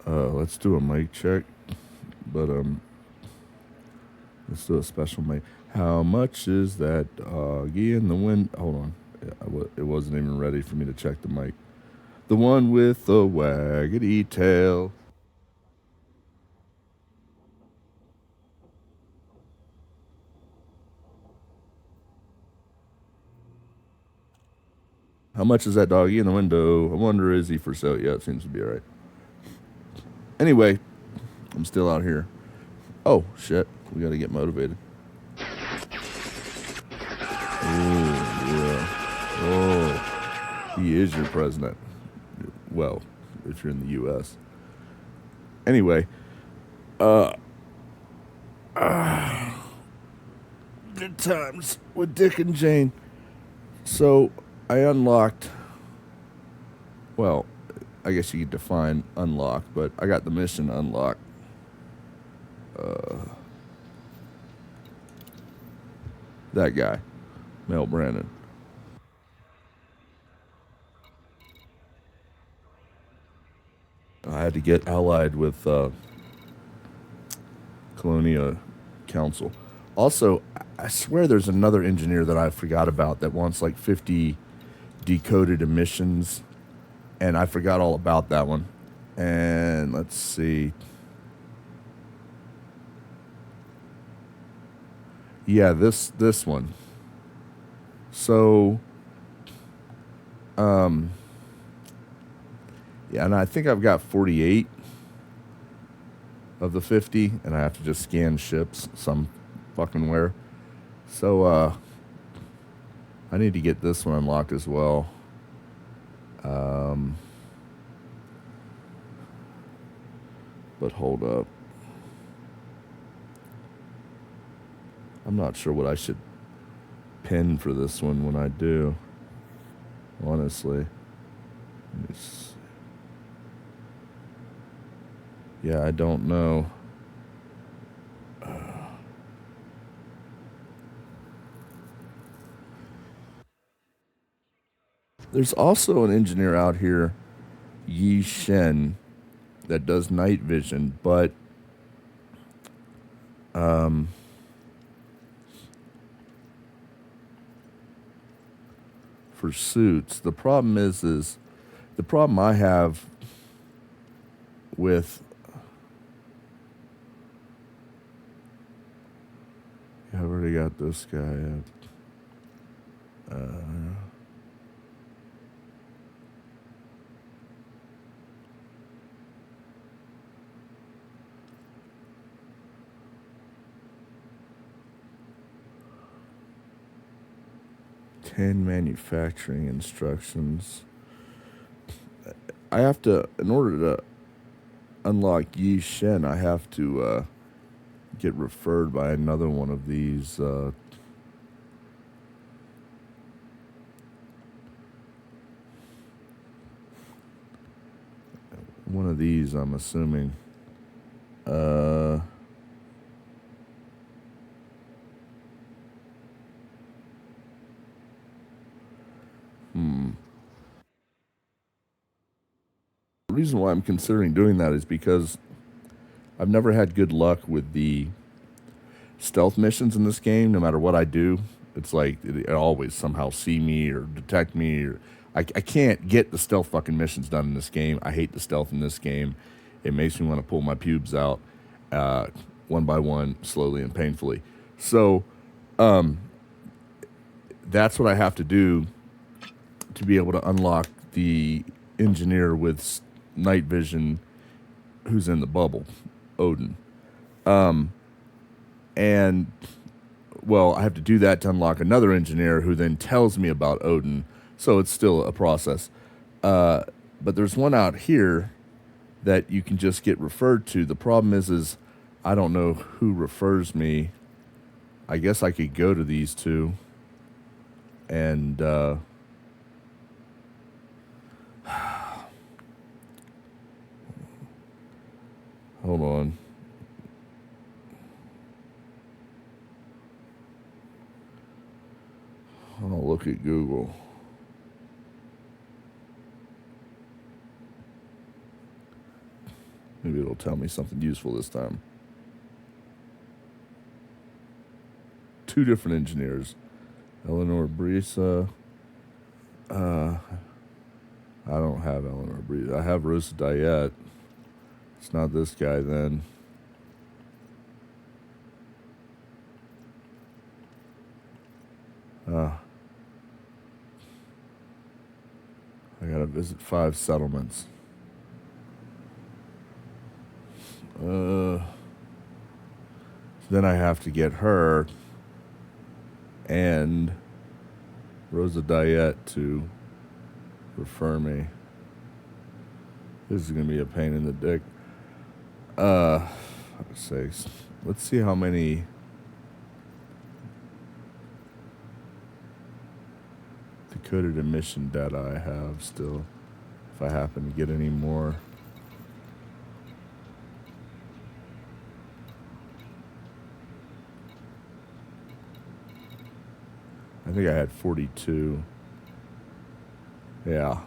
Let's do a mic check, but let's do a special mic. How much is that doggy in the wind? Hold on, it wasn't even ready for me to check the mic. The one with the waggedy tail. How much is that doggy in the window? I wonder, is he for sale? Yeah, it seems to be all right. Anyway, I'm still out here. Oh, shit. We got to get motivated. Oh, yeah. Oh, he is your president. Well, if you're in the U.S. Anyway, good times with Dick and Jane. So, I unlocked, well, I guess you could define unlocked, but I got the mission unlocked. That guy, Mel Brandon. I had to get allied with Colonia Council. Also, I swear there's another engineer that I forgot about that wants like 50 decoded emissions, and I forgot all about that one. And let's see. Yeah, this one. So, yeah, and I think I've got 48 of the 50, and I have to just scan ships some fucking where. So, I need to get this one unlocked as well. But hold up. I'm not sure what I should pin for this one when I do. Honestly. Yeah, I don't know. There's also an engineer out here, Yi Shen, that does night vision, but for suits, the problem is the problem I have with I've already got this guy. 10 manufacturing instructions. I have to, in order to unlock Yi Shen, I have to get referred by another one of these. One of these, I'm assuming. The reason why I'm considering doing that is because I've never had good luck with the stealth missions in this game. No matter what I do, it's like it always somehow see me or detect me. Or I can't get the stealth fucking missions done in this game. I hate the stealth in this game. It makes me want to pull my pubes out one by one, slowly and painfully. So that's what I have to do to be able to unlock the engineer with night vision who's in the bubble, Odin. And, well, I have to do that to unlock another engineer who then tells me about Odin. So it's still a process. But there's one out here that you can just get referred to. The problem is I don't know who refers me. I guess I could go to these two and hold on. I'll look at Google. Maybe it'll tell me something useful this time. 2 different engineers. Eleanor Brisa. I don't have Eleanor Brisa. I have Rosa Diet. It's not this guy then. I gotta visit 5 settlements. Then I have to get her and Rosa Diet to refer me. This is gonna be a pain in the dick. Sakes. Let's see how many decoded emission data I have still, if I happen to get any more. I think I had 42. Yeah.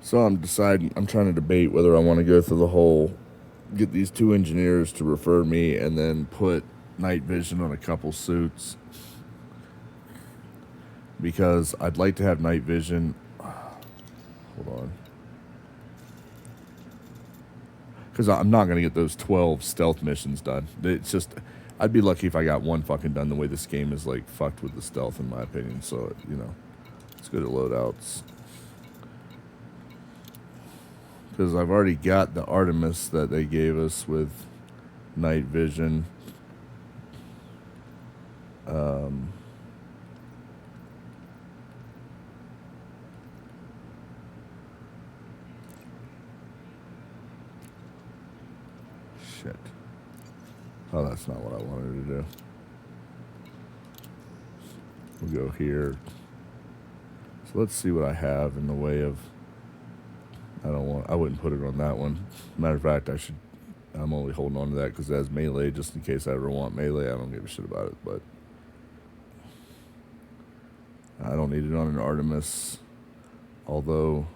So I'm trying to debate whether I want to go through the whole, get these 2 engineers to refer me and then put night vision on a couple suits. Because I'd like to have night vision. Hold on. Because I'm not going to get those 12 stealth missions done. It's just, I'd be lucky if I got one fucking done the way this game is like fucked with the stealth in my opinion. So, you know, let's go to loadouts. Because I've already got the Artemis that they gave us with night vision. Shit. Oh, that's not what I wanted to do. We'll go here. So let's see what I have in the way of... I wouldn't put it on that one. Matter of fact, I'm only holding on to that because it has melee, just in case I ever want melee. I don't give a shit about it, but I don't need it on an Artemis, although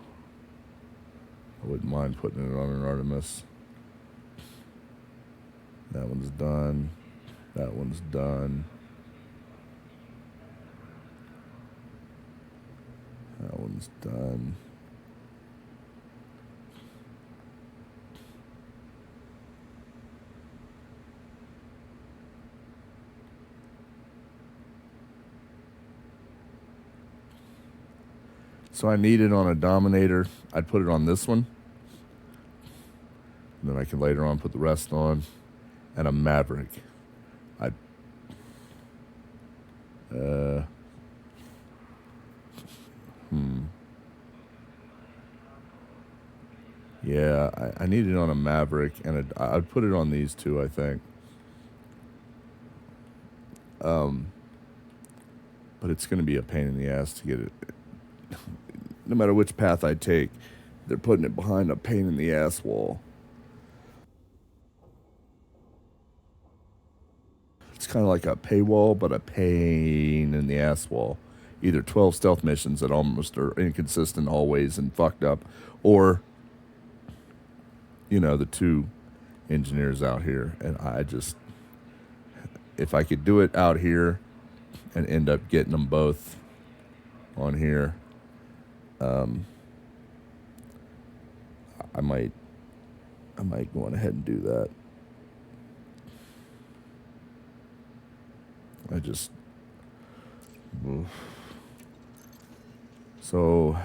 I wouldn't mind putting it on an Artemis. That one's done. That one's done. That one's done. So I need it on a Dominator. I'd put it on this one. And then I can later on put the rest on. And a Maverick. Yeah, I need it on a Maverick, and I'd put it on these 2, I think. But it's going to be a pain in the ass to get it. No matter which path I take, they're putting it behind a pain in the ass wall. It's kind of like a paywall, but a pain in the ass wall. Either 12 stealth missions that almost are inconsistent always and fucked up, or, you know, the 2 engineers out here. And I just, if I could do it out here and end up getting them both on here, I might go on ahead and do that. So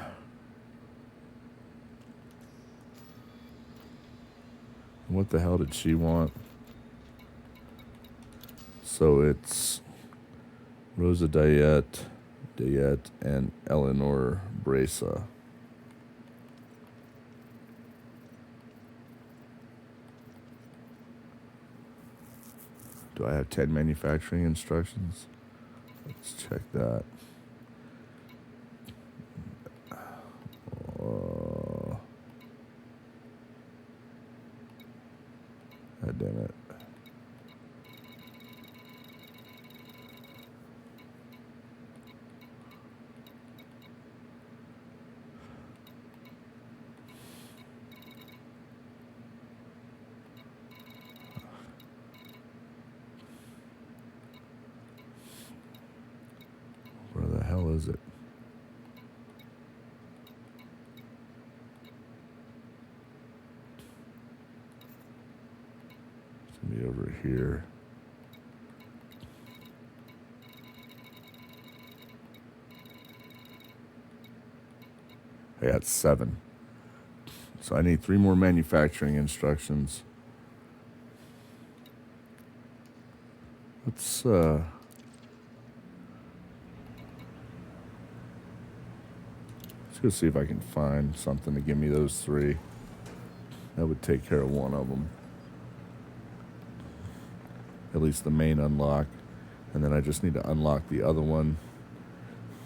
what the hell did she want? So it's Rosa Diet, and Eleanor Brisa. Do I have 10 manufacturing instructions? Let's check that. God damn it. Where the hell is it? It's going to be over here. I got 7. So I need 3 more manufacturing instructions. Let's go see if I can find something to give me those 3. That would take care of one of them. At least the main unlock. And then I just need to unlock the other one.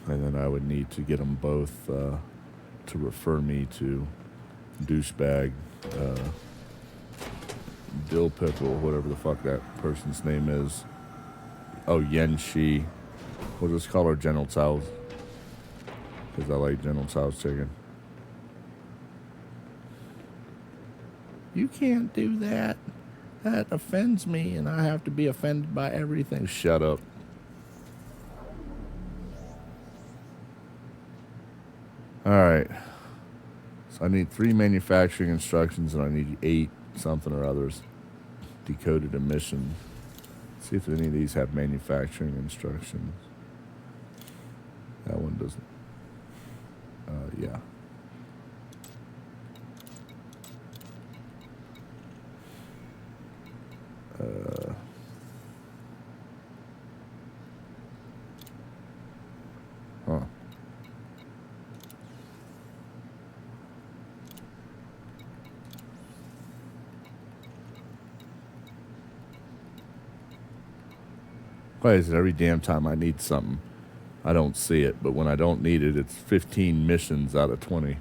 And then I would need to get them both to refer me to douchebag, dill pickle, whatever the fuck that person's name is. Oh, Yen Shi. We'll just call her General Tso's, because I like General Tso's chicken. You can't do that. That offends me, and I have to be offended by everything. Shut up. Alright. So I need 3 manufacturing instructions, and I need 8 something or others. Decoded emission. Let's see if any of these have manufacturing instructions. That one doesn't. Yeah. Huh. Why is it every damn time I need something, I don't see it, but when I don't need it, it's 15 missions out of 20.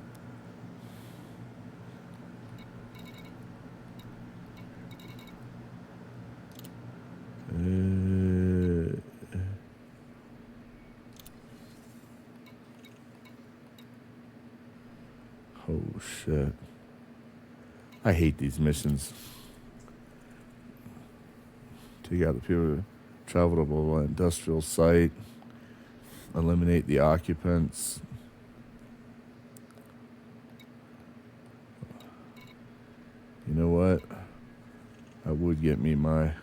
Oh, shit. I hate these missions. Take out the people travelable industrial site. Eliminate the occupants. You know what? That would get me my... Of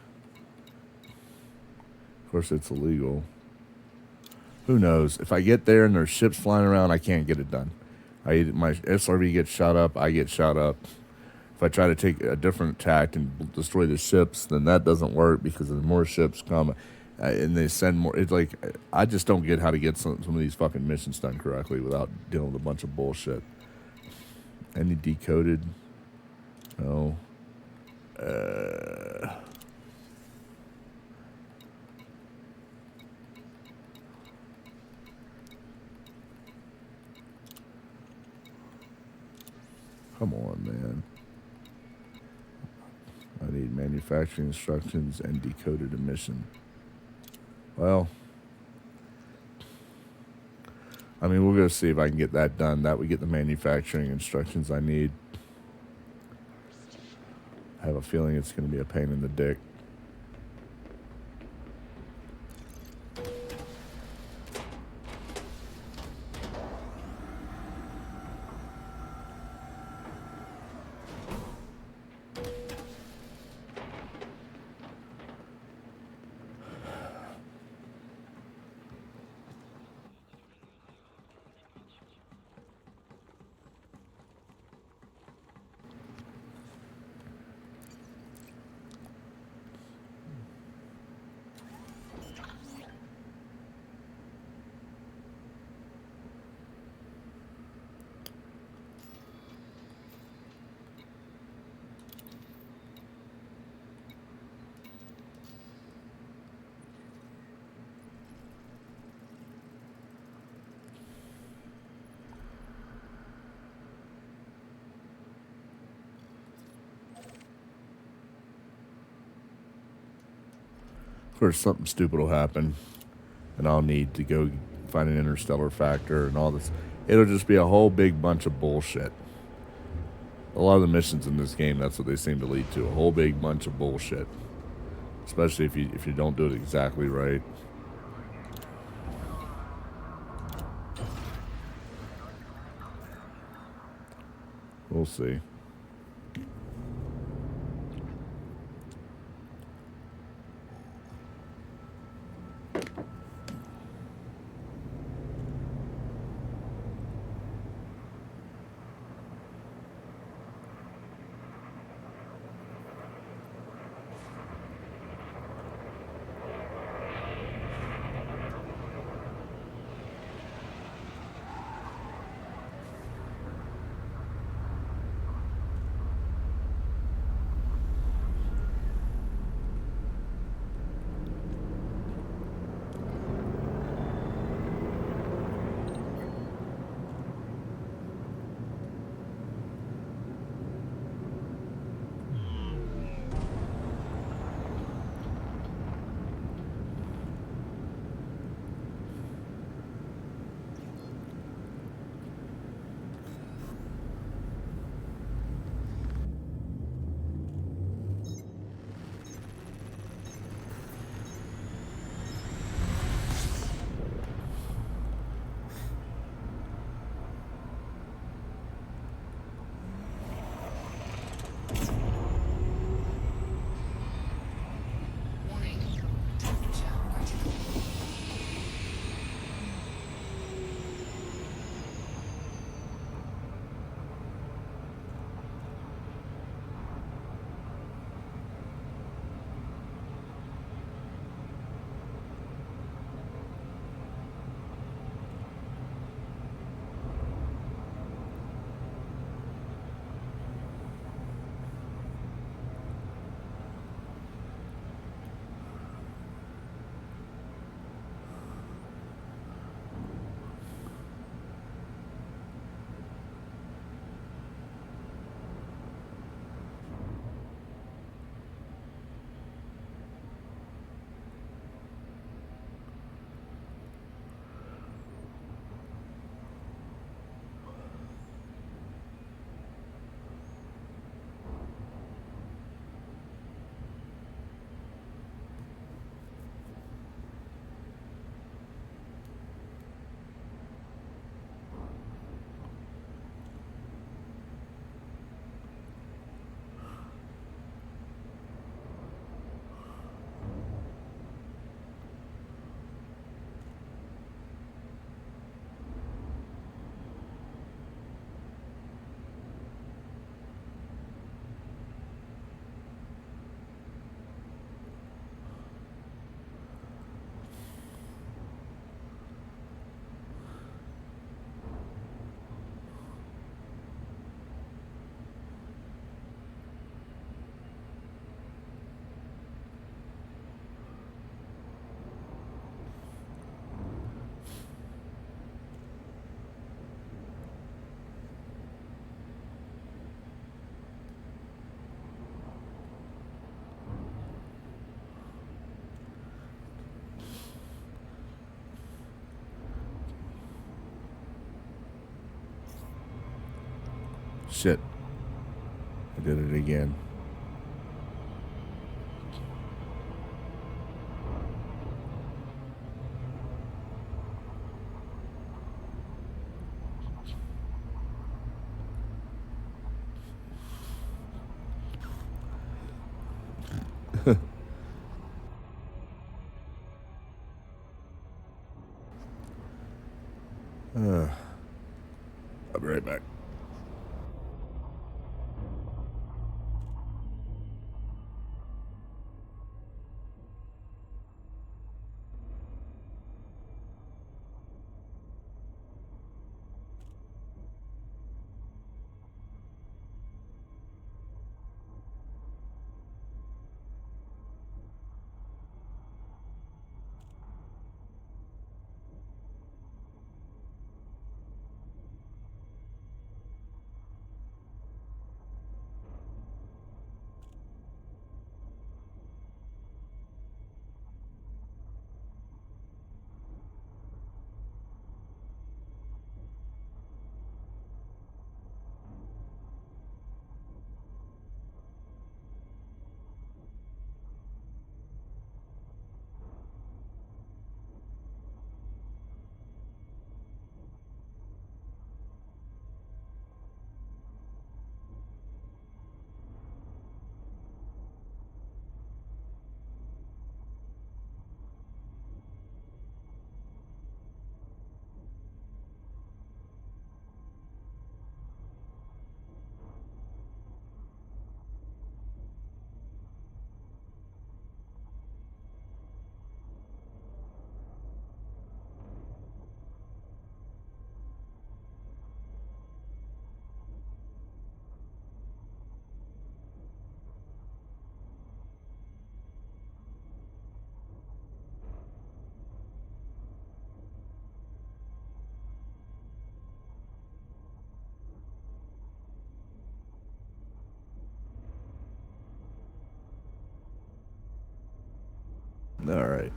course, it's illegal. Who knows? If I get there and there's ships flying around, I can't get it done. My SRV gets shot up, I get shot up. If I try to take a different tact and destroy the ships, then that doesn't work because there's more ships come and they send more. It's like, I just don't get how to get some of these fucking missions done correctly without dealing with a bunch of bullshit. Any decoded? No. Come on, man. I need manufacturing instructions and decoded emission. Well, I mean, we'll go see if I can get that done. That would get the manufacturing instructions I need. I have a feeling it's going to be a pain in the dick. First, something stupid will happen, and I'll need to go find an interstellar factor and all this. It'll just be a whole big bunch of bullshit. A lot of the missions in this game, that's what they seem to lead to. A whole big bunch of bullshit. Especially if you don't do it exactly right. We'll see. Shit. I did it again. I'll be right back. All right.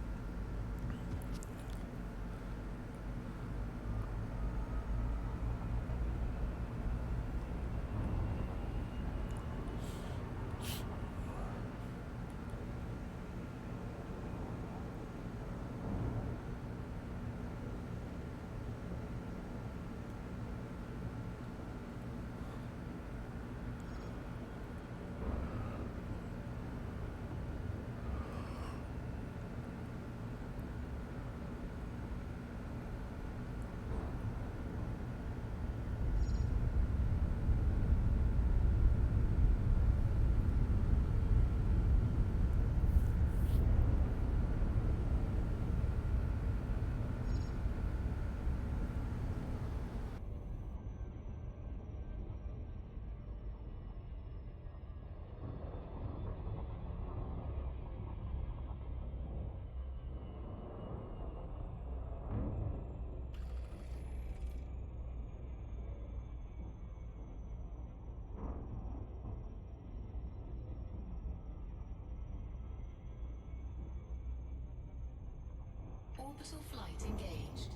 Orbital flight engaged.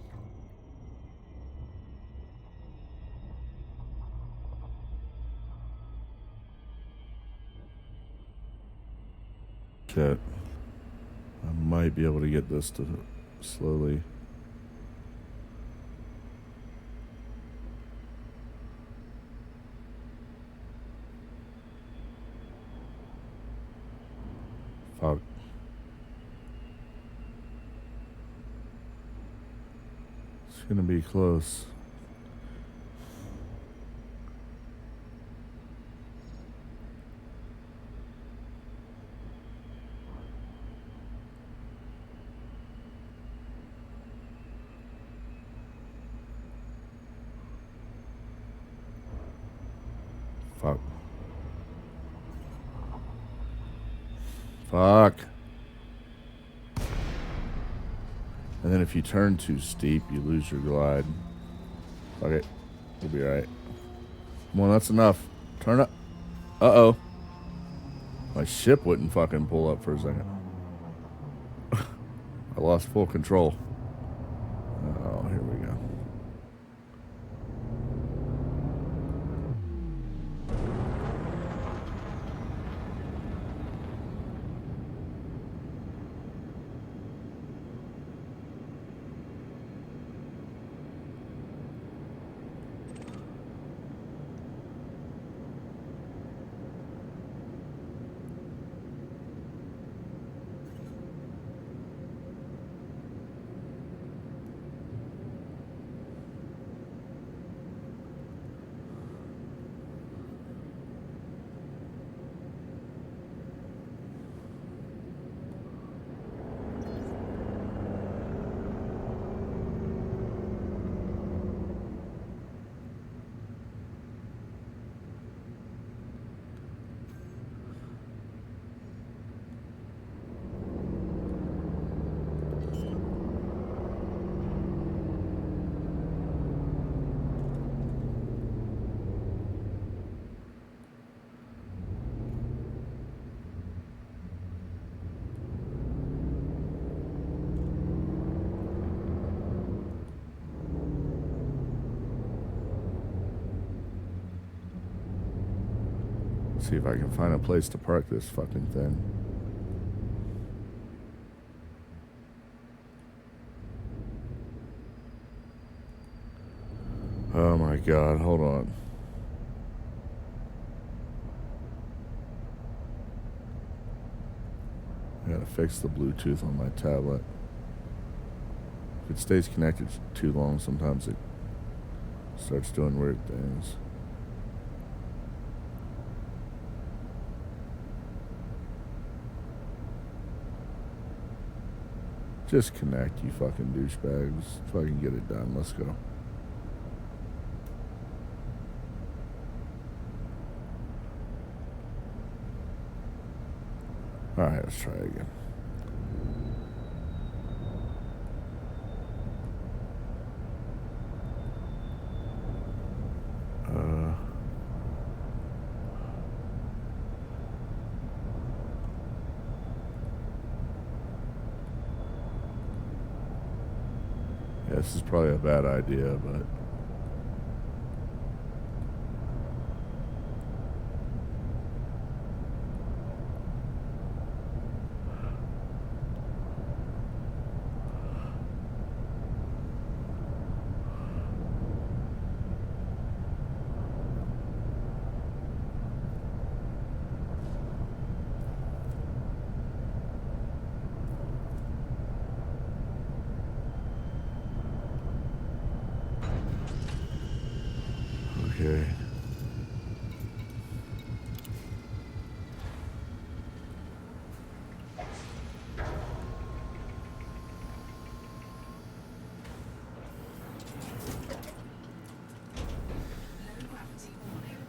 Shit. I might be able to get this to slowly. Fuck. It's gonna be close. Fuck. Fuck. And then if you turn too steep, you lose your glide. Fuck it. We'll be alright. Come on, that's enough. Turn up. Uh-oh. My ship wouldn't fucking pull up for a second. I lost full control. Oh, here we go. See if I can find a place to park this fucking thing. Oh my god, hold on. I gotta fix the Bluetooth on my tablet. If it stays connected too long, sometimes it starts doing weird things. Just connect, you fucking douchebags. Fucking get it done. Let's go. Alright, let's try again. this is probably a bad idea, but okay. Low gravity warning.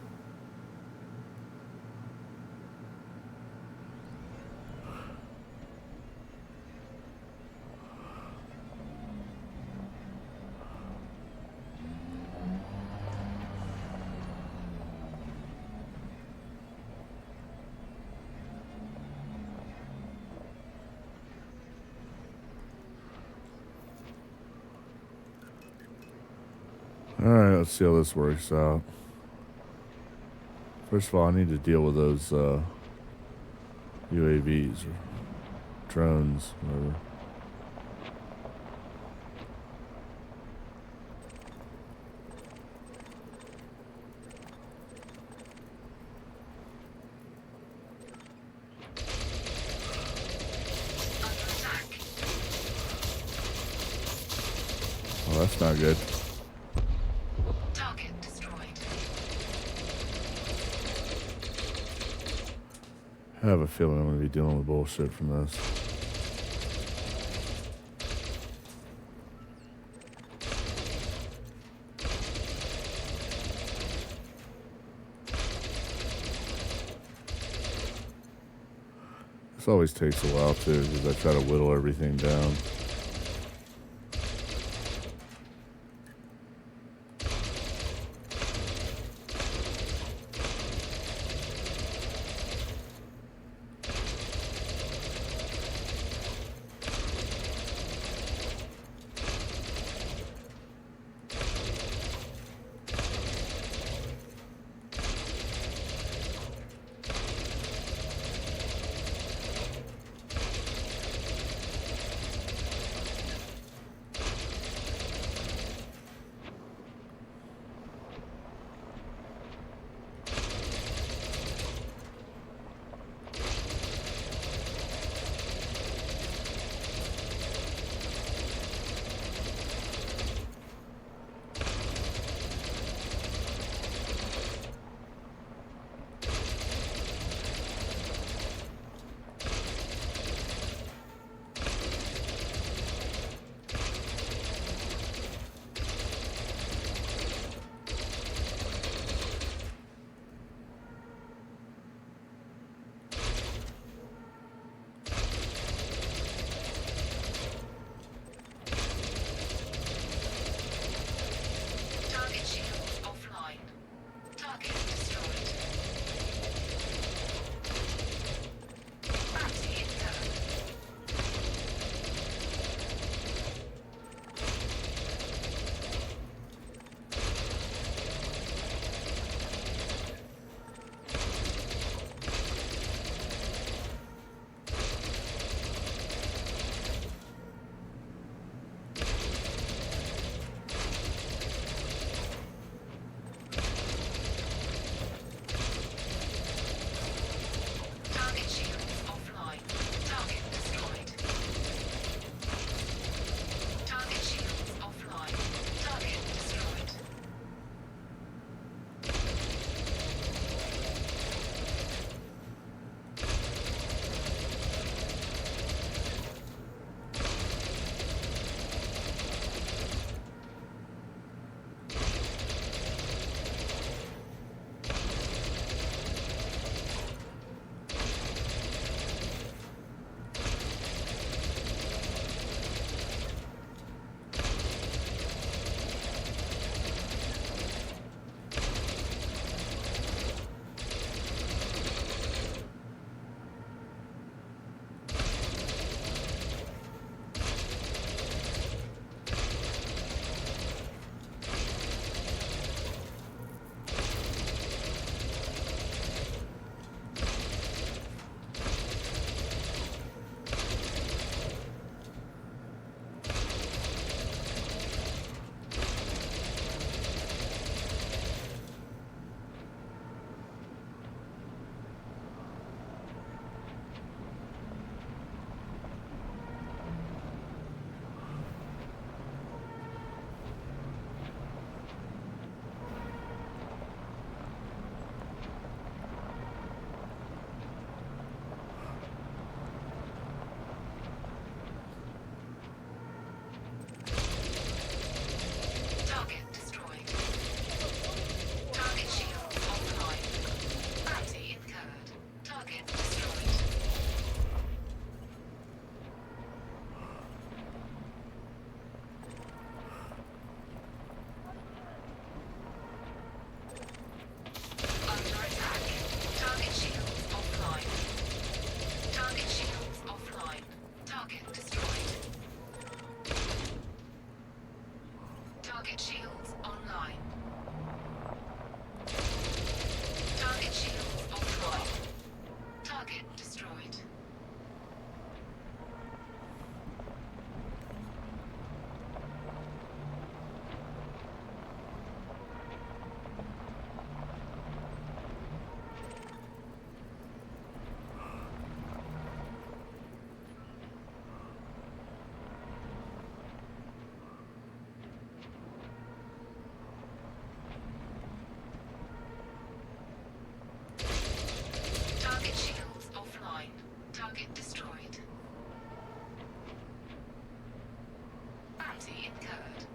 Alright, let's see how this works out. First of all, I need to deal with those UAVs or drones, whatever. Under attack. Well, that's not good. Target destroyed. I have a feeling I'm going to be dealing with bullshit from this. This always takes a while too, because I try to whittle everything down. Target destroyed. Bounty incurred.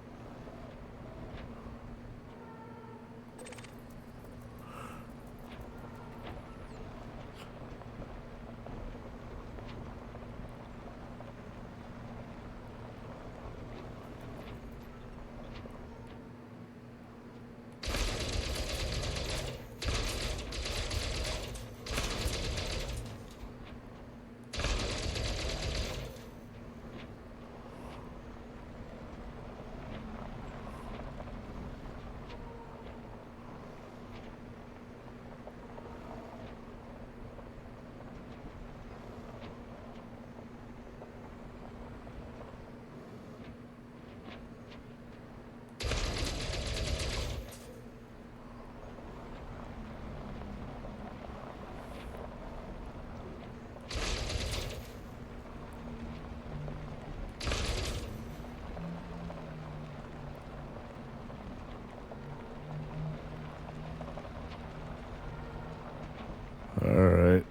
All right.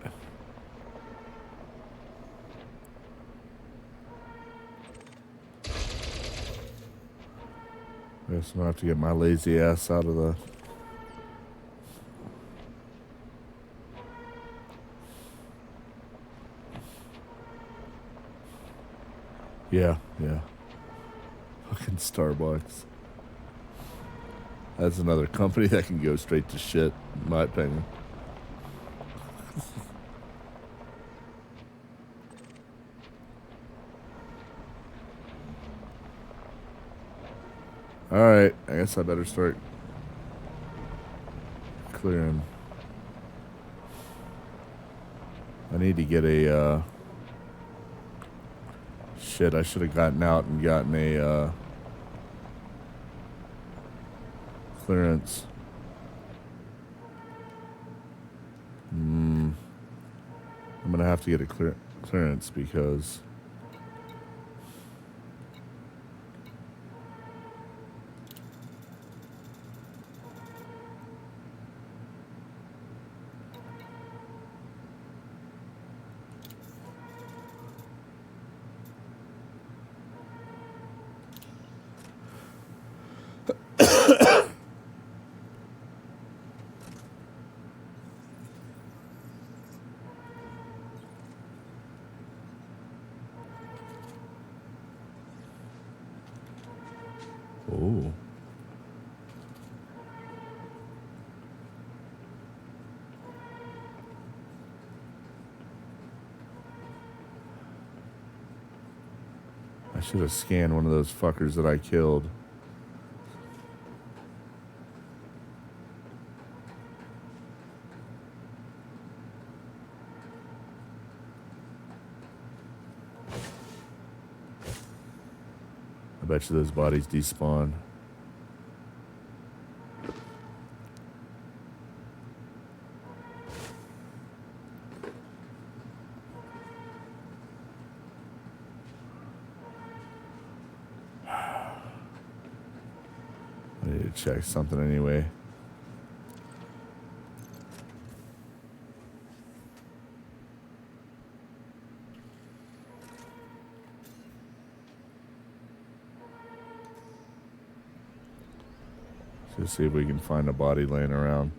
Guess I'm gonna have to get my lazy ass out of the. Yeah. Fucking Starbucks. That's another company that can go straight to shit, in my opinion. Alright, I guess I better start clearing. I need to get a, shit, I should have gotten out and gotten a, clearance. I'm gonna have to get a clearance because oh. I should have scanned one of those fuckers that I killed. I bet you those bodies despawn. I need to check something anyway. Just see if we can find a body laying around.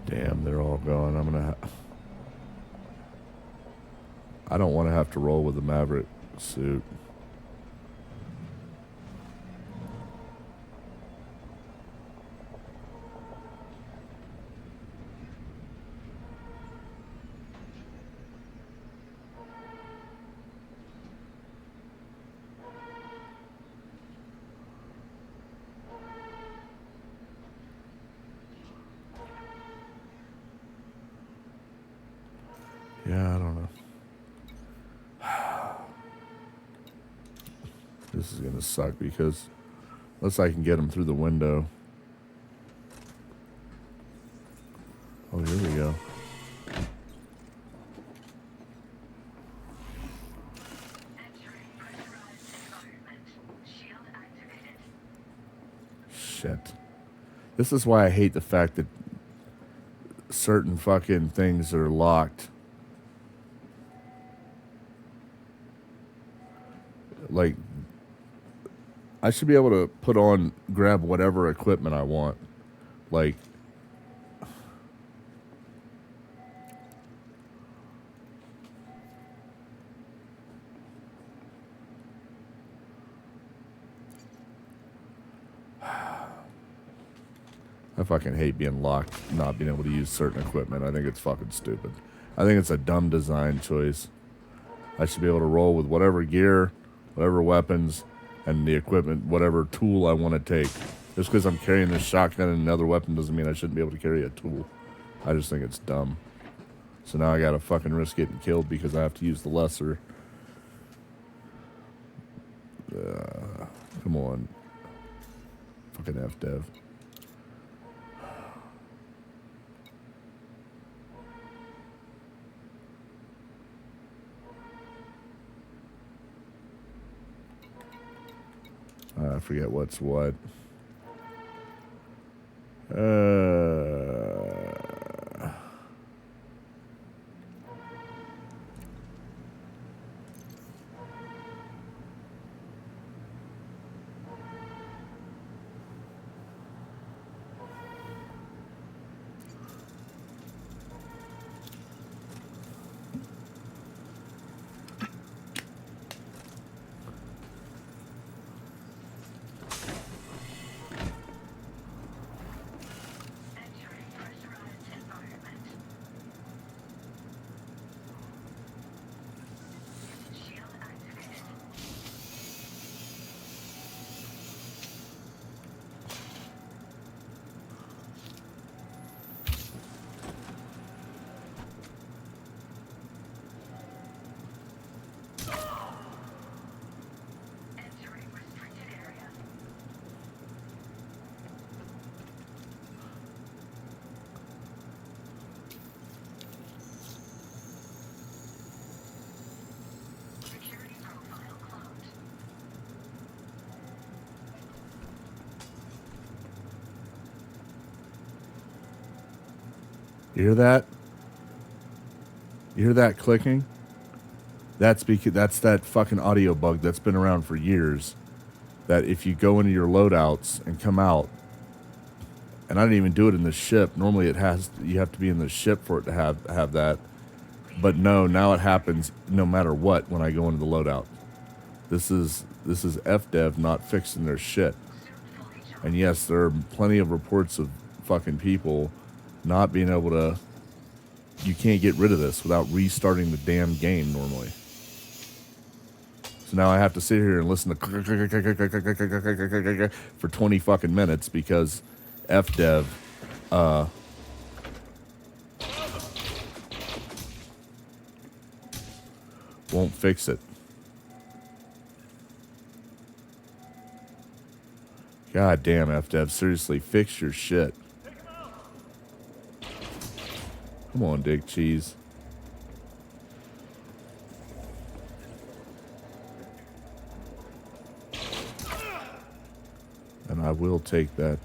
Damn, they're all gone. I'm gonna. I don't want to have to roll with the Maverick suit. Yeah, I don't know. This is going to suck because unless I can get him through the window. Oh, here we go. Shit. This is why I hate the fact that certain fucking things are locked. Like, I should be able to grab whatever equipment I want. Like, I fucking hate being locked, not being able to use certain equipment. I think it's fucking stupid. I think it's a dumb design choice. I should be able to roll with whatever gear, whatever weapons, and the equipment, whatever tool I want to take. Just because I'm carrying this shotgun and another weapon doesn't mean I shouldn't be able to carry a tool. I just think it's dumb. So now I gotta fucking risk getting killed because I have to use the lesser. Come on. Fucking F-Dev. I forget what's what. You hear that? You hear that clicking? That's because that's that fucking audio bug that's been around for years. That if you go into your loadouts and come out, and I didn't even do it in the ship. Normally you have to be in the ship for it to have that. But no, now it happens no matter what when I go into the loadout. This is FDev not fixing their shit. And yes, there are plenty of reports of fucking people not being able to. You can't get rid of this without restarting the damn game normally. So now I have to sit here and listen to for 20 fucking minutes because FDev won't fix it. God damn, FDev, seriously, fix your shit. Come on, Dick Cheese. And I will take that.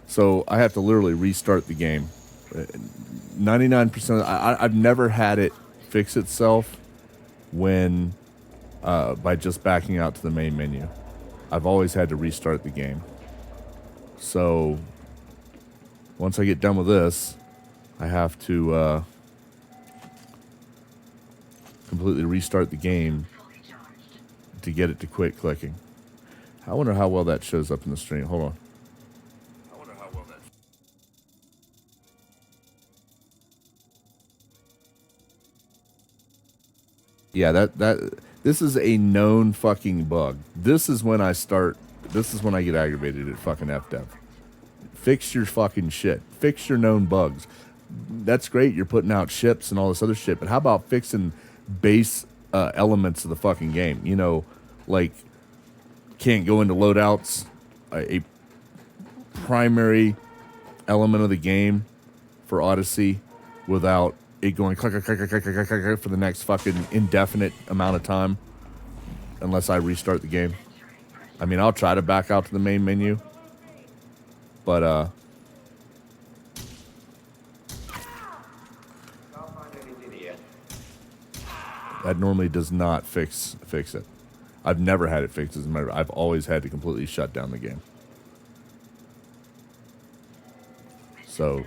So I have to literally restart the game. 99%. I've never had it fix itself when by just backing out to the main menu. I've always had to restart the game. So once I get done with this, I have to completely restart the game to get it to quit clicking. I wonder how well that shows up in the stream. Hold on. Yeah, this is a known fucking bug. This is when I get aggravated at fucking FDev. Fix your fucking shit. Fix your known bugs. That's great. You're putting out ships and all this other shit, but how about fixing base elements of the fucking game. You know, like can't go into loadouts. A primary element of the game for Odyssey without it going click, click, click, click, click, click, click, click for the next fucking indefinite amount of time unless I restart the game. I mean, I'll try to back out to the main menu, but that normally does not fix it. I've never had it fixed as a matter. I've always had to completely shut down the game. So,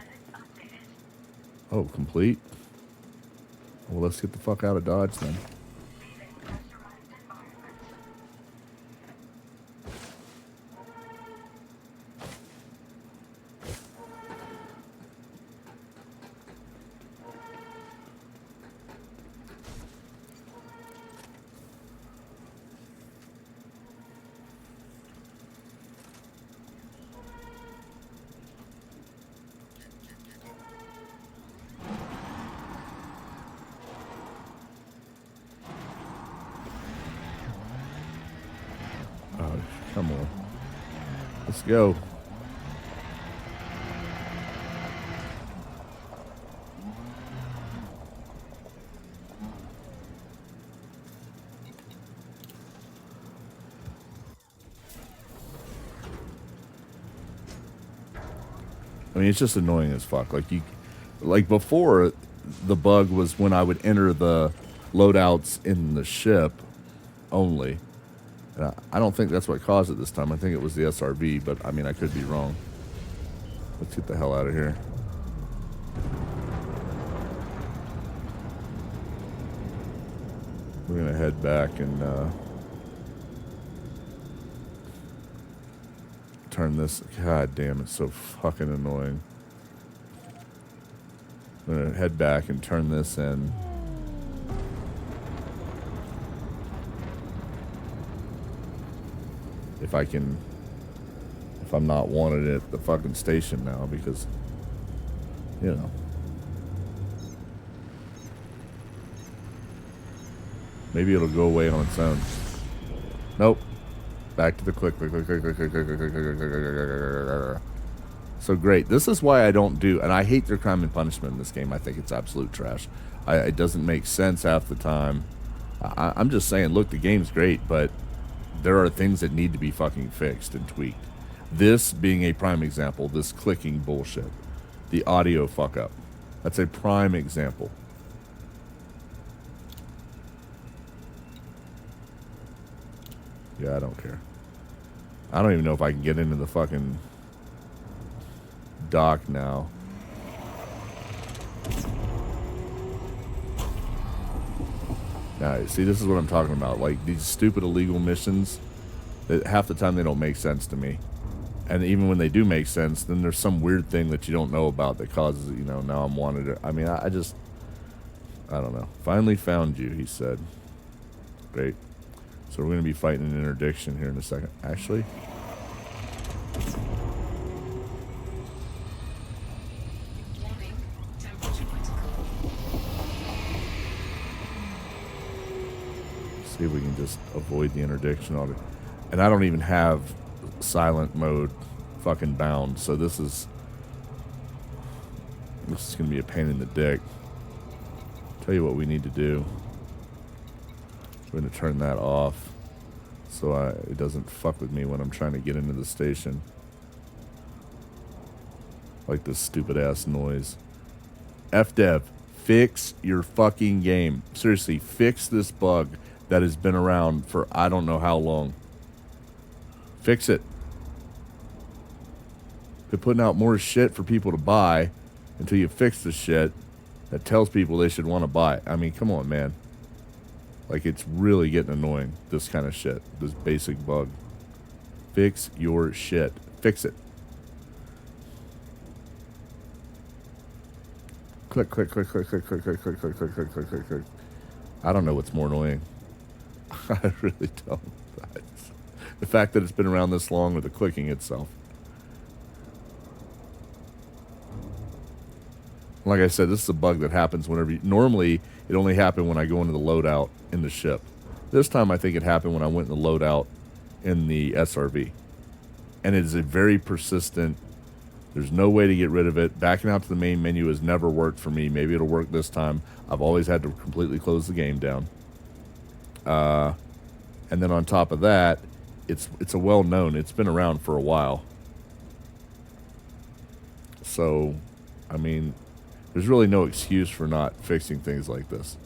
oh, complete. Well, let's get the fuck out of Dodge then. Oh, come on. Let's go. I mean, it's just annoying as fuck. Like before, the bug was when I would enter the loadouts in the ship only. And I don't think that's what caused it this time. I think it was the SRV, but I mean, I could be wrong. Let's get the hell out of here. We're gonna head back and turn this. God damn, it's so fucking annoying. I'm gonna head back and turn this in. If I can, if I'm not wanted at the fucking station now, because, you know. Maybe it'll go away on its own. Nope. Back to the click, click, click, click, click, click, click, click, click, click, click. So great. This is why I don't do, and I hate their crime and punishment in this game. I think it's absolute trash. It doesn't make sense half the time. I'm just saying, look, the game's great, but there are things that need to be fucking fixed and tweaked. This being a prime example, this clicking bullshit. The audio fuck up. That's a prime example. Yeah, I don't care. I don't even know if I can get into the fucking dock now. Now, see, this is what I'm talking about. Like, these stupid illegal missions, that half the time they don't make sense to me. And even when they do make sense, then there's some weird thing that you don't know about that causes, you know, now I'm wanted. I mean, I just, I don't know. Finally found you, he said. Great. So we're going to be fighting an interdiction here in a second. Actually, Warning, temperature critical. see if we can just avoid the interdiction on it. And I don't even have silent mode fucking bound, so this is going to be a pain in the dick. Tell you what we need to do. We're going to turn that off so it doesn't fuck with me when I'm trying to get into the station. Like this stupid ass noise. FDev, fix your fucking game. Seriously, fix this bug that has been around for I don't know how long. Fix it. They're putting out more shit for people to buy until you fix the shit that tells people they should want to buy it. I mean, come on, man. Like, it's really getting annoying, this kind of shit. This basic bug. Fix your shit. Fix it. Click, click, click, click, click, click, click, click, click, click, click, click, click, click. I don't know what's more annoying. I really don't. The fact that it's been around this long or the clicking itself. Like I said, this is a bug that happens whenever normally it only happened when I go into the loadout in the ship. This time I think it happened when I went in the loadout in the SRV. And it is a very persistent, there's no way to get rid of it. Backing out to the main menu has never worked for me. Maybe it'll work this time. I've always had to completely close the game down. And then on top of that, it's a well-known, it's been around for a while. So, I mean, there's really no excuse for not fixing things like this.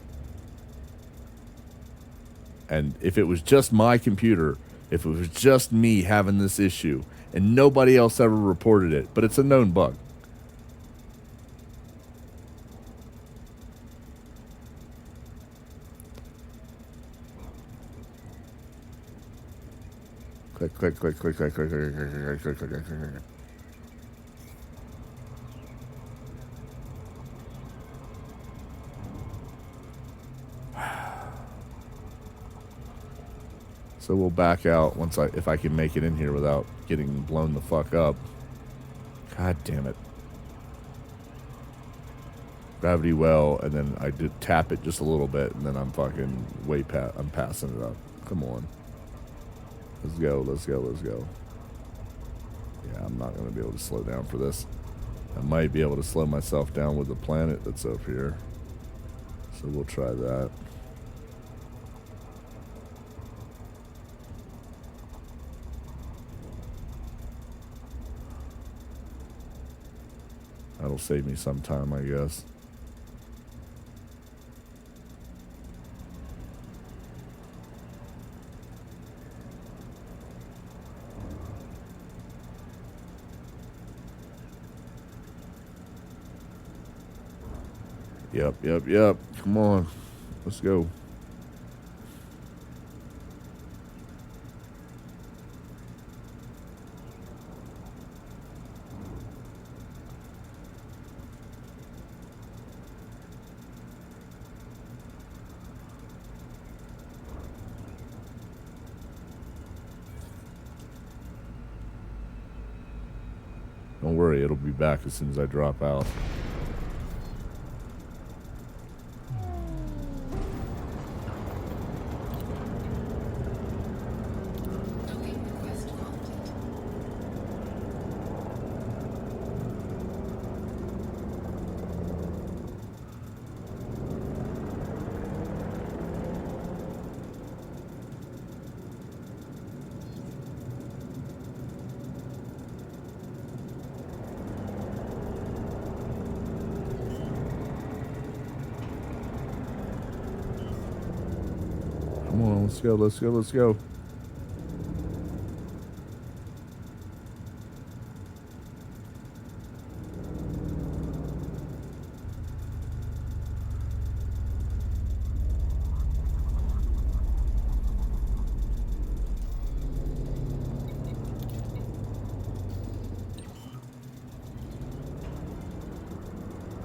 And if it was just my computer, if it was just me having this issue, and nobody else ever reported it, but it's a known bug. Click, click, click, click, click, click, click, click, click, click, click, click, click. So we'll back out once if I can make it in here without getting blown the fuck up. God damn it. Gravity well, and then I did tap it just a little bit, and then I'm fucking I'm passing it up. Come on. Let's go, let's go, let's go. Yeah, I'm not going to be able to slow down for this. I might be able to slow myself down with the planet that's up here. So we'll try that. That'll save me some time, I guess. Yep. Come on. Let's go. Don't worry, it'll be back as soon as I drop out. Docking request granted. Come on, let's go, let's go, let's go.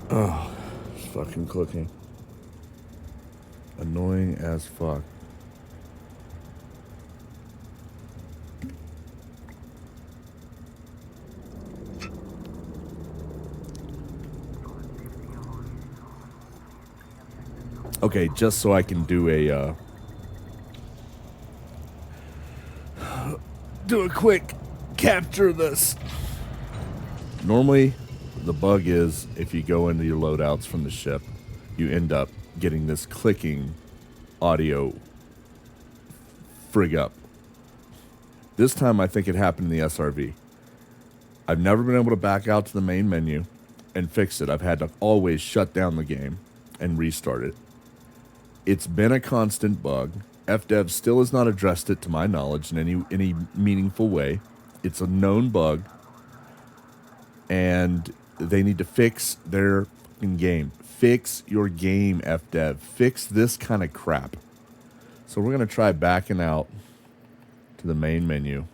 Oh, it's fucking clicking. Annoying as fuck. Okay, just so I can do a quick capture of this. Normally, the bug is if you go into your loadouts from the ship, you end up getting this clicking audio frig up. This time, I think it happened in the SRV. I've never been able to back out to the main menu and fix it. I've had to always shut down the game and restart it. It's been a constant bug. FDev still has not addressed it to my knowledge in any meaningful way. It's a known bug, and they need to fix their fucking game. Fix your game, FDev. Fix this kind of crap. So we're going to try backing out to the main menu.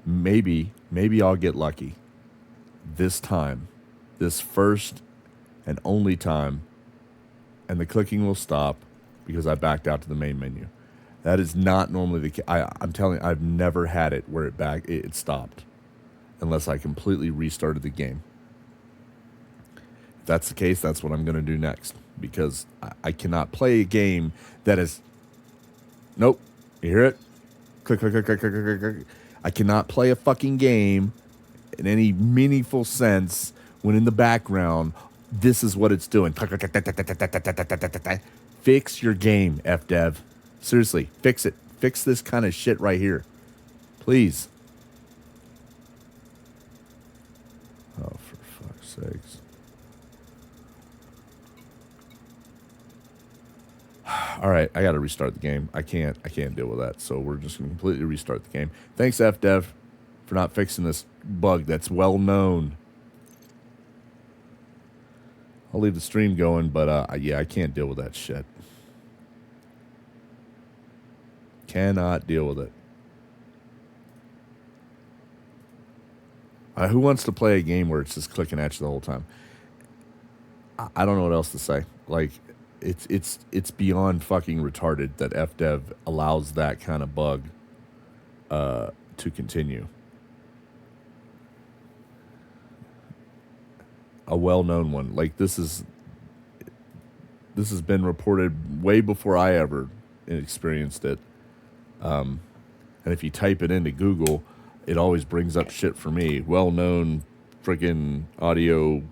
Maybe I'll get lucky this time, this first and only time, and the clicking will stop because I backed out to the main menu. That is not normally the case. I'm telling you, I've never had it where it stopped unless I completely restarted the game. If that's the case, that's what I'm going to do next. Because I cannot play a game that is... Nope. You hear it? Click, click, click, click, click, click, click. I cannot play a fucking game in any meaningful sense when in the background, this is what it's doing. Fix your game, FDev. Seriously, fix it. Fix this kind of shit right here. Please. Oh, for fuck's sakes. All right, I got to restart the game. I can't deal with that. So we're just going to completely restart the game. Thanks, FDev, for not fixing this bug that's well known. I'll leave the stream going, but yeah, I can't deal with that shit. Cannot deal with it. Who wants to play a game where it's just clicking at you the whole time? I don't know what else to say. Like, it's beyond fucking retarded that FDev allows that kind of bug to continue. A well-known one. Like, this has been reported way before I ever experienced it. And if you type it into Google, it always brings up shit for me. Well-known friggin' audio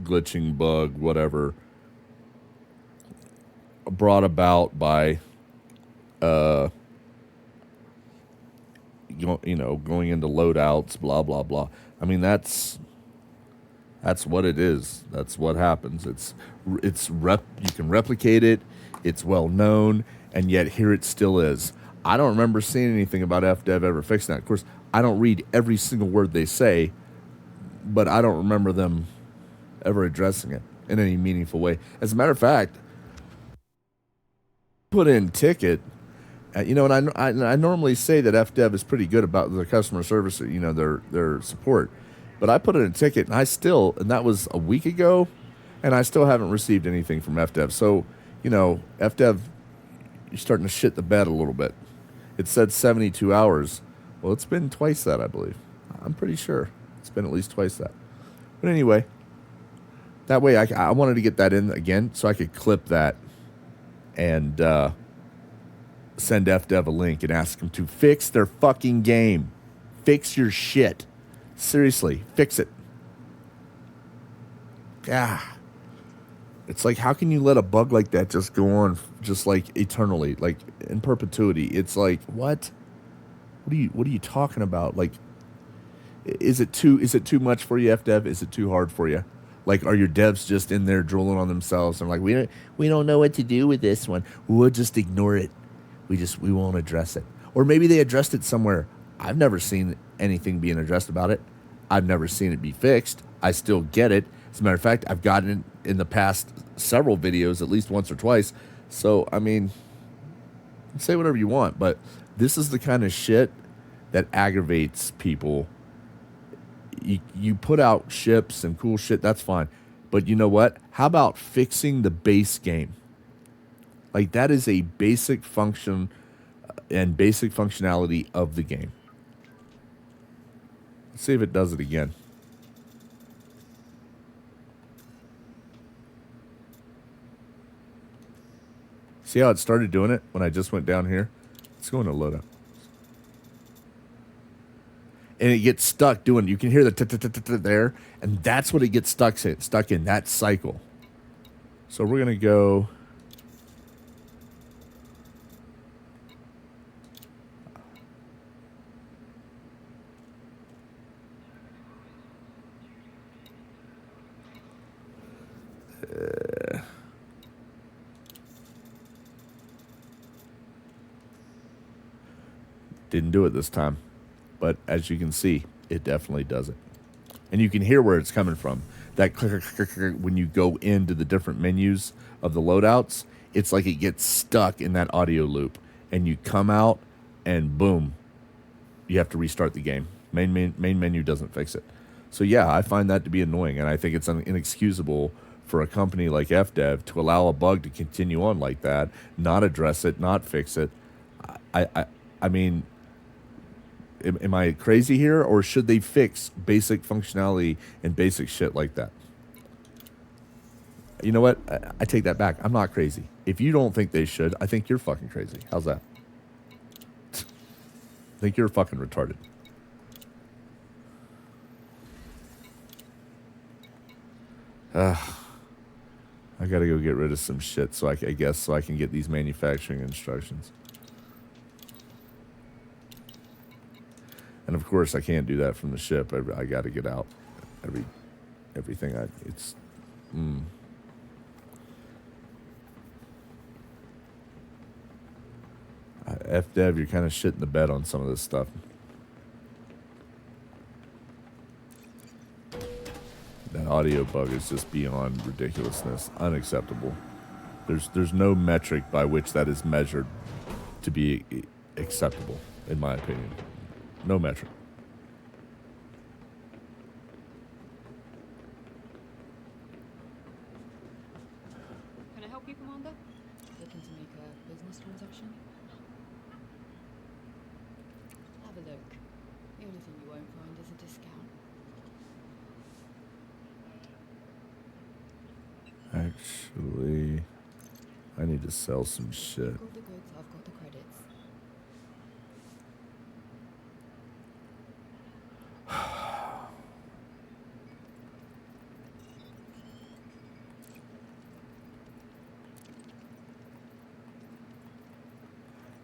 glitching bug, whatever, brought about by, going into loadouts, blah, blah, blah. I mean, that's what it is. That's what happens. You can replicate it. It's well known, and yet here it still is. I don't remember seeing anything about FDev ever fixing that. Of course, I don't read every single word they say, but I don't remember them ever addressing it in any meaningful way. As a matter of fact, put in ticket, and I normally say that FDev is pretty good about their customer service, their support. But I put in a ticket, and that was a week ago, and I still haven't received anything from FDev. So, FDev, you're starting to shit the bed a little bit. It said 72 hours. Well, it's been twice that, I believe. I'm pretty sure. It's been at least twice that. But anyway, that way I wanted to get that in again so I could clip that and send FDev a link and ask them to fix their fucking game. Fix your shit. Seriously, fix it. Ah. It's like, how can you let a bug like that just go on just like eternally, like in perpetuity? It's like, what? What are you talking about? Like, is it too much for you, FDev? Is it too hard for you? Like, are your devs just in there drooling on themselves and like, we don't know what to do with this one. We'll just ignore it. We won't address it. Or maybe they addressed it somewhere. I've never seen anything being addressed about it. I've never seen it be fixed. I still get it. As a matter of fact, I've gotten it in the past several videos, at least once or twice. So, I mean, say whatever you want, but this is the kind of shit that aggravates people. You put out ships and cool shit, that's fine. But you know what? How about fixing the base game? Like, that is a basic function and basic functionality of the game. Let's see if it does it again. See how it started doing it when I just went down here? Let's go into loadout. And it gets stuck doing, you can hear the there, and that's what it gets stuck in, that cycle. So we're going to go... Didn't do it this time. But as you can see, it definitely does it. And you can hear where it's coming from. That click, click, click, click, when you go into the different menus of the loadouts, it's like it gets stuck in that audio loop. And you come out, and boom, you have to restart the game. Main menu doesn't fix it. So yeah, I find that to be annoying, and I think it's inexcusable for a company like FDev to allow a bug to continue on like that, not address it, not fix it. I mean... Am I crazy here, or should they fix basic functionality and basic shit like that? You know what? I take that back. I'm not crazy. If you don't think they should, I think you're fucking crazy. How's that? I think you're fucking retarded. I gotta go get rid of some shit so I guess so I can get these manufacturing instructions. And of course, I can't do that from the ship. I got to get out everything. FDev, you're kind of shitting the bed on some of this stuff. That audio bug is just beyond ridiculousness, unacceptable. There's no metric by which that is measured to be acceptable, in my opinion. No metric. Can I help you, Commander? Looking to make a business transaction? Have a look. The only thing you won't find is a discount. Actually, I need to sell some shit. I've got the goods, I've got the credits.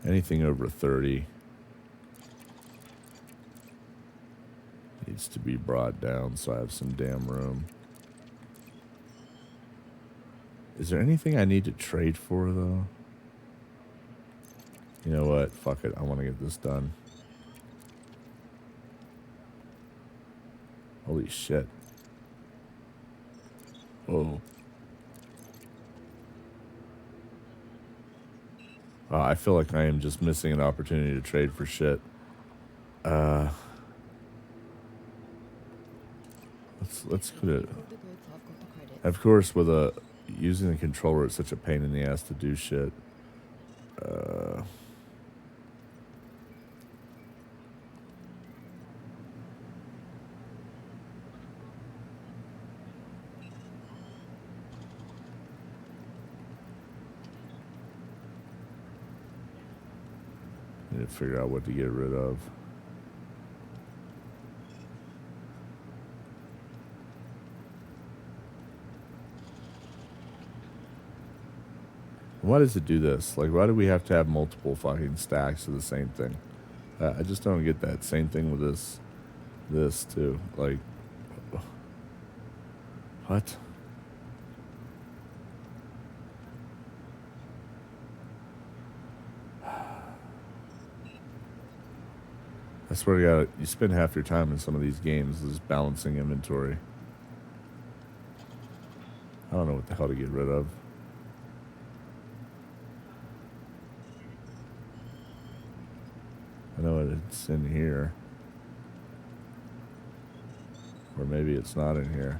Anything over 30 needs to be brought down so I have some damn room. Is there anything I need to trade for, though? You know what? Fuck it. I want to get this done. Holy shit. Whoa. I feel like I am just missing an opportunity to trade for shit. Let's put it. Of course, with using the controller, it's such a pain in the ass to do shit. Need to figure out what to get rid of. Why does it do this? Like, why do we have to have multiple fucking stacks of the same thing? I just don't get that. Same thing with this too. Like, what? I swear to God, you spend half your time in some of these games just balancing inventory. I don't know what the hell to get rid of. I know it's in here. Or maybe it's not in here.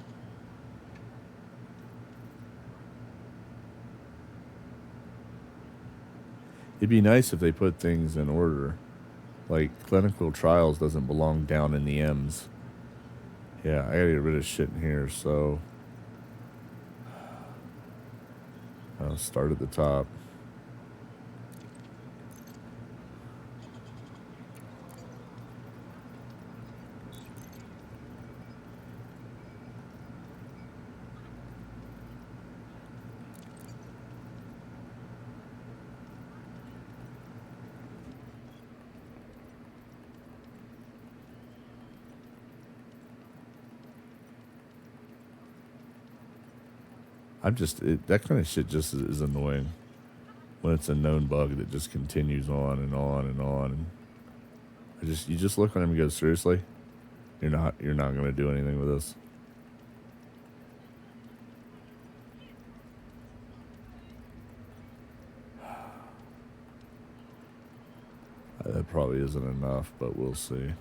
It'd be nice if they put things in order. Like, clinical trials doesn't belong down in the M's. Yeah, I gotta get rid of shit in here, so I'll start at the top. That kind of shit just is annoying when it's a known bug that just continues on and on and on. And you just look at him and go, seriously? You're not going to do anything with this. That probably isn't enough, but we'll see.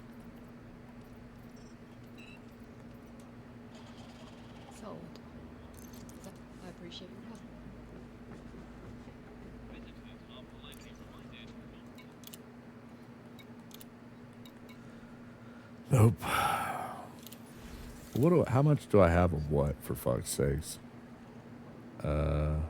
Sold. I appreciate your help. Nope. How much do I have of what, for fuck's sakes? Can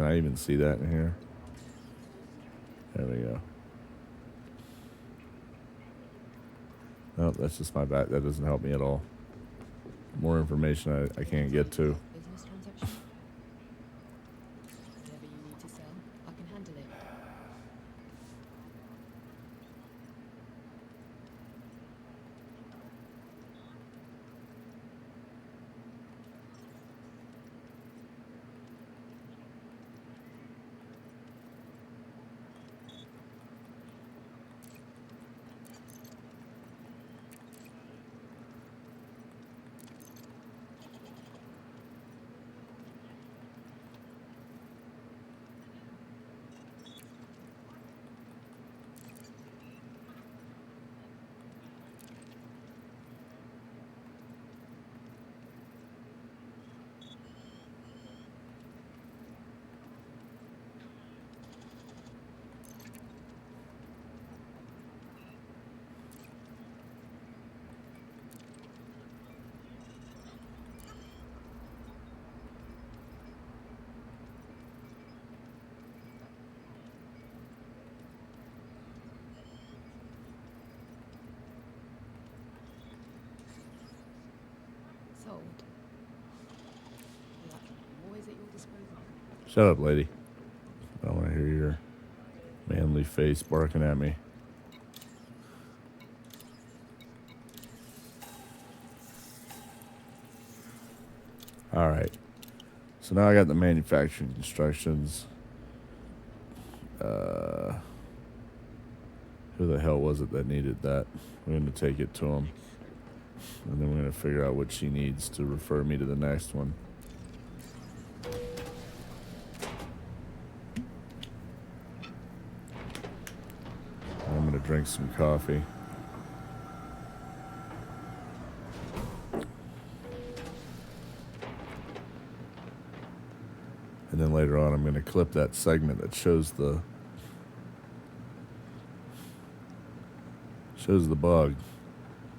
I even see that in here? There we go. Nope, that's just my back. That doesn't help me at all. More information I can't get to. Business transaction? Whatever you need to sell, I can handle it. Sold. Yeah, always at your disposal. Shut up, lady. I don't want to hear your manly face barking at me. All right. So now I got the manufacturing instructions. Who the hell was it that needed that? We're going to take it to him. And then we're going to figure out what she needs to refer me to the next one. I'm going to drink some coffee. And then later on, I'm going to clip that segment that shows the bug.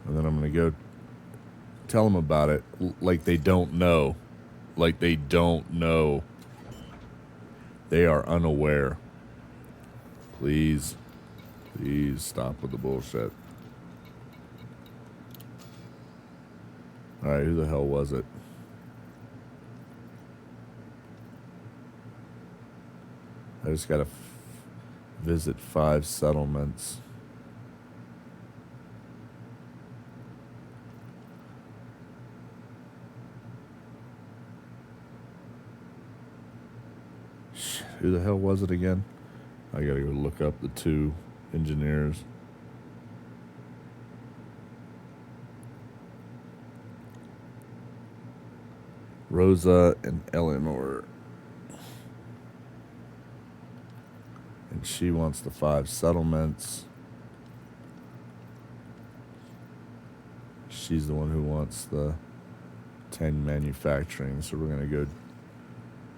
And then I'm going to go tell them about it like they don't know. Like they don't know. They are unaware. Please stop with the bullshit. All right, who the hell was it? I just got to visit 5 settlements. Who the hell was it again? I gotta go look up the 2 engineers. Rosa and Eleanor. And she wants the 5 settlements. She's the one who wants the 10 manufacturing. So we're gonna go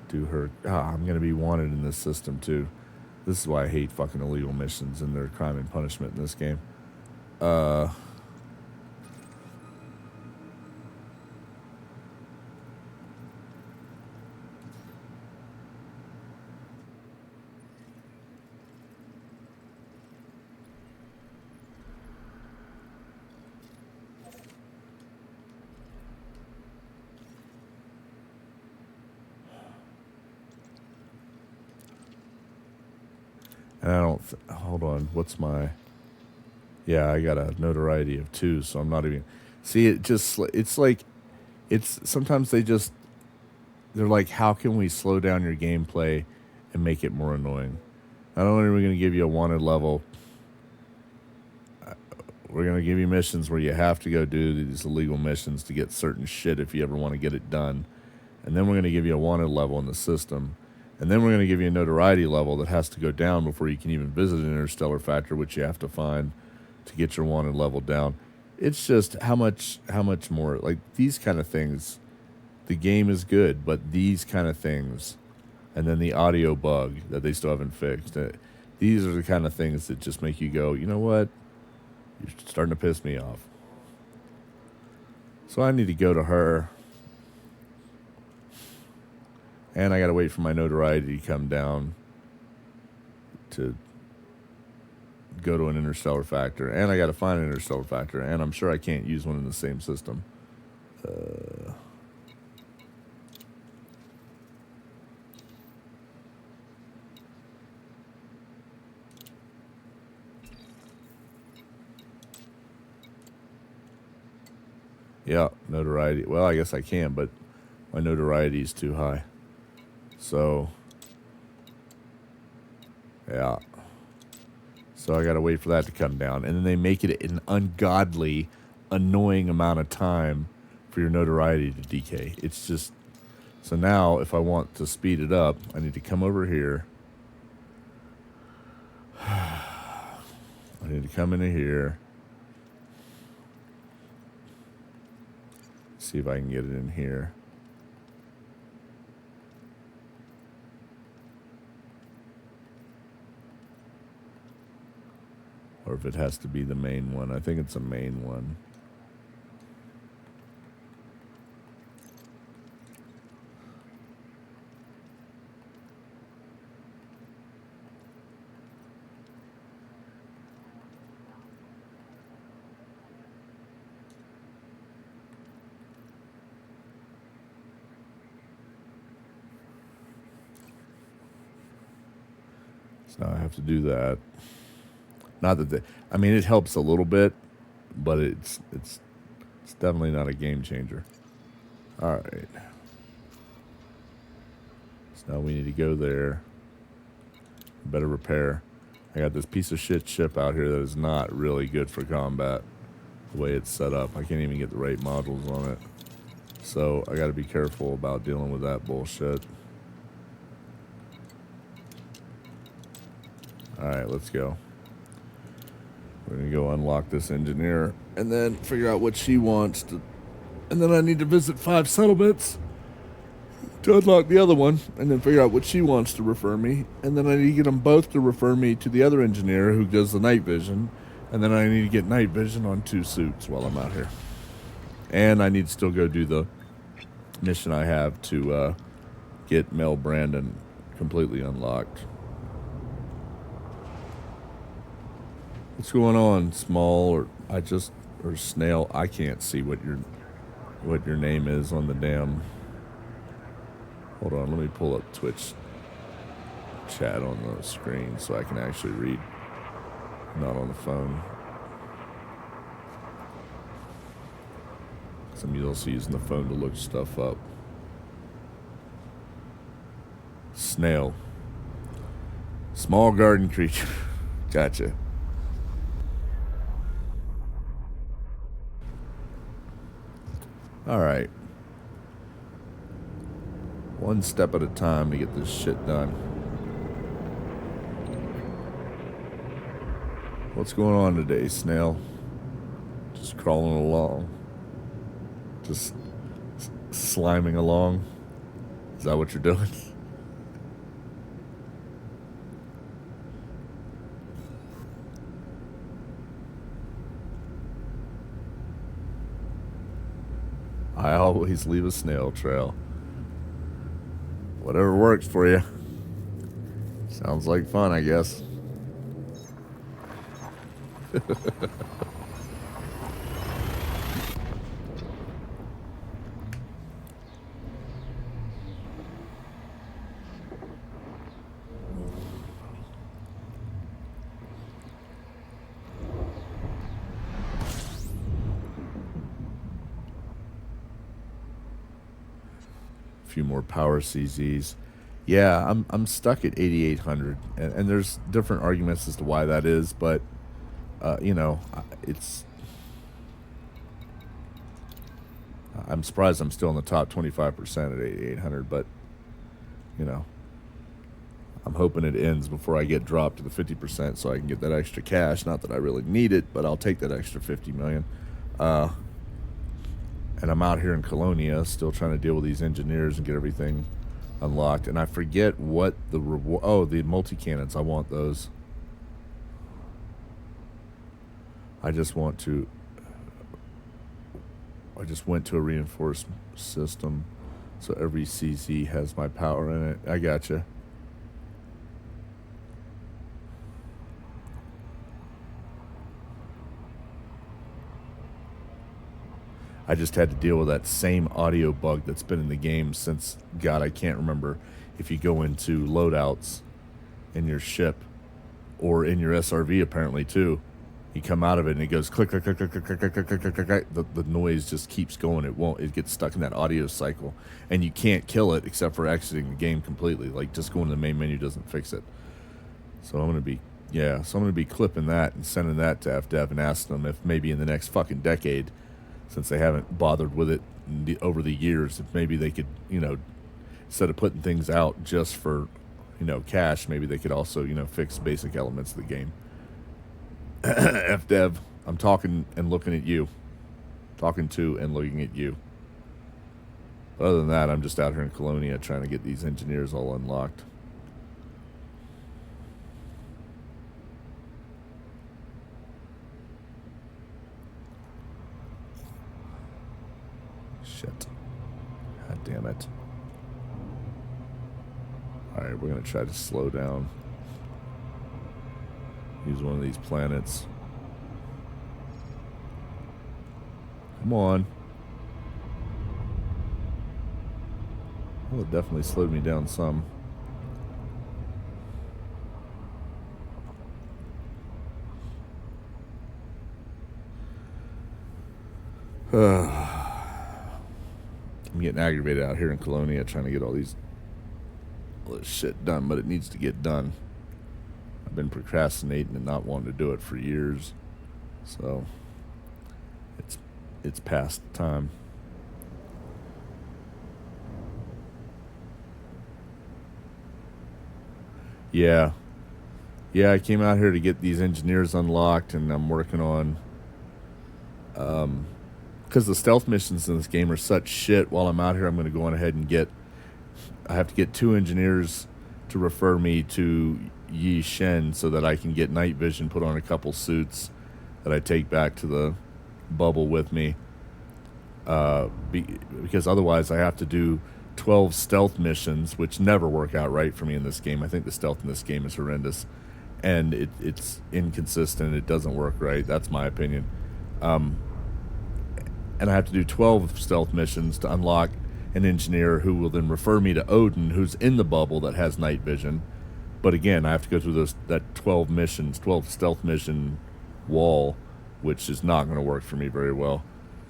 do her. I'm going to be wanted in this system too. This is why I hate fucking illegal missions and their crime and punishment in this game. And I don't, hold on, what's my, yeah, I got a notoriety of 2, so I'm not even, see, it's like, sometimes they're like, how can we slow down your gameplay and make it more annoying? Not only are we going to give you a wanted level, we're going to give you missions where you have to go do these illegal missions to get certain shit if you ever want to get it done. And then we're going to give you a wanted level in the system. And then we're going to give you a notoriety level that has to go down before you can even visit an interstellar factor, which you have to find to get your wanted level down. It's just how much more, like these kind of things, the game is good, but these kind of things, and then the audio bug that they still haven't fixed. These are the kind of things that just make you go, you know what? You're starting to piss me off. So I need to go to her. And I got to wait for my notoriety to come down to go to an interstellar factor. And I got to find an interstellar factor. And I'm sure I can't use one in the same system. Yeah, notoriety. Well, I guess I can, but my notoriety is too high. So, yeah. So I got to wait for that to come down. And then they make it an ungodly, annoying amount of time for your notoriety to decay. It's just... So now, if I want to speed it up, I need to come over here. I need to come into here. See if I can get it in here. Or if it has to be the main one. I think it's a main one. So now I have to do that. Not that I mean, it helps a little bit, but it's definitely not a game changer. All right. So now we need to go there. Better repair. I got this piece of shit ship out here that is not really good for combat. The way it's set up, I can't even get the right modules on it. So I got to be careful about dealing with that bullshit. All right, let's go. We're going to go unlock this engineer and then figure out what she wants to... And then I need to visit 5 settlements to unlock the other one and then figure out what she wants to refer me. And then I need to get them both to refer me to the other engineer who does the night vision. And then I need to get night vision on 2 suits while I'm out here. And I need to still go do the mission I have to get Mel Brandon completely unlocked. What's going on, Small or Snail? I can't see what your name is on the damn. Hold on, let me pull up Twitch chat on the screen so I can actually read, not on the phone. Some of you also using the phone to look stuff up. Snail. Small garden creature. Gotcha. All right. One step at a time to get this shit done. What's going on today, Snail? Just crawling along. Just sliming along. Is that what you're doing? I always leave a snail trail. Whatever works for you. Sounds like fun, I guess. Few more power CZs. Yeah, I'm stuck at 8,800, and there's different arguments as to why that is, but you know, I'm surprised I'm still in the top 25% at 8,800, but you know, I'm hoping it ends before I get dropped to the 50% so I can get that extra cash. Not that I really need it, but I'll take that extra 50 million. And I'm out here in Colonia still trying to deal with these engineers and get everything unlocked. And I forget what the reward... Oh, the multi-cannons. I want those. I just want to. I just went to a reinforced system, so every CZ has my power in it. I gotcha. I just had to deal with that same audio bug that's been in the game since, God, I can't remember. If you go into loadouts in your ship or in your SRV, apparently too, you come out of it and it goes click, click, click, click, click, click, click, click, click, click, click. The noise just keeps going. It gets stuck in that audio cycle, and you can't kill it except for exiting the game completely. Like, just going to the main menu doesn't fix it. So I'm gonna be clipping that and sending that to FDev and asking them if maybe in the next fucking decade, since they haven't bothered with it over the years, if maybe they could, instead of putting things out just for, cash, maybe they could also, fix basic elements of the game. FDev, I'm talking and looking at you. Talking to and looking at you. Other than that, I'm just out here in Colonia trying to get these engineers all unlocked. Shit. God damn it. Alright, we're going to try to slow down. Use one of these planets. Come on. Well, it definitely slowed me down some. I'm getting aggravated out here in Colonia trying to get all this shit done, but it needs to get done. I've been procrastinating and not wanting to do it for years, so it's past time. Yeah, I came out here to get these engineers unlocked, and I'm working on because the stealth missions in this game are such shit. While I'm out here, I'm going to go on ahead and I have to get 2 engineers to refer me to Yi Shen so that I can get night vision, put on a couple suits that I take back to the bubble with me. Because otherwise I have to do 12 stealth missions, which never work out right for me in this game. I think the stealth in this game is horrendous, and it's inconsistent. It doesn't work right. That's my opinion. And I have to do 12 stealth missions to unlock an engineer who will then refer me to Odin, who's in the bubble that has night vision. But again, I have to go through that 12 stealth mission wall, which is not going to work for me very well.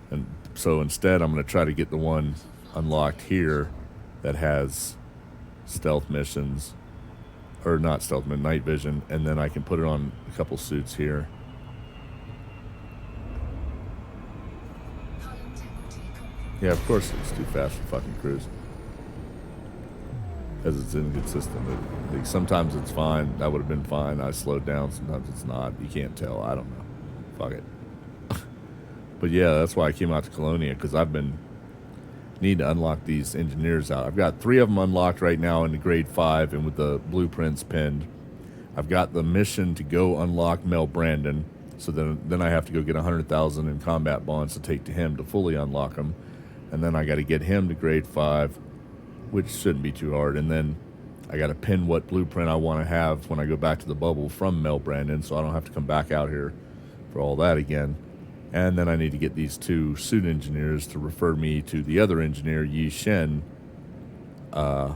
And so instead, I'm going to try to get the one unlocked here that has stealth missions, or not stealth, but night vision, and then I can put it on a couple suits here. Yeah, of course it's too fast for fucking cruise. Because it's inconsistent. Like, sometimes it's fine. That would have been fine. I slowed down. Sometimes it's not. You can't tell. I don't know. Fuck it. But yeah, that's why I came out to Colonia, because need to unlock these engineers out. I've got 3 of them unlocked right now in the grade 5 and with the blueprints pinned. I've got the mission to go unlock Mel Brandon, so then I have to go get 100,000 in combat bonds to take to him to fully unlock him. And then I got to get him to grade 5, which shouldn't be too hard. And then I got to pin what blueprint I want to have when I go back to the bubble from Mel Brandon, so I don't have to come back out here for all that again. And then I need to get these 2 suit engineers to refer me to the other engineer, Yi Shen, so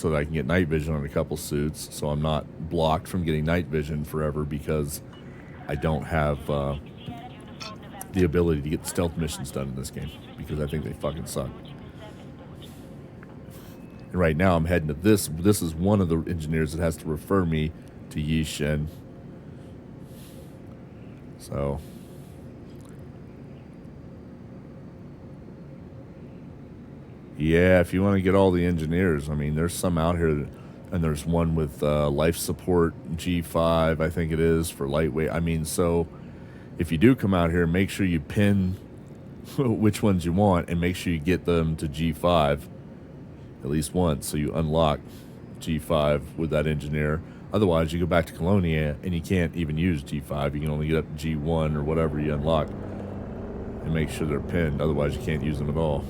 that I can get night vision on a couple suits, so I'm not blocked from getting night vision forever because I don't have the ability to get stealth missions done in this game, because I think they fucking suck. And right now I'm heading to this. This is one of the engineers that has to refer me to Yi Shen. So yeah, if you want to get all the engineers, I mean, there's some out here, and there's one with life support G5, I think it is, for lightweight. I mean, so if you do come out here, make sure you pin which ones you want, and make sure you get them to G5 at least once, so you unlock G5 with that engineer. Otherwise, you go back to Colonia and you can't even use G5. You can only get up to G1 or whatever you unlock and make sure they're pinned. Otherwise, you can't use them at all.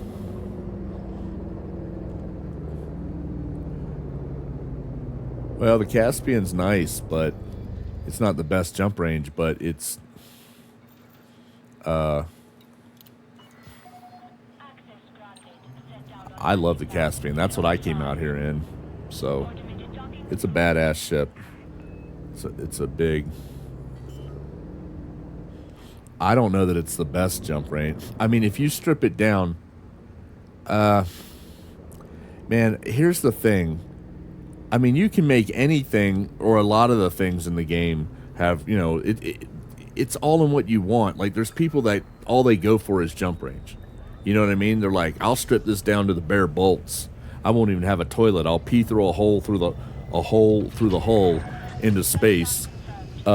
Well, the Caspian's nice, but it's not the best jump range, but it's I love the Caspian. That's what I came out here in. So it's a badass ship. It's a big. I don't know that it's the best jump range. I mean, if you strip it down, man, here's the thing. I mean, you can make anything or a lot of the things in the game have, you know, it's all in what you want. Like, there's people that all they go for is jump range. You know what I mean? They're like, I'll strip this down to the bare bolts. I won't even have a toilet. I'll pee through a hole through the hull into space. You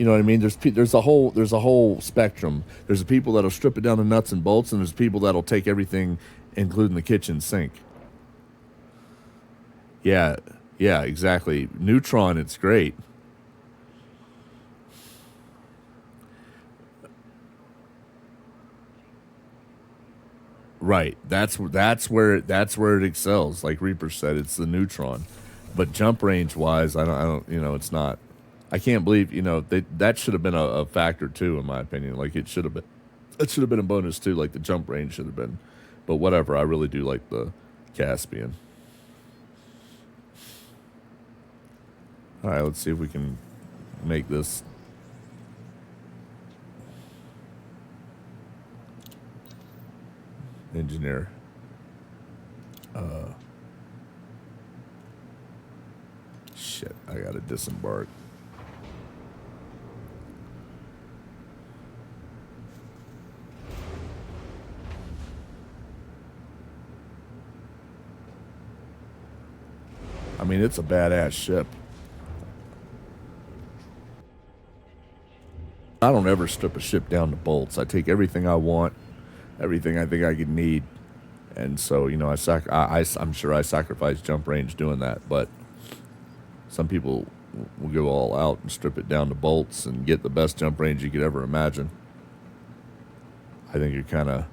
know what I mean? There's a whole spectrum. There's the people that'll strip it down to nuts and bolts, and there's people that'll take everything, including the kitchen sink. Yeah, exactly. Neutron, it's great. Right. That's where it excels. Like Reaper said, it's the neutron. But jump range wise, I don't. You know, it's not. I can't believe. You know, that should have been a factor too, in my opinion. Like it should have been. It should have been a bonus too. Like the jump range should have been. But whatever. I really do like the Caspian. All right. Let's see if we can make this. Engineer. Shit, I gotta disembark. I mean, it's a badass ship. I don't ever strip a ship down to bolts. I take everything I want, everything I think I could need, and so you know, I'm sure I sacrifice jump range doing that. But some people will go all out and strip it down to bolts and get the best jump range you could ever imagine. I think you're kind of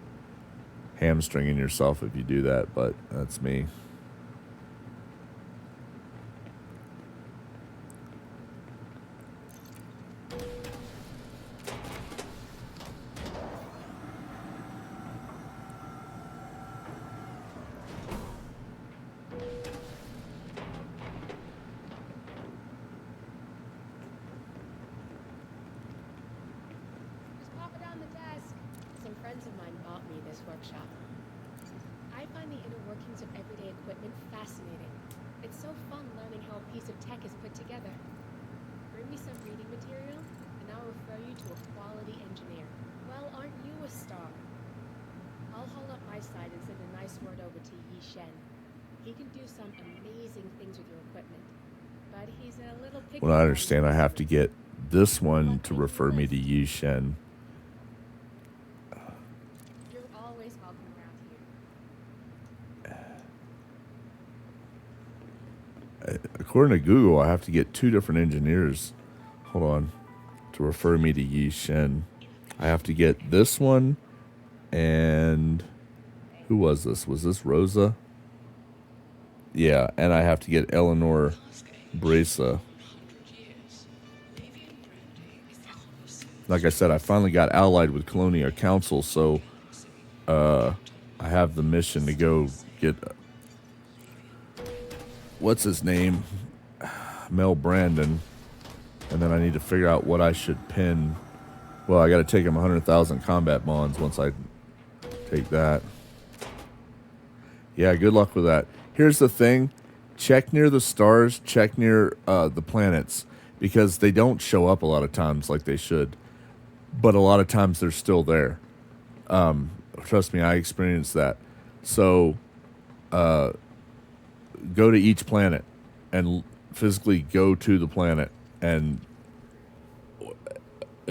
hamstringing yourself if you do that, but that's me. Just pop it on the desk. Some friends of mine bought me this workshop. I find the inner workings of everyday equipment fascinating. It's so fun learning how a piece of tech is put together. Bring me some reading material, and I'll refer you to a quality engineer. Well, aren't you a star? I'll hold up my side and send a nice word over to Yi Shen. He can do some amazing things with your equipment, but he's a little picky. Well, I understand I have to get this one to refer me to Yi Shen. You're always welcome around here. According to Google, I have to get 2 different engineers. Hold on. To refer me to Yi Shen. I have to get this one and who was this? Was this Rosa? Yeah, and I have to get Eleanor Bresa. Like I said, I finally got allied with Colonia Council, so I have the mission to go get what's his name? Mel Brandon. And then I need to figure out what I should pin. Well, I got to take him 100,000 combat bonds once I take that. Yeah, good luck with that. Here's the thing. Check near the stars. Check near the planets. Because they don't show up a lot of times like they should. But a lot of times they're still there. Trust me, I experienced that. So, go to each planet and physically go to the planet and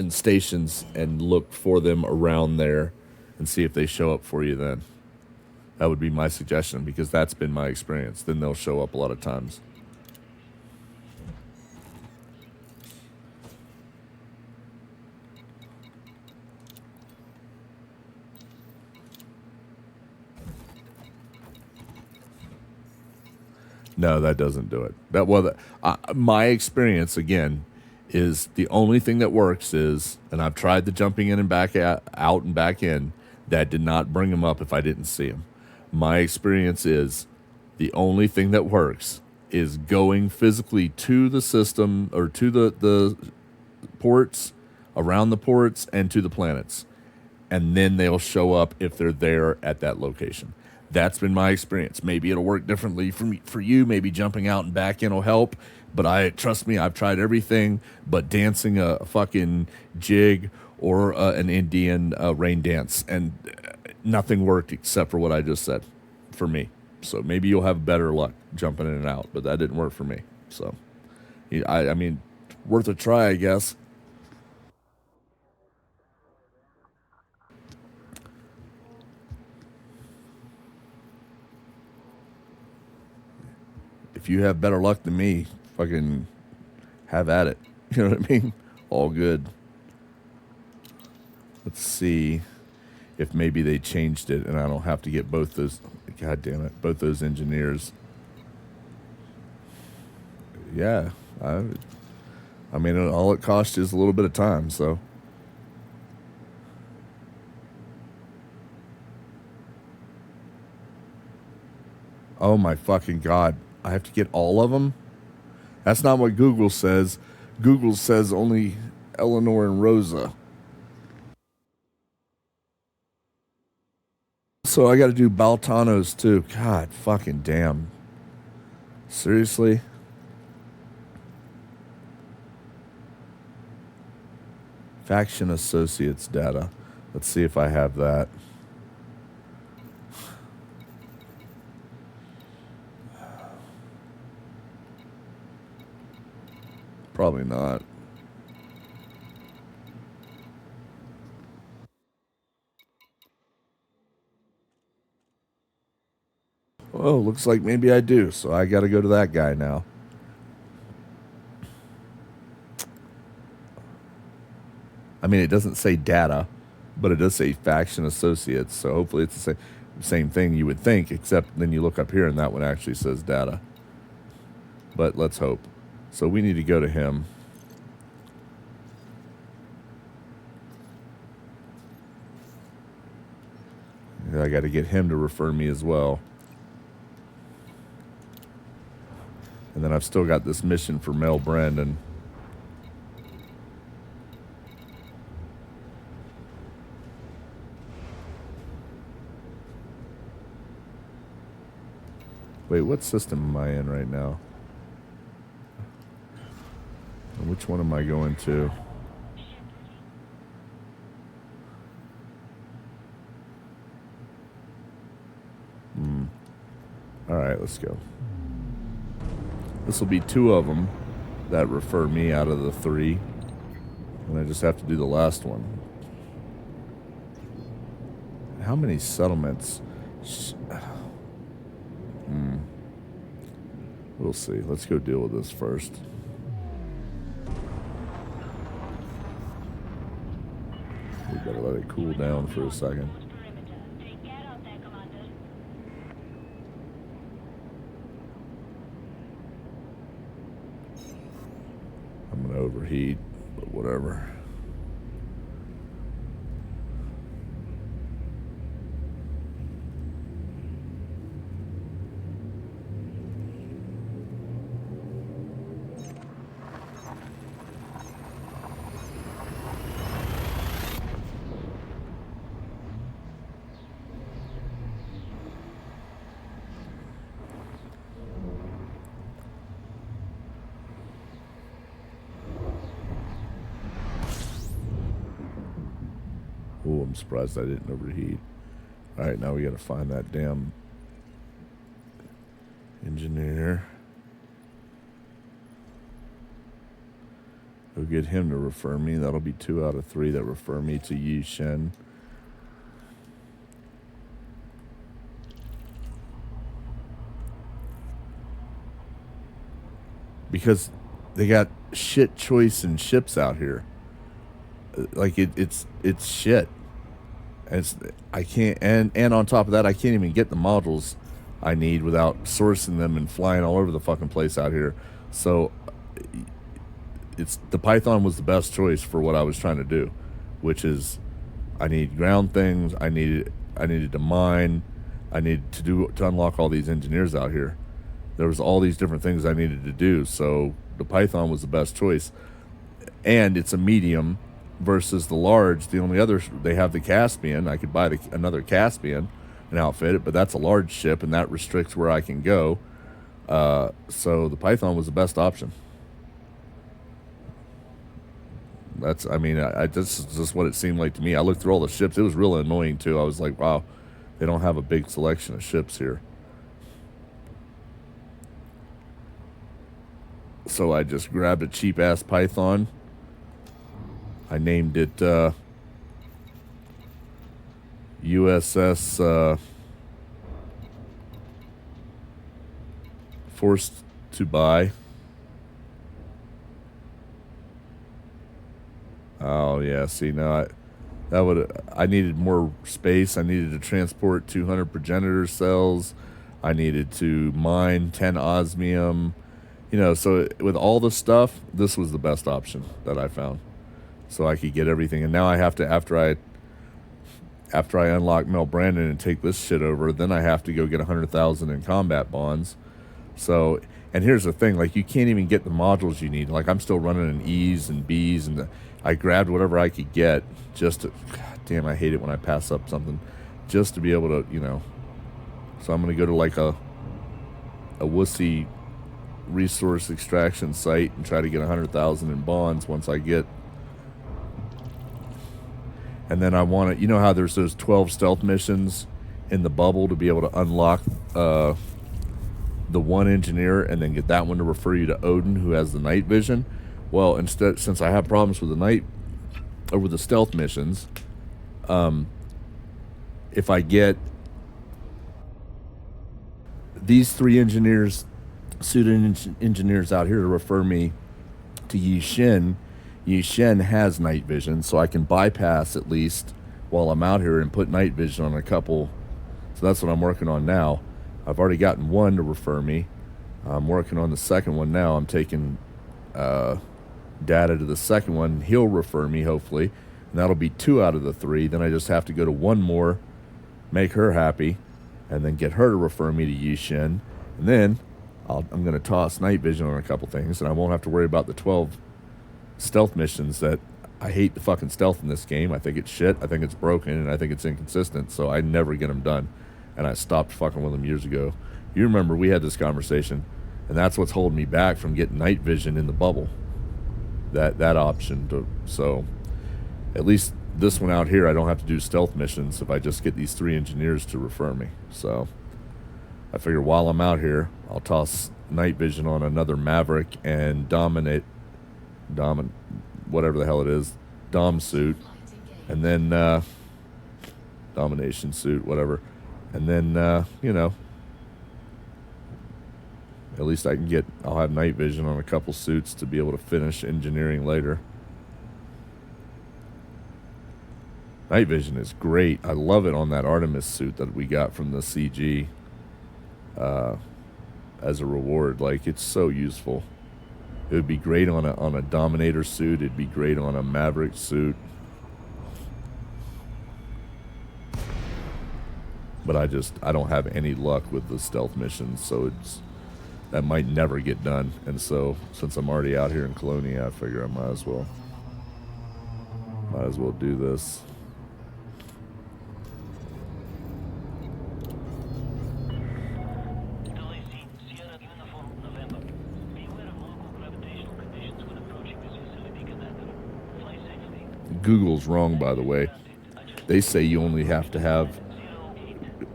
stations and look for them around there and see if they show up for you then. That would be my suggestion because that's been my experience. Then they'll show up a lot of times. No, that doesn't do it. My experience again is the only thing that works is, and I've tried the jumping in and back out and back in. That did not bring him up if I didn't see him. My experience is the only thing that works is going physically to the system or to the ports, around the ports, and to the planets. And then they'll show up if they're there at that location. That's been my experience. Maybe it'll work differently for you. Maybe jumping out and back in will help. But trust me, I've tried everything but dancing a fucking jig or an Indian rain dance, and nothing worked except for what I just said for me. So maybe you'll have better luck jumping in and out, but that didn't work for me. So, I mean, worth a try, I guess. If you have better luck than me, fucking have at it. You know what I mean? All good. Let's see if maybe they changed it and I don't have to get both those, god damn it, both those engineers. Yeah, I mean, all it costs is a little bit of time, so. Oh my fucking god. I have to get all of them? That's not what Google says. Google says only Eleanor and Rosa. So I got to do Baltanos too. God fucking damn. Seriously? Faction Associates data. Let's see if I have that. Probably not. Oh, looks like maybe I do. So I got to go to that guy now. I mean, it doesn't say data, but it does say faction associates. So hopefully it's the same thing you would think, except then you look up here and that one actually says data. But let's hope. So we need to go to him. I got to get him to refer me as well. And then I've still got this mission for Mel Brandon. Wait, what system am I in right now? And which one am I going to? All right, let's go. This will be 2 of them that refer me out of the 3. And I just have to do the last one. How many settlements? We'll see. Let's go deal with this first. We better let it cool down for a second. I'm going to overheat, but whatever. Oh, I'm surprised I didn't overheat. All right, now we got to find that damn engineer. Go get him to refer me. That'll be 2 out of 3 that refer me to Yi Shen. because they got shit choice in ships out here. Like it's shit. I can't, and on top of that, I can't even get the modules I need without sourcing them and flying all over the fucking place out here. So the Python was the best choice for what I was trying to do, which is I need ground things. I needed to mine. I needed to unlock all these engineers out here. There was all these different things I needed to do. So the Python was the best choice, and it's a medium versus the large. The only other, they have the Caspian. I could buy another Caspian and outfit it, but that's a large ship, and that restricts where I can go. So the Python was the best option. I just what it seemed like to me. I looked through all the ships. It was real annoying too. I was like, wow, they don't have a big selection of ships here. So I just grabbed a cheap ass Python. I named it USS Forced to Buy. Oh yeah, see now I needed more space. I needed to transport 200 progenitor cells. I needed to mine 10 osmium. So with all the stuff, this was the best option that I found. So I could get everything. And now I have to, after I unlock Mel Brandon and take this shit over, then I have to go get 100,000 in combat bonds. So, and here's the thing, like you can't even get the modules you need. Like I'm still running an E's and B's, and I grabbed whatever I could get just to, God damn, I hate it when I pass up something, just to be able to, So I'm going to go to like a wussy resource extraction site and try to get 100,000 in bonds once I get. And then I want to, how there's those 12 stealth missions in the bubble to be able to unlock the one engineer and then get that one to refer you to Odin, who has the night vision. Well, instead, since I have problems with the stealth missions, if I get these 3 engineers, suited engineers out here to refer me to Yi Shen has night vision, so I can bypass at least while I'm out here and put night vision on a couple. So that's what I'm working on now. I've already gotten one to refer me. I'm working on the second one now. I'm taking data to the second one. He'll refer me, hopefully, and that'll be 2 out of the 3. Then I just have to go to one more, make her happy, and then get her to refer me to Yi Shen. And then I'm going to toss night vision on a couple things, and I won't have to worry about the 12 stealth missions that I hate the fucking stealth in this game. I think it's shit. I think it's broken, and I think it's inconsistent, so I never get them done. And I stopped fucking with them years ago. You remember we had this conversation, and that's what's holding me back from getting night vision in the bubble. That option. So at least this one out here, I don't have to do stealth missions if I just get these 3 engineers to refer me. So I figure while I'm out here, I'll toss night vision on another Maverick and whatever the hell it is, Dom suit, and then domination suit, whatever. And then, at least I'll have night vision on a couple suits to be able to finish engineering later. Night vision is great. I love it on that Artemis suit that we got from the CG as a reward. Like, it's so useful. It would be great on a Dominator suit. It'd be great on a Maverick suit. But I don't have any luck with the stealth missions, so that might never get done. And so, since I'm already out here in Colonia, I figure I might as well do this. Google's wrong, by the way. They say you only have to have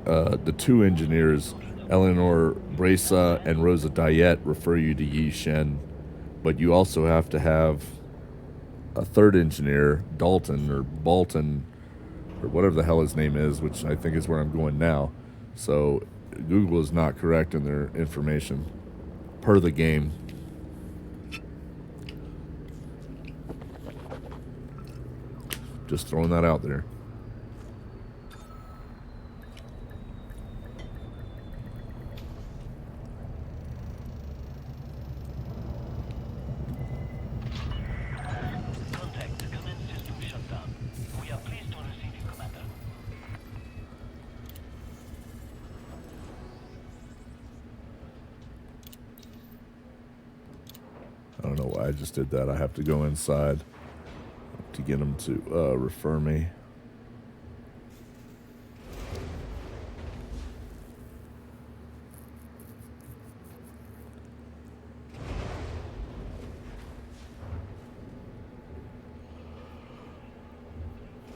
the 2 engineers, Eleanor Bresa and Rosa Diet, refer you to Yi Shen, but you also have to have a 3rd engineer, Dalton or Bolton, or whatever the hell his name is, which I think is where I'm going now. So Google is not correct in their information per the game. Just throwing that out there. Contact. Command system shut down. We are pleased to receive you, Commander. I don't know why I just did that. I have to go inside to get them to refer me.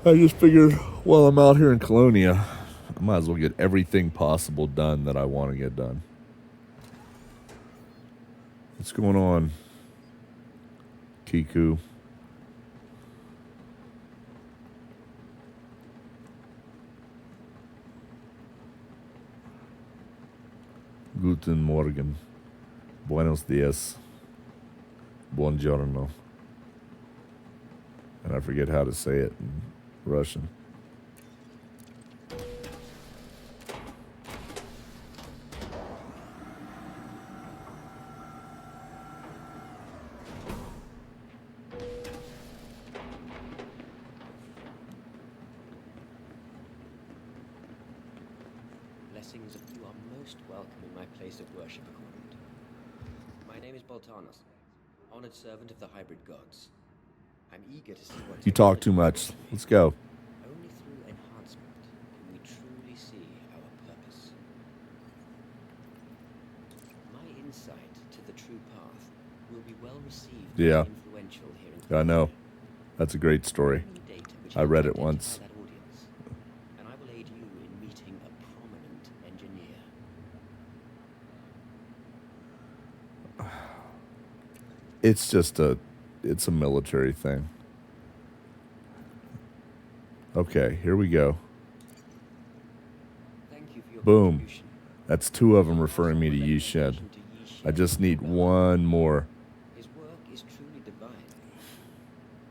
I just figured while I'm out here in Colonia, I might as well get everything possible done that I want to get done. What's going on, Kiku? Guten Morgen. Buenos dias. Buongiorno. And I forget how to say it in Russian. Blessings, you are most welcome in my place of worship, accordant. My name is Boltanos, honored servant of the hybrid gods. I'm eager to see what You talk too much. Let's go. Only through enhancement can we truly see our purpose. My insight to the true path will be well received Yeah. and influential here in I know. Colonia. That's a great story. Give me data which I read it helps once. identify that audience, and I will aid you in meeting a prominent engineer. It's a military thing. Okay, here we go. Thank you for your Boom. contribution. That's two of them referring me to Yishen. I just need one more. His work is truly divine,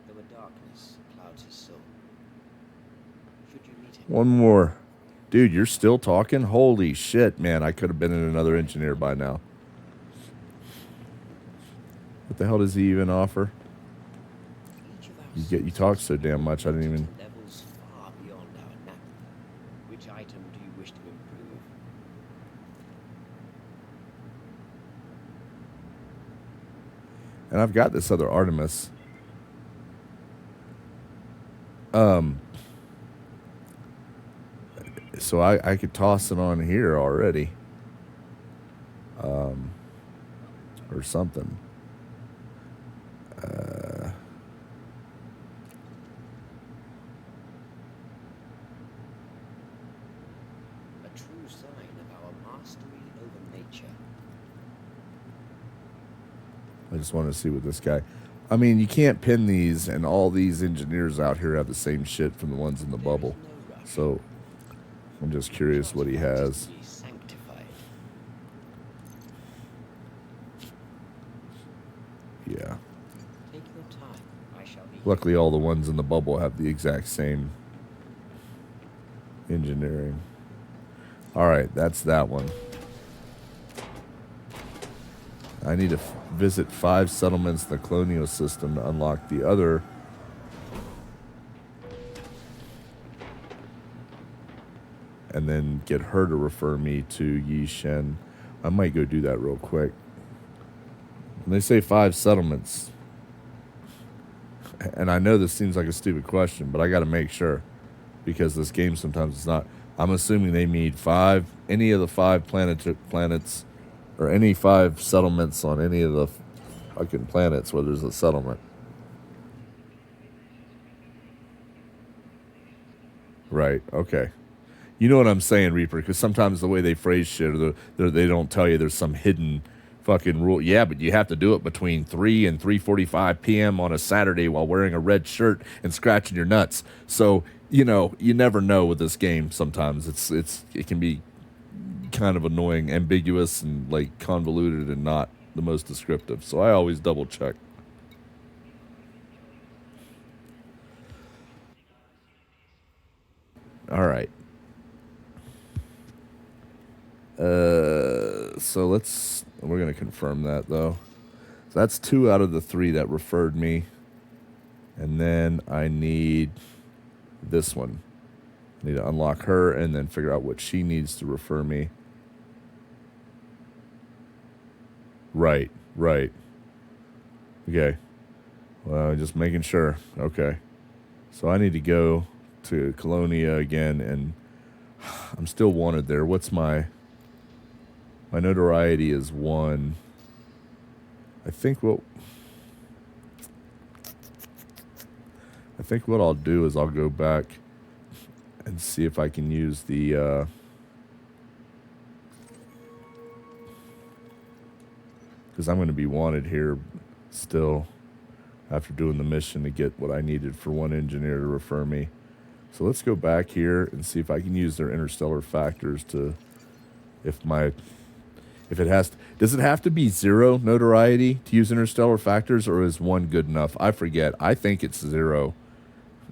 though a darkness clouds his soul. Should you meet him, One more. Dude, you're still talking? Holy shit, man. I could have been in another engineer by now. What the hell does he even offer? each of our You talk so damn much, I didn't even... levels far beyond our knack. Which item do you wish to improve? And I've got this other Artemis. So I could toss it on here already. Or something. A true sign of our mastery over nature. I just want to see what this guy... I mean, you can't pin these, and all these engineers out here have the same shit from the ones in the bubble. There is no rush. So, I'm just curious what he has. Be sanctified. Yeah. Take your time. I shall be Luckily, all the ones in the bubble have the exact same engineering. All right, that's that one. I need to visit 5 settlements in the colonial system to unlock the other. And then get her to refer me to Yishen. I might go do that real quick. When they say 5 settlements, and I know this seems like a stupid question, but I got to make sure, because this game sometimes it's not. I'm assuming they need 5, any of the 5 planets, or any 5 settlements on any of the fucking planets where there's a settlement. Right, okay. You know what I'm saying, Reaper, because sometimes the way they phrase shit, or they don't tell you there's some hidden fucking rule. Yeah, but you have to do it between 3 and 3:45 p.m. on a Saturday while wearing a red shirt and scratching your nuts. So, you know, you never know with this game sometimes. It can be kind of annoying, ambiguous, and like convoluted and not the most descriptive. So I always double check. All right. So we're going to confirm that, though. So that's 2 out of the 3 that referred me. And then I need this one. I need to unlock her and then figure out what she needs to refer me. Right. Okay. Well, just making sure. Okay. So I need to go to Colonia again, and I'm still wanted there. What's my notoriety is 1. I think what I'll do is I'll go back and see if I can use the because I'm going to be wanted here still after doing the mission to get what I needed for one engineer to refer me. So let's go back here and see if I can use their interstellar factors to, does it have to be 0 notoriety to use interstellar factors, or is 1 good enough? I forget. I think it's 0.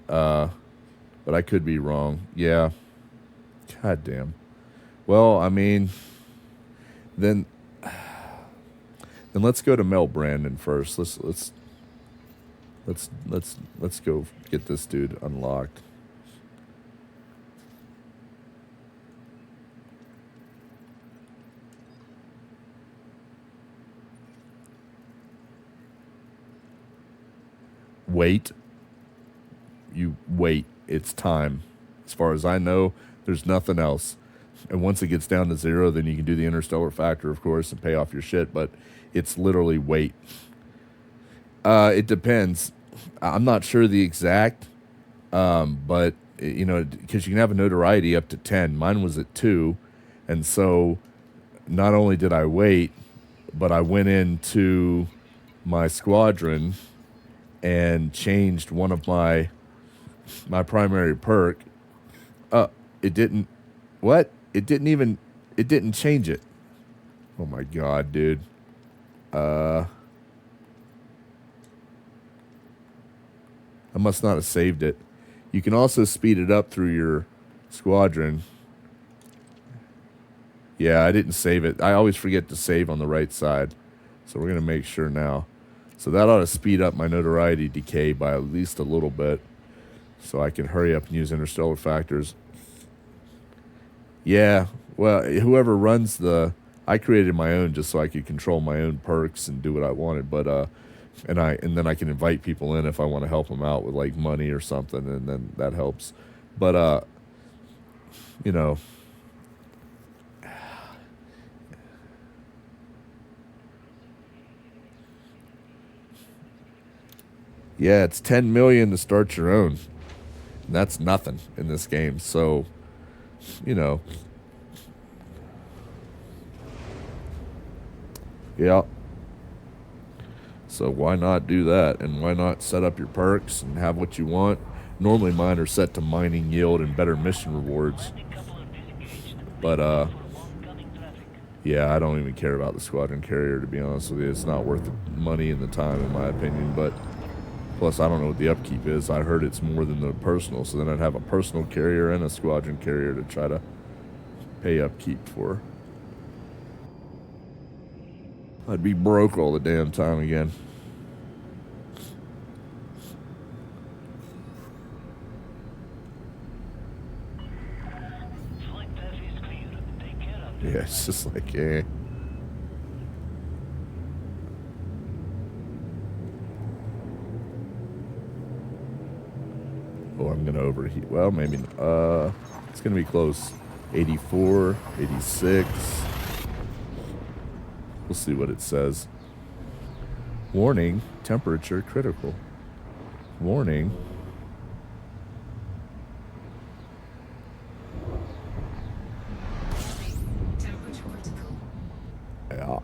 But I could be wrong. Yeah. God damn. Well, I mean, then let's go to Mel Brandon first. Let's go get this dude unlocked. Wait. You wait. It's time. As far as I know, there's nothing else. And once it gets down to 0, then you can do the interstellar factor, of course, and pay off your shit. But it's literally wait. It depends. I'm not sure the exact, but, you know, because you can have a notoriety up to 10. Mine was at 2. And so not only did I wait, but I went into my squadron and changed one of my primary perk. It didn't. What? It didn't change it. Oh my god, dude. I must not have saved it. You can also speed it up through your squadron. Yeah, I didn't save it. I always forget to save on the right side. So we're going to make sure now. So that ought to speed up my notoriety decay by at least a little bit. So I can hurry up and use interstellar factors. Yeah, well, whoever runs I created my own just so I could control my own perks and do what I wanted. But and then I can invite people in if I want to help them out with like money or something, and then that helps. But you know, yeah, it's 10 million to start your own. And that's nothing in this game. So, you know, yeah. So why not do that? And why not set up your perks and have what you want? Normally mine are set to mining yield and better mission rewards. But, yeah, I don't even care about the squadron carrier, to be honest with you. It's not worth the money and the time, in my opinion. But plus, I don't know what the upkeep is. I heard it's more than the personal. So then I'd have a personal carrier and a squadron carrier to try to pay upkeep for. I'd be broke all the damn time again. Yeah, it's just like, eh. Oh, I'm going to overheat. Well, maybe. It's going to be close. 84, 86. We'll see what it says. Warning, temperature critical. Warning. Yeah.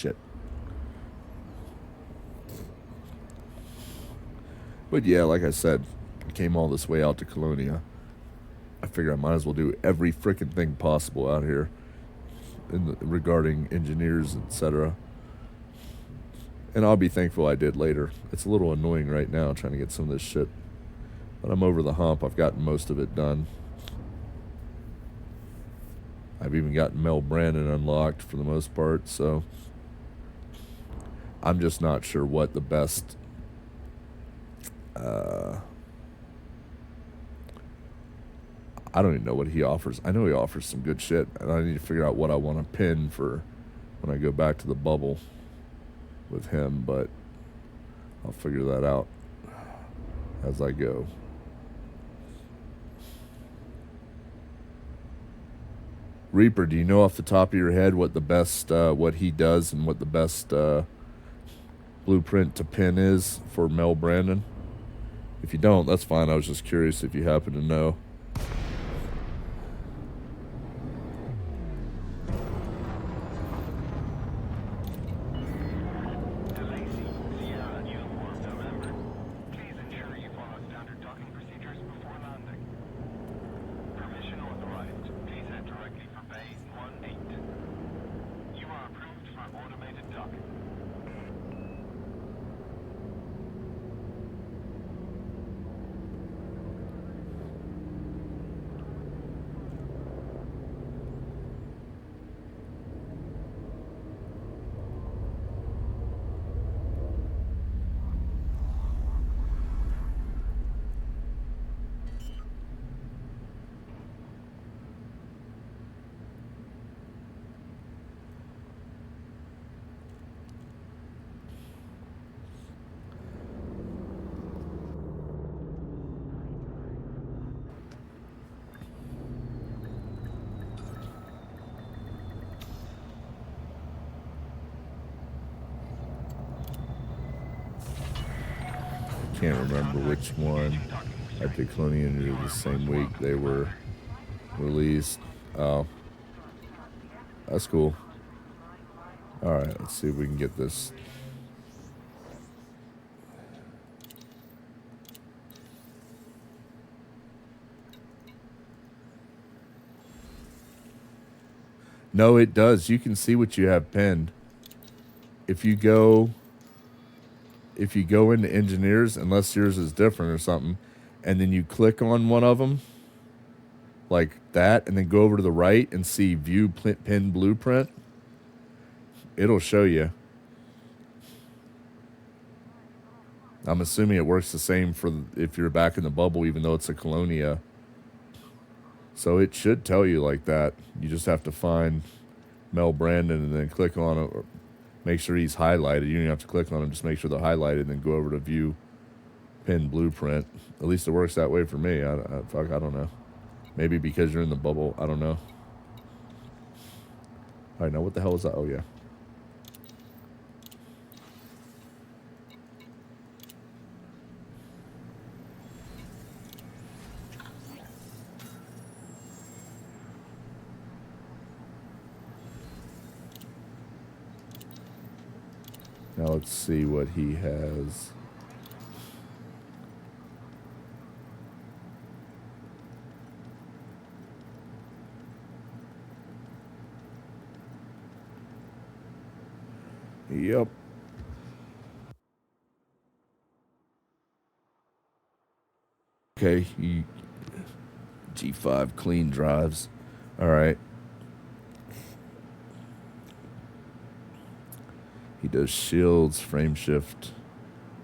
shit. But yeah, like I said, I came all this way out to Colonia. I figure I might as well do every freaking thing possible out here regarding engineers, etc. And I'll be thankful I did later. It's a little annoying right now trying to get some of this shit. But I'm over the hump. I've gotten most of it done. I've even gotten Mel Brandon unlocked for the most part, so I'm just not sure what the best I don't even know what he offers. I know he offers some good shit, and I need to figure out what I want to pin for when I go back to the bubble with him, but I'll figure that out as I go. Reaper, do you know off the top of your head what the best, what he does and what the best blueprint to pin is for Mel Brandon? If you don't, that's fine. I was just curious if you happen to know. Can't remember which one. I think Colonia knew the same week they were released. Oh, that's cool. All right, let's see if we can get this. No, it does. You can see what you have pinned. If you go into engineers, unless yours is different or something, and then you click on one of them, like that, and then go over to the right and see view pin blueprint, it'll show you. I'm assuming it works the same for if you're back in the bubble, even though it's a Colonia. So it should tell you like that. You just have to find Mel Brandon and then click on it, or make sure he's highlighted. You don't have to click on him, just make sure they're highlighted, and then go over to view pin blueprint. At least it works that way for me. I don't know. Maybe because you're in the bubble. I don't know. All right, now what the hell is that? Oh, yeah. Now let's see what he has. Yep. Okay, G5 clean drives. All right. He does shields, frame shift,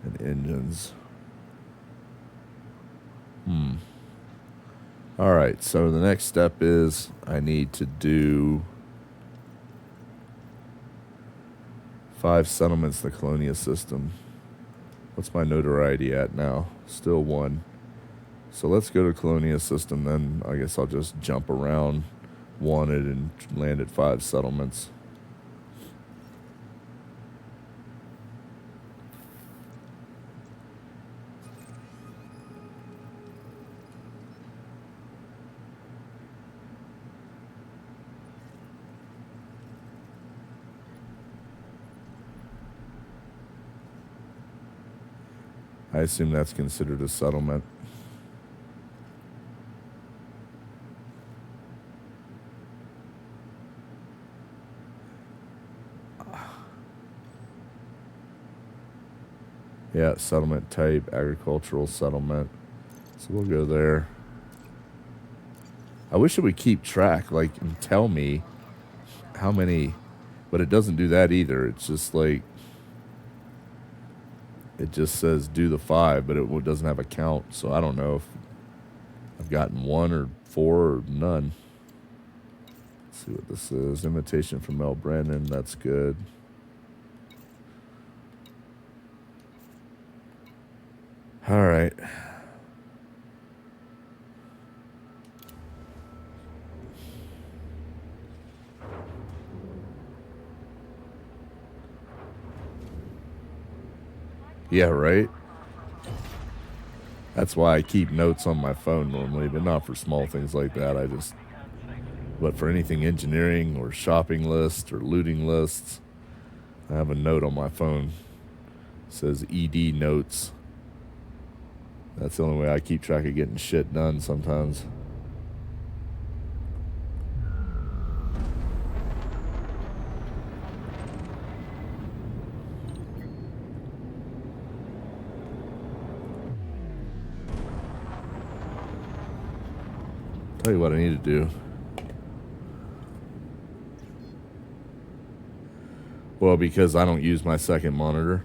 and engines. All right, so the next step is I need to do 5 settlements in the Colonia system. What's my notoriety at now? Still 1. So let's go to Colonia system, then I guess I'll just jump around wanted and land at 5 settlements. I assume that's considered a settlement. Yeah, settlement type, agricultural settlement. So we'll go there. I wish it would keep track, like, and tell me how many, but it doesn't do that either. It's just like, it just says do the 5, but it doesn't have a count. So I don't know if I've gotten 1 or 4 or none. Let's see what this is. Invitation from Mel Brandon. That's good. All right. Yeah, right? That's why I keep notes on my phone normally, but not for small things like that. But for anything engineering or shopping lists or looting lists, I have a note on my phone. It says ED notes. That's the only way I keep track of getting shit done sometimes. Tell you what I need to do. Well, because I don't use my second monitor.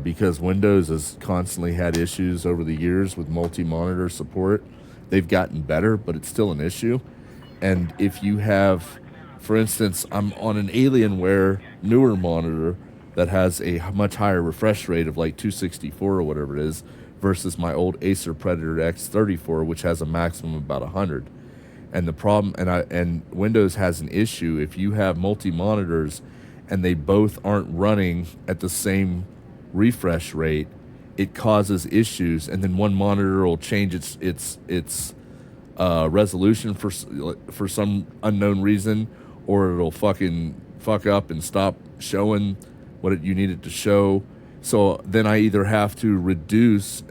Because Windows has constantly had issues over the years with multi-monitor support. They've gotten better, but it's still an issue. And if you have, for instance, I'm on an Alienware newer monitor that has a much higher refresh rate of like 264 or whatever it is, versus my old Acer Predator X34, which has a maximum of about 100. And the problem, and Windows has an issue if you have multi-monitors and they both aren't running at the same refresh rate, it causes issues, and then one monitor will change its resolution for some unknown reason, or it'll fucking fuck up and stop showing what you need it to show. So then I either have to reduce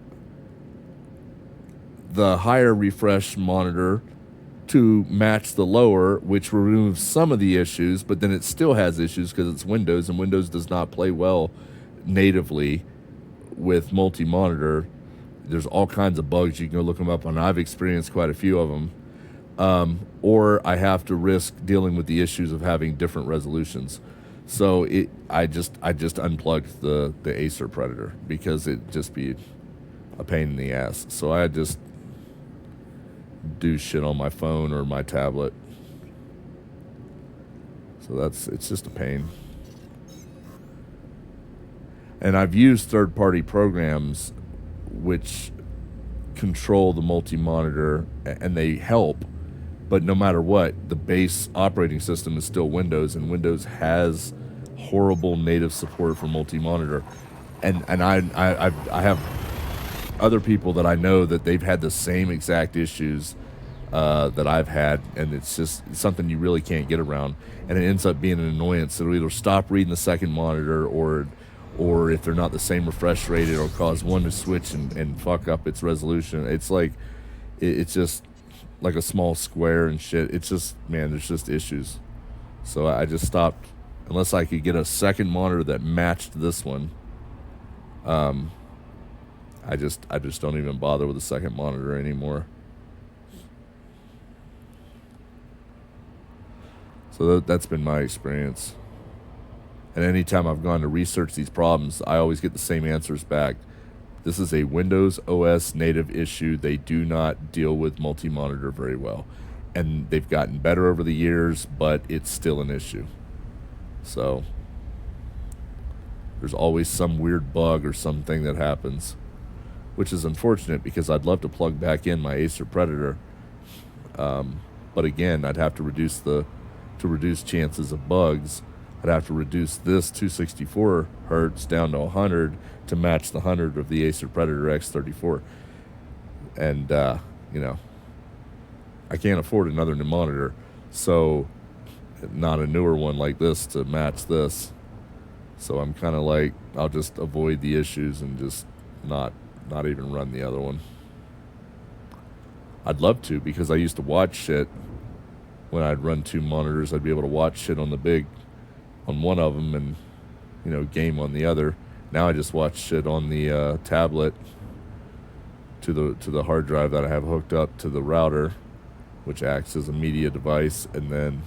the higher refresh monitor to match the lower, which removes some of the issues, but then it still has issues because it's Windows, and Windows does not play well natively with multi-monitor. There's all kinds of bugs. You can go look them up, and I've experienced quite a few of them. Or I have to risk dealing with the issues of having different resolutions. So I just unplugged the Acer Predator because it'd just be a pain in the ass. So I just do shit on my phone or my tablet. So it's just a pain. And I've used third-party programs which control the multi-monitor, and they help, but no matter what, the base operating system is still Windows, and Windows has horrible native support for multi-monitor. And I have other people that I know that they've had the same exact issues that I've had, and it's something you really can't get around, and it ends up being an annoyance. It'll either stop reading the second monitor, or if they're not the same refresh rate, it'll cause one to switch and fuck up its resolution. It's like, it's just like a small square and shit. It's just, man, there's just issues. So I just stopped, unless I could get a second monitor that matched this one. I just don't even bother with a second monitor anymore. So that's been my experience. And anytime I've gone to research these problems, I always get the same answers back. This is a Windows OS native issue. They do not deal with multi-monitor very well. And they've gotten better over the years, but it's still an issue. So there's always some weird bug or something that happens, which is unfortunate because I'd love to plug back in my Acer Predator. But again, I'd have to reduce chances of bugs. I'd have to reduce this 264 hertz down to 100 to match the 100 of the Acer Predator X34. And, I can't afford another new monitor, so not a newer one like this to match this. So I'm kind of like, I'll just avoid the issues and just not even run the other one. I'd love to, because I used to watch shit when I'd run 2 monitors. I'd be able to watch shit on one of them and, game on the other. Now I just watch shit on the tablet to the hard drive that I have hooked up to the router, which acts as a media device, and then,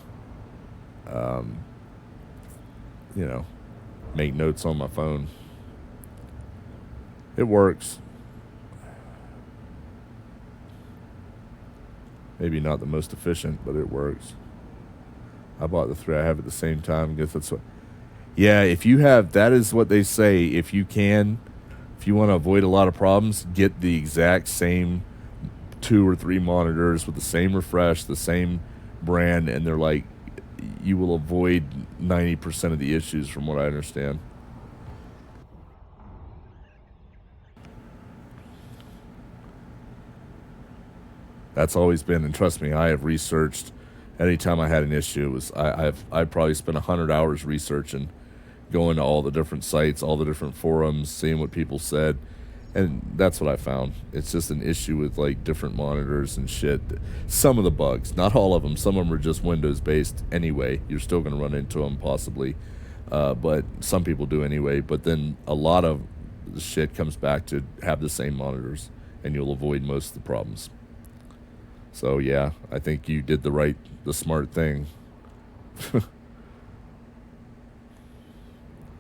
make notes on my phone. It works. Maybe not the most efficient, but it works. I bought the 3 I have at the same time. I guess that's what. Yeah, if you have, that is what they say. If you want to avoid a lot of problems, get the exact same 2 or 3 monitors with the same refresh, the same brand, and they're like, you will avoid 90% of the issues, from what I understand. That's always been, and trust me, I have researched. Anytime I had an issue, it was I probably spent 100 hours researching, going to all the different sites, all the different forums, seeing what people said, and that's what I found. It's just an issue with like different monitors and shit. Some of the bugs, not all of them. Some of them are just Windows based anyway. You're still going to run into them possibly, but some people do anyway. But then a lot of the shit comes back to have the same monitors, and you'll avoid most of the problems. So yeah, I think you did the smart thing.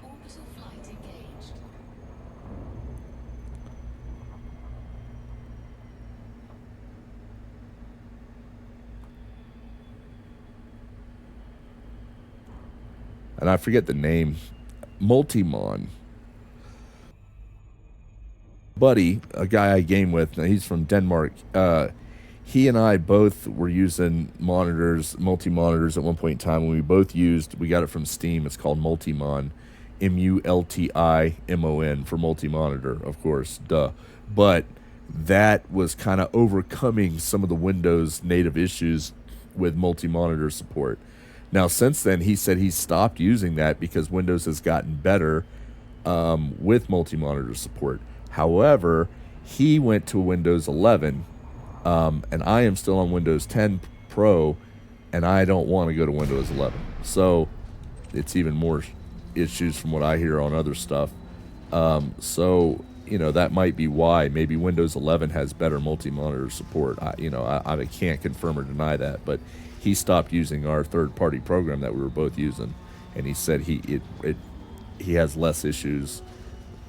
Orbital flight engaged. And I forget the name. Multimon. Buddy, a guy I game with, he's from Denmark. He and I both were using multi-monitors at one point in time. When we got it from Steam. It's called Multimon, Multimon for multi-monitor, of course, duh. But that was kind of overcoming some of the Windows native issues with multi-monitor support. Now, since then, he said he stopped using that because Windows has gotten better with multi-monitor support. However, he went to Windows 11. And I am still on Windows 10 Pro, and I don't want to go to Windows 11. So it's even more issues from what I hear on other stuff. So that might be why. Maybe Windows 11 has better multi-monitor support. I can't confirm or deny that, but he stopped using our third-party program that we were both using, and he said he has less issues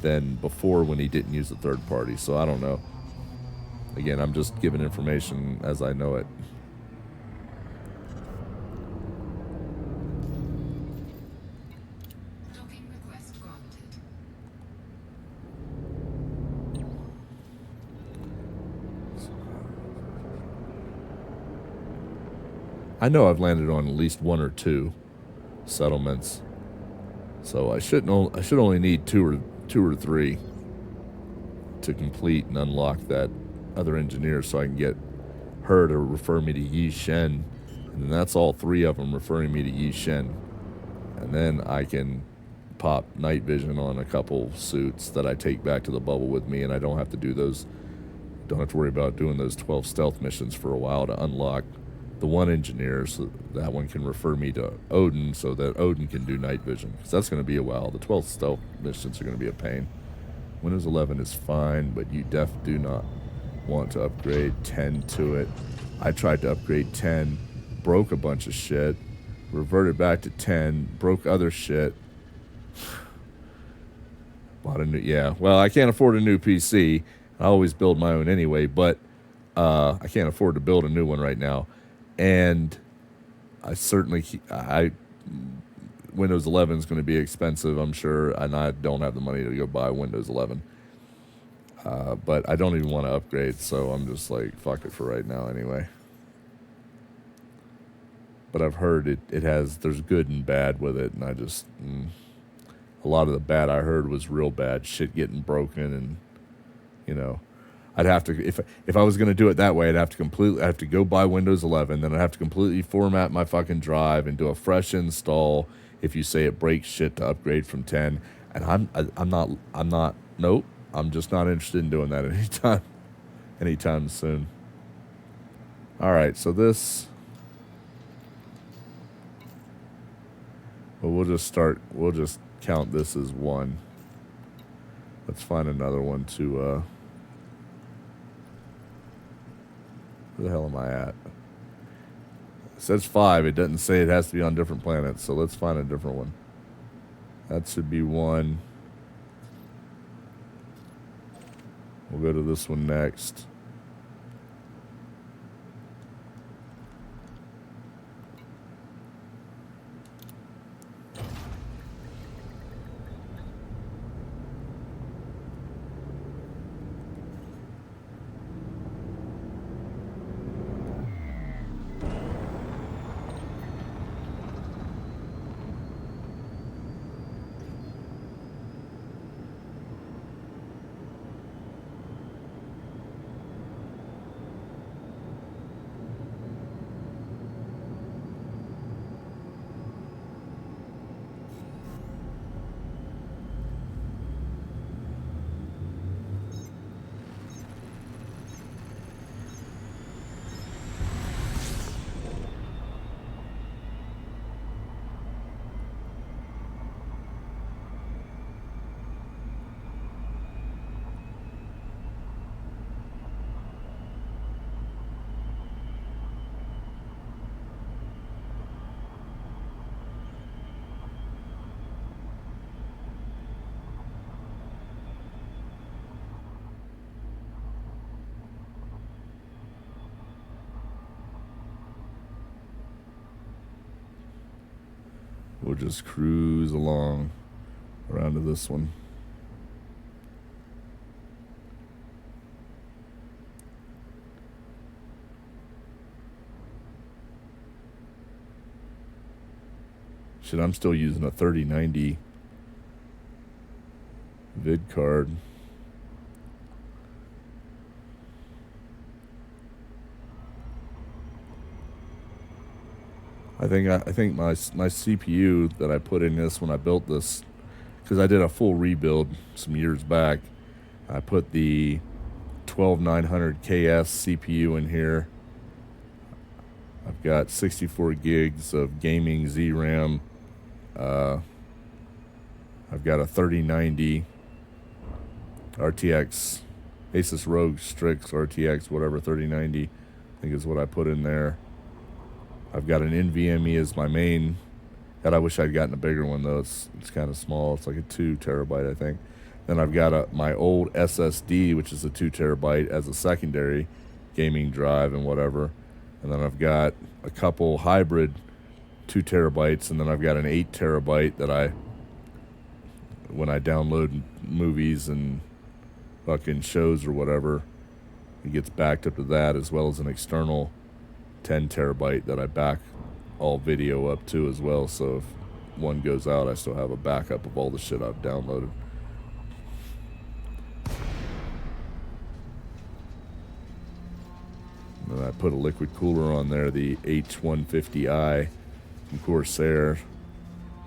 than before when he didn't use the third party. So I don't know. Again, I'm just giving information as I know it. Docking request granted. I know I've landed on at least 1 or 2 settlements, so I should only need 2 or 3 to complete and unlock that other engineer, so I can get her to refer me to Yi Shen, and then that's all 3 of them referring me to Yi Shen, and then I can pop night vision on a couple suits that I take back to the bubble with me, and I don't have to worry about doing those 12 stealth missions for a while to unlock the one engineer, so that one can refer me to Odin, so that Odin can do night vision, because that's going to be a while. The 12 stealth missions are going to be a pain. Windows 11 is fine, but you do not want to upgrade 10 to it. I tried to upgrade 10, broke a bunch of shit, reverted back to 10, broke other shit. Bought a new, well, I can't afford a new PC. I always build my own anyway, but I can't afford to build a new one right now. And Windows 11 is going to be expensive, I'm sure, and I don't have the money to go buy Windows 11. But I don't even want to upgrade, so I'm just like, fuck it for right now anyway. But I've heard there's good and bad with it, and I just, a lot of the bad I heard was real bad, shit getting broken, and, I'd have to, if I was going to do it that way, I'd have to go buy Windows 11, then I'd have to completely format my fucking drive and do a fresh install if you say it breaks shit to upgrade from 10. And I'm not, nope, I'm just not interested in doing that anytime soon. All right, so this, well, we'll just count this as 1. Let's find another one to, where the hell am I at? It says 5. It doesn't say it has to be on different planets, so let's find a different one. That should be 1. We'll go to this one next. We'll just cruise along around to this one. Shit, I'm still using a 3090 vid card. I think my CPU that I put in this when I built this, because I did a full rebuild some years back, I put the 12900KS CPU in here. I've got 64 gigs of gaming ZRAM. I've got a 3090 RTX Asus ROG Strix RTX, whatever, 3090, I think is what I put in there. I've got an NVMe as my main. God, I wish I'd gotten a bigger one though. It's kind of small. It's like a 2 terabyte, I think. Then I've got my old SSD, which is a 2 terabyte, as a secondary gaming drive and whatever. And then I've got a couple hybrid 2 terabytes, and then I've got an 8 terabyte that when I download movies and fucking shows or whatever, it gets backed up to that, as well as an external 10 terabyte that I back all video up to as well. So if one goes out, I still have a backup of all the shit I've downloaded. And then I put a liquid cooler on there, the H150i from Corsair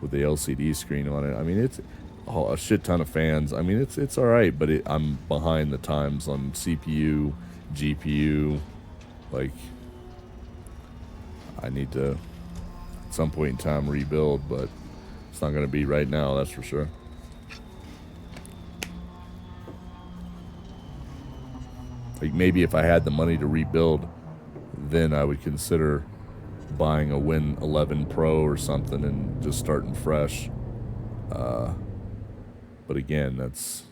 with the LCD screen on it. I mean, it's a shit ton of fans. I mean, it's all right, but I'm behind the times on CPU, GPU. Like, I need to, at some point in time, rebuild, but it's not going to be right now, that's for sure. Like, maybe if I had the money to rebuild, then I would consider buying a Win 11 Pro or something and just starting fresh. But again, that's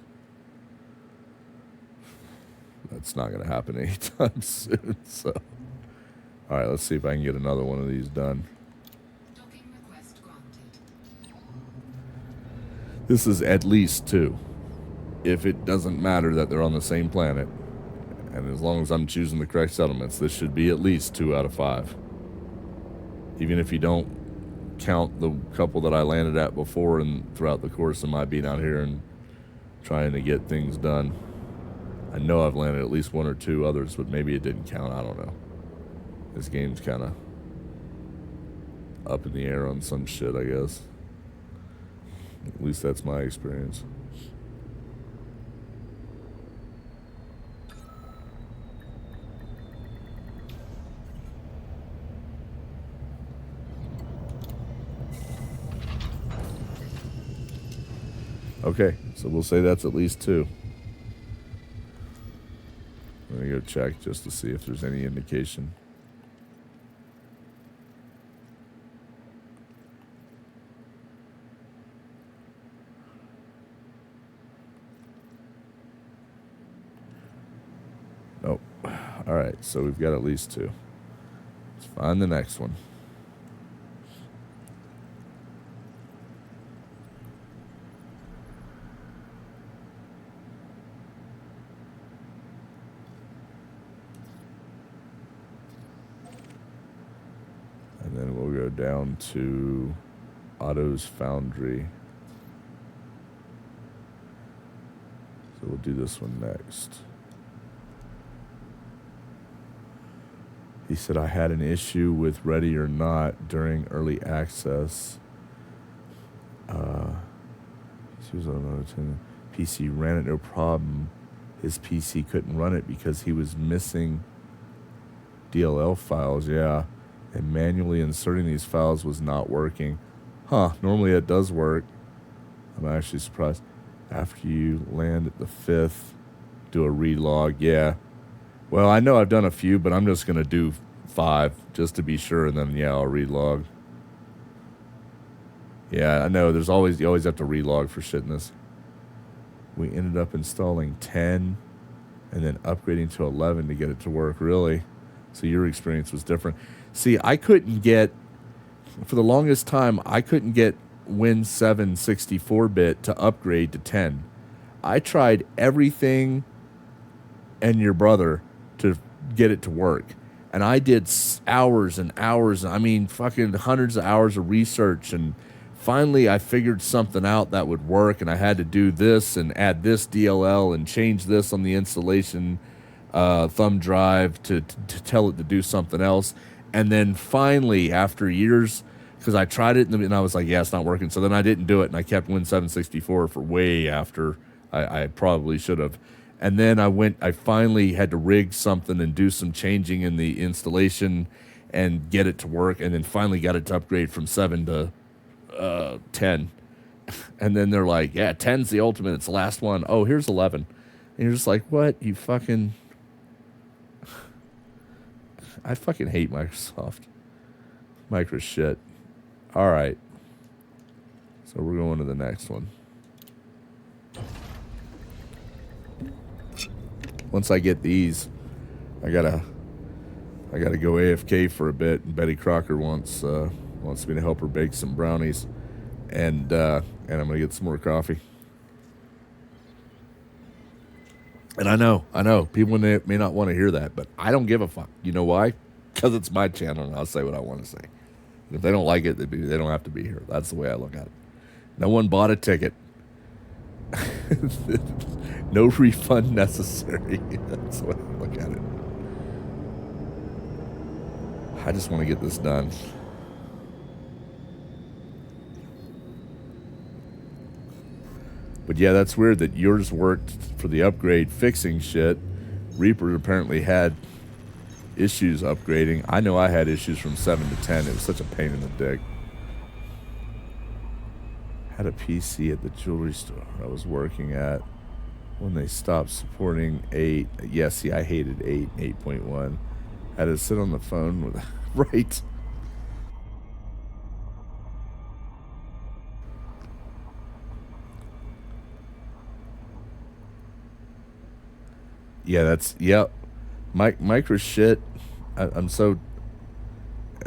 not going to happen anytime soon. So, all right, let's see if I can get another one of these done. Docking request granted. This is at least 2. If it doesn't matter that they're on the same planet, and as long as I'm choosing the correct settlements, this should be at least 2 out of 5. Even if you don't count the couple that I landed at before and throughout the course of my being out here and trying to get things done. I know I've landed at least 1 or 2 others, but maybe it didn't count. I don't know. This game's kind of up in the air on some shit, I guess. At least that's my experience. Okay, so we'll say that's at least 2. I'm gonna go check just to see if there's any indication. Nope. All right, so we've got at least 2. Let's find the next one. And then we'll go down to Otto's Foundry. So we'll do this one next. He said, I had an issue with Ready or Not during early access. She was on another PC, ran it no problem. His PC couldn't run it because he was missing DLL files, yeah. And manually inserting these files was not working. Huh, normally it does work. I'm actually surprised. After you land at the 5th, do a relog, yeah. Well, I know I've done a few, but I'm just going to do 5 just to be sure, and then, yeah, I'll relog. Yeah, I know. You always have to relog for shit in this. We ended up installing 10 and then upgrading to 11 to get it to work, really. So your experience was different. See, I couldn't get, for the longest time, I couldn't get Win 7 64-bit to upgrade to 10. I tried everything and your brother to get it to work. And I did hours and hours, I mean, fucking hundreds of hours of research, and finally I figured something out that would work, and I had to do this and add this DLL and change this on the installation thumb drive to tell it to do something else. And then finally, after years, because I tried it and I was like, yeah, it's not working. So then I didn't do it, and I kept Win 764 for way after I probably should have. And then I finally had to rig something and do some changing in the installation and get it to work, and then finally got it to upgrade from 7 to 10. And then they're like, yeah, 10's the ultimate. It's the last one. Oh, here's 11. And you're just like, what? You fucking... I fucking hate Microsoft. Micro shit. All right. So we're going to the next one. Once I get these, I gotta go AFK for a bit. And Betty Crocker wants me to help her bake some brownies, and I'm gonna get some more coffee. And I know people may not want to hear that, but I don't give a fuck. You know why? Because it's my channel, and I'll say what I want to say. And if they don't like it, they don't have to be here. That's the way I look at it. No one bought a ticket. No refund necessary. That's the way I look at it. I just want to get this done. But yeah, that's weird that yours worked for the upgrade fixing shit. Reaper apparently had issues upgrading. I know I had issues from 7 to 10. It was such a pain in the dick. Had a PC at the jewelry store I was working at when they stopped supporting 8. Yeah, see, I hated 8, 8.1. Had to sit on the phone with... Right. Yeah, that's... Yep. Micro shit. I'm so...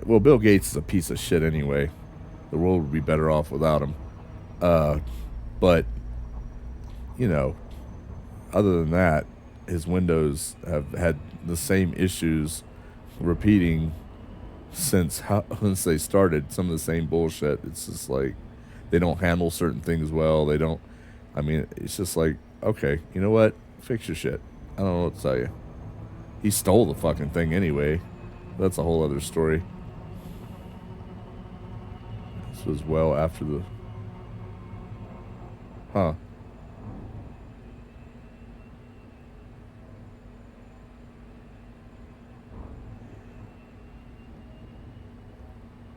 Well, Bill Gates is a piece of shit anyway. The world would be better off without him. But, you know, other than that, his Windows have had the same issues repeating since they started. Some of the same bullshit. It's just like they don't handle certain things well. They don't. I mean, it's just like, okay, you know what? Fix your shit. I don't know what to tell you. He stole the fucking thing anyway. That's a whole other story. This was well after the... Huh.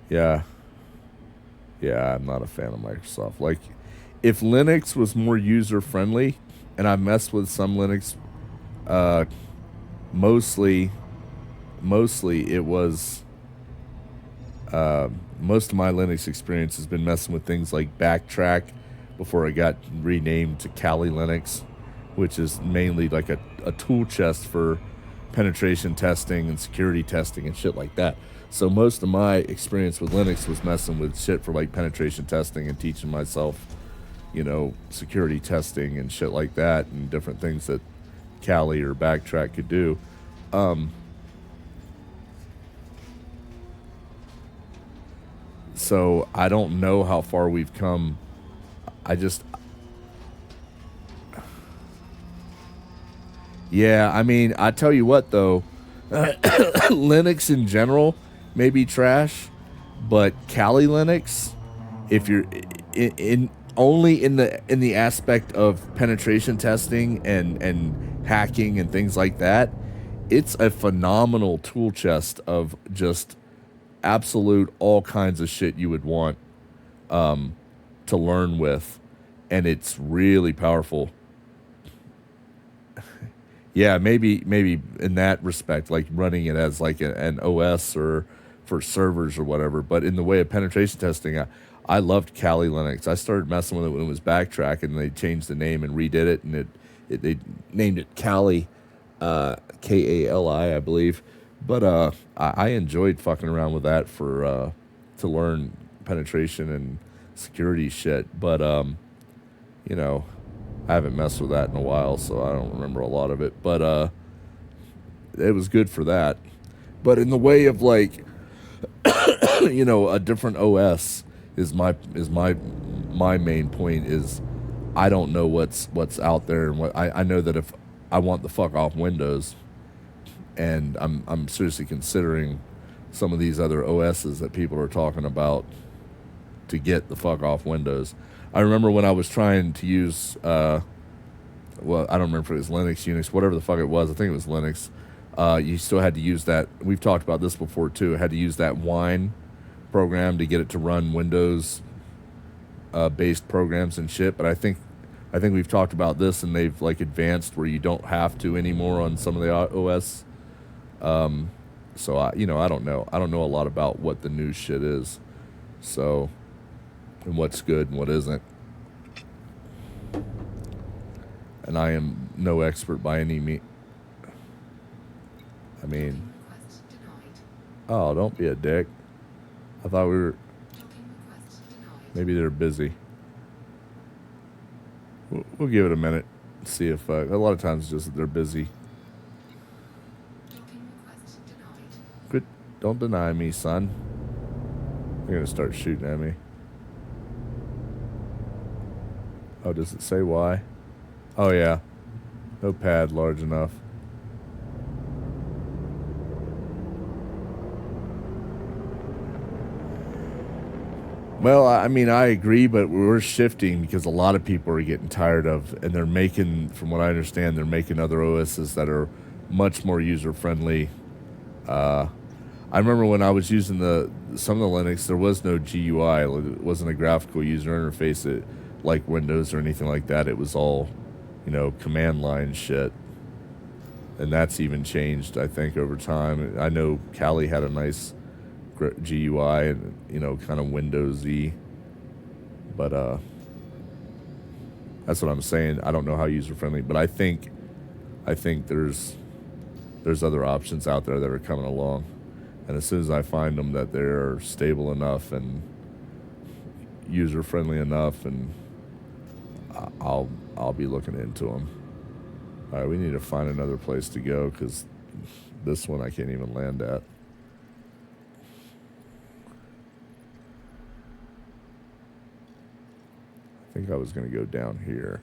Yeah. Yeah, I'm not a fan of Microsoft. Like, if Linux was more user friendly, and I messed with some Linux, uh, mostly, mostly it was. Most of my Linux experience has been messing with things like Backtrack before it got renamed to Kali Linux, which is mainly like a tool chest for penetration testing and security testing and shit like that. So most of my experience with Linux was messing with shit for like penetration testing and teaching myself, security testing and shit like that and different things that Kali or Backtrack could do. So I don't know how far we've come. I just, yeah, I mean, I tell you what though, Linux in general may be trash, but Kali Linux, if you're in only in the aspect of penetration testing and hacking and things like that, it's a phenomenal tool chest of just absolute all kinds of shit you would want to learn with, and it's really powerful. Yeah, maybe in that respect, like running it as like an OS or for servers or whatever. But in the way of penetration testing, I loved Kali Linux. I started messing with it when it was Backtrack, and they changed the name and redid it, and they named it Kali, Kali, I believe. But I enjoyed fucking around with that for to learn penetration and security shit. But I haven't messed with that in a while, so I don't remember a lot of it. But it was good for that. But in the way of like, a different OS is my main point. Is I don't know what's out there, and what I know that if I want the fuck off Windows, and I'm seriously considering some of these other OSs that people are talking about to get the fuck off Windows. I remember when I was trying to use, I don't remember if it was Linux, Unix, whatever the fuck it was. I think it was Linux. You still had to use that. We've talked about this before too. Had to use that whine program to get it to run Windows based programs and shit. But I think we've talked about this, and they've like advanced where you don't have to anymore on some of the OS. So I don't know. I don't know a lot about what the new shit is. So, and what's good and what isn't. And I am no expert by any means. I mean, Request denied. oh, don't be a dick. I thought we were, Docking request denied. maybe they're busy. We'll give it a minute. See if, a lot of times it's just that they're busy. Docking request denied. Good. Don't deny me, son. They're going to start shooting at me. Oh, does it say why? Oh, yeah. No pad large enough. Well, I mean, I agree, but we're shifting because a lot of people are getting tired of, and they're making, from what I understand, they're making other OSs that are much more user-friendly. I remember when I was using some of the Linux, there was no GUI. It wasn't a graphical user interface like Windows or anything like that. It was all, command line shit. And that's even changed, I think, over time. I know Kali had a nice GUI and, kind of Windows-y. But that's what I'm saying. I don't know how user-friendly, but I think there's other options out there that are coming along. And as soon as I find them that they're stable enough and user-friendly enough, and I'll be looking into them. All right, we need to find another place to go because this one I can't even land at. I think I was going to go down here.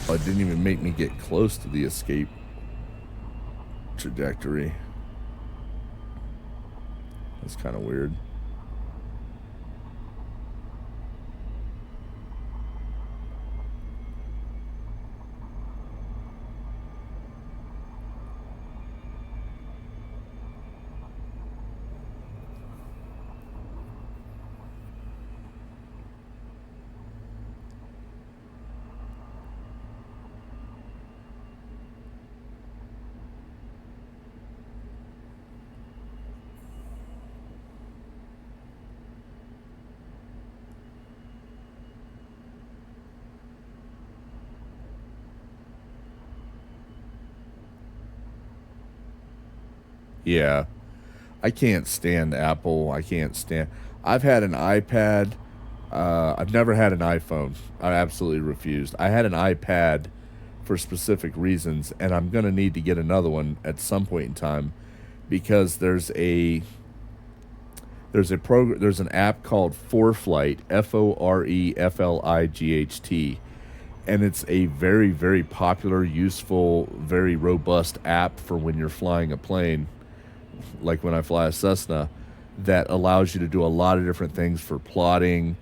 Oh, it didn't even make me get close to the escape trajectory. That's kind of weird. Yeah. I can't stand Apple. I can't stand. I've had an iPad. I've never had an iPhone. I absolutely refused. I had an iPad for specific reasons, and I'm going to need to get another one at some point in time because there's an app called Forflight, FOREFLIGHT, and it's a very, very popular, useful, very robust app for when you're flying a plane, like when I fly a Cessna, that allows you to do a lot of different things for plotting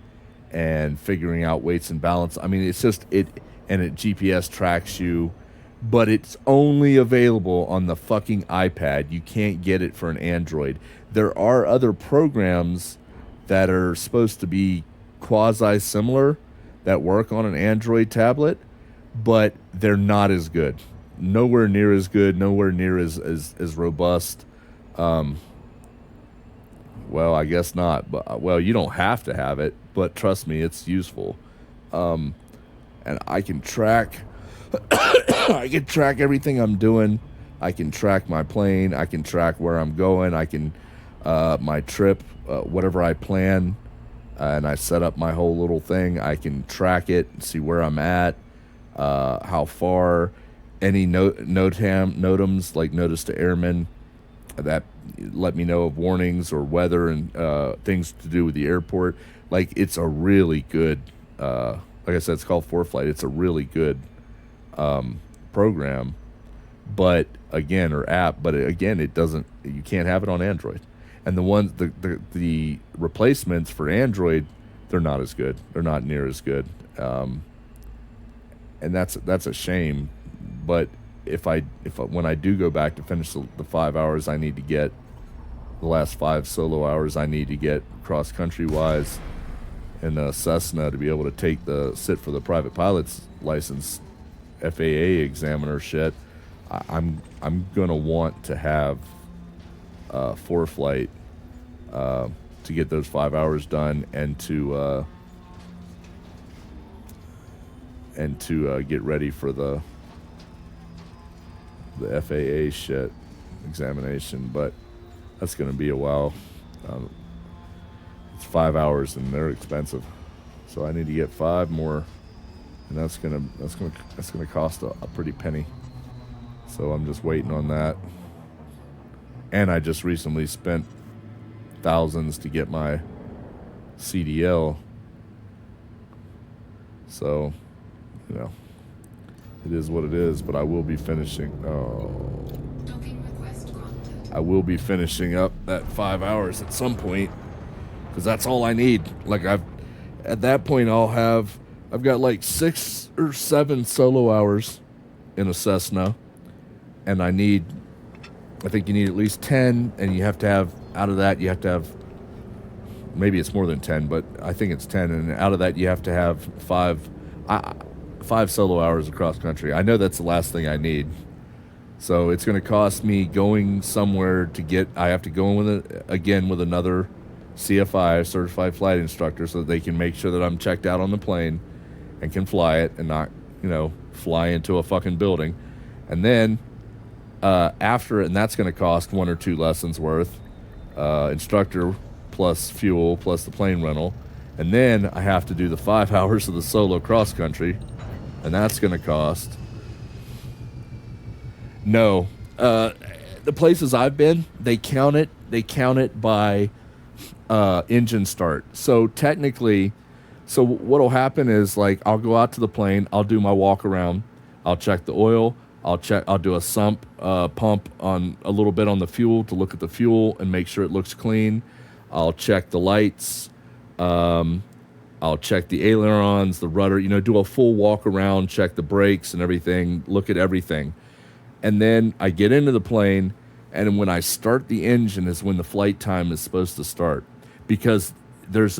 and figuring out weights and balance. I mean, it's just it GPS tracks you, but it's only available on the fucking iPad. You can't get it for an Android. There are other programs that are supposed to be quasi similar that work on an Android tablet, but they're not as good. Nowhere near as good, nowhere near as robust. Well, I guess not, but well, you don't have to have it, but trust me, it's useful. And I can track I can track everything I'm doing. I can track my plane, I can track where I'm going, I can my trip, whatever I plan, and I set up my whole little thing. I can track it, see where I'm at, how far, any NOTAMs like notice to airmen that let me know of warnings or weather and things to do with the airport. Like, it's a really good, like I said, it's called Forflight. It's a really good program, but again, or app, but again, it doesn't, you can't have it on Android. And the ones, the replacements for Android, they're not as good. They're not near as good. And that's a shame. But if when I do go back to finish the 5 hours I need to get, the last 5 solo hours I need to get cross country wise in a Cessna to be able to sit for the private pilot's license, FAA examiner shit, I'm gonna want to have Forflight to get those 5 hours done and to get ready for the FAA shit examination, but that's going to be a while. It's 5 hours and they're expensive, so I need to get 5 more, and that's gonna cost a pretty penny. So I'm just waiting on that. And I just recently spent thousands to get my CDL, so it is what it is. But I will be finishing. Docking request granted. I will be finishing up that 5 hours at some point, because that's all I need. Like, at that point I've got like 6 or 7 solo hours in a Cessna, and I think you need at least 10, and you have to have, out of that you have to have, maybe it's more than 10, but I think it's 10, and out of that you have to have 5 solo hours across country. I know that's the last thing I need. So it's going to cost me going somewhere to get, I have to go in with another CFI, certified flight instructor, so that they can make sure that I'm checked out on the plane and can fly it and not, fly into a fucking building. And then after it, and that's going to cost 1 or 2 lessons worth, instructor plus fuel plus the plane rental. And then I have to do the 5 hours of the solo cross country, and that's going to cost. No, the places I've been, they count it by engine start. So technically, what'll happen is, like, I'll go out to the plane, I'll do my walk around, I'll check the oil. I'll do a pump on a little bit on the fuel to look at the fuel and make sure it looks clean. I'll check the lights. I'll check the ailerons, the rudder, do a full walk around, check the brakes and everything, look at everything. And then I get into the plane, and when I start the engine is when the flight time is supposed to start. Because there's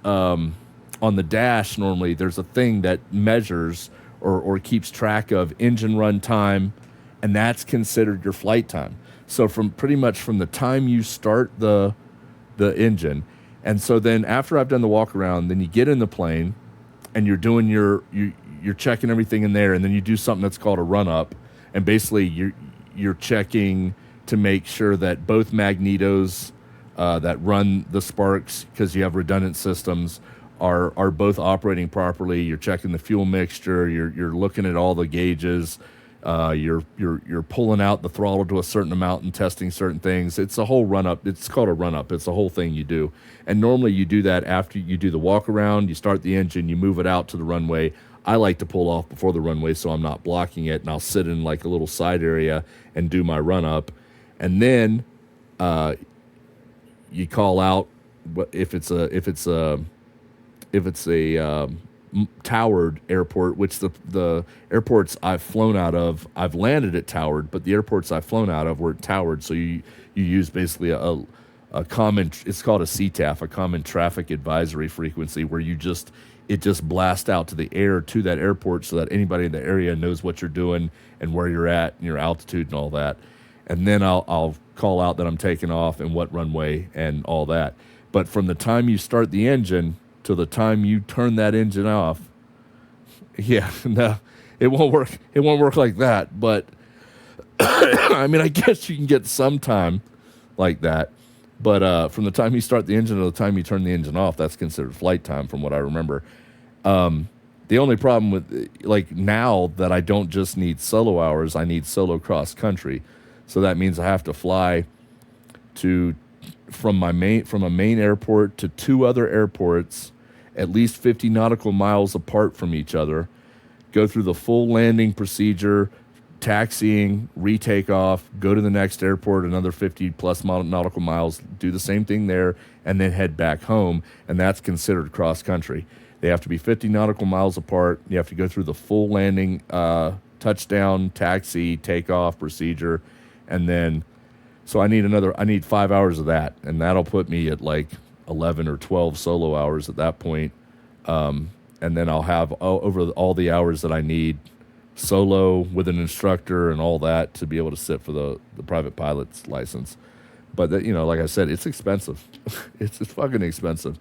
on the dash normally, there's a thing that measures or keeps track of engine run time, and that's considered your flight time. So from pretty much from the time you start the engine. And so then after I've done the walk around, then you get in the plane and you're doing you're checking everything in there, and then you do something that's called a run up, and basically you're checking to make sure that both magnetos that run the sparks, because you have redundant systems, are both operating properly. You're checking the fuel mixture, you're looking at all the gauges. You're pulling out the throttle to a certain amount and testing certain things. It's a whole run up. It's called a run up. It's a whole thing you do. And normally you do that after you do the walk around, you start the engine, you move it out to the runway. I like to pull off before the runway so I'm not blocking it, and I'll sit in like a little side area and do my run up. And then you call out if it's a towered airport, which the airports I've flown out of, I've landed at towered, but the airports I've flown out of were towered. So you use basically a common, it's called a CTAF, a common traffic advisory frequency, where it just blasts out to the air to that airport so that anybody in the area knows what you're doing and where you're at and your altitude and all that. And then I'll call out that I'm taking off and what runway and all that. But from the time you start the engine to the time you turn that engine off, no, it won't work. It won't work like that. But I mean, I guess you can get some time like that. But from the time you start the engine to the time you turn the engine off, that's considered flight time, from what I remember. The only problem with, like, now that I don't just need solo hours, I need solo cross country. So that means I have to fly from a main airport to two other airports, at least 50 nautical miles apart from each other, go through the full landing procedure, taxiing, retake off, go to the next airport, another 50 plus nautical miles, do the same thing there, and then head back home, and that's considered cross country. They have to be 50 nautical miles apart. You have to go through the full landing, touchdown, taxi, takeoff procedure, and then, so I need 5 hours of that, and that'll put me at like 11 or 12 solo hours at that point. And then I'll have over all the hours that I need solo with an instructor and all that to be able to sit for the private pilot's license. But that, like I said, it's expensive. It's fucking expensive.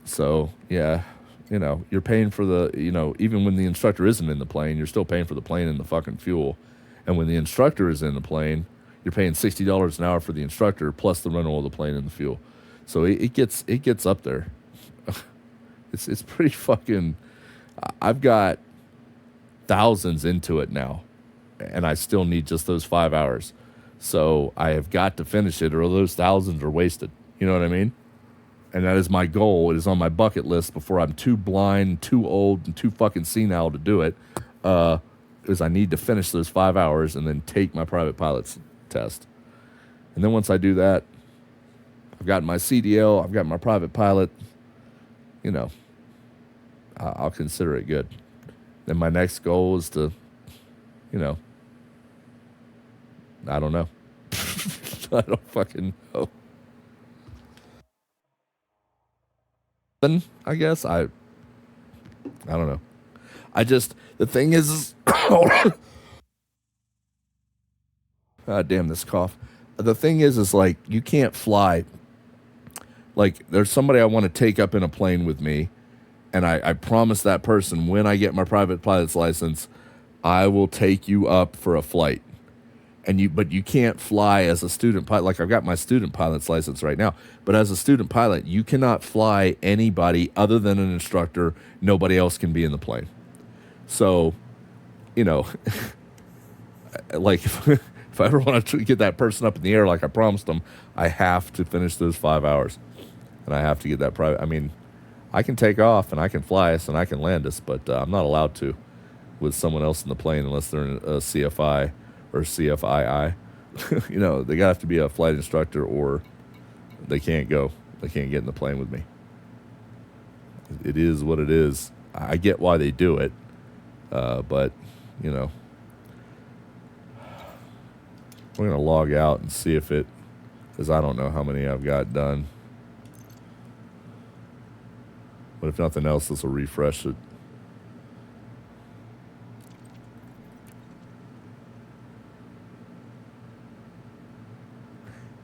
So yeah, you're paying for the, even when the instructor isn't in the plane, you're still paying for the plane and the fucking fuel. And when the instructor is in the plane, you're paying $60 an hour for the instructor plus the rental of the plane and the fuel. So it gets up there. It's pretty fucking. I've got thousands into it now, and I still need just those 5 hours. So I have got to finish it, or those thousands are wasted. You know what I mean? And that is my goal. It is on my bucket list before I'm too blind, too old, and too fucking senile to do it. Is I need to finish those 5 hours and then take my private pilot's test. And then once I do that, I've got my CDL, I've got my private pilot, I'll consider it good. Then my next goal is to, I don't know. I don't fucking know. I guess I don't know. The thing is God damn this cough. The thing is like, you can't fly. Like, there's somebody I want to take up in a plane with me, and I promise that person, when I get my private pilot's license, I will take you up for a flight. But you can't fly as a student pilot. Like, I've got my student pilot's license right now, but as a student pilot, you cannot fly anybody other than an instructor. Nobody else can be in the plane. So, like, if I ever want to get that person up in the air like I promised them, I have to finish those 5 hours. And I have to get that private. I mean, I can take off and I can fly us and I can land us, but I'm not allowed to with someone else in the plane unless they're in a CFI or CFII. You know, they gotta have to be a flight instructor or they can't go. They can't get in the plane with me. It is what it is. I get why they do it, but, you know, we're going to log out and see if it, because I don't know how many I've got done. But if nothing else, this will refresh it.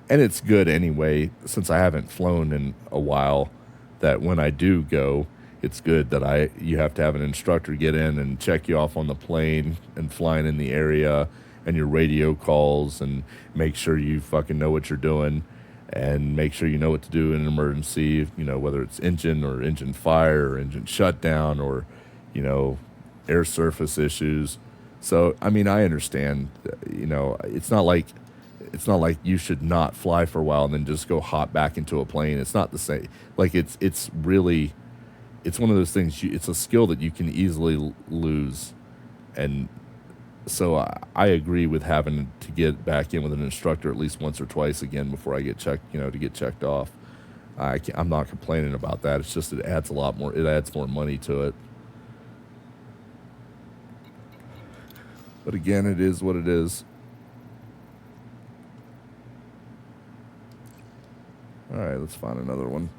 And it's good anyway, since I haven't flown in a while, that when I do go, it's good that you have to have an instructor get in and check you off on the plane and flying in the area and your radio calls and make sure you fucking know what you're doing and make sure you know what to do in an emergency, you know, whether it's engine or engine fire or engine shutdown or, you know, air surface issues. So, I mean, I understand, you know, it's not like you should not fly for a while and then just go hop back into a plane. It's not the same. Like it's really, it's one of those things. It's a skill that you can easily lose, and so I agree with having to get back in with an instructor at least once or twice again before I get checked. You know, to get checked off. I'm not complaining about that. It's just it adds a lot more. It adds more money to it. But again, it is what it is. All right, let's find another one.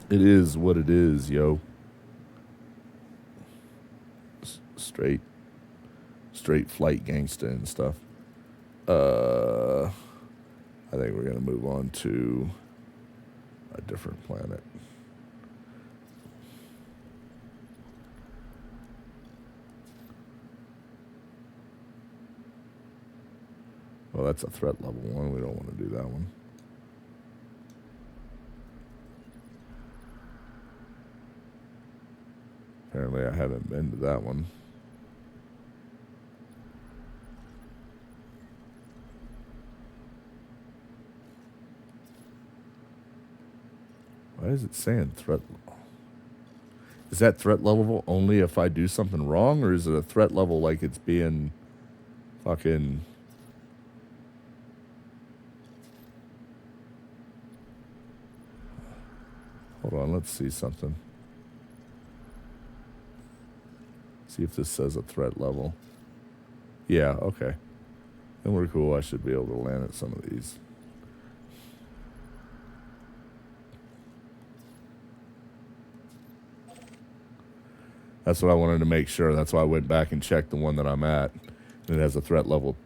It is what it is, yo. Straight flight gangsta and stuff. I think we're gonna move on to a different planet. Well, that's a threat level 1. We don't want to do that one. Apparently, I haven't been to that one. Why is it saying threat level? Is that threat level only if I do something wrong, or is it a threat level like it's being fucking... Hold on, let's see something. See if this says a threat level. Yeah, okay. Then we're cool. I should be able to land at some of these. That's what I wanted to make sure. That's why I went back and checked the one that I'm at. And it has a threat level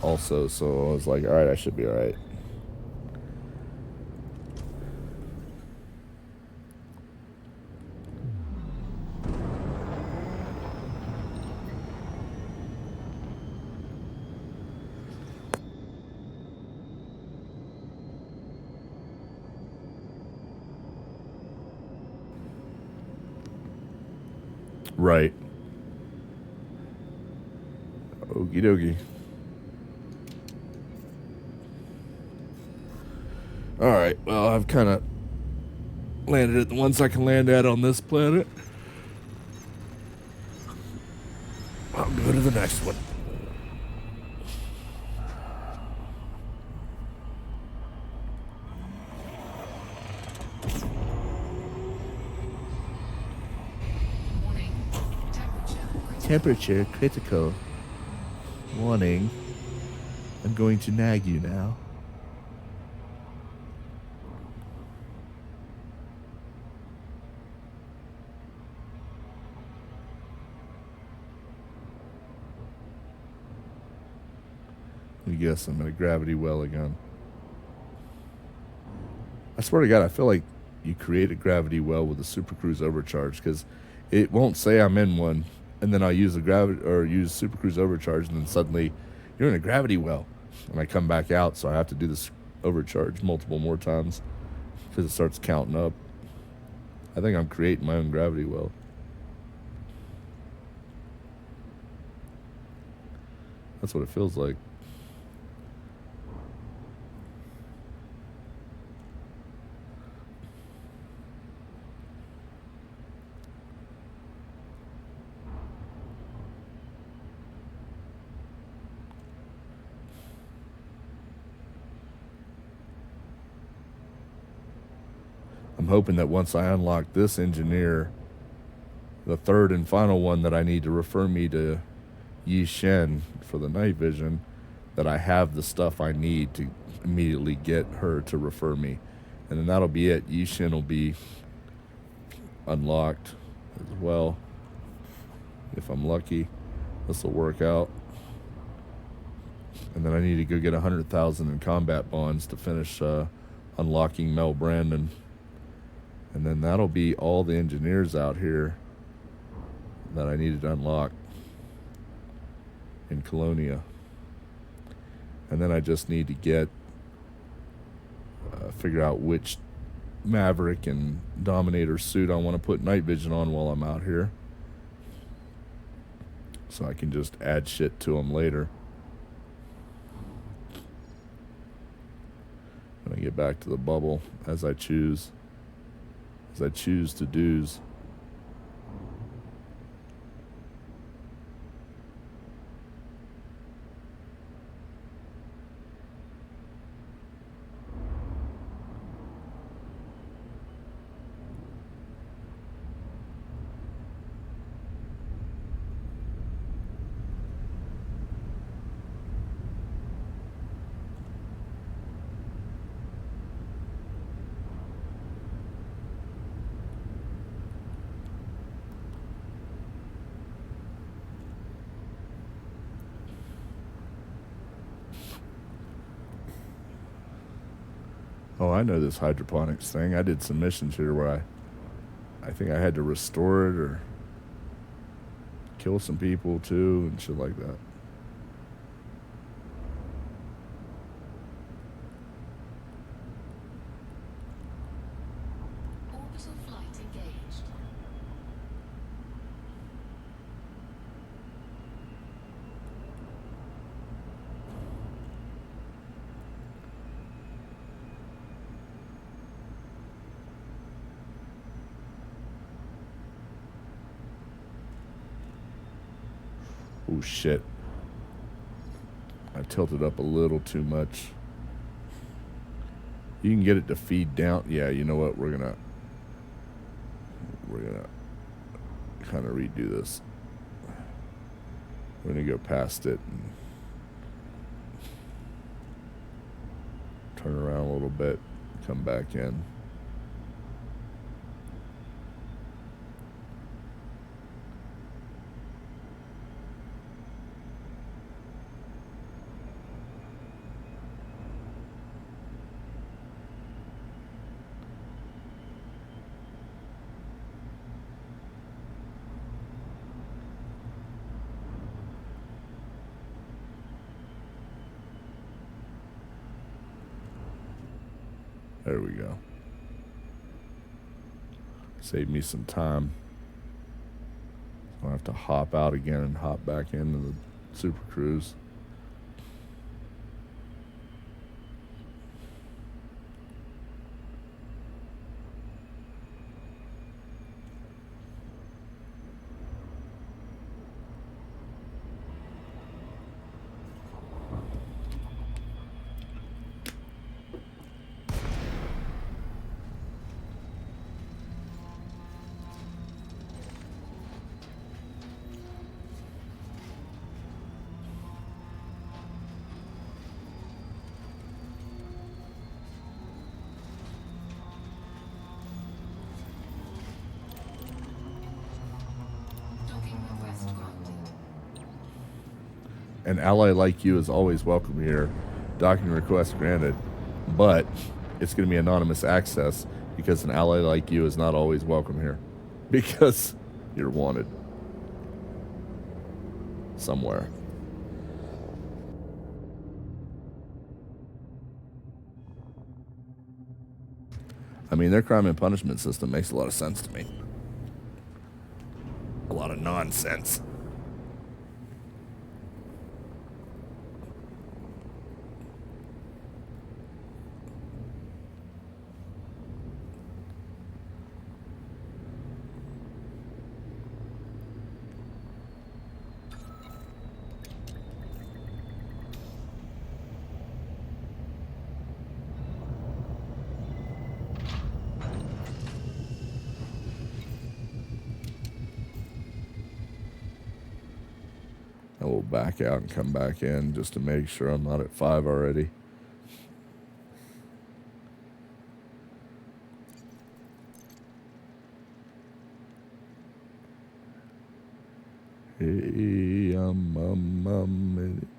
also, so I was like, all right, I should be all right. Right. Okie dokie. All right. Well, I've kind of landed at the ones I can land at on this planet. I'll go to the next one. Warning. Temperature critical. Warning. I'm going to nag you now. I guess I'm in a gravity well again. I swear to God, I feel like you create a gravity well with a Super Cruise overcharge, because it won't say I'm in one, and then I'll use the gravity or use Super Cruise overcharge, and then suddenly you're in a gravity well, and I come back out, so I have to do this overcharge multiple more times because it starts counting up. I think I'm creating my own gravity well. That's what it feels like. I'm hoping that once I unlock this engineer, the third and final one that I need to refer me to Yi Shen for the night vision, that I have the stuff I need to immediately get her to refer me. And then that'll be it. Yi Shen will be unlocked as well. If I'm lucky, this will work out. And then I need to go get 100,000 in combat bonds to finish unlocking Mel Brandon. And then that'll be all the engineers out here that I needed to unlock in Colonia. And then I just need to get figure out which Maverick and Dominator suit I want to put night vision on while I'm out here, so I can just add shit to them later when I get back to the bubble, as I choose to do's. Oh, I know this hydroponics thing. I did some missions here where I think I had to restore it or kill some people too and shit like that. Orbital flight engaged. Oh shit. I tilted up a little too much. You can get it to feed down. Yeah, you know what? We're gonna kind of redo this. We're gonna go past it and turn around a little bit, come back in. There we go. Save me some time. I'll have to hop out again and hop back into the Super Cruise. Docking request granted. An ally like you is always welcome here. Docking request granted. But it's going to be anonymous access because an ally like you is not always welcome here. Because you're wanted. Somewhere. I mean, their crime and punishment system makes a lot of sense to me. A lot of nonsense. will back out and come back in just to make sure I'm not at 5 already. Hey,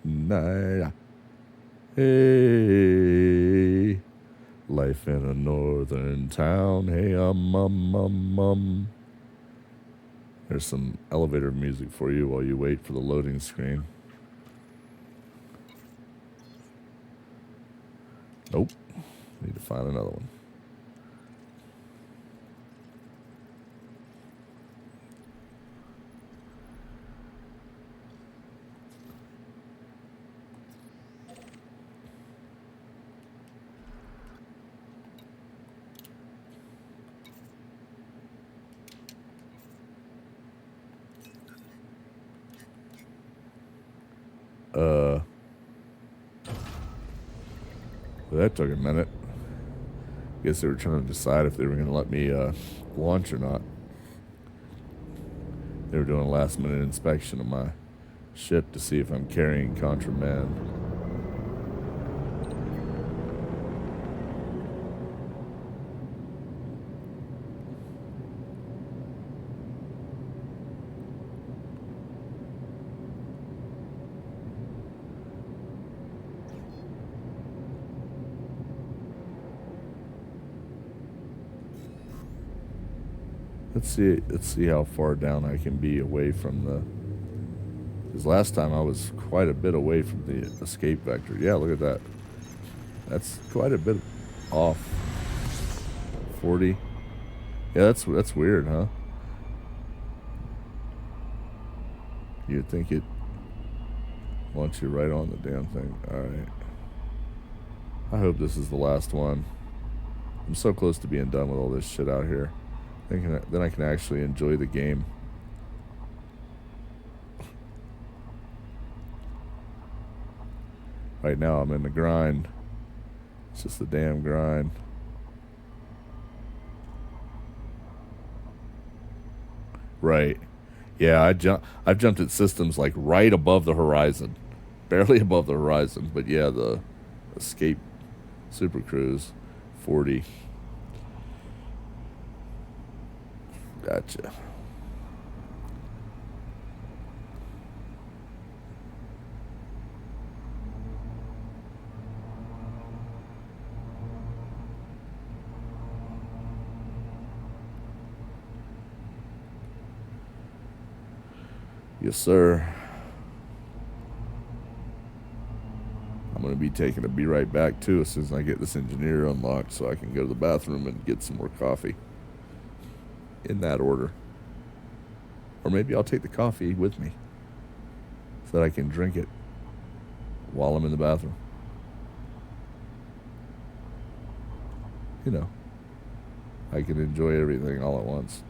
nah. Hey, life in a northern town. Hey, There's some elevator music for you while you wait for the loading screen. Nope. Need to find another one. That took a minute. Guess they were trying to decide if they were going to let me launch or not. They were doing a last-minute inspection of my ship to see if I'm carrying contraband. Let's see how far down I can be away from the... Because last time I was quite a bit away from the escape vector. Yeah, look at that. That's quite a bit off. 40. Yeah, that's weird, huh? You'd think it wants you right on the damn thing. Alright. I hope this is the last one. I'm so close to being done with all this shit out here. Then I can actually enjoy the game. Right now I'm in the grind. It's just the damn grind. Right. Yeah, I've jumped at systems like right above the horizon. Barely above the horizon, but yeah, the Escape Super Cruise 40. Gotcha. Yes, sir. I'm going to be taking a be right back, too, as soon as I get this engineer unlocked so I can go to the bathroom and get some more coffee. In that order. Or maybe I'll take the coffee with me so that I can drink it while I'm in the bathroom. You know, I can enjoy everything all at once.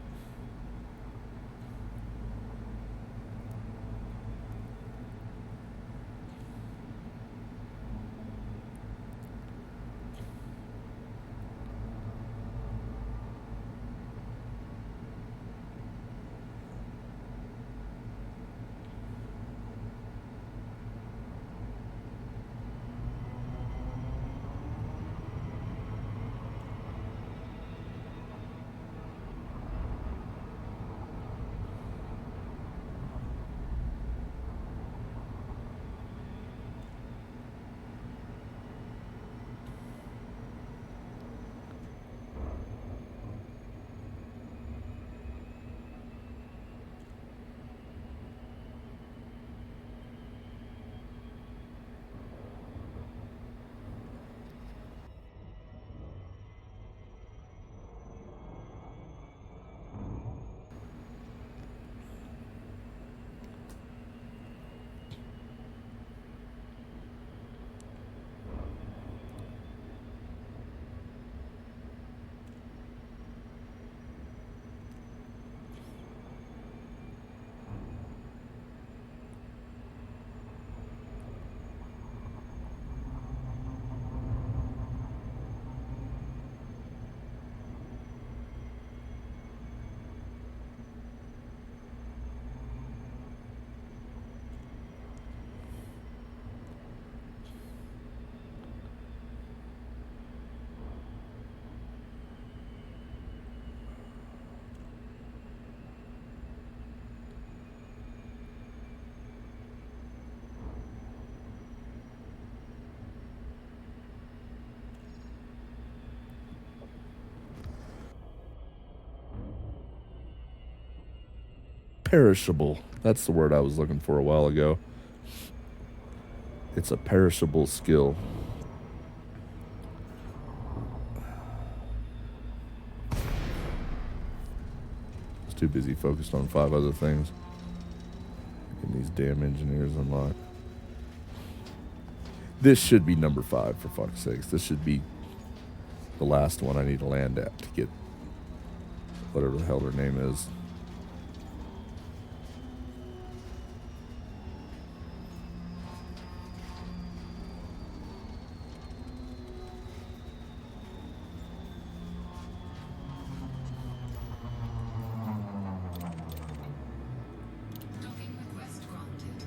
Perishable. That's the word I was looking for a while ago. It's a perishable skill. I was too busy focused on 5 other things. Getting these damn engineers unlocked. This should be number 5, for fuck's sakes. This should be the last one I need to land at to get whatever the hell her name is. Docking request granted.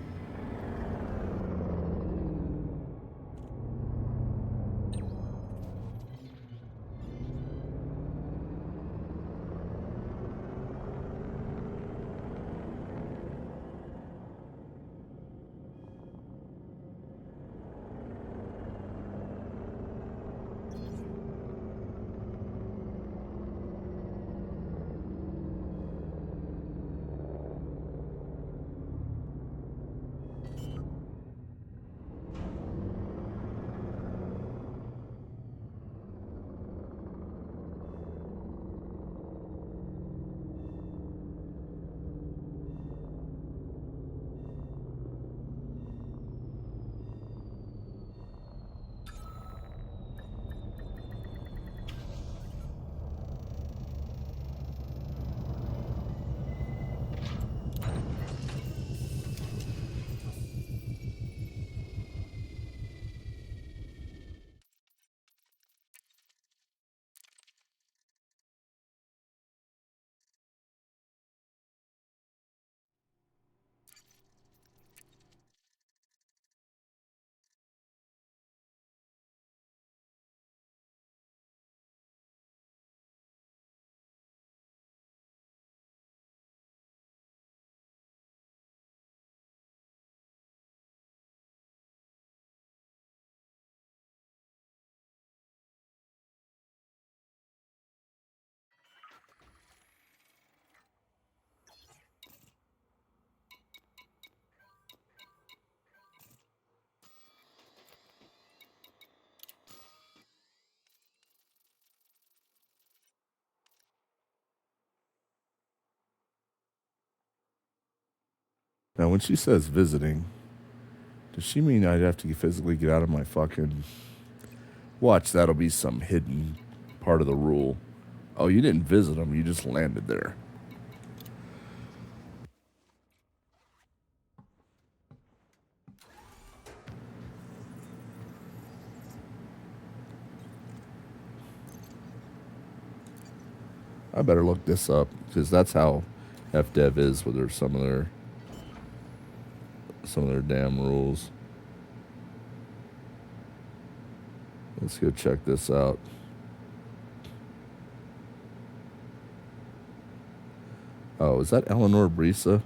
Now, when she says visiting, does she mean I'd have to physically get out of my fucking... Watch, that'll be some hidden part of the rule. Oh, you didn't visit them, you just landed there. I better look this up, because that's how FDev is with some of their damn rules. Let's go check this out. Oh, is that Eleanor Brisa?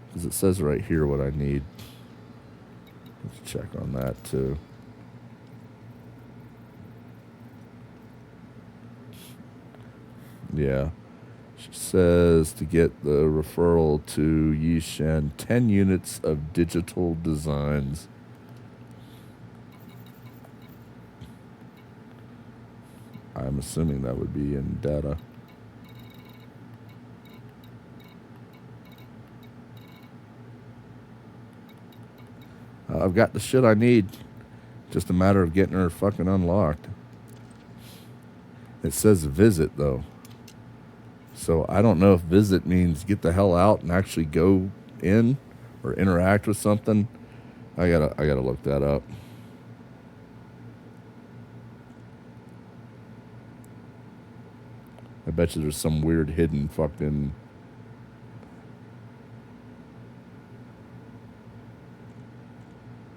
Because it says right here what I need. Let's check on that too. Yeah. She says to get the referral to Yishan, 10 units of digital designs. I'm assuming that would be in data. I've got the shit I need. Just a matter of getting her fucking unlocked. It says visit, though. So I don't know if visit means get the hell out and actually go in or interact with something. I gotta look that up. I bet you there's some weird hidden fucking...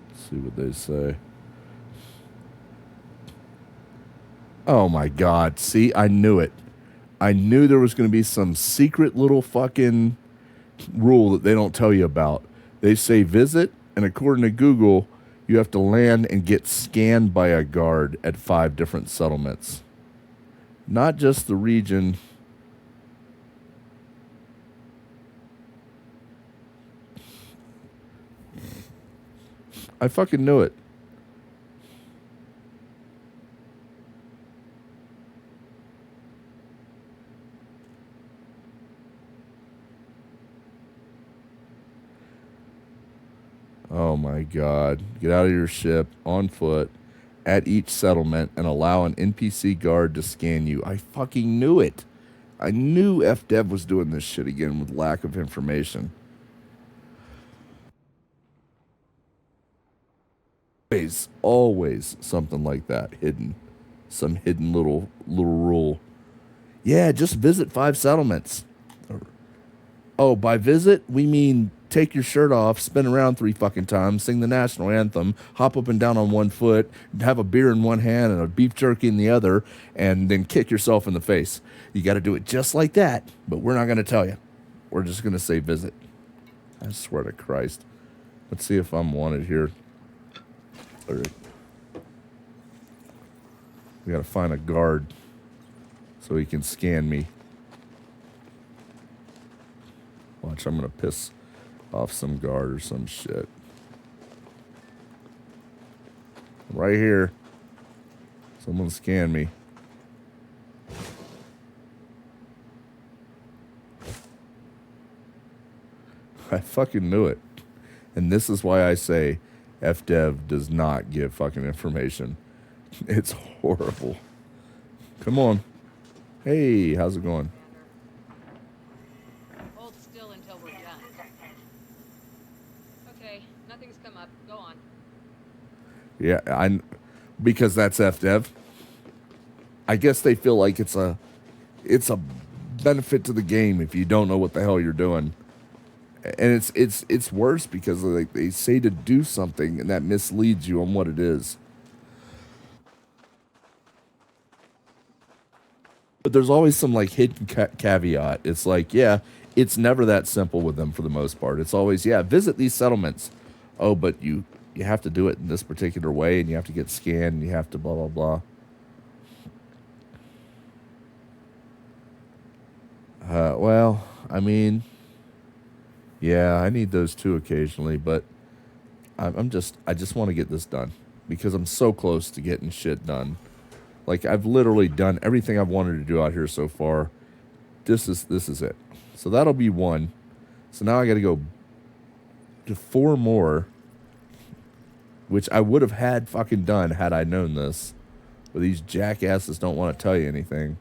Let's see what they say. Oh my God. See, I knew it. I knew there was going to be some secret little fucking rule that they don't tell you about. They say visit, and according to Google, you have to land and get scanned by a guard at 5 different settlements. Not just the region. I fucking knew it. Oh my God. Get out of your ship on foot at each settlement and allow an NPC guard to scan you. I fucking knew it. I knew FDev was doing this shit again with lack of information. Always something like that hidden. Some hidden little rule. Yeah, just visit 5 settlements. Oh, by visit, we mean take your shirt off, spin around 3 fucking times, sing the national anthem, hop up and down on 1 foot, have a beer in one hand and a beef jerky in the other, and then kick yourself in the face. You got to do it just like that, but we're not going to tell you. We're just going to say visit. I swear to Christ. Let's see if I'm wanted here. All right. We got to find a guard so he can scan me. Watch, I'm going to piss off some guard or some shit. Right here. Someone scan me. I fucking knew it. And this is why I say FDev does not give fucking information. It's horrible. Come on. Hey, how's it going? Hold still until we're done. Okay, nothing's come up. Go on. Yeah, because that's FDev. I guess they feel like it's a benefit to the game if you don't know what the hell you're doing. And it's worse because they say to do something and that misleads you on what it is. But there's always some like hidden caveat. It's like, yeah, it's never that simple with them for the most part. It's always, yeah, visit these settlements. Oh, but you have to do it in this particular way and you have to get scanned and you have to blah, blah, blah. Well, I mean, yeah, I need those too occasionally, but I just want to get this done because I'm so close to getting shit done. Like, I've literally done everything I've wanted to do out here so far. This is it. So that'll be 1. So now I got to go to 4 more, which I would have had fucking done had I known this. But these jackasses don't want to tell you anything.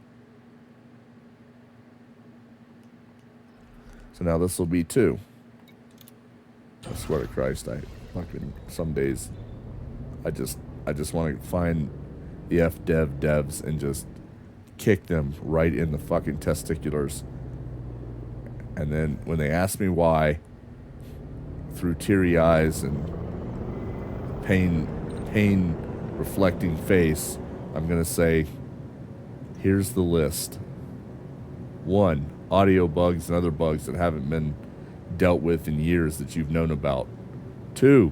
So now this will be 2. I swear to Christ, I fucking some days I just want to find the FDev devs and just kick them right in the fucking testiculars. And then when they ask me why, through teary eyes and pain reflecting face, I'm going to say, here's the list. 1, audio bugs and other bugs that haven't been dealt with in years that you've known about. 2,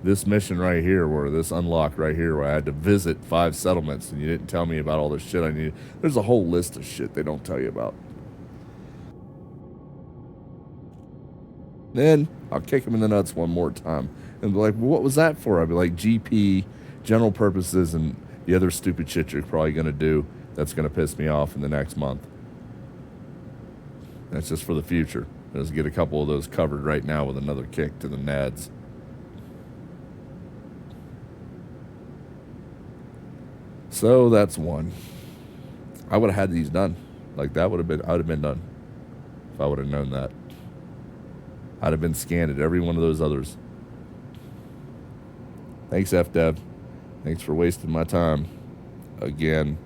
this mission right here, or this unlock right here, where I had to visit 5 settlements and you didn't tell me about all the shit I needed. There's a whole list of shit they don't tell you about. Then I'll kick them in the nuts one more time and be like, well, what was that for? I'll be like, GP, general purposes, and the other stupid shit you're probably going to do that's going to piss me off in the next month. That's just for the future. Let's get a couple of those covered right now with another kick to the nads. So that's 1. I would have had these done. Like I would have been done if I would have known that. I'd have been scanned at every one of those others. Thanks, FDev. Thanks for wasting my time again.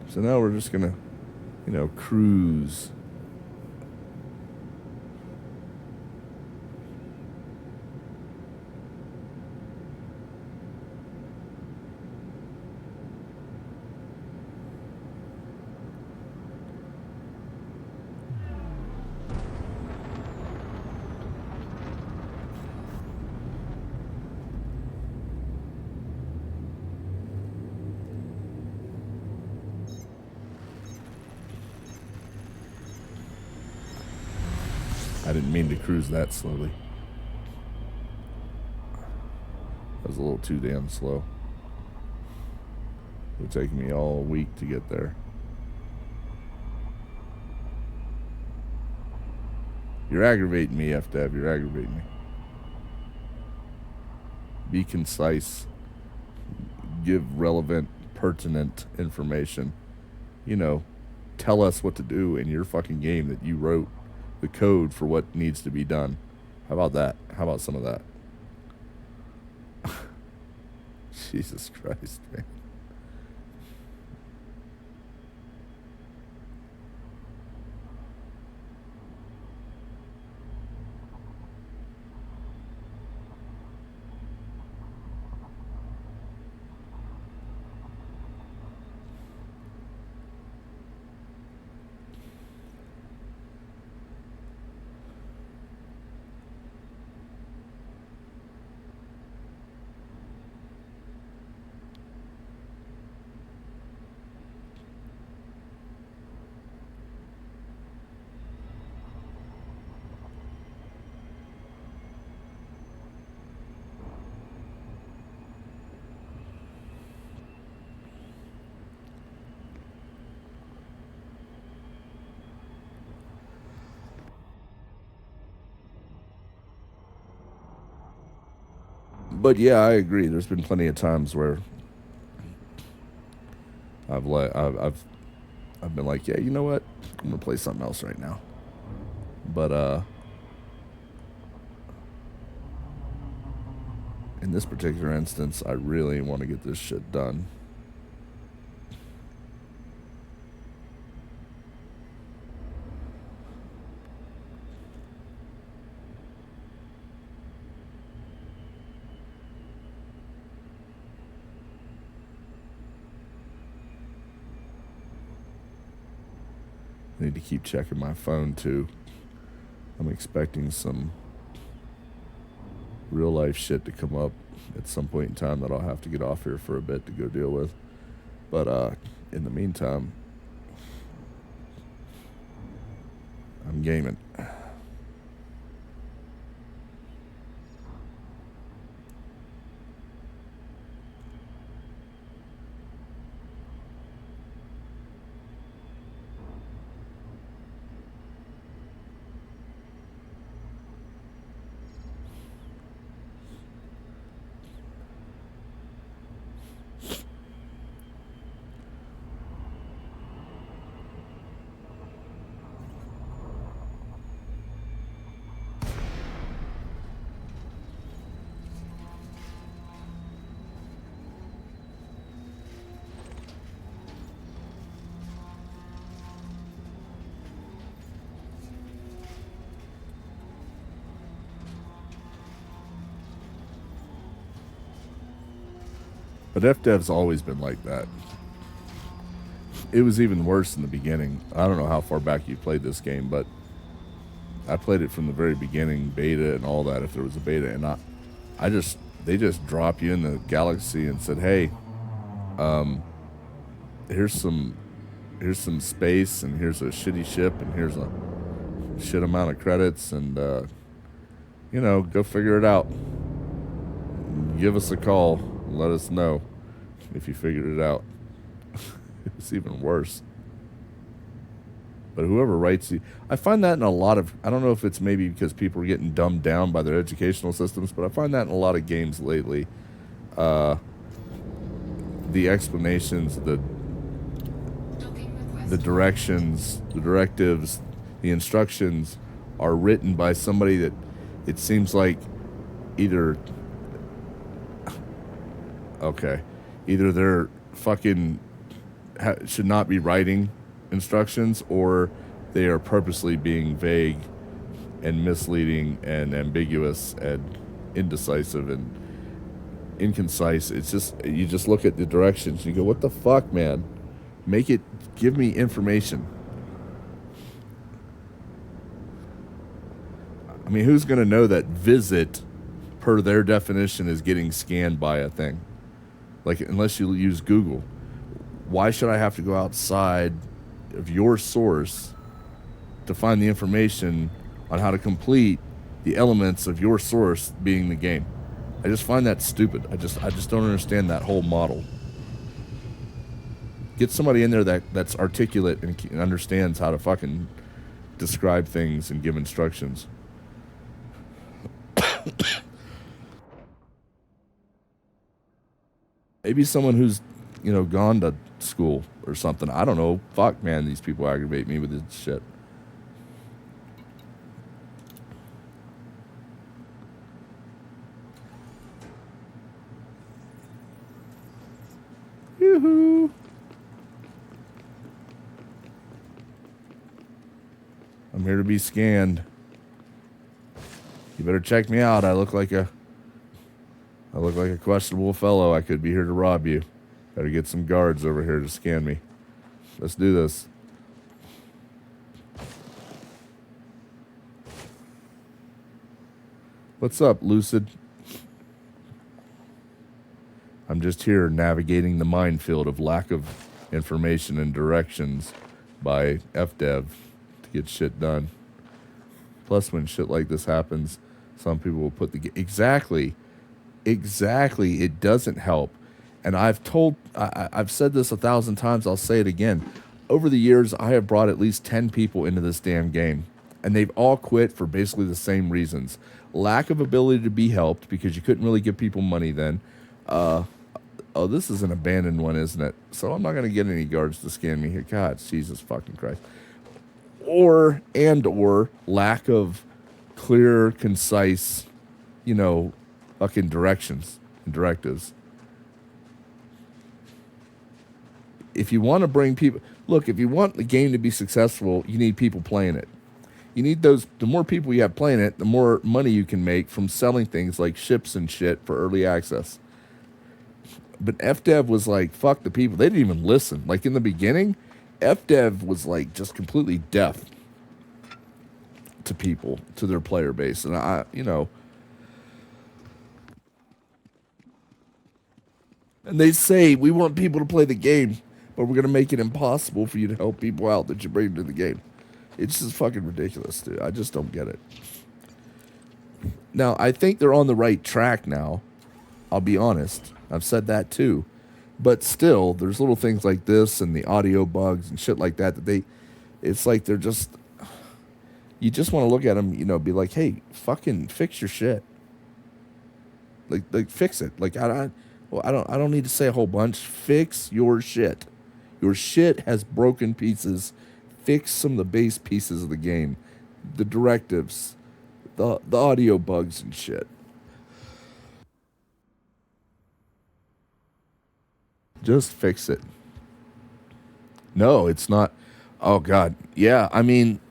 So now we're just going to, cruise. I didn't mean to cruise that slowly. That was a little too damn slow. It would take me all week to get there. You're aggravating me, FDev. You're aggravating me. Be concise. Give relevant, pertinent information. You know, tell us what to do in your fucking game that you wrote the code for what needs to be done. How about that? How about some of that? Jesus Christ, man. But yeah, I agree. There's been plenty of times where I've been like, yeah, you know what? I'm gonna play something else right now. But in this particular instance, I really want to get this shit done. I need to keep checking my phone too. I'm expecting some real life shit to come up at some point in time that I'll have to get off here for a bit to go deal with. But in the meantime, I'm gaming. But FDev's always been like that. It was even worse in the beginning. I don't know how far back you played this game, but I played it from the very beginning, beta and all that, if there was a beta. And they just drop you in the galaxy and said, hey, here's some space, and here's a shitty ship, and here's a shit amount of credits, and go figure it out. Give us a call. Let us know if you figured it out. It's even worse. But whoever writes I find that in a lot of, I don't know if it's maybe because people are getting dumbed down by their educational systems, but I find that in a lot of games lately. The explanations, the directions, the directives, the instructions are written by somebody that it seems like either they're fucking should not be writing instructions, or they are purposely being vague and misleading and ambiguous and indecisive and inconcise. It's just, you just look at the directions and you go, what the fuck, man? Give me information. I mean, who's going to know that visit, per their definition, is getting scanned by a thing? Like, unless you use Google. Why should I have to go outside of your source to find the information on how to complete the elements of your source being the game. I just find that stupid. I just don't understand that whole model. Get somebody in there that's articulate and understands how to fucking describe things and give instructions. Maybe someone who's, gone to school or something. I don't know. Fuck, man, these people aggravate me with this shit. Yoo-hoo. I'm here to be scanned. You better check me out. I look like a questionable fellow. I could be here to rob you. Better get some guards over here to scan me. Let's do this. What's up, Lucid? I'm just here navigating the minefield of lack of information and directions by FDev to get shit done. Plus, when shit like this happens, some people will put the... Exactly. It doesn't help. And I've said this 1,000 times. I'll say it again. Over the years, I have brought at least 10 people into this damn game. And they've all quit for basically the same reasons. Lack of ability to be helped because you couldn't really give people money then. Oh, this is an abandoned one, isn't it? So I'm not going to get any guards to scan me here. God, Jesus fucking Christ. Or lack of clear, concise, fucking directions and directives. If you want to bring people... Look, if you want the game to be successful, you need people playing it. You need those... The more people you have playing it, the more money you can make from selling things like ships and shit for early access. But FDev was like, fuck the people. They didn't even listen. Like, in the beginning, FDev was like just completely deaf to people, to their player base. And and they say, we want people to play the game, but we're going to make it impossible for you to help people out that you bring to the game. It's just fucking ridiculous, dude. I just don't get it. Now, I think they're on the right track now. I'll be honest. I've said that too. But still, there's little things like this and the audio bugs and shit like that it's like they're just... You just want to look at them, be like, hey, fucking fix your shit. Like fix it. Like, I don't need to say a whole bunch. Fix your shit. Your shit has broken pieces. Fix some of the base pieces of the game. The directives. The audio bugs and shit. Just fix it. No, it's not. Oh, God. Yeah, I mean...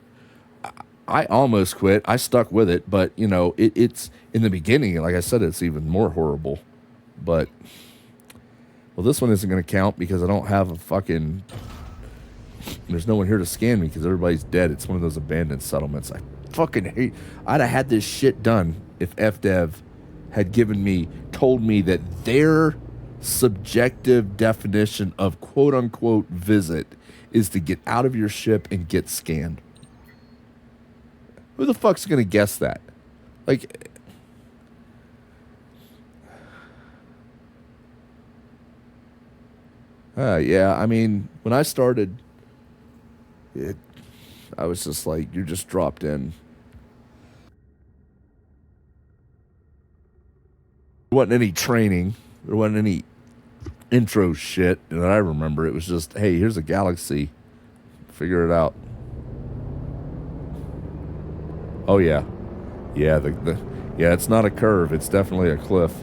I almost quit. I stuck with it, but, it's in the beginning, like I said, it's even more horrible. But, well, this one isn't going to count because I don't have a fucking... There's no one here to scan me because everybody's dead. It's one of those abandoned settlements. I fucking hate... I'd have had this shit done if FDev had told me that their subjective definition of quote-unquote visit is to get out of your ship and get scanned. Who the fuck's going to guess that? Like... yeah, I mean, when I started, I was just like, you're just dropped in. There wasn't any training. There wasn't any intro shit that I remember. It was just, hey, here's a galaxy. Figure it out. Oh, yeah. Yeah, yeah, it's not a curve. It's definitely a cliff.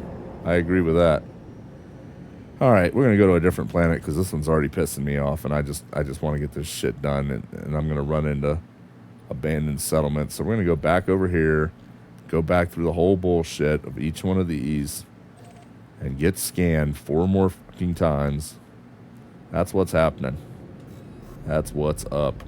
I agree with that. All right, we're going to go to a different planet because this one's already pissing me off, and I just want to get this shit done, and I'm going to run into abandoned settlements. So we're going to go back over here, go back through the whole bullshit of each one of these, and get scanned 4 more fucking times. That's what's happening. That's what's up.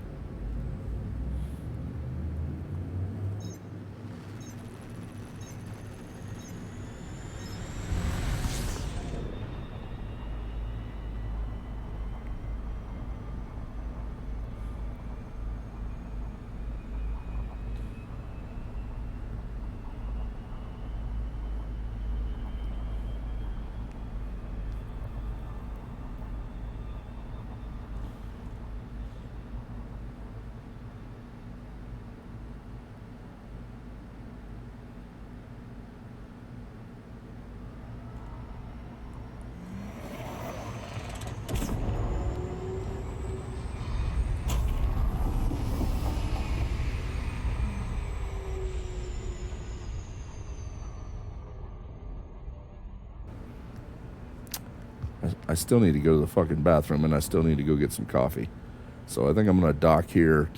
I still need to go to the fucking bathroom, and I still need to go get some coffee. So I think I'm going to dock here,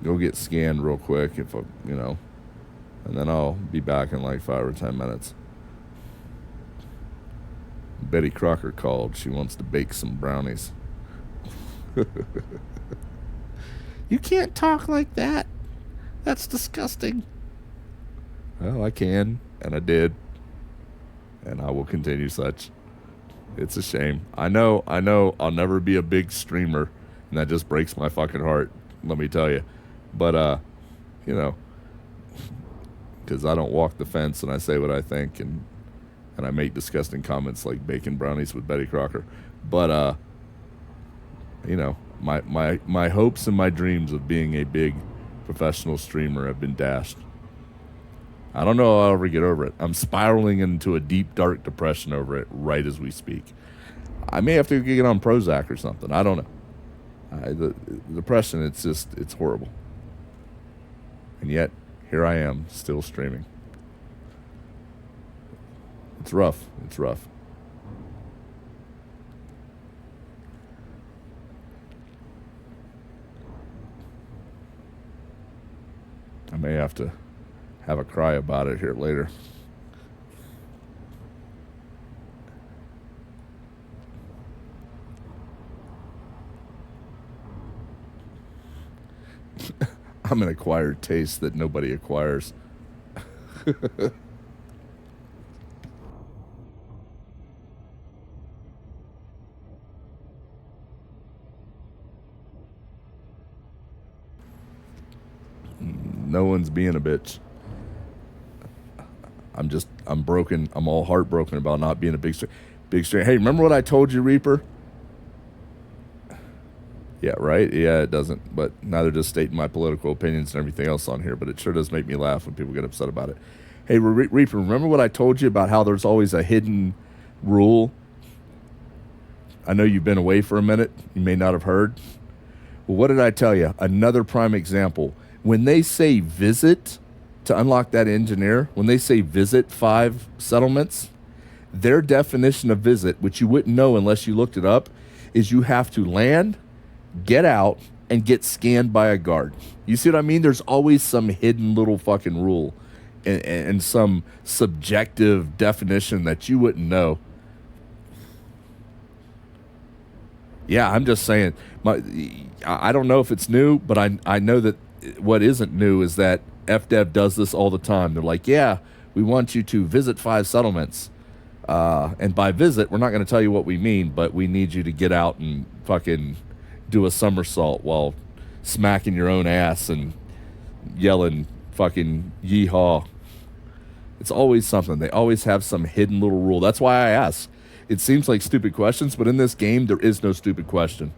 go get scanned real quick, if and then I'll be back in like 5 or 10 minutes. Betty Crocker called. She wants to bake some brownies. You can't talk like that. That's disgusting. Well, I can, and I did, and I will continue such. It's a shame. I know I'll never be a big streamer, and that just breaks my fucking heart, let me tell you. But, because I don't walk the fence and I say what I think, and I make disgusting comments like baking brownies with Betty Crocker. But, my hopes and my dreams of being a big professional streamer have been dashed. I don't know if I'll ever get over it. I'm spiraling into a deep, dark depression over it right as we speak. I may have to get on Prozac or something. I don't know. The depression, it's horrible. And yet, here I am, still streaming. It's rough. It's rough. I may have to have a cry about it here later. I'm an acquired taste that nobody acquires. No one's being a bitch. I'm broken. I'm all heartbroken about not being a big streamer. Hey, remember what I told you, Reaper? Yeah, right? Yeah, it doesn't. But neither does stating my political opinions and everything else on here. But it sure does make me laugh when people get upset about it. Hey, Reaper, remember what I told you about how there's always a hidden rule? I know you've been away for a minute. You may not have heard. Well, what did I tell you? Another prime example. When they say visit to unlock that engineer, when they say visit 5 settlements, their definition of visit, which you wouldn't know unless you looked it up, is you have to land, get out, and get scanned by a guard. You see what I mean? There's always some hidden little fucking rule and some subjective definition that you wouldn't know. Yeah, I'm just saying. I don't know if it's new, but I know that what isn't new is that FDev does this all the time. They're like, yeah, we want you to visit 5 settlements. And by visit, we're not going to tell you what we mean, but we need you to get out and fucking do a somersault while smacking your own ass and yelling fucking yeehaw. It's always something. They always have some hidden little rule. That's why I ask. It seems like stupid questions, but in this game, there is no stupid question.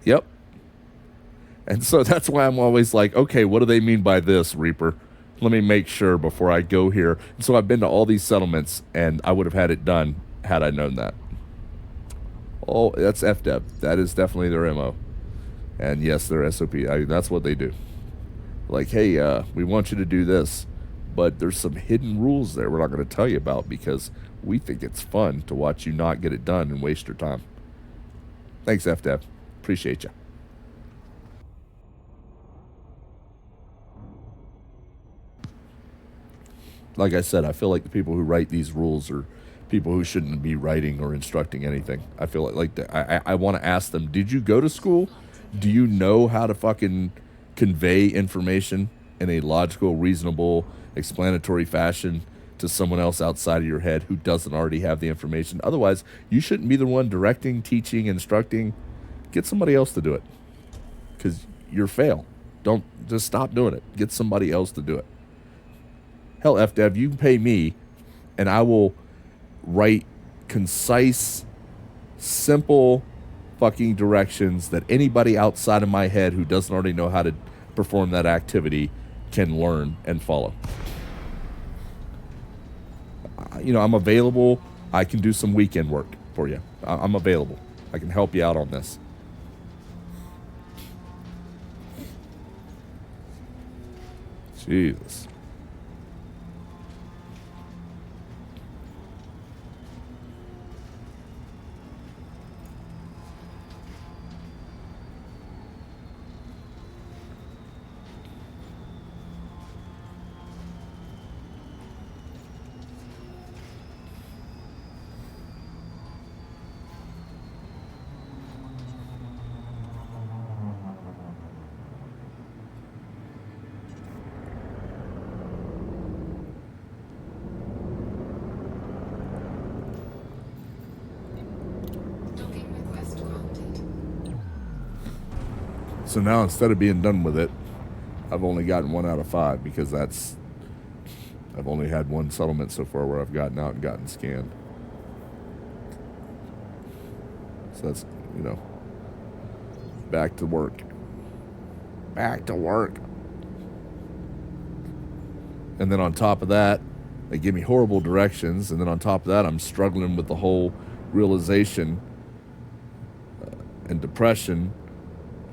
Yep. And so that's why I'm always like, okay, what do they mean by this, Reaper? Let me make sure before I go here. And so I've been to all these settlements, and I would have had it done had I known that. Oh, that's FDev. That is definitely their MO. And yes, their SOP. That's what they do. Like, hey, we want you to do this, but there's some hidden rules there we're not going to tell you about because we think it's fun to watch you not get it done and waste your time. Thanks, FDev. Appreciate you. Like I said, I feel like the people who write these rules are people who shouldn't be writing or instructing anything. I feel I want to ask them, did you go to school? Do you know how to fucking convey information in a logical, reasonable, explanatory fashion to someone else outside of your head who doesn't already have the information? Otherwise, you shouldn't be the one directing, teaching, instructing. Get somebody else to do it because you're fail. Don't just stop doing it. Get somebody else to do it. Hell, FDev, you can pay me, and I will write concise, simple fucking directions that anybody outside of my head who doesn't already know how to perform that activity can learn and follow. I'm available. I can do some weekend work for you. I'm available. I can help you out on this. Jesus. So now instead of being done with it, I've only gotten 1 out of 5 because I've only had one settlement so far where I've gotten out and gotten scanned. So that's, back to work. Back to work. And then on top of that, they give me horrible directions. And then on top of that, I'm struggling with the whole realization and depression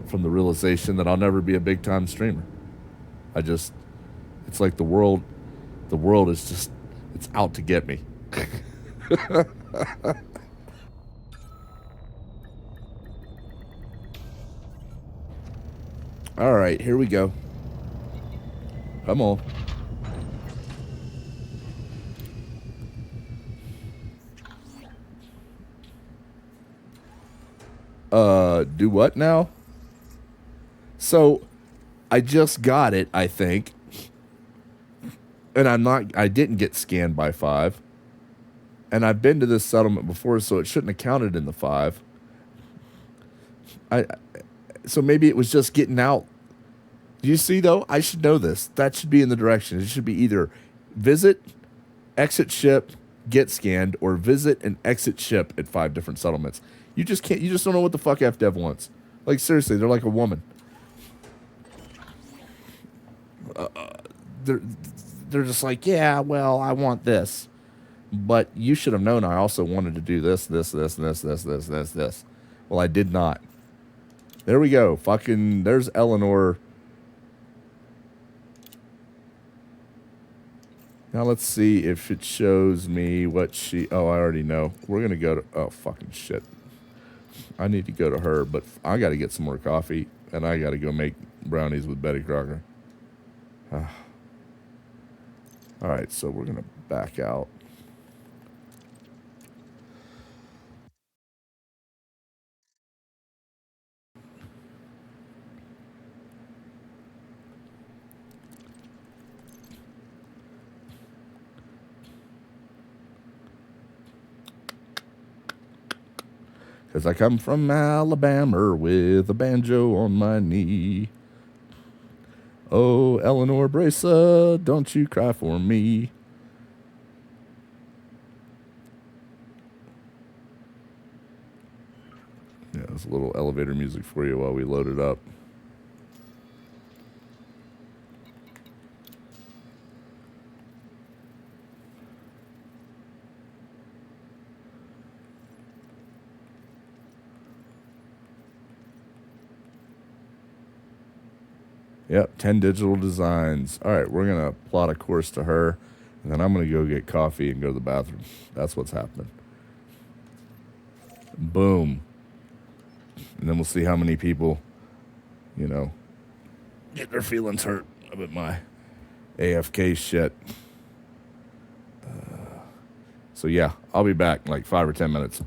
from the realization that I'll never be a big time streamer. It's like the world is just, it's out to get me. All right, here we go. Come on. Do what now? So, I just got it, I think. And I didn't get scanned by 5. And I've been to this settlement before, so it shouldn't have counted in the 5. So maybe it was just getting out. Do you see, though? I should know this. That should be in the directions. It should be either visit, exit ship, get scanned, or visit and exit ship at 5 different settlements. You just don't know what the fuck FDev wants. Like, seriously, they're like a woman. They're just like, yeah, well, I want this. But you should have known I also wanted to do this. Well, I did not. There we go. Fucking, there's Eleanor. Now let's see if it shows me what she... Oh, I already know. We're going to go to... Oh, fucking shit. I need to go to her, but I got to get some more coffee, and I got to go make brownies with Betty Crocker. All right, so we're going to back out. Because I come from Alabama with a banjo on my knee. Oh, Eleanor Bresa, don't you cry for me. Yeah, there's a little elevator music for you while we load it up. Yep, 10 digital designs. All right, we're going to plot a course to her, and then I'm going to go get coffee and go to the bathroom. That's what's happening. Boom. And then we'll see how many people, get their feelings hurt about my AFK shit. So, yeah, I'll be back in like 5 or 10 minutes.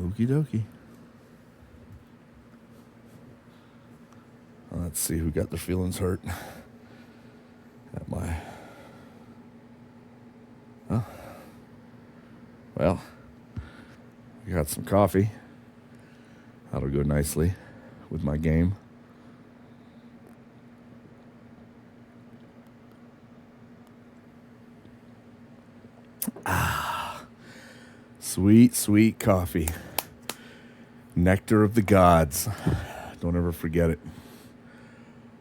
Okie dokie. Let's see who got their feelings hurt at my... Huh? Well, I got some coffee. That'll go nicely with my game. Sweet, sweet coffee. Nectar of the gods. Don't ever forget it.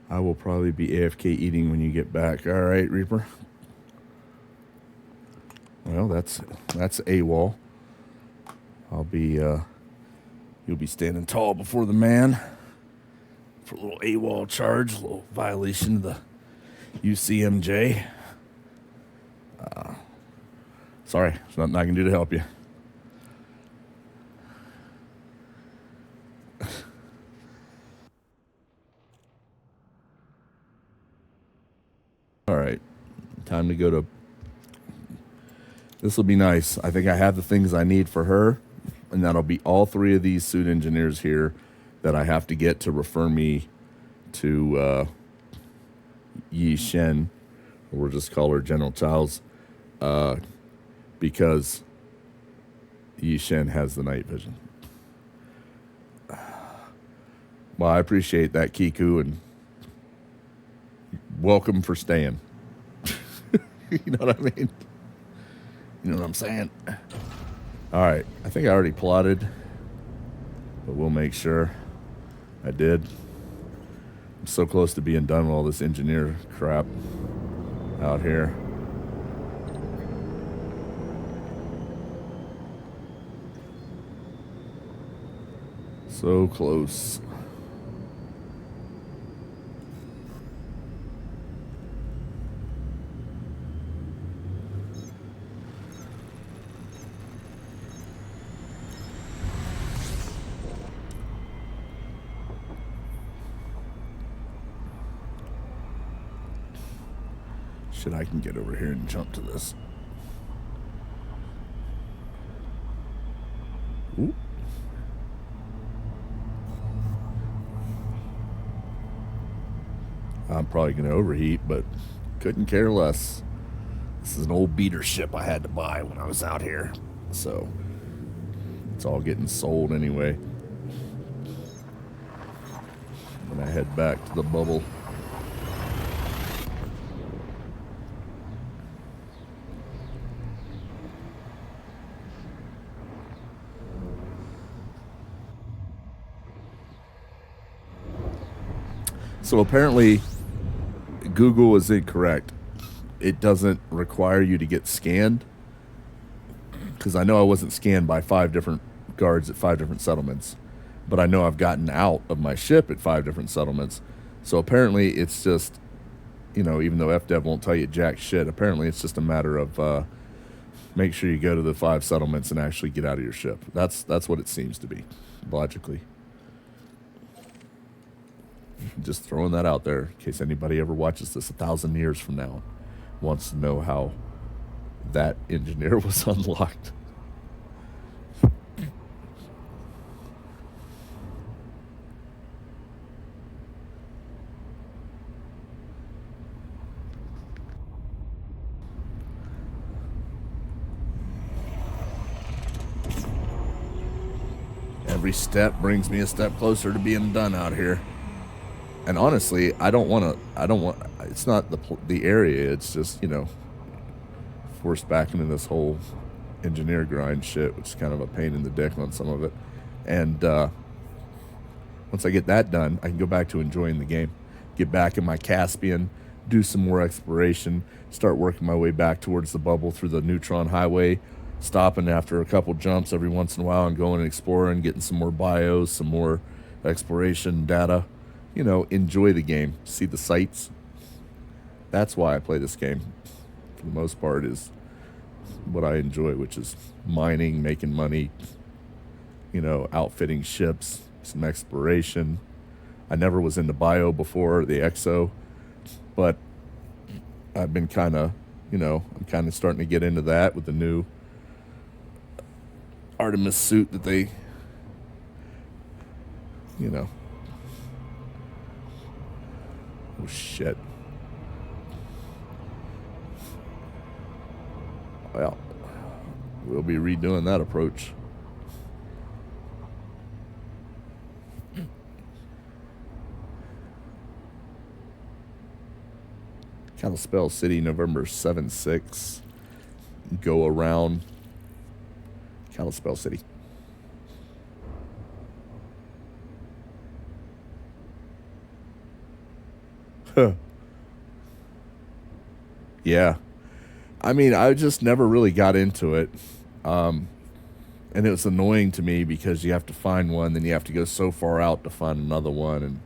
I will probably be AFK eating when you get back. All right, Reaper. Well, that's AWOL. I'll be you'll be standing tall before the man for a little AWOL charge, a little violation of the UCMJ. Sorry, there's nothing I can do to help you. All right, time to go to... This will be nice. I think I have the things I need for her, and that'll be all three of these suit engineers here that I have to get to refer me to Yi Shen, or we'll just call her General Childs, because Yi Shen has the night vision. Well, I appreciate that, Kiku, and welcome for staying. You know what I mean? You know what I'm saying? All right. I think I already plotted, but we'll make sure I did. I'm so close to being done with all this engineer crap out here. So close. Shit, I can get over here and jump to this. Ooh. I'm probably going to overheat, but couldn't care less. This is an old beater ship I had to buy when I was out here. So it's all getting sold anyway. And I head back to the bubble. So apparently Google is incorrect. It doesn't require you to get scanned, because I know I wasn't scanned by 5 different guards at 5 different settlements, but I know I've gotten out of my ship at 5 different settlements. So apparently it's just, you know, even though FDev won't tell you jack shit, apparently it's just a matter of make sure you go to the 5 settlements and actually get out of your ship. That's what it seems to be, logically. Just throwing that out there in case anybody ever watches this 1,000 years from now, wants to know how that engineer was unlocked. Every step brings me a step closer to being done out here. And honestly, it's not the area, it's just, you know, forced back into this whole engineer grind shit, which is kind of a pain in the dick on some of it. And once I get that done, I can go back to enjoying the game. Get back in my Caspian, do some more exploration, start working my way back towards the bubble through the neutron highway, stopping after a couple jumps every once in a while and going and exploring, getting some more bios, some more exploration data. You know, enjoy the game, see the sights. That's why I play this game, for the most part, is what I enjoy, which is mining, making money, you know, outfitting ships, some exploration. I never was into bio before, the EXO, but I've been kind of, you know, I'm kind of starting to get into that with the new Artemis suit that they you know. Oh shit. Well, we'll be redoing that approach. Kalispell City, November 7-6. Go around Kalispell City. Yeah. I mean, I just never really got into it. And it was annoying to me because you have to find one, then you have to go so far out to find another one. And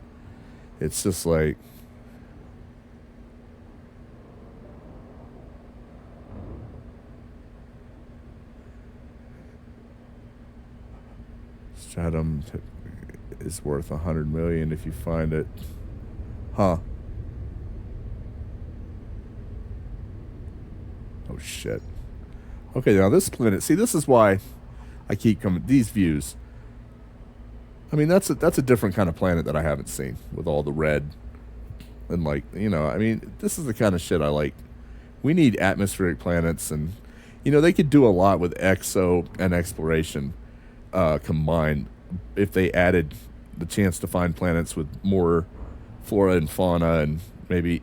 it's just like, Stratum is worth 100 million if you find it. Huh. Oh shit. Okay, now this planet, see, this is why I keep coming, these views. I mean, that's a different kind of planet that I haven't seen with all the red and, like, you know, I mean, this is the kind of shit I like. We need atmospheric planets, and, you know, they could do a lot with exo and exploration combined if they added the chance to find planets with more flora and fauna, and maybe,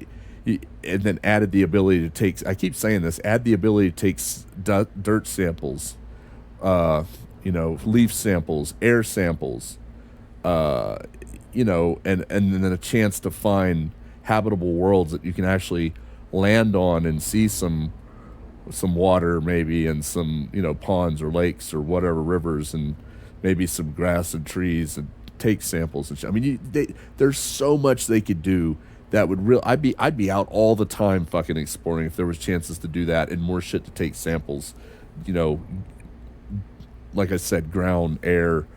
and then added the ability to take, I keep saying this, add the ability to take dirt samples, you know, leaf samples, air samples, you know, and then a chance to find habitable worlds that you can actually land on and see some water maybe, and some, you know, ponds or lakes or whatever, rivers, and maybe some grass and trees, and take samples and shit. I mean, there's so much they could do that would I'd be out all the time fucking exploring if there was chances to do that, and more shit to take samples, you know, like I said, ground, air,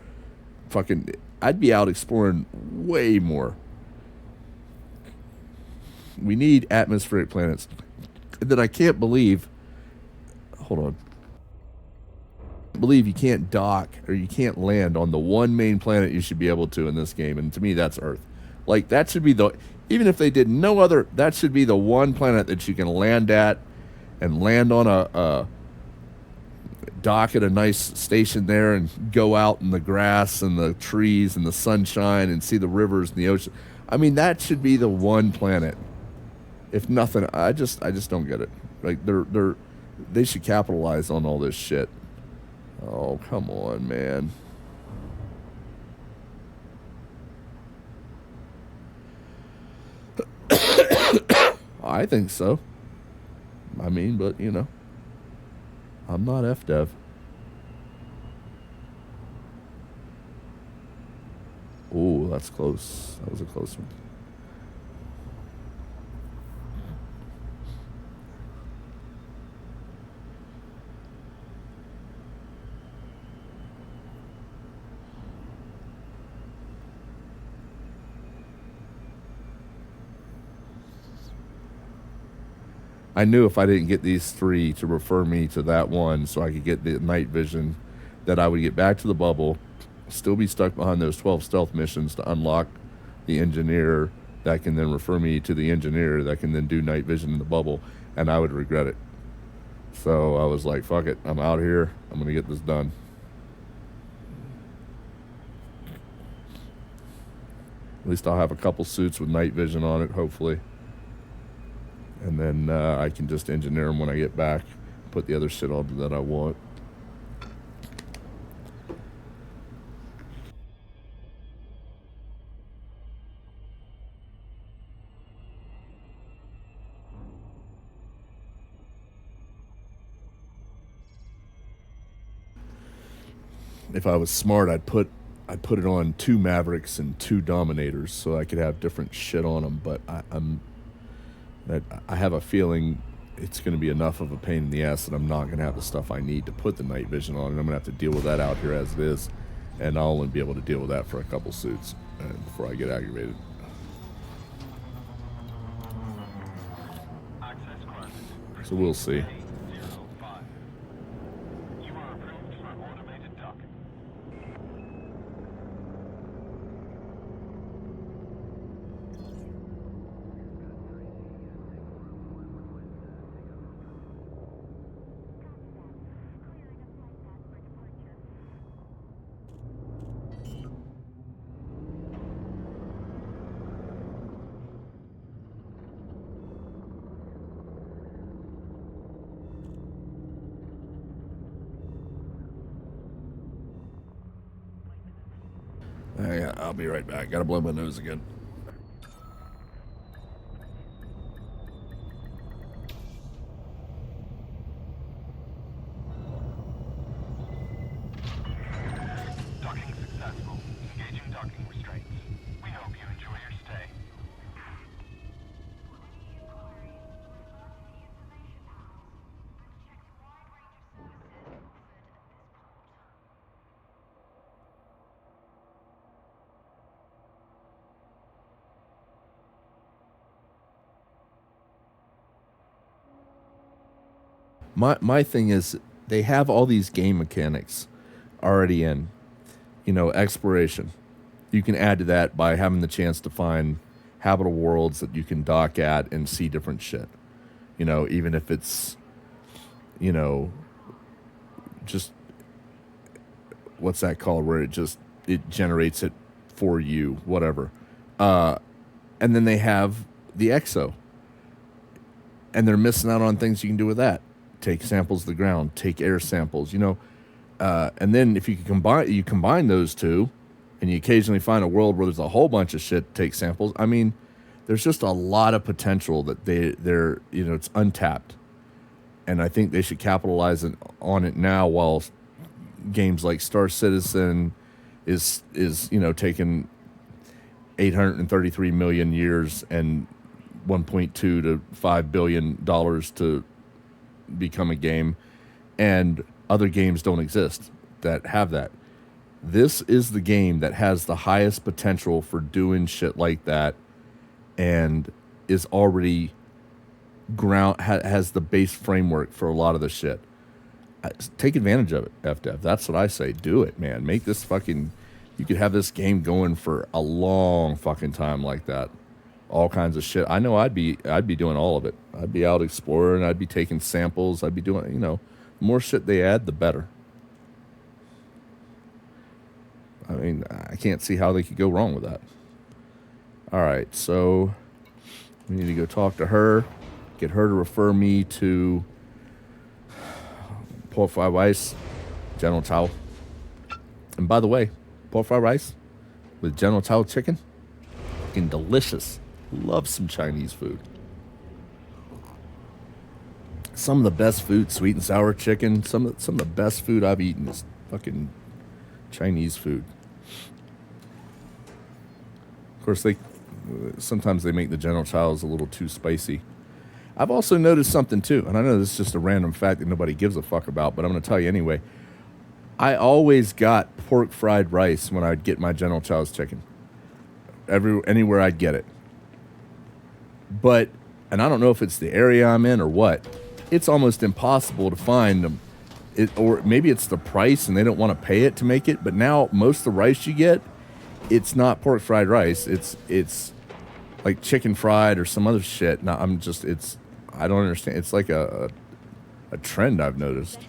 fucking, I'd be out exploring way more. We need atmospheric planets. And then I can't believe, hold on, believe you can't dock or you can't land on the one main planet you should be able to in this game, and to me that's Earth. Like, that should be the, even if they did no other, that should be the one planet that you can land at, and land on a dock at a nice station there, and go out in the grass and the trees and the sunshine and see the rivers and the ocean. I mean, that should be the one planet. If nothing, I just don't get it. Like, they should capitalize on all this shit. Oh, come on, man. I think so. I mean, but, you know, I'm not FDev. Oh, that's close. That was a close one. I knew if I didn't get these three to refer me to that one so I could get the night vision, that I would get back to the bubble, still be stuck behind those 12 stealth missions to unlock the engineer that can then refer me to the engineer that can then do night vision in the bubble, and I would regret it. So I was like, fuck it, I'm out here, I'm going to get this done. At least I'll have a couple suits with night vision on it, hopefully. And then I can just engineer them when I get back, put the other shit on that I want. If I was smart, I'd put it on 2 Mavericks and 2 Dominators so I could have different shit on them. But I have a feeling it's going to be enough of a pain in the ass that I'm not going to have the stuff I need to put the night vision on, and I'm going to have to deal with that out here as it is, and I'll only be able to deal with that for a couple suits before I get aggravated. So we'll see. I'll be right back. Gotta blow my nose again. Docking successful. Engaging docking restraints. We hope you enjoy your stay. My thing is they have all these game mechanics already in. You know, exploration. You can add to that by having the chance to find habitable worlds that you can dock at and see different shit. You know, even if it's, you know, just what's that called where it generates it for you, whatever. And then they have the exo. And they're missing out on things you can do with that. Take samples of the ground, take air samples, you know. And then if you can combine those two, and you occasionally find a world where there's a whole bunch of shit to take samples. I mean, there's just a lot of potential that they're you know, it's untapped. And I think they should capitalize on it now while games like Star Citizen is you know, taking 833 million years and 1.2 to 5 billion dollars to become a game, and other games don't exist that have that. This is the game that has the highest potential for doing shit like that, and is already has the base framework for a lot of the shit. Take advantage of it, FDev. That's what I say. Do it, man. Make this fucking. You could have this game going for a long fucking time like that. All kinds of shit. I know I'd be doing all of it. I'd be out exploring. I'd be taking samples. I'd be doing, you know, the more shit they add, the better. I mean, I can't see how they could go wrong with that. All right, so we need to go talk to her, get her to refer me to pork fried rice, General Tao. And by the way, pork fried rice with General Tao chicken, fucking delicious. Love some Chinese food. Some of the best food, sweet and sour chicken. Some of the best food I've eaten is fucking Chinese food. Of course, sometimes they make the General Tso's a little too spicy. I've also noticed something too, and I know this is just a random fact that nobody gives a fuck about, but I'm going to tell you anyway. I always got pork fried rice when I'd get my General Tso's chicken. Anywhere I'd get it. But, and I don't know if it's the area I'm in or what, it's almost impossible to find them. Or maybe it's the price and they don't want to pay it to make it, but now most of the rice you get, it's not pork fried rice. It's like chicken fried or some other shit. Now I don't understand. It's like a trend I've noticed.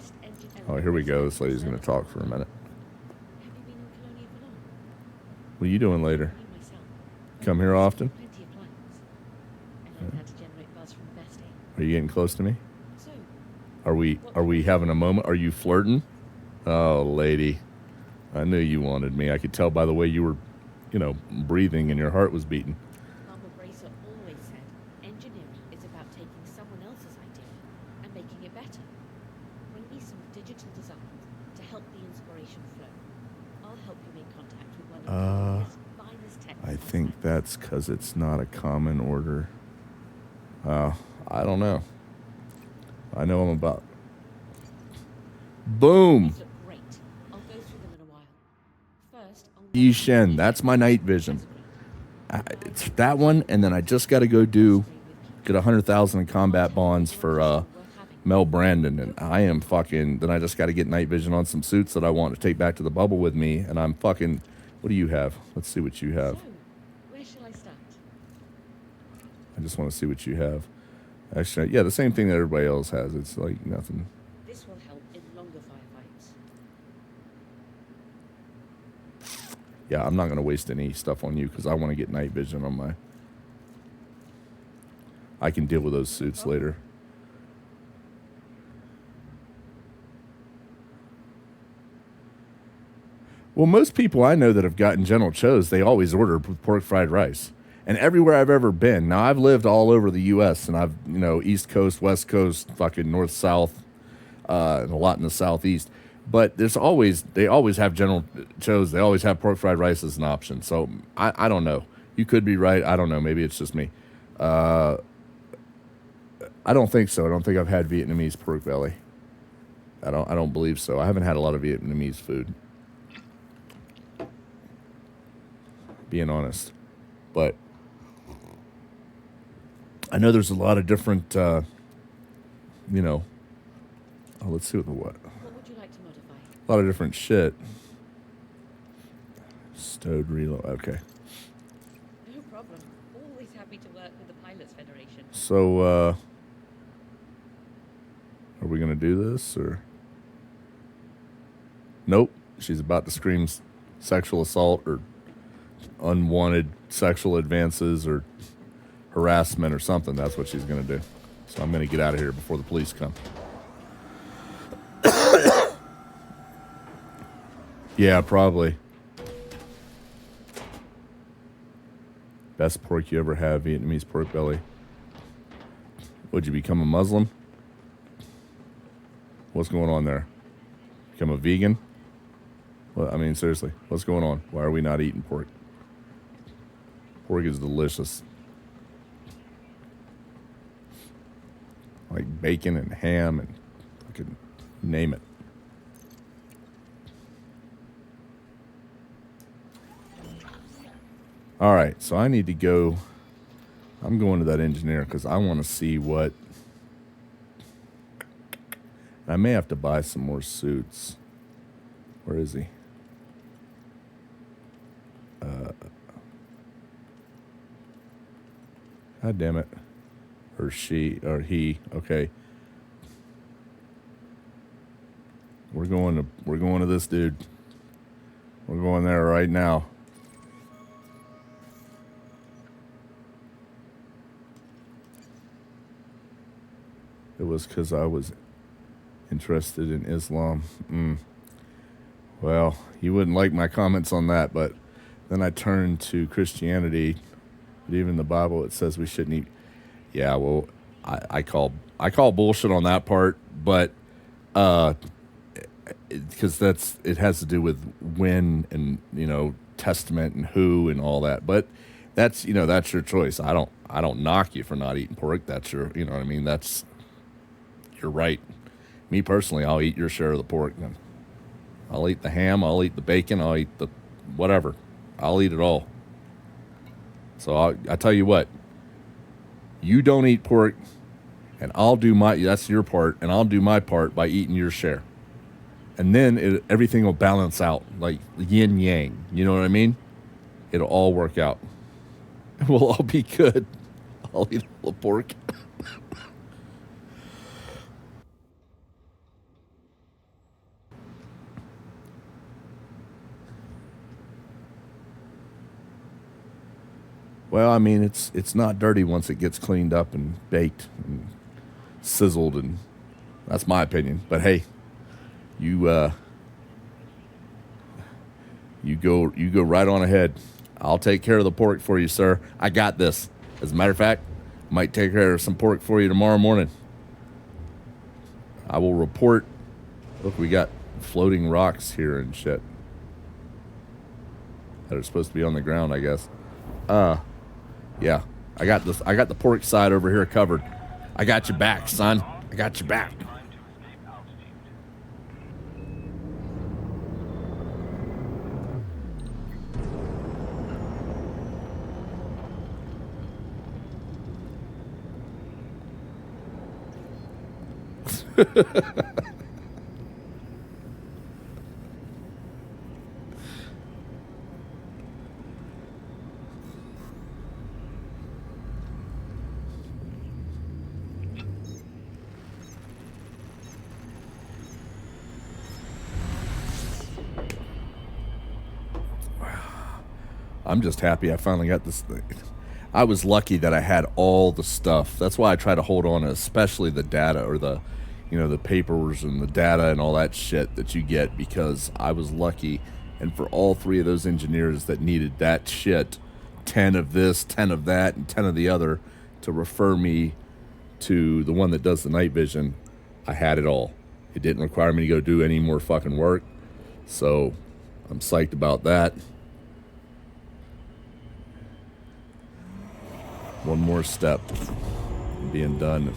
Oh, here we go. This lady's going to talk for a minute. Have you been in Colonia for long? What are you doing later? I myself. Come here often? Plenty of plans. And I've had to generate buzz from besting. Are you getting close to me? So, Are we having a moment? Are you flirting? Oh, lady. I knew you wanted me. I could tell by the way you were, you know, breathing and your heart was beating. Mama Bracer always said, engineering is about taking someone else's idea and making it better. Bring me some digital designs to help the inspiration flow. I'll help you make contact with one of Colonia's finest technical I think minds. that's because it's not a common order. I don't know. I know I'm about. Boom! These look great. I'll go through them in a while. First, I'll Yishen, that's my night vision. It's that one, and then I just got to go get 100,000 in combat bonds for Mel Brandon, and I am fucking. Then I just got to get night vision on some suits that I want to take back to the bubble with me, and I'm fucking. What do you have? Let's see what you have. So, where shall I start? I just want to see what you have. Actually, yeah, the same thing that everybody else has. It's like nothing. This will help in longer firefights. Yeah, I'm not going to waste any stuff on you because I want to get night vision on my. I can deal with those suits later. Well, most people I know that have gotten General Tso's, they always order pork fried rice. And everywhere I've ever been, now I've lived all over the U.S. and I've, East Coast, West Coast, fucking North, South, and a lot in the Southeast. But they always have General Tso's. They always have pork fried rice as an option. So I don't know. You could be right. I don't know. Maybe it's just me. I don't think so. I don't think I've had Vietnamese pork belly. I don't believe so. I haven't had a lot of Vietnamese food, being honest. But I know there's a lot of different, let's see what. What would you like to modify? A lot of different shit. Stowed reload. Okay. No problem. Always happy to work with the Pilots Federation. So, are we going to do this or? Nope. She's about to scream sexual assault or unwanted sexual advances or harassment or something. That's what she's going to do. So I'm going to get out of here before the police come. Yeah, probably. Best pork you ever had, Vietnamese pork belly. Would you become a Muslim? What's going on there? Become a vegan? Well, I mean, seriously, what's going on? Why are we not eating pork? Pork is delicious. Like bacon and ham and fucking name it. All right, so I need to go. I'm going to that engineer because I want to see what. I may have to buy some more suits. Where is he? God damn it. Or she, or he. Okay. We're going to this dude. We're going there right now. It was because I was interested in Islam. Well, you wouldn't like my comments on that, but then I turned to Christianity. But even in the Bible, it says we shouldn't eat. Yeah, well, I call bullshit on that part, but because it has to do with when and testament and who and all that. But that's that's your choice. I don't knock you for not eating pork. That's your what I mean. That's you're right. Me personally, I'll eat your share of the pork. Then I'll eat the ham. I'll eat the bacon. I'll eat the whatever. I'll eat it all. So I tell you what. You don't eat pork, and I'll do that's your part, and I'll do my part by eating your share. And then everything will balance out, like yin yang. You know what I mean? It'll all work out. We'll all be good. I'll eat all the pork. Well, I mean, it's not dirty once it gets cleaned up and baked and sizzled, and that's my opinion. But hey, you go right on ahead. I'll take care of the pork for you, sir. I got this. As a matter of fact, might take care of some pork for you tomorrow morning. I will report. Look, we got floating rocks here and shit that are supposed to be on the ground, I guess. Yeah, I got this. I got the pork side over here covered. I got your back, son. I got your back. Time to escape altitude. I'm just happy I finally got this thing. I was lucky that I had all the stuff. That's why I try to hold on to especially the data or the, the papers and the data and all that shit that you get, because I was lucky And for all 3 of those engineers that needed that shit, 10 of this, 10 of that, and 10 of the other, to refer me to the one that does the night vision, I had it all. It didn't require me to go do any more fucking work. So I'm psyched about that. One more step and being done.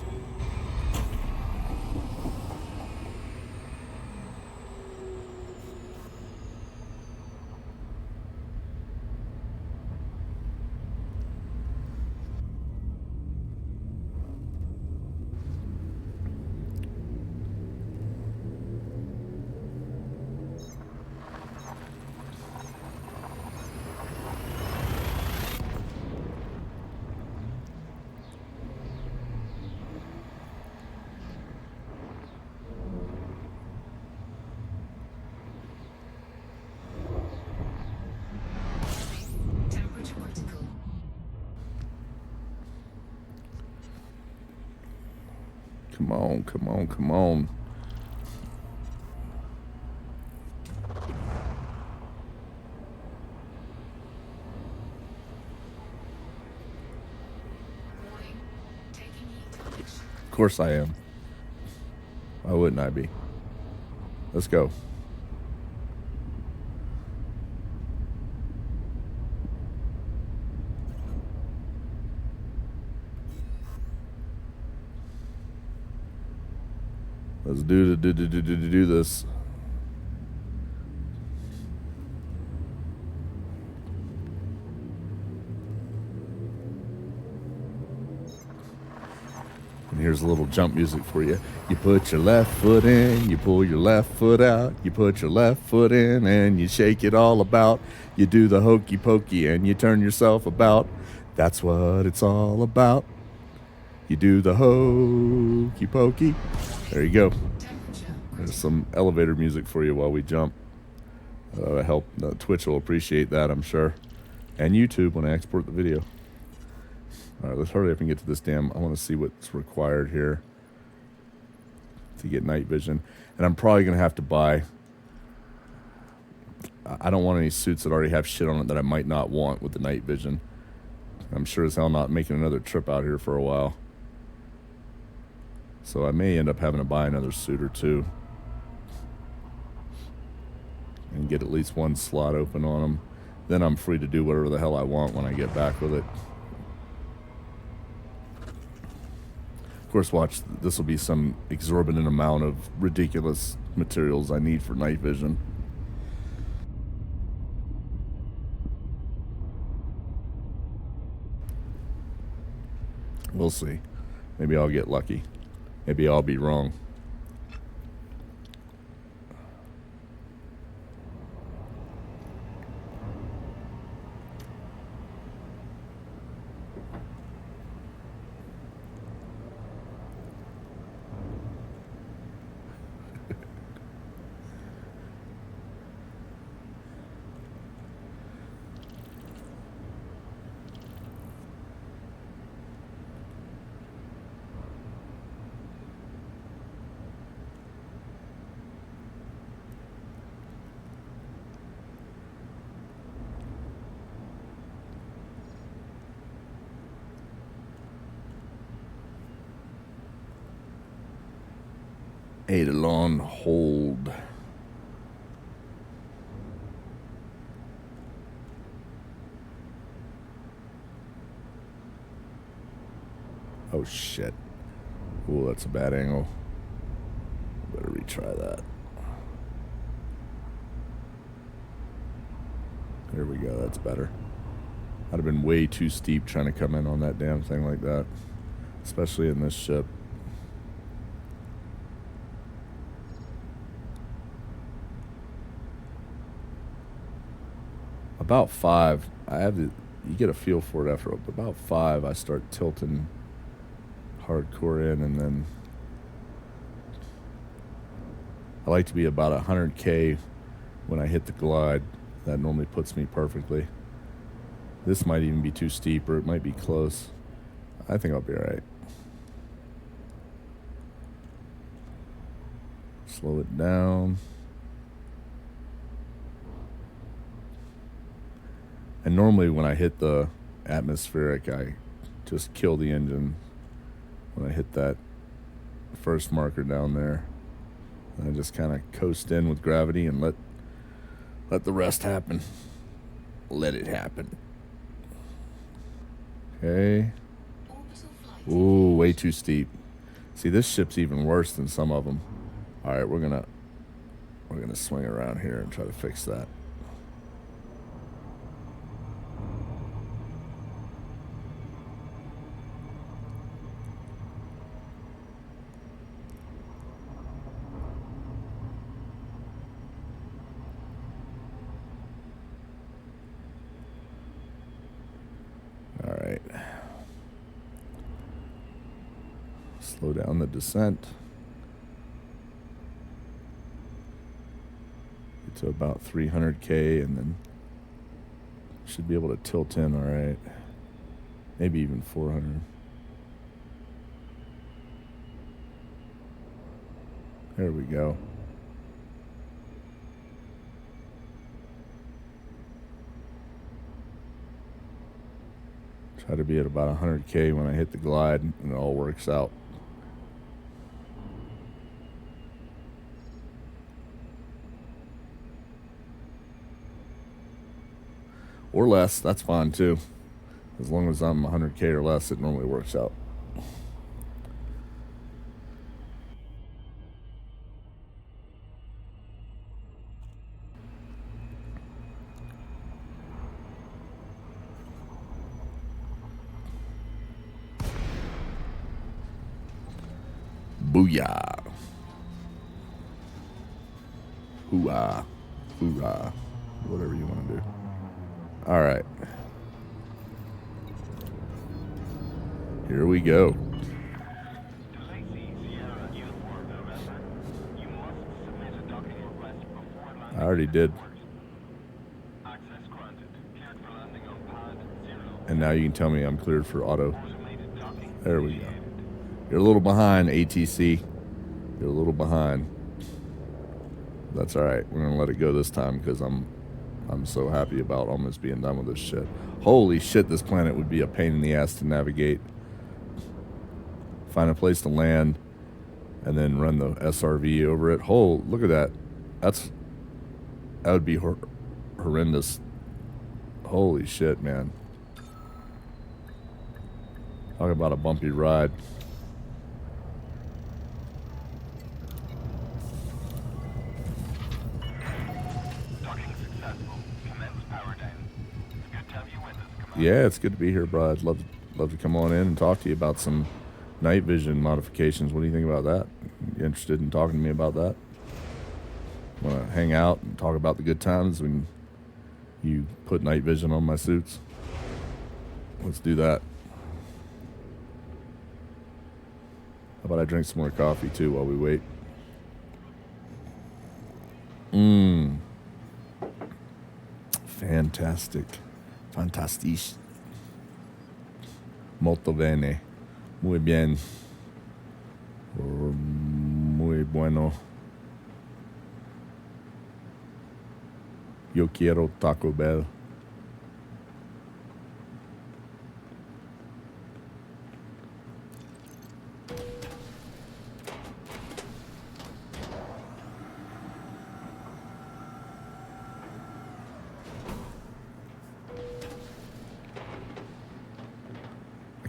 Temperature critical. Come on, come on, come on. Warning. Taking heat damage. Of course I am. Why wouldn't I be? Let's go. Let's do this. And here's a little jump music for you. You put your left foot in, you pull your left foot out, you put your left foot in and you shake it all about. You do the hokey pokey and you turn yourself about. That's what it's all about. You do the hokey pokey. There you go. There's some elevator music for you while we jump. I hope Twitch will appreciate that, I'm sure. And YouTube when I export the video. All right, let's hurry up and get to this damn. I want to see what's required here to get night vision. And I'm probably going to have to buy. I don't want any suits that already have shit on it that I might not want with the night vision. I'm sure as hell not making another trip out here for a while. So I may end up having to buy another suit or two. And get at least one slot open on them. Then I'm free to do whatever the hell I want when I get back with it. Of course, watch, this will be some exorbitant amount of ridiculous materials I need for night vision. We'll see. Maybe I'll get lucky. Maybe I'll be wrong. Eidolon hold. Oh shit. Ooh, that's a bad angle. Better retry that. There we go, that's better. I'd have been way too steep trying to come in on that damn thing like that. Especially in this ship. About 5, I have the, you get a feel for it after about 5, I start tilting hardcore in, and then I like to be about 100K when I hit the glide. That normally puts me perfectly. This might even be too steep, or it might be close. I think I'll be all right. Slow it down. And normally when I hit the atmospheric, I just kill the engine when I hit that first marker down there. And I just kind of coast in with gravity and let the rest happen. Let it happen. Okay. Ooh, way too steep. See, this ship's even worse than some of them. All right, we're gonna swing around here and try to fix that. All right. Slow down the descent. Get to about 300K and then should be able to tilt in all right. Maybe even 400. There we go. Try to be at about 100K when I hit the glide and it all works out. Or less, that's fine too. As long as I'm 100K or less, it normally works out. Booyah. Hoorah. Hoorah. Whatever you want to do. All right. Here we go. I already did. And now you can tell me I'm cleared for auto. There we go. You're a little behind, ATC. You're a little behind. That's all right. We're gonna let it go this time because I'm so happy about almost being done with this shit. Holy shit, this planet would be a pain in the ass to navigate. Find a place to land and then run the SRV over it. Oh, look at that. That would be horrendous. Holy shit, man. Talk about a bumpy ride. Yeah, it's good to be here, bro. I'd love to come on in and talk to you about some night vision modifications. What do you think about that? You interested in talking to me about that? Want to hang out and talk about the good times when you put night vision on my suits? Let's do that. How about I drink some more coffee too while we wait? Fantastic. Fantastisch. Molto bene. Muy bien. Muy bueno. Yo quiero Taco Bell.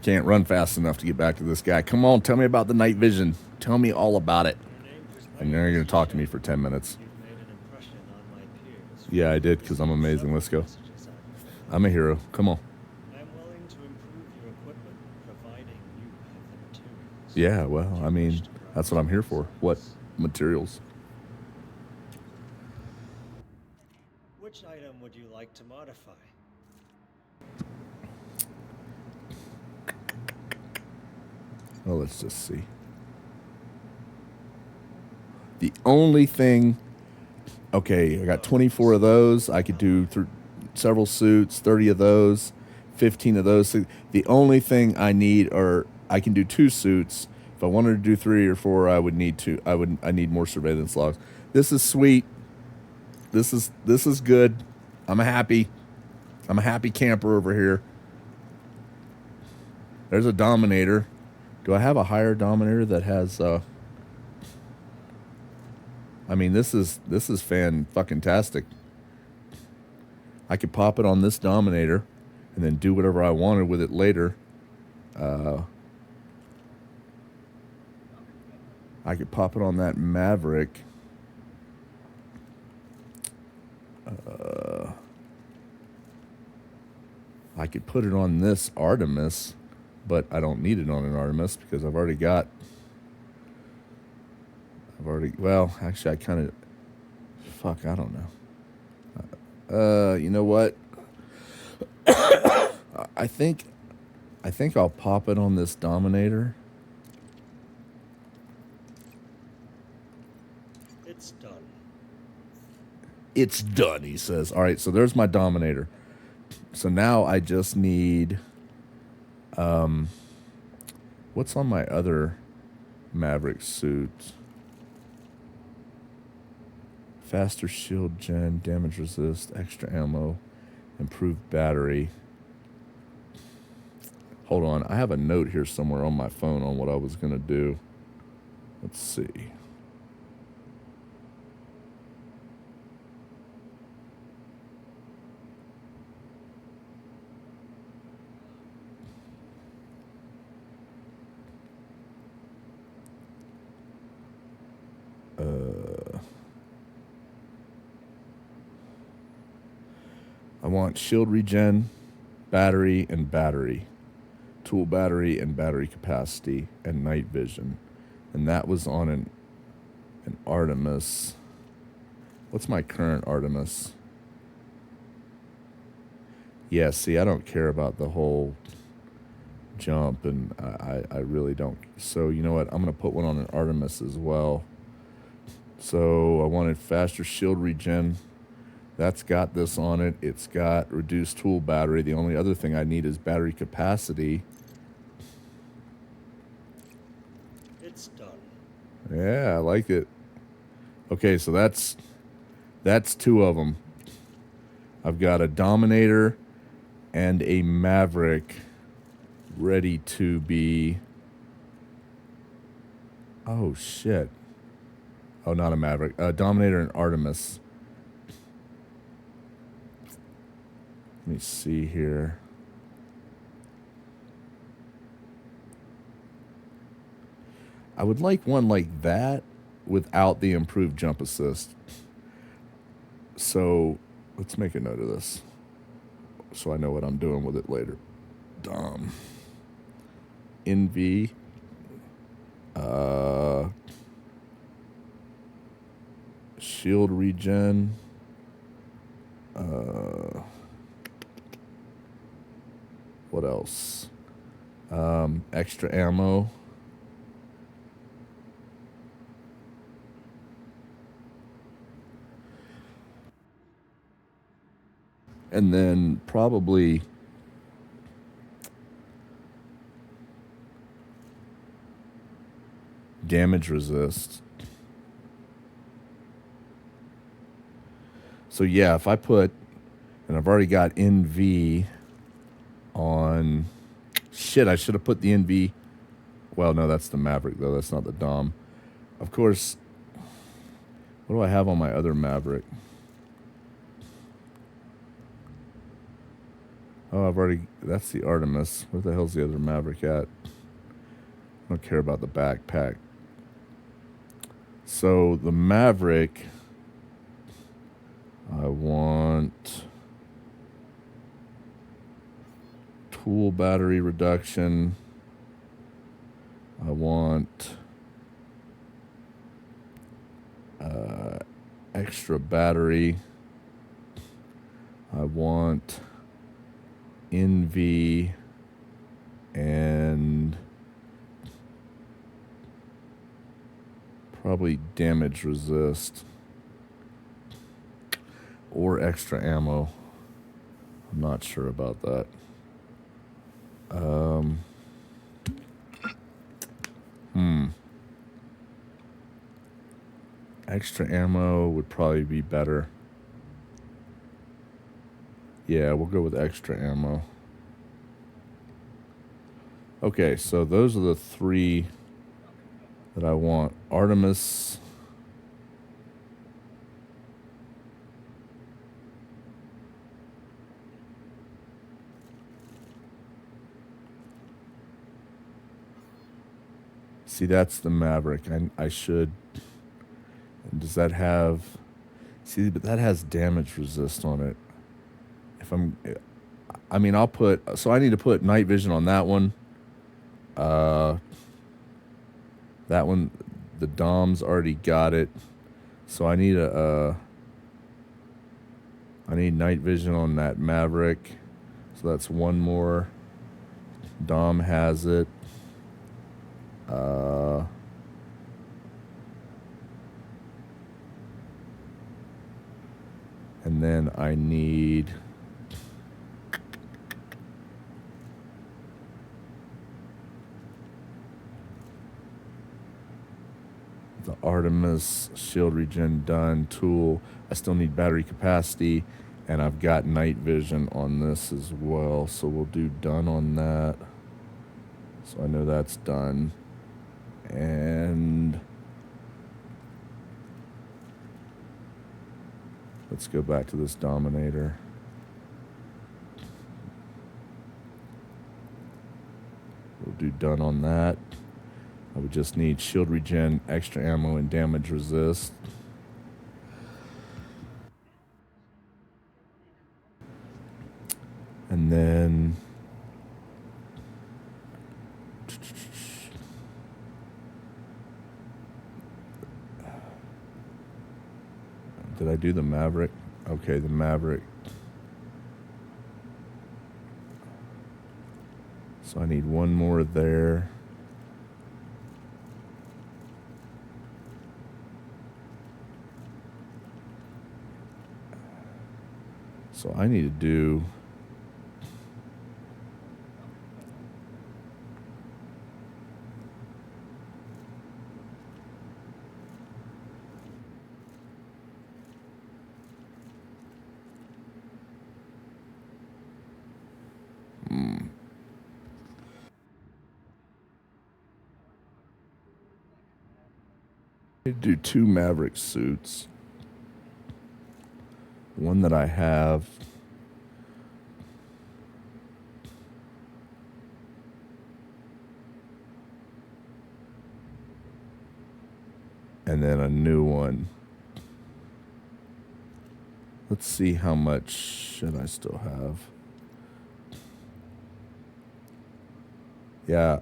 Can't run fast enough to get back to this guy. Come on, tell me about the night vision. Tell me all about it. And you're going to talk to me for 10 minutes. Yeah, I did, because I'm amazing. Let's go. I'm a hero. Come on. I'm willing to improve your equipment, providing you have the materials. Yeah, well, I mean, that's what I'm here for. What materials? Which item would you like to modify? Well, let's just see. The only thing... Okay, I got 24 of those. I could do several suits, 30 of those, 15 of those. The only thing I need are... I can do 2 suits. If I wanted to do 3 or 4, I would need 2. I need more surveillance logs. This is sweet. This is good. I'm happy. I'm a happy camper over here. There's a Dominator. Do I have a higher Dominator that has I mean, this is fan-fucking-tastic. I could pop it on this Dominator and then do whatever I wanted with it later. I could pop it on that Maverick. I could put it on this Artemis, but I don't need it on an Artemis because I've already, well, actually I kind of, fuck, I don't know. You know what? I think I'll pop it on this Dominator. It's done. It's done, he says. All right, so there's my Dominator. So now I just need, what's on my other Maverick suit? Faster shield gen, damage resist, extra ammo, improved battery. Hold on, I have a note here somewhere on my phone on what I was going to do. Let's see. I want shield regen, battery, and battery. Tool battery and battery capacity, and night vision. And that was on an Artemis. What's my current Artemis? Yeah, see, I don't care about the whole jump, and I really don't. So, you know what? I'm going to put one on an Artemis as well. So, I wanted faster shield regen. That's got this on it. It's got reduced tool battery. The only other thing I need is battery capacity. It's done. Yeah, I like it. Okay, so that's two of them. I've got a Dominator and a Maverick ready to be... Oh, shit. Oh, not a Maverick. A Dominator and Artemis. Let me see here. I would like one like that without the improved jump assist. So let's make a note of this so I know what I'm doing with it later. Dom. NV. Shield regen. What else? Extra ammo. And then probably damage resist. So yeah, if I put, and I've already got NV on, shit, I should have put the NV. Well, no, that's the Maverick though. That's not the Dom. Of course, what do I have on my other Maverick? Oh, I've already, that's the Artemis. Where the hell's the other Maverick at? I don't care about the backpack. So the Maverick, I want tool battery reduction. I want extra battery. I want NV and probably damage resist or extra ammo. I'm not sure about that. Extra ammo would probably be better. Yeah, we'll go with extra ammo. Okay, so those are the 3 that I want. Artemis. See, that's the Maverick. I should. Does that have? See, but that has damage resist on it. If I mean, I'll put. So I need to put night vision on that one. That one, the Dom's already got it. So I need I need night vision on that Maverick. So that's one more. Dom has it. And then I need the Artemis shield regen done. Tool. I still need battery capacity, and I've got night vision on this as well. So we'll do done on that. So I know that's done. And let's go back to this Dominator. We'll do done on that. I would just need shield regen, extra ammo, and damage resist. And then did I do the Maverick? Okay, the Maverick. So I need one more there. So I need to do two Maverick suits. One that I have. And then a new one. Let's see how much should I still have. Yeah,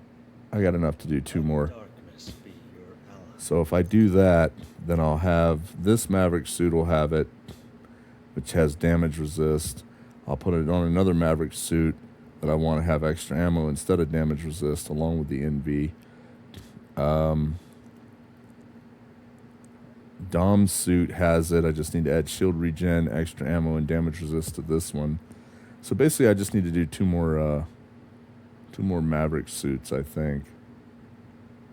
I got enough to do 2 more. Darkness be your ally. So if I do that, then I'll have this Maverick suit will have it, which has damage resist. I'll put it on another Maverick suit that I want to have extra ammo instead of damage resist, along with the NV. Dom's suit has it. I just need to add shield regen, extra ammo, and damage resist to this one. So basically, I just need to do 2 more Maverick suits, I think.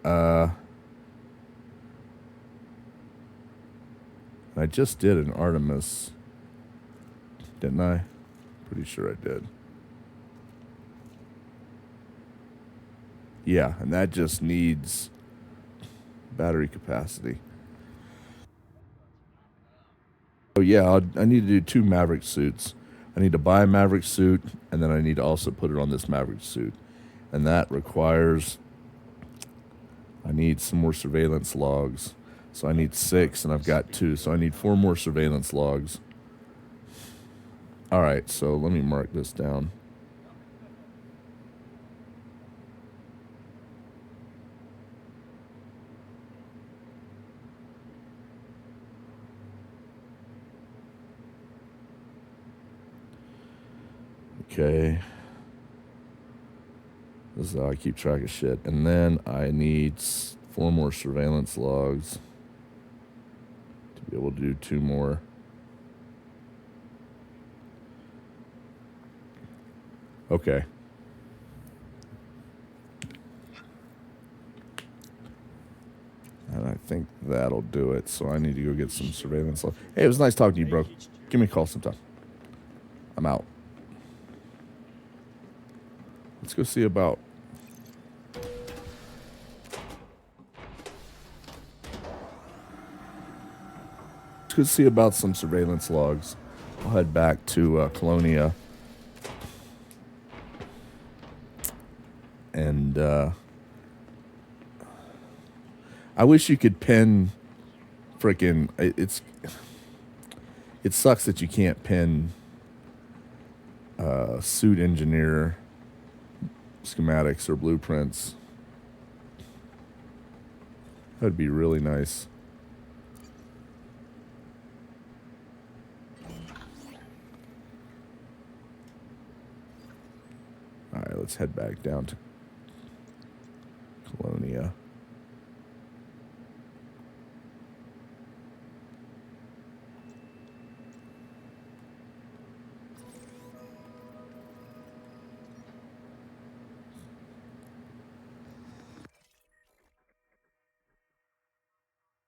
I just did an Artemis, didn't I? Pretty sure I did. Yeah, and that just needs battery capacity. Oh yeah, I need to do 2 Maverick suits. I need to buy a Maverick suit, and then I need to also put it on this Maverick suit. And that requires, I need some more surveillance logs. So I need 6, and I've got 2. So I need 4 more surveillance logs. All right, so let me mark this down. Okay. This is how I keep track of shit. And then I need 4 more surveillance logs to be able to do 2 more. Okay. And I think that'll do it. So I need to go get some surveillance logs. Hey, it was nice talking to you, bro. Give me a call sometime. I'm out. Let's go see about. Let's go see about some surveillance logs. I'll head back to Colonia. And I wish you could pin frickin' it sucks that you can't pin suit engineer schematics or blueprints. That'd be really nice. All right, let's head back down to Colonia.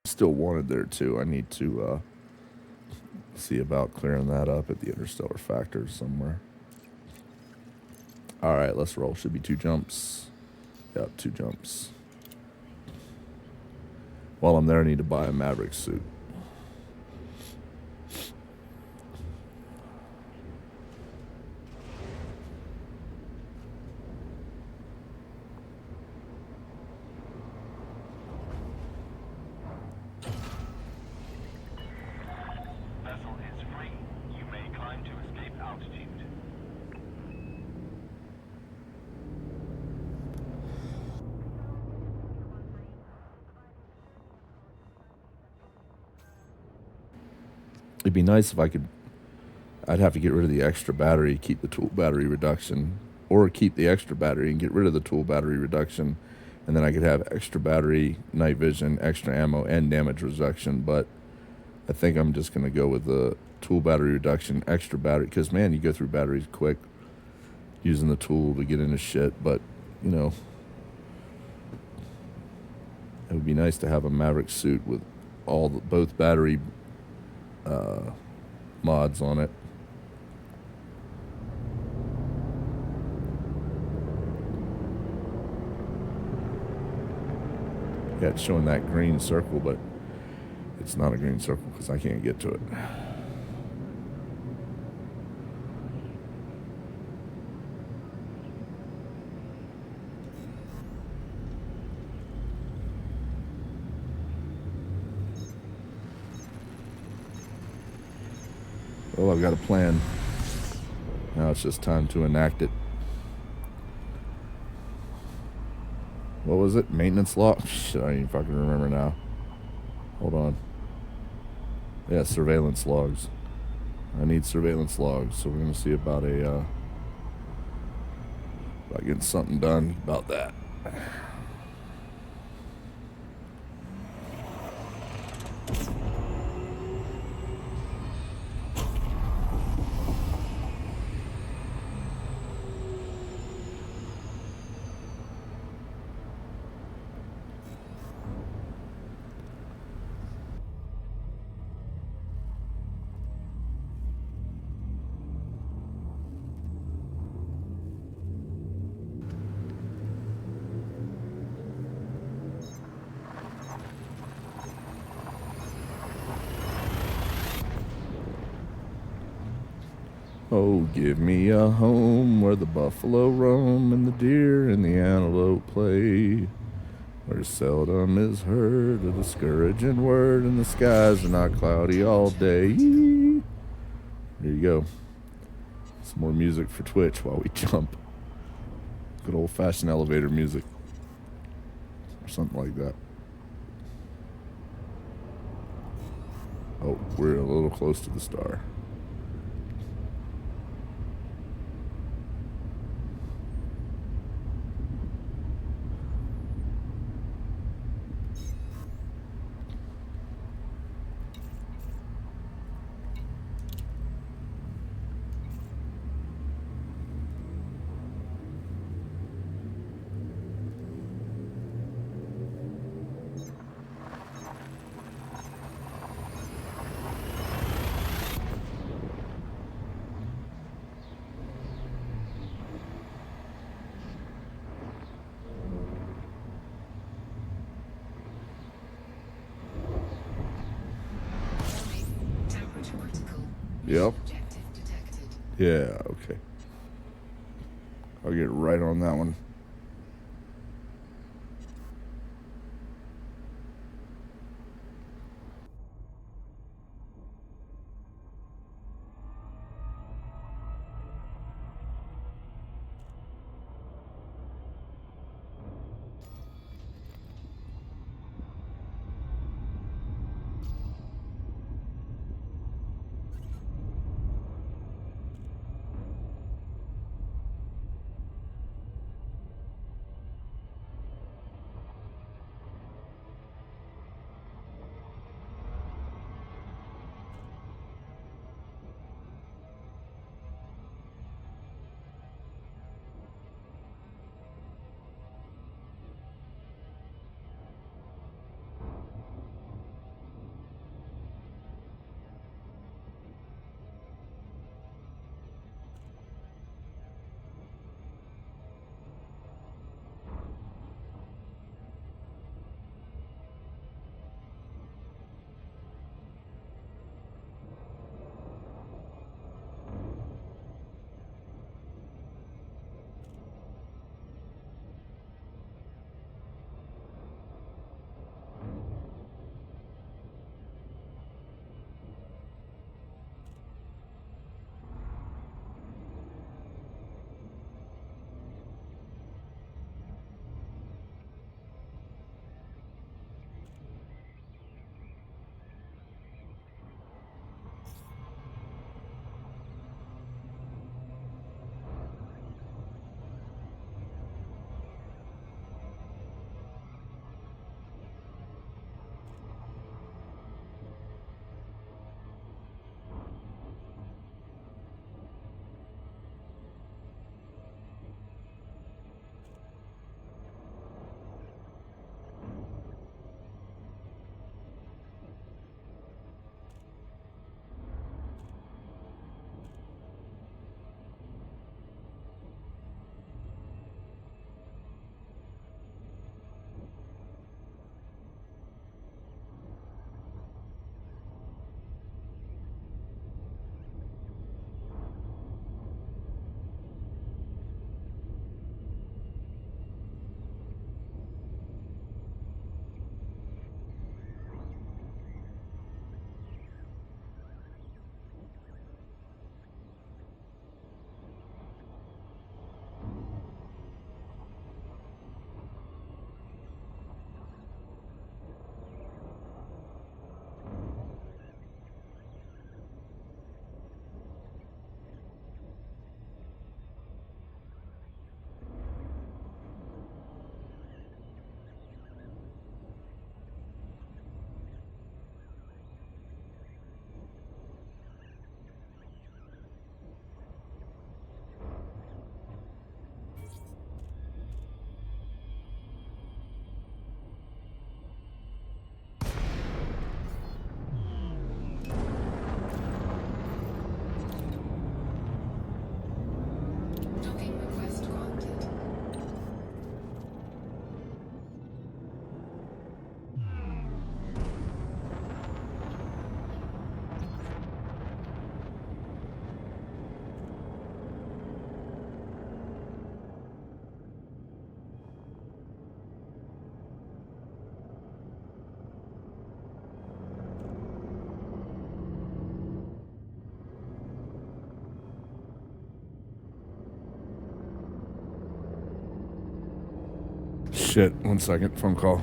Still wanted there too. I need to see about clearing that up at the interstellar factors somewhere. All right, let's roll. Should be 2 jumps. Yep, 2 jumps. While I'm there, I need to buy a Maverick suit. Vessel is free. You may climb to escape altitude. It'd be nice if I could. I'd have to get rid of the extra battery, keep the tool battery reduction, or keep the extra battery and get rid of the tool battery reduction, and then I could have extra battery, night vision, extra ammo, and damage reduction. But I think I'm just going to go with the tool battery reduction, extra battery, because, man, you go through batteries quick using the tool to get into shit. But, you know, it would be nice to have a Maverick suit with both battery mods on it. Yeah, it's showing that green circle, but it's not a green circle because I can't get to it. Well, I've got a plan. Now it's just time to enact it. What was it? Maintenance log? Shit, I don't even fucking remember now. Hold on. Yeah, surveillance logs. I need surveillance logs, so we're gonna see about about getting something done about that. Oh, give me a home where the buffalo roam and the deer and the antelope play, where seldom is heard a discouraging word and the skies are not cloudy all day. There you go. Some more music for Twitch while we jump. Good old-fashioned elevator music. Or something like that. Oh, we're a little close to the star. Yep. Objective detected. Yeah, okay. I'll get right on that one. Docking request granted. Shit, 1 second, phone call.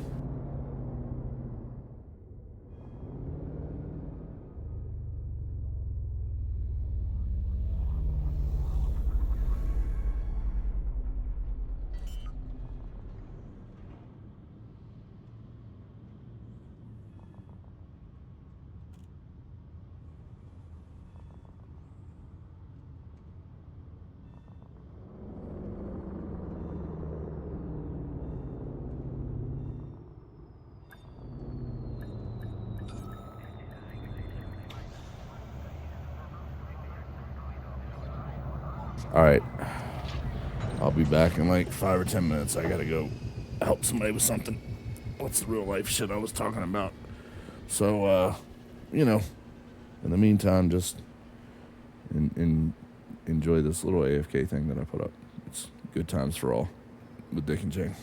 All right. I'll be back in like 5 or 10 minutes. I gotta go help somebody with something. What's the real life shit I was talking about? So, in the meantime, just and enjoy this little AFK thing that I put up. It's good times for all with Dick and Jane.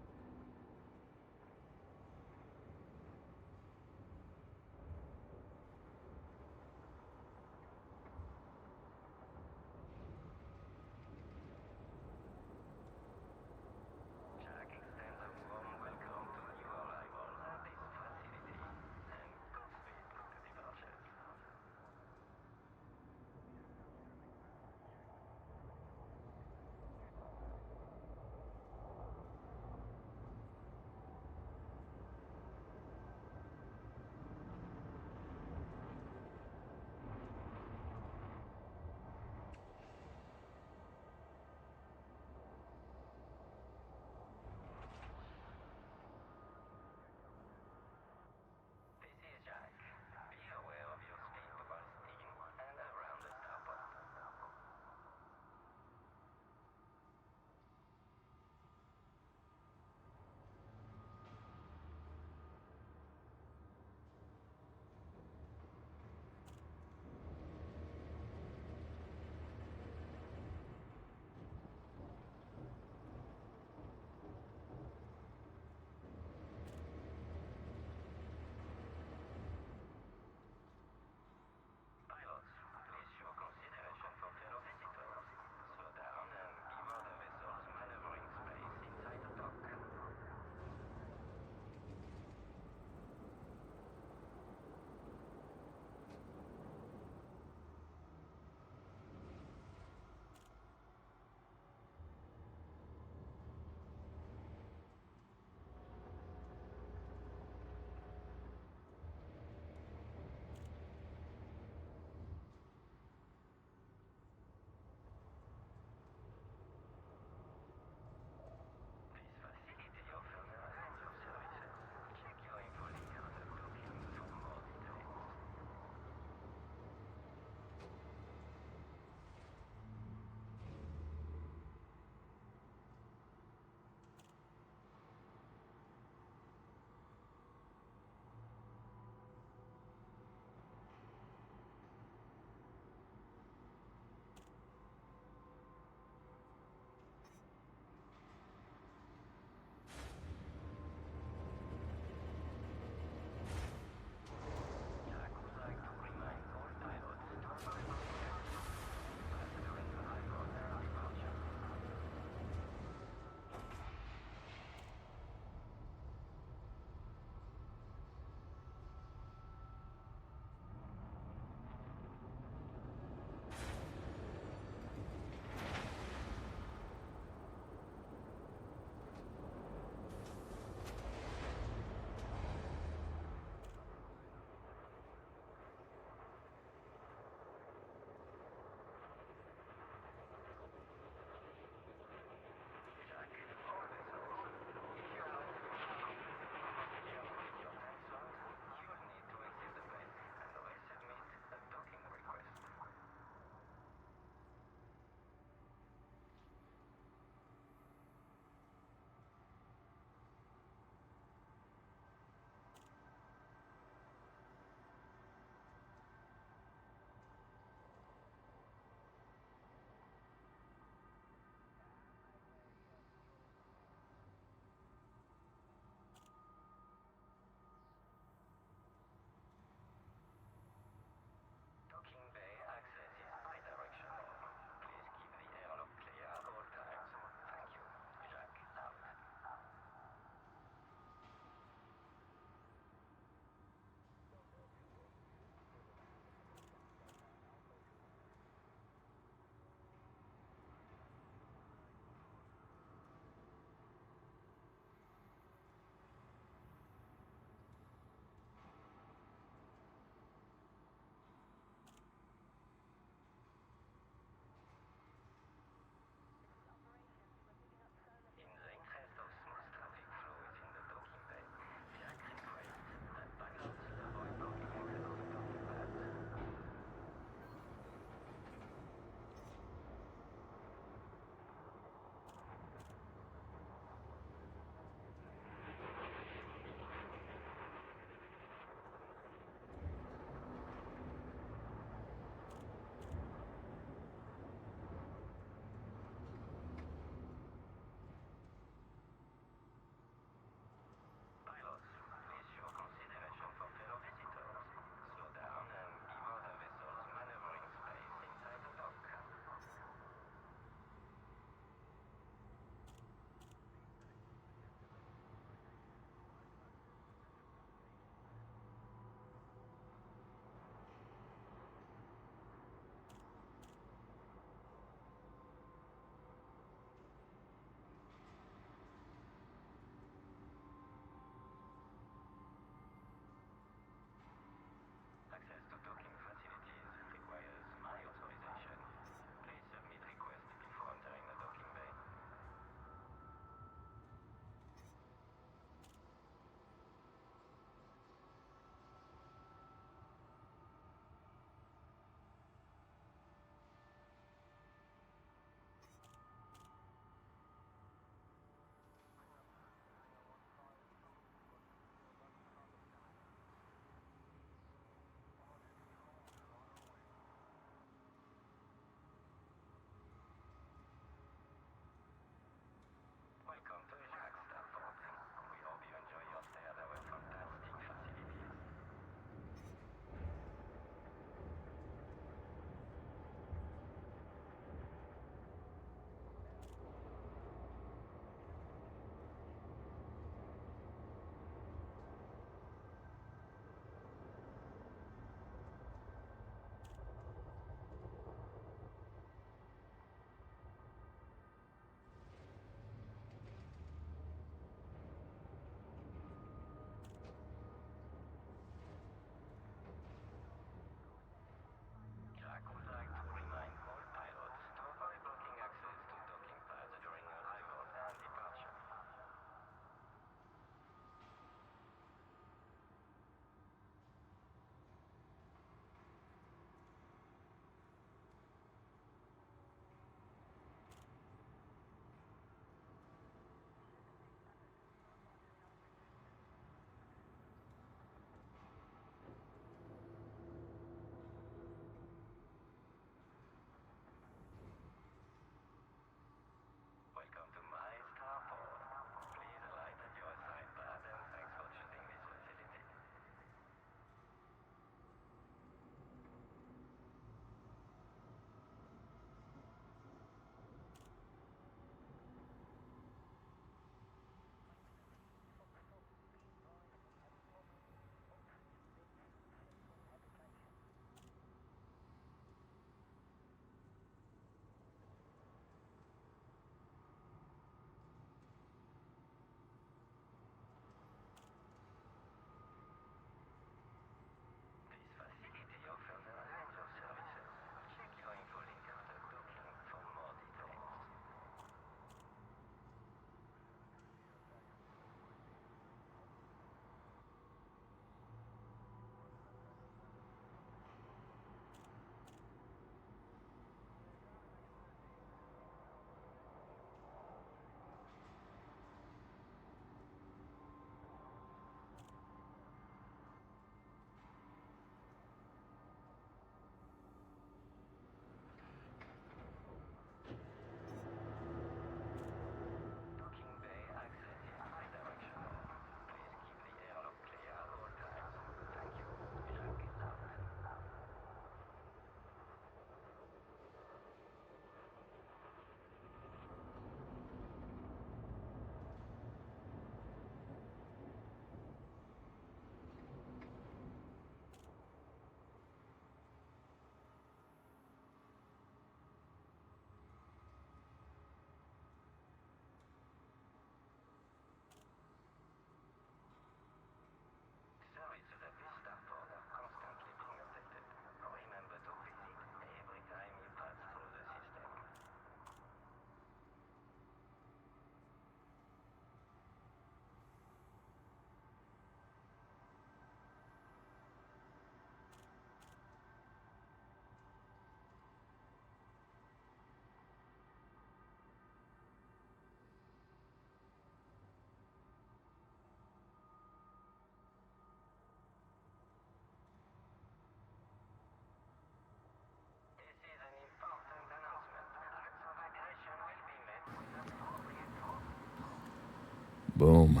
Boom.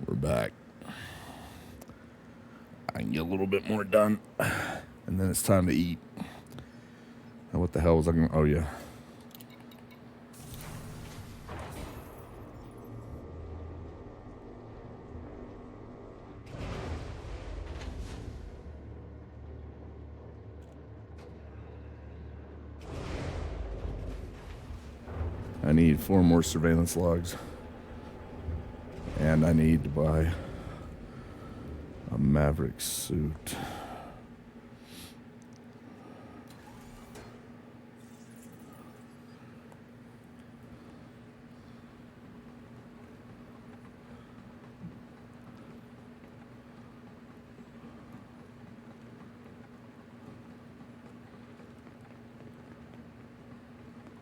We're back. I can get a little bit more done. And then it's time to eat. Now what the hell was I going to... Oh, yeah. I need 4 more surveillance logs. And I need to buy a Maverick suit.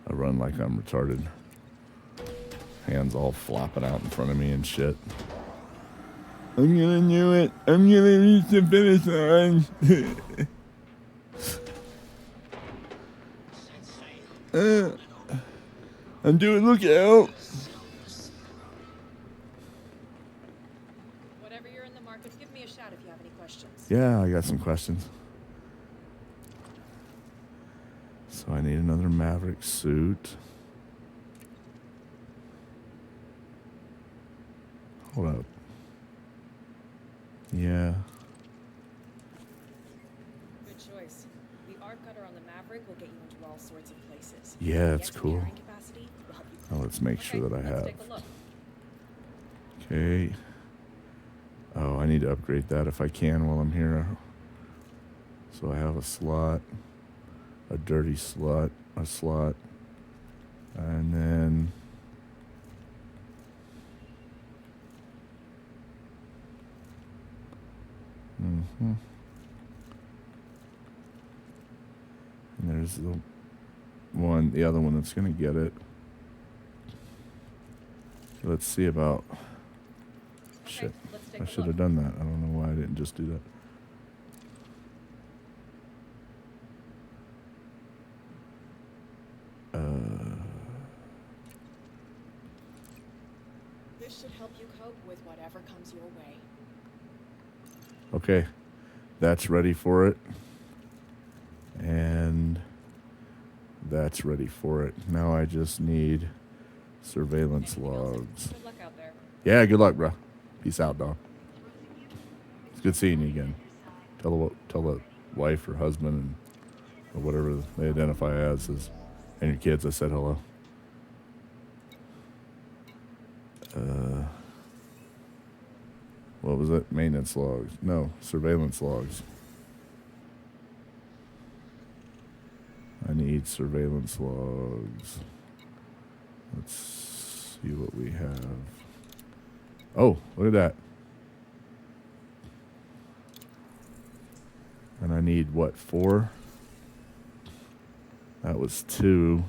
I run like I'm retarded. Hands all flopping out in front of me and shit. I'm gonna do it. I'm gonna reach the finish line. I'm doing, look out. Whatever you're in the market, give me a shout if you have any questions. Yeah, I got some questions. So I need another Maverick suit. Hold up. Yeah. Good choice. The arc cutter on the Maverick will get you into all sorts of places. Yeah, it's The extra cool. carrying capacity will help you Now let's make sure that I let's have. take a look. Okay. Oh, I need to upgrade that if I can while I'm here. So I have a slot, a dirty slot, a slot, and then and there's the other one that's gonna get it. So let's see about. Shit, Let's take I a should look. have done that. I don't know why I didn't just do that. This should help you cope with whatever comes your way. Okay, that's ready for it. And that's ready for it. Now I just need surveillance logs. Good luck out there. Yeah, good luck, bro. Peace out, dog. It's good seeing you again. Tell the wife or husband or whatever they identify as, and your kids I said hello. What was it? Maintenance logs. No, surveillance logs. I need surveillance logs. Let's see what we have. Oh, look at that. And I need what, 4? That was 2.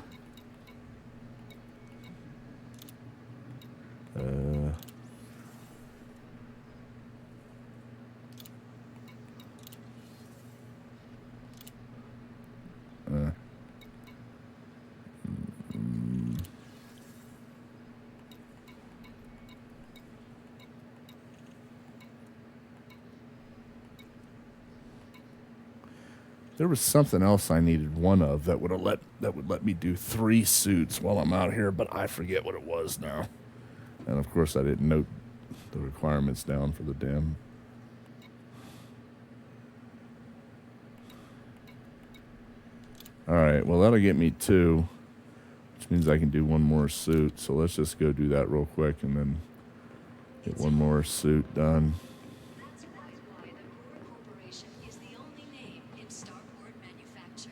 There was something else I needed one of that would let me do 3 suits while I'm out here, but I forget what it was now. And of course I didn't note the requirements down for the damn. Alright, well that'll get me 2, which means I can do 1 more suit. So let's just go do that real quick and then get 1 more suit done. That's why the Brewer Corporation is the only name in starboard manufacture.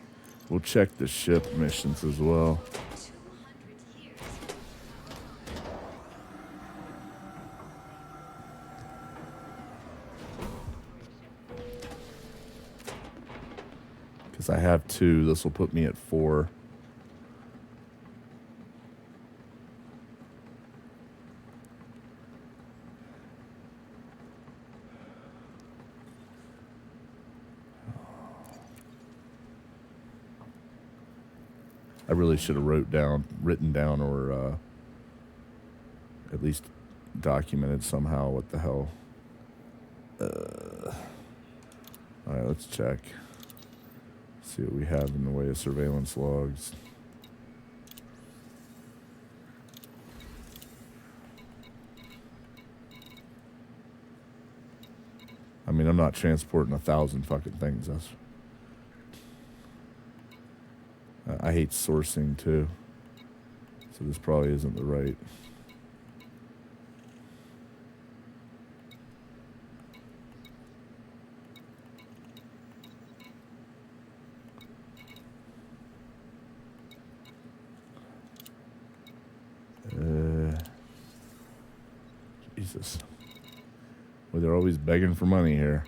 We'll check the ship missions as well. 200 years. Because I have 2. This will put me at 4. I really should have written down or at least documented somehow. What the hell? All right, let's check. See what we have in the way of surveillance logs. I mean, I'm not transporting 1,000 fucking things. That's. I hate sourcing too, so this probably isn't the right. Jesus. Well, they're always begging for money here.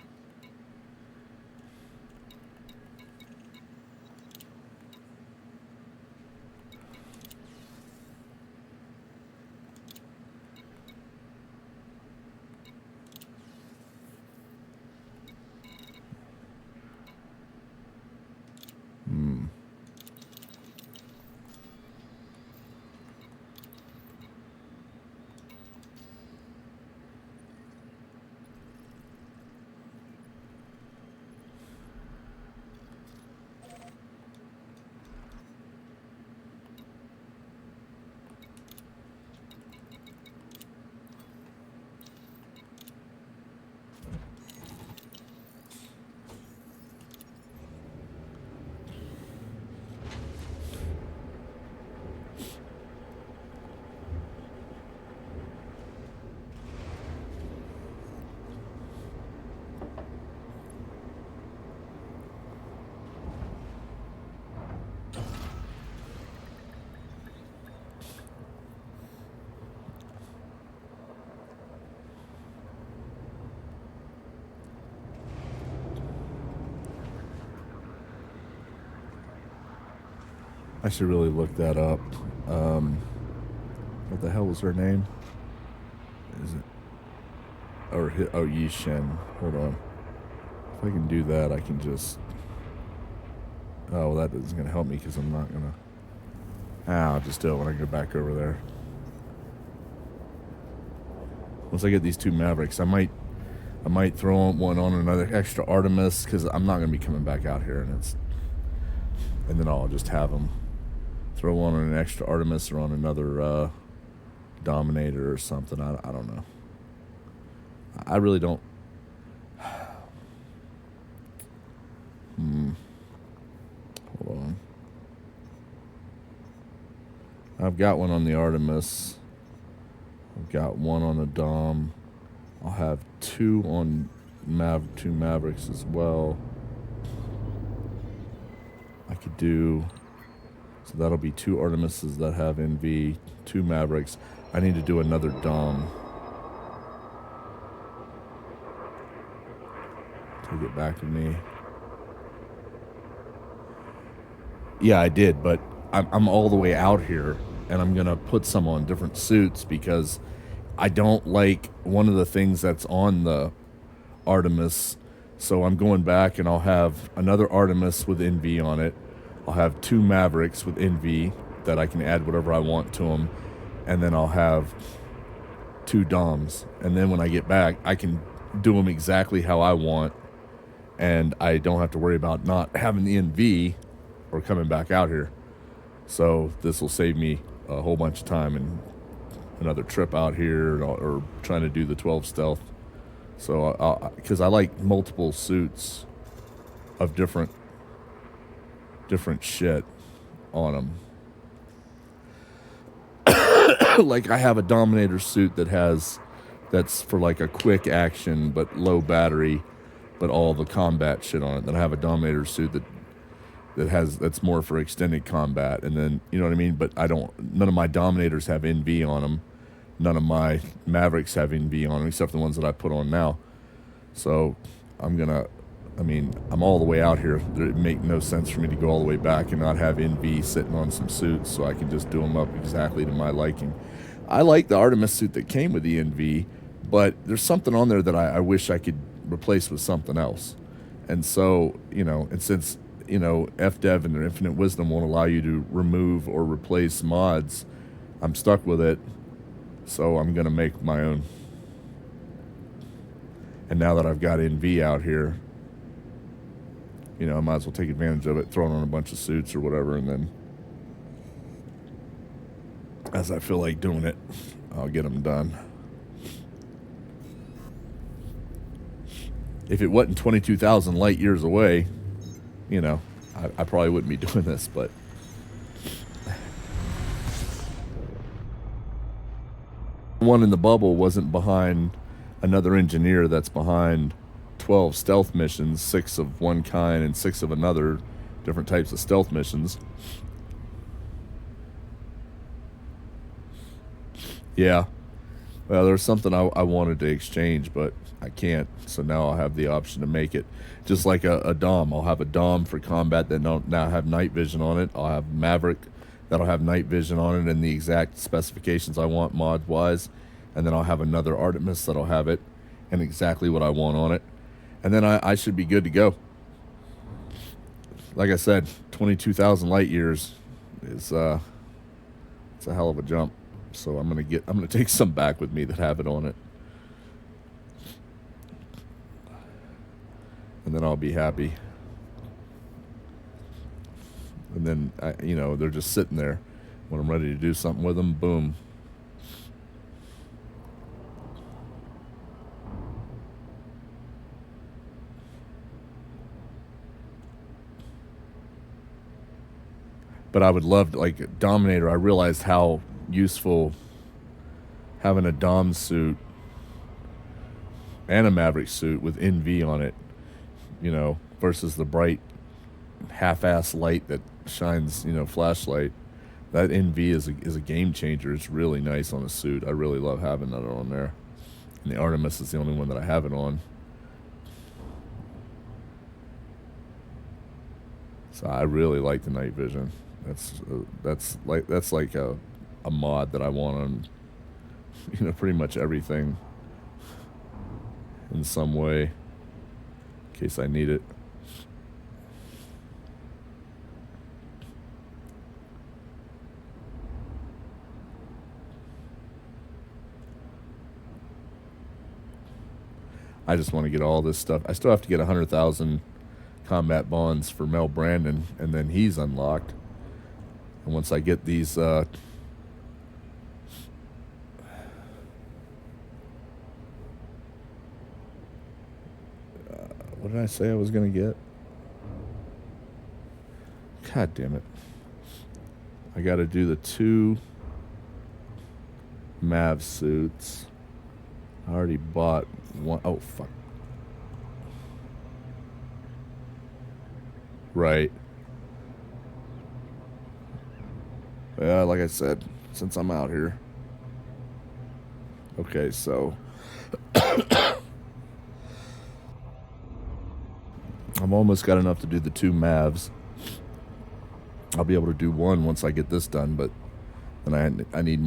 I should really look that up. What the hell was her name? Is it? Oh, Yi Shen. Hold on. If I can do that, I can just. Oh, well, that isn't going to help me because I'm not going to. I'll just do it when I go back over there. Once I get these two Mavericks, I might throw one on another extra Artemis because I'm not going to be coming back out here, and then I'll just have them throw one on an extra Artemis or on another Dominator or something. I don't know. I really don't. Hold on. I've got one on the Artemis. I've got one on the Dom. I'll have two on two Mavericks as well. I could do. So that'll be two Artemises that have NV, two Mavericks. I need to do another Dom. Take it back to me. Yeah, I did, but I'm all the way out here, and I'm going to put some on different suits because I don't like one of the things that's on the Artemis. So I'm going back, and I'll have another Artemis with NV on it. I'll have two Mavericks with NV that I can add whatever I want to them. And then I'll have two Doms. And then when I get back, I can do them exactly how I want. And I don't have to worry about not having the NV or coming back out here. So this will save me a whole bunch of time and another trip out here or trying to do the 12 stealth. So because I like multiple suits of different shit on them. Like I have a Dominator suit that's for like a quick action but low battery, but all the combat shit on it. Then I have a Dominator suit that's more for extended combat, and then you know what I mean. But none of my Dominators have NV on them. None of my Mavericks have NV on them, except the ones that I put on now. So I'm all the way out here. It would make no sense for me to go all the way back and not have NV sitting on some suits, so I can just do them up exactly to my liking. I like the Artemis suit that came with the NV, but there's something on there that I wish I could replace with something else. And so, and since, FDev and their infinite wisdom won't allow you to remove or replace mods, I'm stuck with it. So I'm going to make my own. And now that I've got NV out here, you know, I might as well take advantage of it, throw it on a bunch of suits or whatever, and then as I feel like doing it, I'll get them done. If it wasn't 22,000 light years away, you know, I probably wouldn't be doing this, but one in the bubble wasn't behind another engineer that's behind 12 stealth missions, 6 of one kind and 6 of another, different types of stealth missions. Yeah. Well, there's something I wanted to exchange, but I can't. So now I'll have the option to make it. Just like a Dom. I'll have a Dom for combat that now have night vision on it. I'll have Maverick that'll have night vision on it and the exact specifications I want mod-wise. And then I'll have another Artemis that'll have it and exactly what I want on it. And then I should be good to go. Like I said, 22,000 light years is it's a hell of a jump. So I'm gonna take some back with me that have it on it, and then I'll be happy. And then you know, they're just sitting there. When I'm ready to do something with them, boom. But I would love to, like Dominator. I realized how useful having a Dom suit and a Maverick suit with NV on it, you know, versus the bright half-ass light that shines, you know, flashlight. That NV is a game changer. It's really nice on a suit. I really love having that on there. And the Artemis is the only one that I have it on. So I really like the night vision. That's like a mod that I want on, you know, pretty much everything in some way, in case I need it. I just want to get all this stuff. I still have to get 100,000 combat bonds for Mel Brandon, and then he's unlocked. And once I get these what did I say I was going to get? God damn it. I got to do the 2 Mav suits. I already bought one. Oh, fuck. Right. Yeah, like I said, since I'm out here. Okay, so I'm almost got enough to do the 2 Mavs. I'll be able to do one once I get this done, but then I need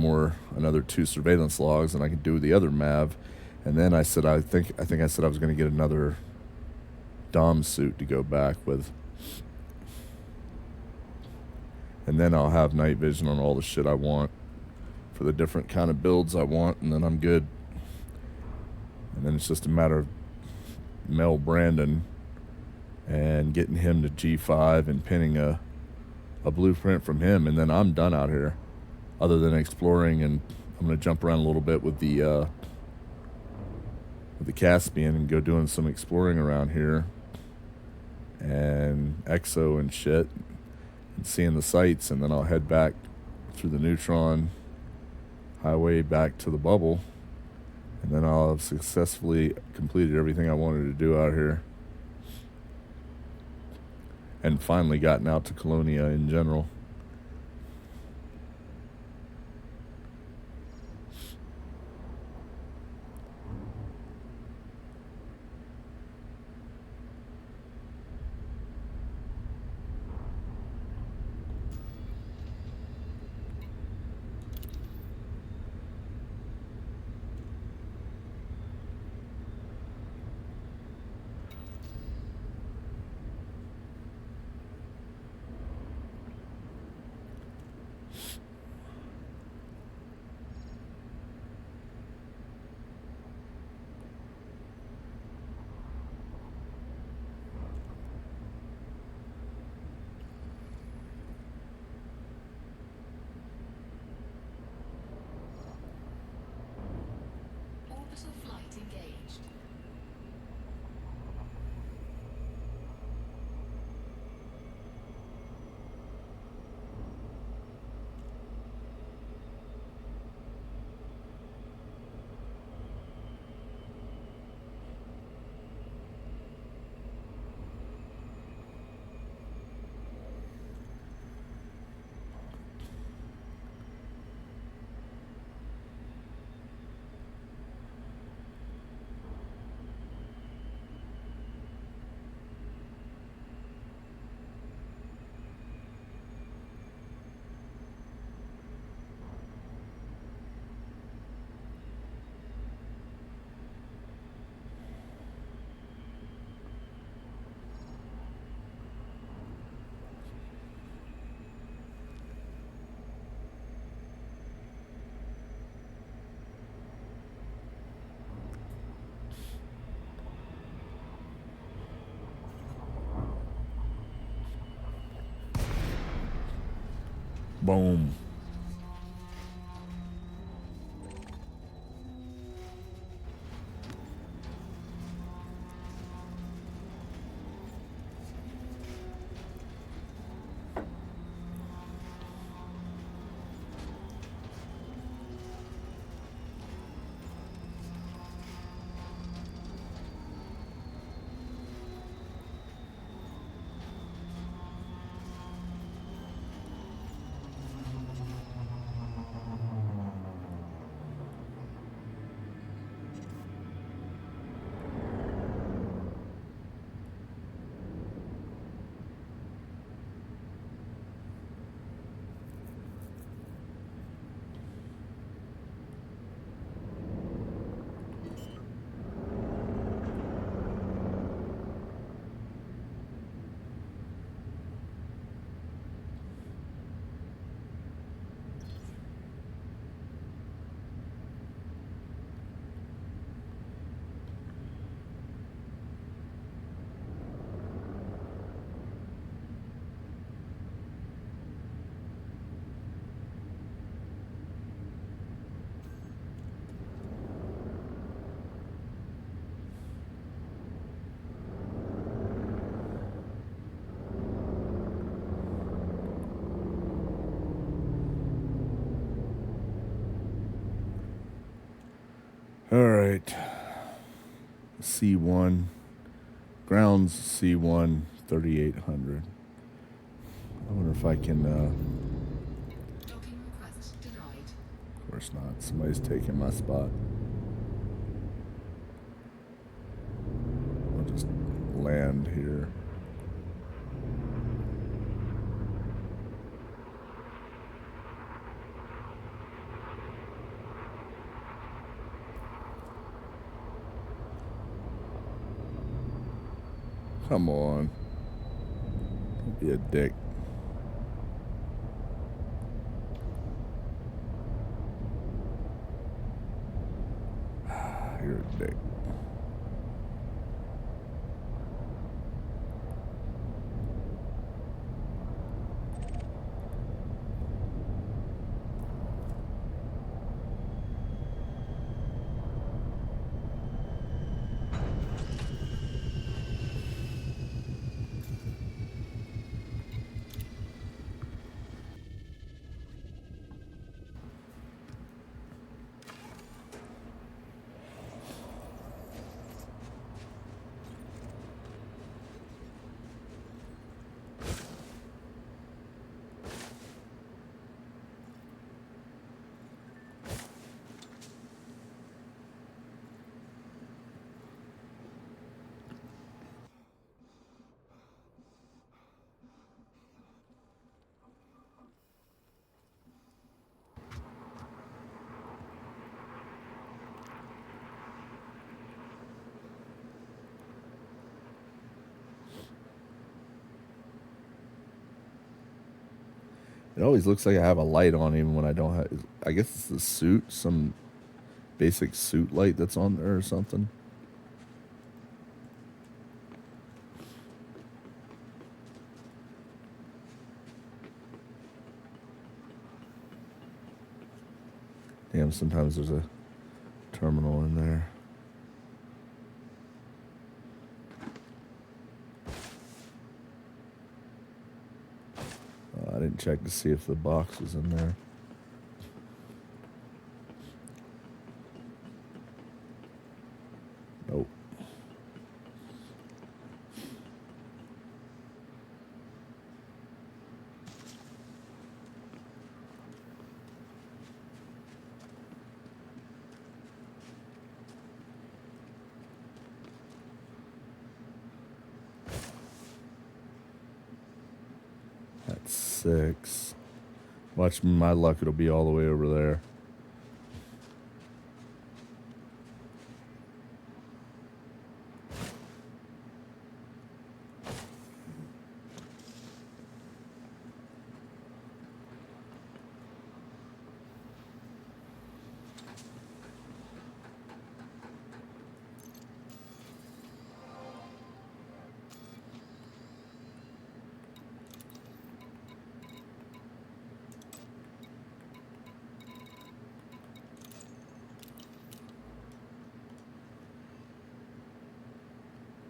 another 2 surveillance logs, and I can do the other Mav. And then I think I said I was going to get another Dom suit to go back with. And then I'll have night vision on all the shit I want for the different kind of builds I want, and then I'm good. And then it's just a matter of Mel Brandon and getting him to G5 and pinning a blueprint from him, and then I'm done out here. Other than exploring, and I'm going to jump around a little bit with the Caspian and go doing some exploring around here and EXO and shit and seeing the sights, and then I'll head back through the Neutron Highway back to the bubble, and then I'll have successfully completed everything I wanted to do out here and finally gotten out to Colonia in general. Boom. All right. C1. Grounds C1 3800. I wonder if I can, Docking request denied. of course not. Somebody's taking my spot. I'll just land here. Come on. Don't be a dick. You're a dick. It always looks like I have a light on even when I don't have. I guess it's the suit, some basic suit light that's on there or something. Damn, sometimes there's a terminal in there. I didn't check to see if the box was in there. Nope. That's 6. Watch my luck, it'll be all the way over there.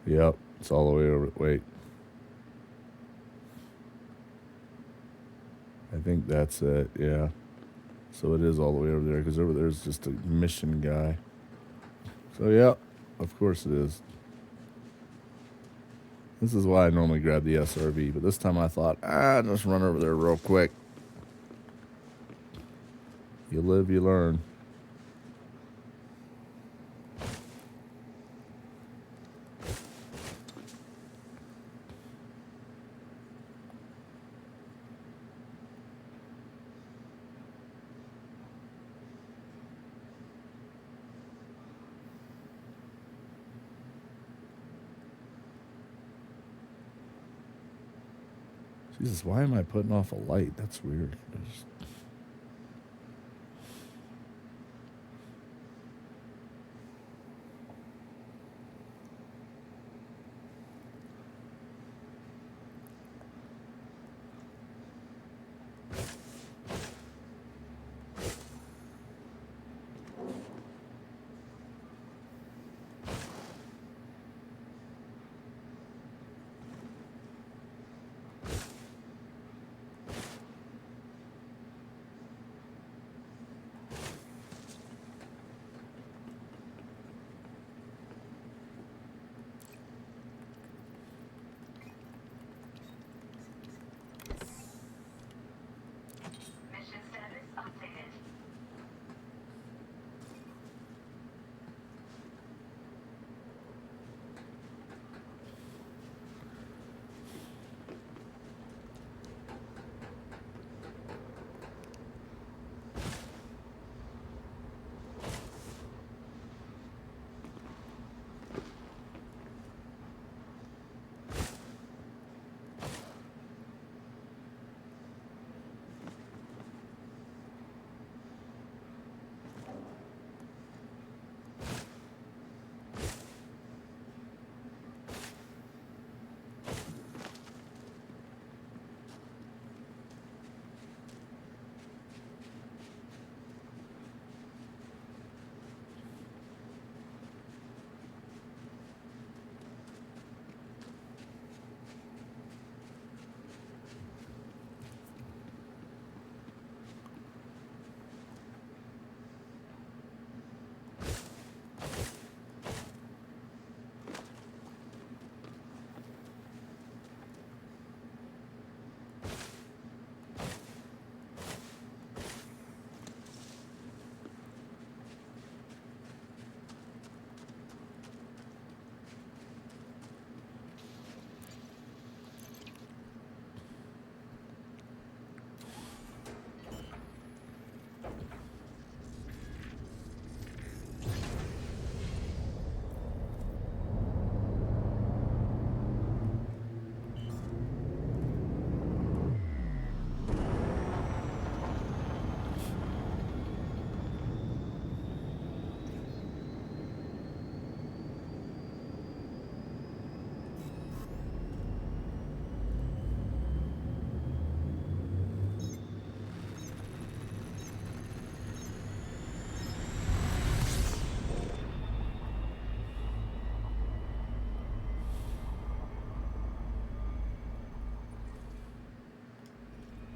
Yep, it's all the way over. Wait. I think that's it, yeah. So it is all the way over there, because over there's just a mission guy. So, yeah, of course it is. This is why I normally grab the SRV, but this time I thought, just run over there real quick. You live, you learn. Jesus, why am I putting off a light? That's weird. Mission status updated.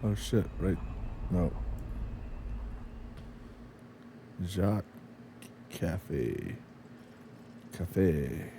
Oh shit, right? No. Jacques Cafe. Cafe.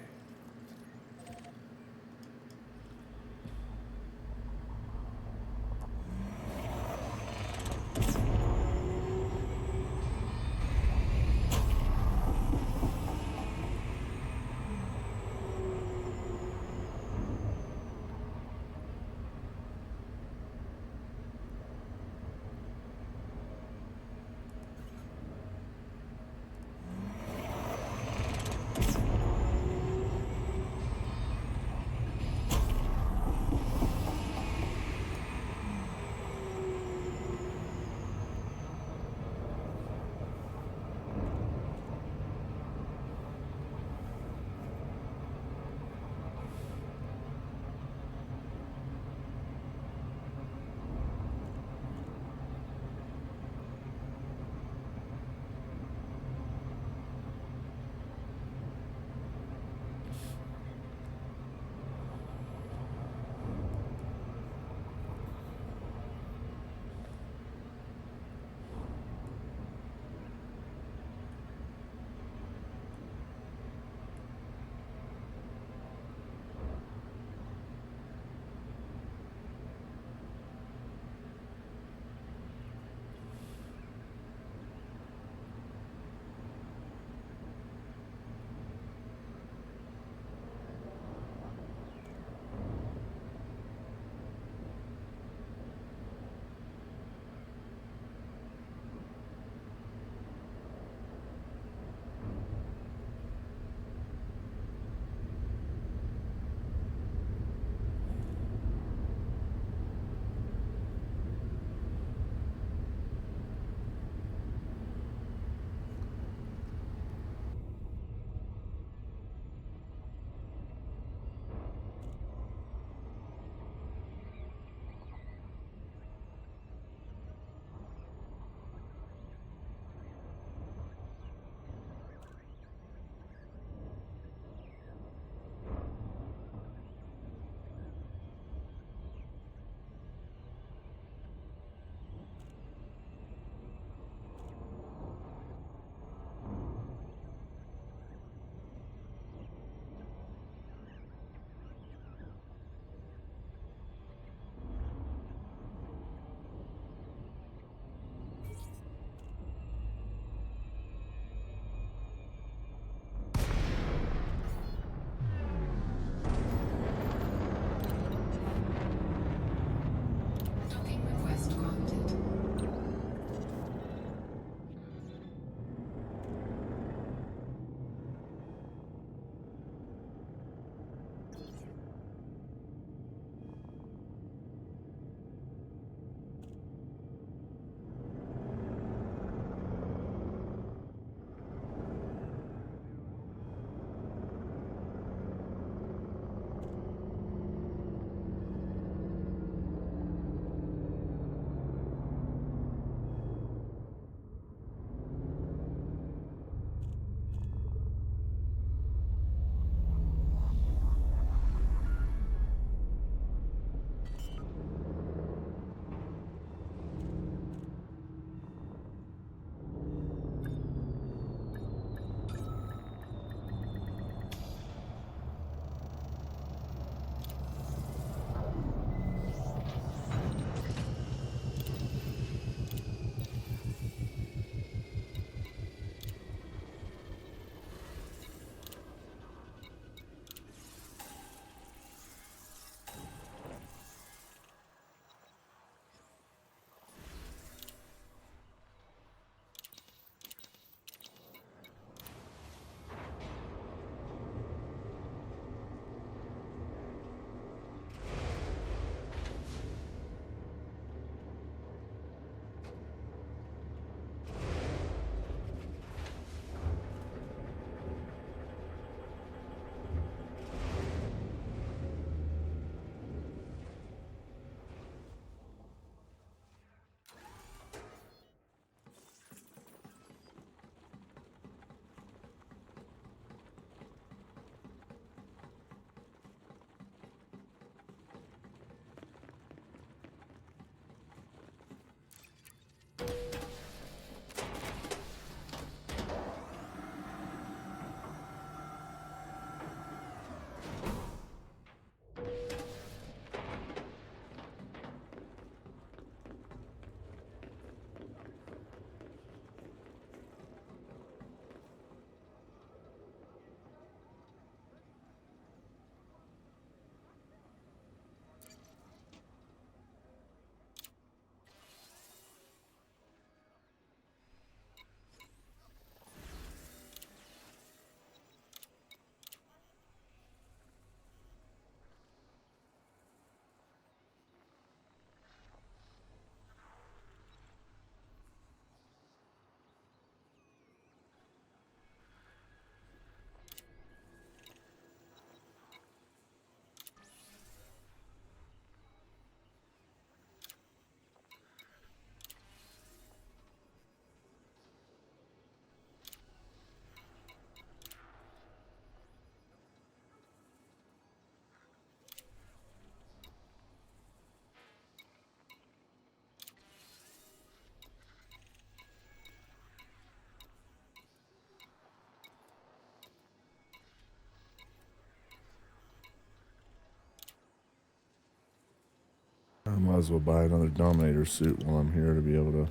Might as well buy another Dominator suit while I'm here to be able to.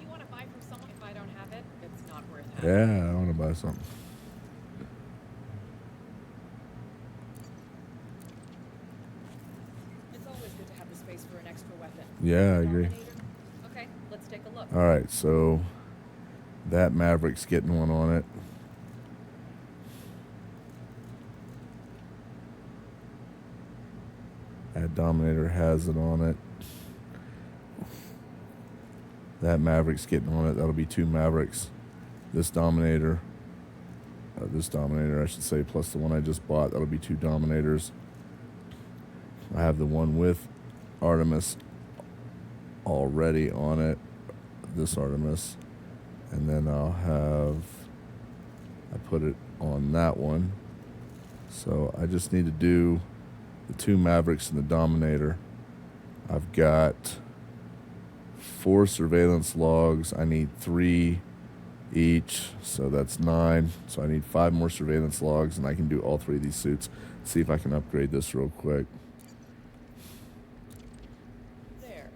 You want to buy from someone if I don't have it? It's not worth having. Yeah, I want to buy something. It's always good to have the space for an extra weapon. Yeah, I agree. Dominator? Okay, let's take a look. All right, so that Maverick's getting one on it. That Dominator has it on it. That Maverick's getting on it. That'll be 2 Mavericks. This Dominator, I should say, plus the one I just bought, that'll be 2 Dominators. I have the one with Artemis already on it, this Artemis. And then I put it on that one. So I just need to do the 2 Mavericks and the Dominator. I've got 4 surveillance logs. I need 3 each, so that's 9. So I need 5 more surveillance logs, and I can do all 3 of these suits. See if I can upgrade this real quick. There.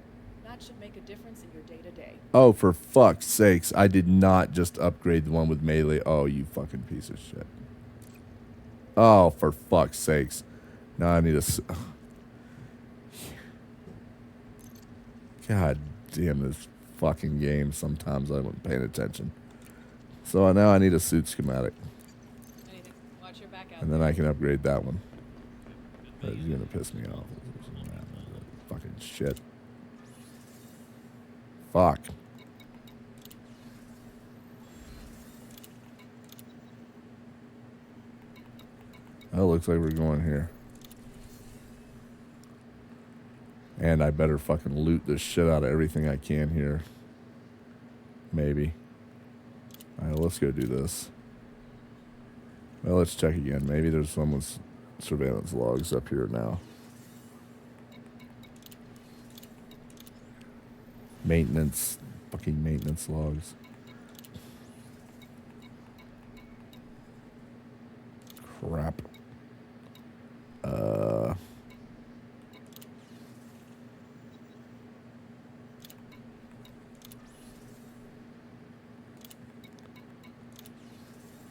That should make a difference in your day-to-day. Oh, for fuck's sakes. I did not just upgrade the one with melee. Oh, you fucking piece of shit. Oh, for fuck's sakes. Now I need a... God damn this fucking game. Sometimes I wasn't paying attention. So now I need a suit schematic. Anything. Watch your back out. And then I can upgrade that one. That's going to piss me off. Fucking shit. Fuck. Oh, looks like we're going here. And I better fucking loot the shit out of everything I can here. Maybe. Alright, let's go do this. Well, let's check again. Maybe there's some with surveillance logs up here now. Maintenance. Fucking maintenance logs. Crap.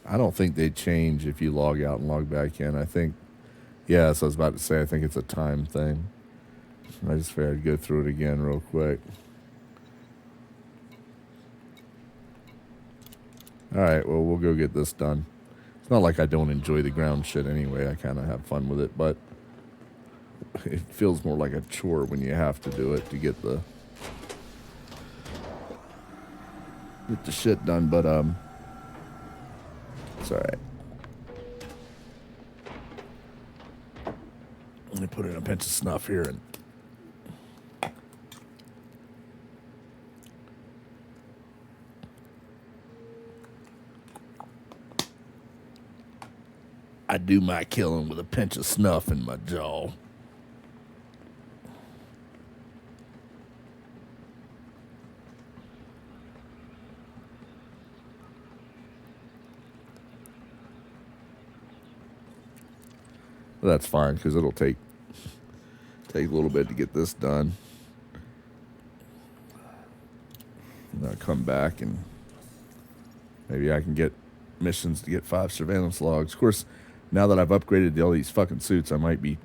I don't think they change if you log out and log back in. I think, yeah, so I was about to say, I think it's a time thing. I just figured I'd go through it again real quick. Alright, well, we'll go get this done. It's not like I don't enjoy the ground shit anyway. I kind of have fun with it, but it feels more like a chore when you have to do it to get the shit done, but it's alright. Let me put in a pinch of snuff here and I do my killing with a pinch of snuff in my jaw. But that's fine because it'll take a little bit to get this done. And I'll come back and maybe I can get missions to get 5 surveillance logs. Of course, now that I've upgraded all these fucking suits, I might be,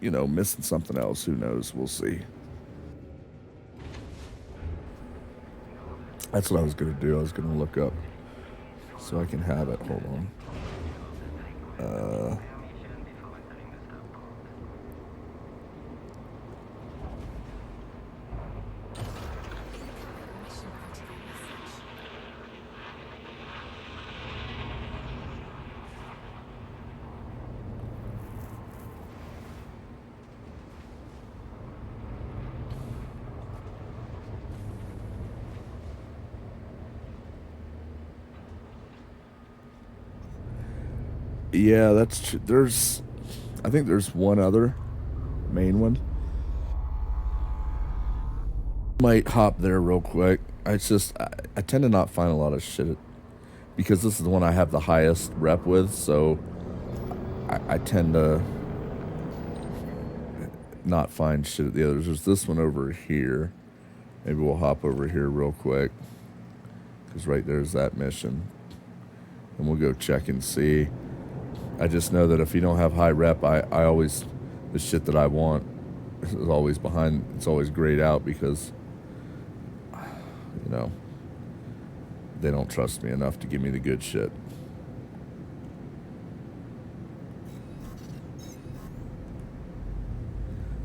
missing something else. Who knows? We'll see. That's what I was going to do. I was going to look up so I can have it. Hold on. Yeah, that's true. I think there's one other main one. Might hop there real quick. I tend to not find a lot of shit because this is the one I have the highest rep with, so I tend to not find shit at the others. There's this one over here. Maybe we'll hop over here real quick, because right there's that mission. And we'll go check and see. I just know that if you don't have high rep, I always, the shit that I want is always behind, it's always grayed out because, you know, they don't trust me enough to give me the good shit.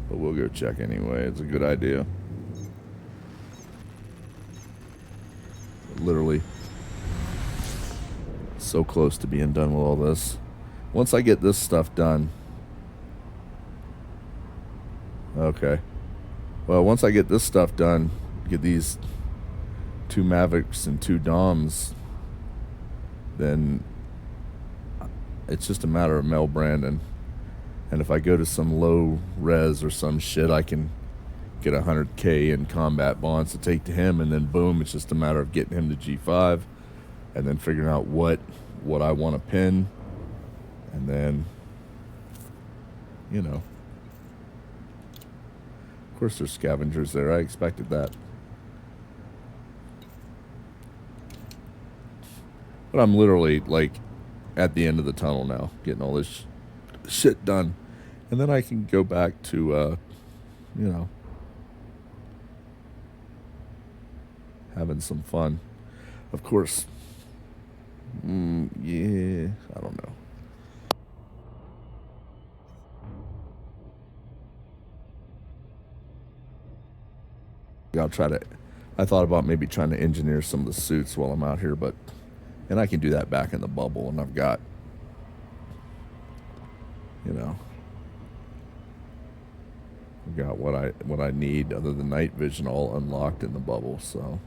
But we'll go check anyway. It's a good idea. Literally so close to being done with all this. Once I get this stuff done. Okay. Well, once I get this stuff done, get these 2 Mavics and 2 Doms, then it's just a matter of Mel Brandon. And if I go to some low res or some shit, I can get 100K in combat bonds to take to him, and then boom, it's just a matter of getting him to G5 and then figuring out what I want to pin, and then, you know, of course there's scavengers there. I expected that. But I'm literally like at the end of the tunnel now, getting all this shit done, and then I can go back to you know, having some fun. Of course, yeah, I don't know. I'll try to, I thought about maybe trying to engineer some of the suits while I'm out here, but, and I can do that back in the bubble, and I've got, you know, I've got what I need other than night vision all unlocked in the bubble, so.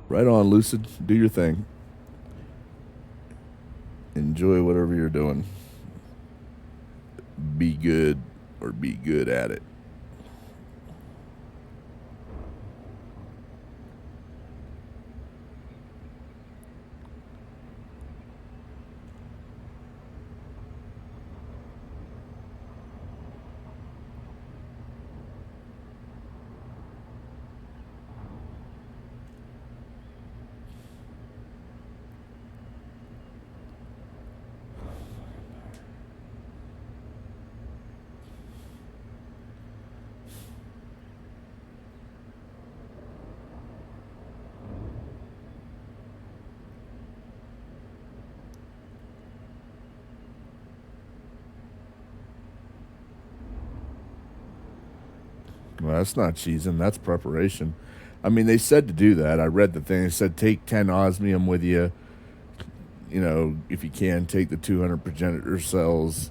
Right on, Lucid. Do your thing. Enjoy whatever you're doing. Be good, or be good at it. Well, that's not cheesing. That's preparation. I mean, they said to do that. I read the thing. They said take 10 osmium with you. You know, if you can, take the 200 progenitor cells.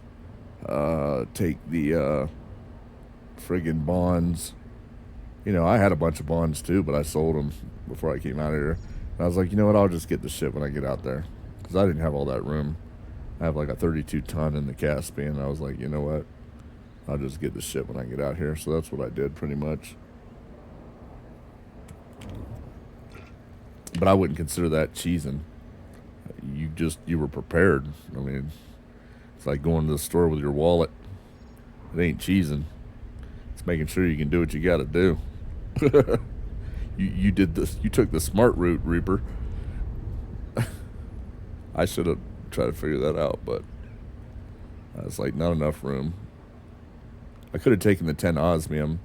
Take the friggin' bonds. You know, I had a bunch of bonds too, but I sold them before I came out of here. And I was like, you know what? I'll just get the shit when I get out there. Because I didn't have all that room. I have like a 32 ton in the Caspian. And I was like, you know what? I'll just get the shit when I get out here. So that's what I did pretty much. But I wouldn't consider that cheesing. You were prepared. I mean, it's like going to the store with your wallet. It ain't cheesing. It's making sure you can do what you got to do. You did this. You took the smart route, Reaper. I should have tried to figure that out, but it's like not enough room. I could have taken the 10 osmium.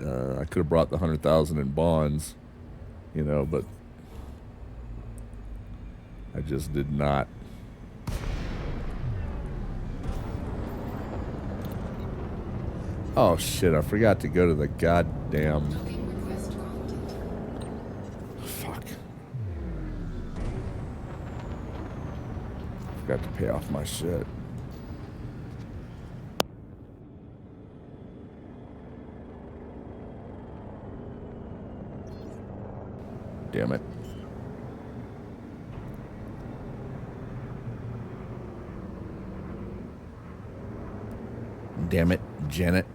I could have brought the 100,000 in bonds, you know, but I just did not. Oh shit, I forgot to go to the goddamn... Docking request granted. Fuck. Forgot to pay off my shit. Damn it. Damn it, Janet.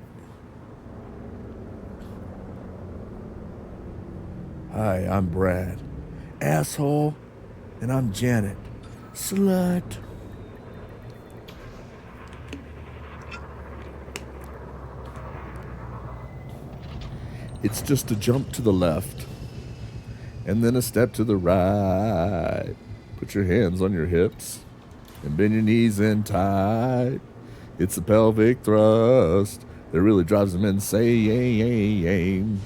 Hi, I'm Brad. Asshole. And I'm Janet. Slut. It's just a jump to the left. And then a step to the right. Put your hands on your hips. And bend your knees in tight. It's a pelvic thrust that really drives them insane.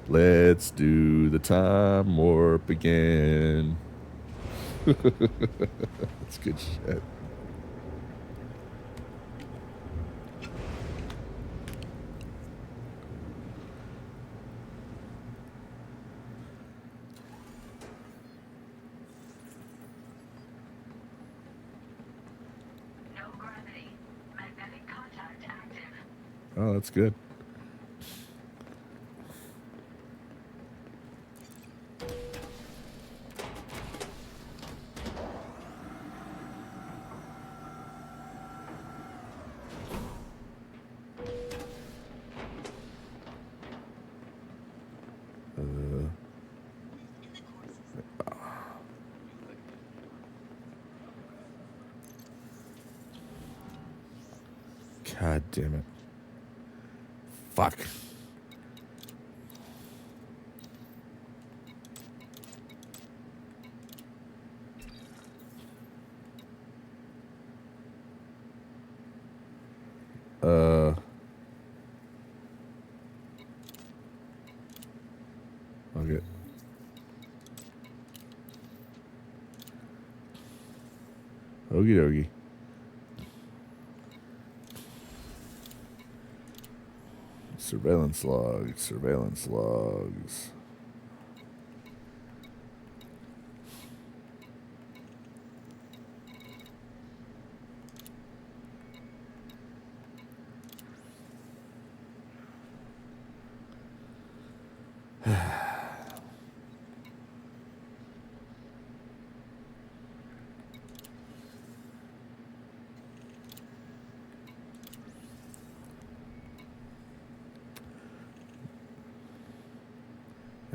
Let's do the time warp again. That's good shit. No gravity. Magnetic contact active. Oh, that's good. God damn it. Fuck. Okay. Okie dokie. Surveillance logs, surveillance logs.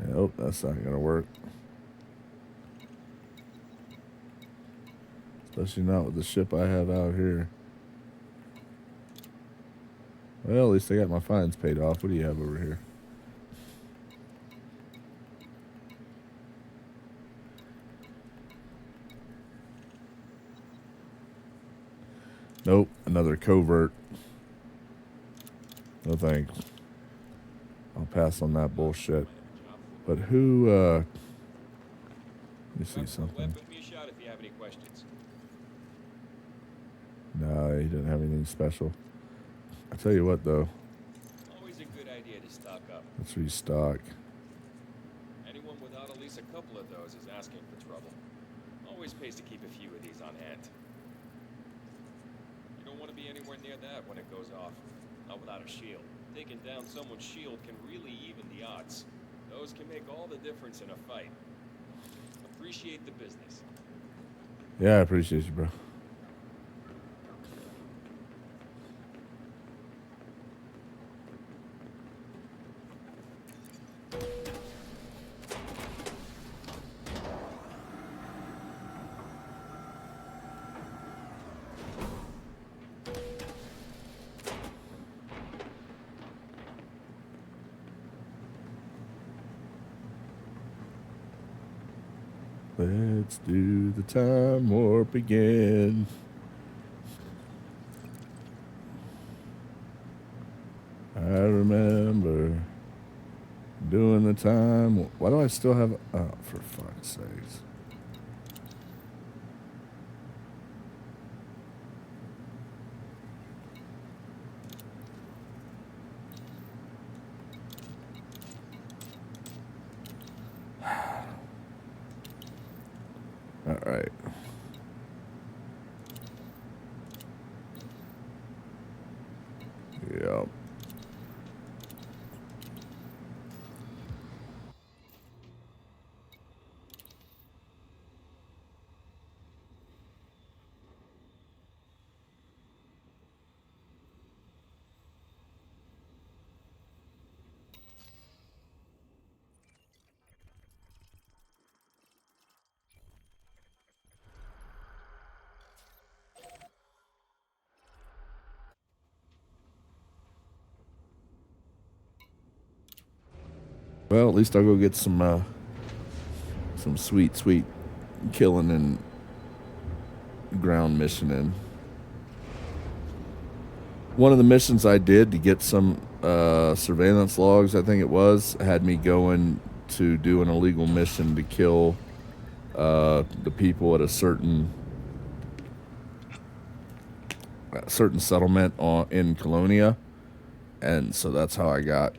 Nope, that's not gonna work. Especially not with the ship I have out here. Well, at least I got my fines paid off. What do you have over here? Nope, another covert. No thanks. I'll pass on that bullshit. But who, let me see something. No, he didn't have anything special. I tell you what, though. Always a good idea to stock up. Let's restock. Anyone without at least a couple of those is asking for trouble. Always pays to keep a few of these on hand. You don't want to be anywhere near that when it goes off. Not without a shield. Taking down someone's shield can really even the odds. Those can make all the difference in a fight. Appreciate the business. Yeah, I appreciate you, bro. Let's do the time warp again. I remember doing the time. Why do I still have? Oh, for fuck's sakes. right. Yep. Well, at least I'll go get some sweet, sweet killing and ground mission in. One of the missions I did to get some surveillance logs, I think it was, had me going to do an illegal mission to kill the people at a certain settlement in Colonia, and so that's how I got,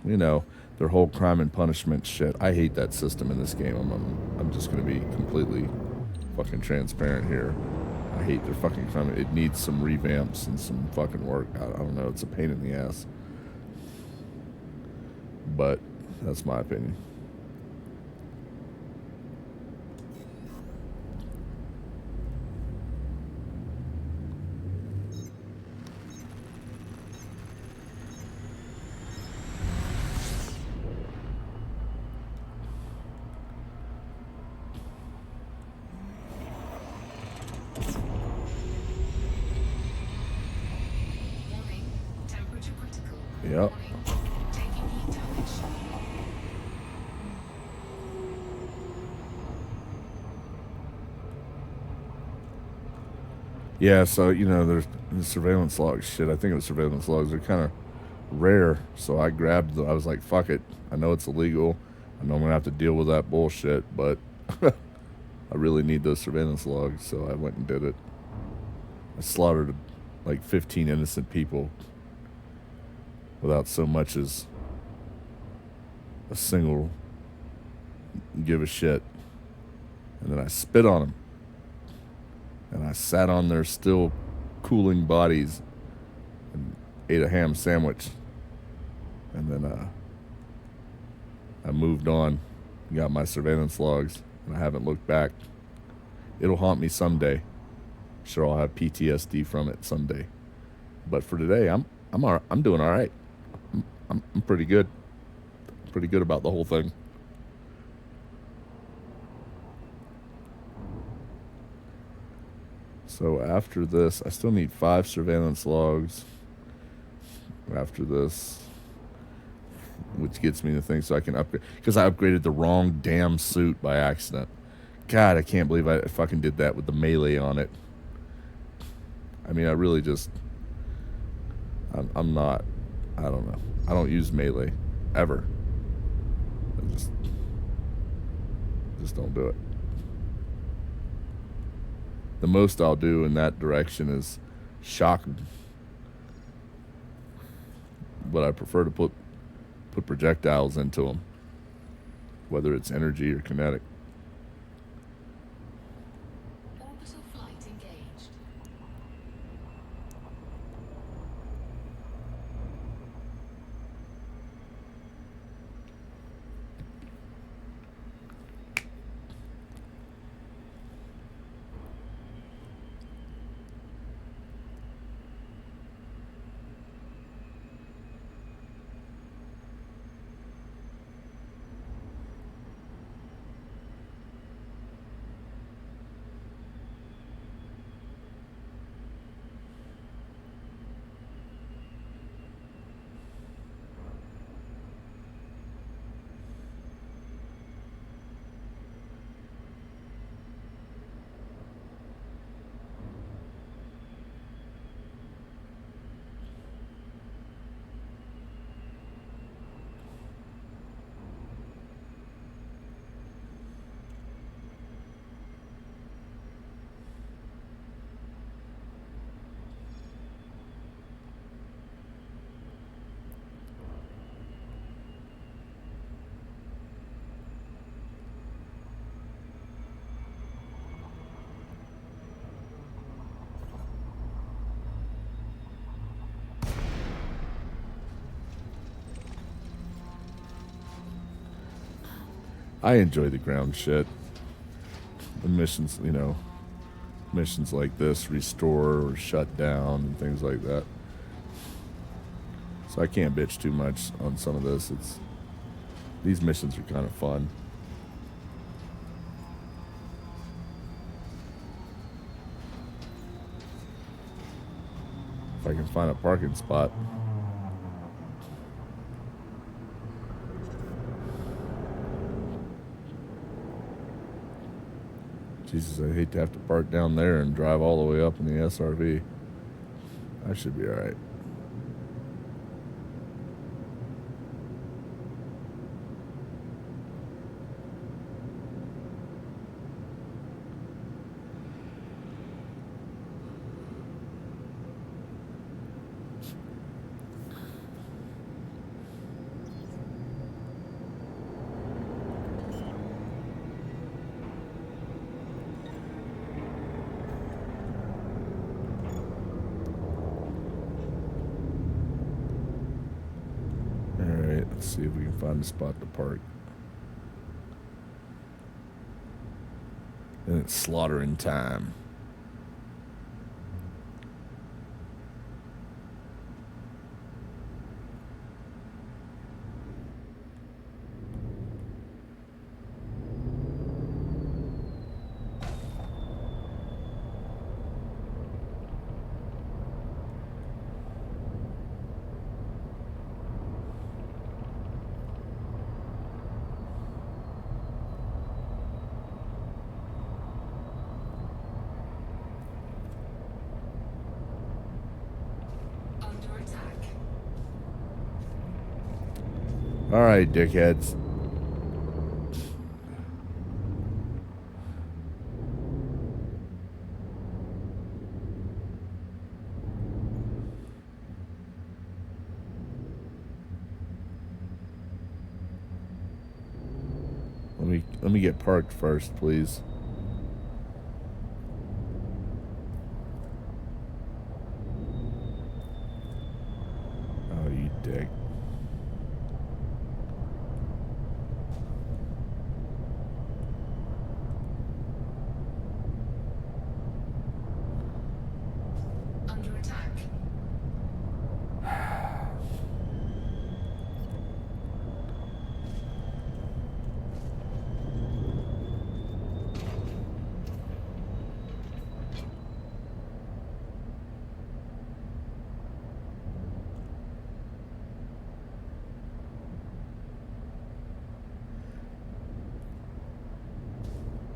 you know, their whole crime and punishment shit. I hate that system in this game. I'm just gonna be completely fucking transparent here. I hate their fucking crime. It needs some revamps and some fucking work. I don't know. It's a pain in the ass, but that's my opinion. Warning, temperature critical. Yep. Warning, taking heat damage. Yeah, so, you know, there's the surveillance logs shit. I think the surveillance logs are kind of rare, so I grabbed them. I was like, fuck it. I know it's illegal. I know I'm going to have to deal with that bullshit, but I really need those surveillance logs, so I went and did it. I slaughtered like 15 innocent people without so much as a single give a shit. And then I spit on them. And I sat on their still cooling bodies and ate a ham sandwich. And then I moved on, got my surveillance logs, and I haven't looked back. It'll haunt me someday. Sure, I'll have PTSD from it someday. But for today, I'm doing all right. I'm pretty good. Pretty good about the whole thing. So after this, I still need 5 surveillance logs. After this, which gets me to think so I can upgrade, because I upgraded the wrong damn suit by accident. God, I can't believe I fucking did that with the melee on it. I mean, I really just, I'm not, I don't know. I don't use melee ever. I just don't do it. The most I'll do in that direction is shock, but I prefer to put projectiles into them, whether it's energy or kinetic. Orbital flight engaged. I enjoy the ground shit. The missions, you know, missions like this, restore or shut down and things like that. So I can't bitch too much on some of this. These missions are kind of fun. If I can find a parking spot. Jesus, I hate to have to park down there and drive all the way up in the SRV. I should be alright. Let's see if we can find a spot to park. And it's slaughtering time. All right, dickheads. Let me get parked first, please. Oh, you dick.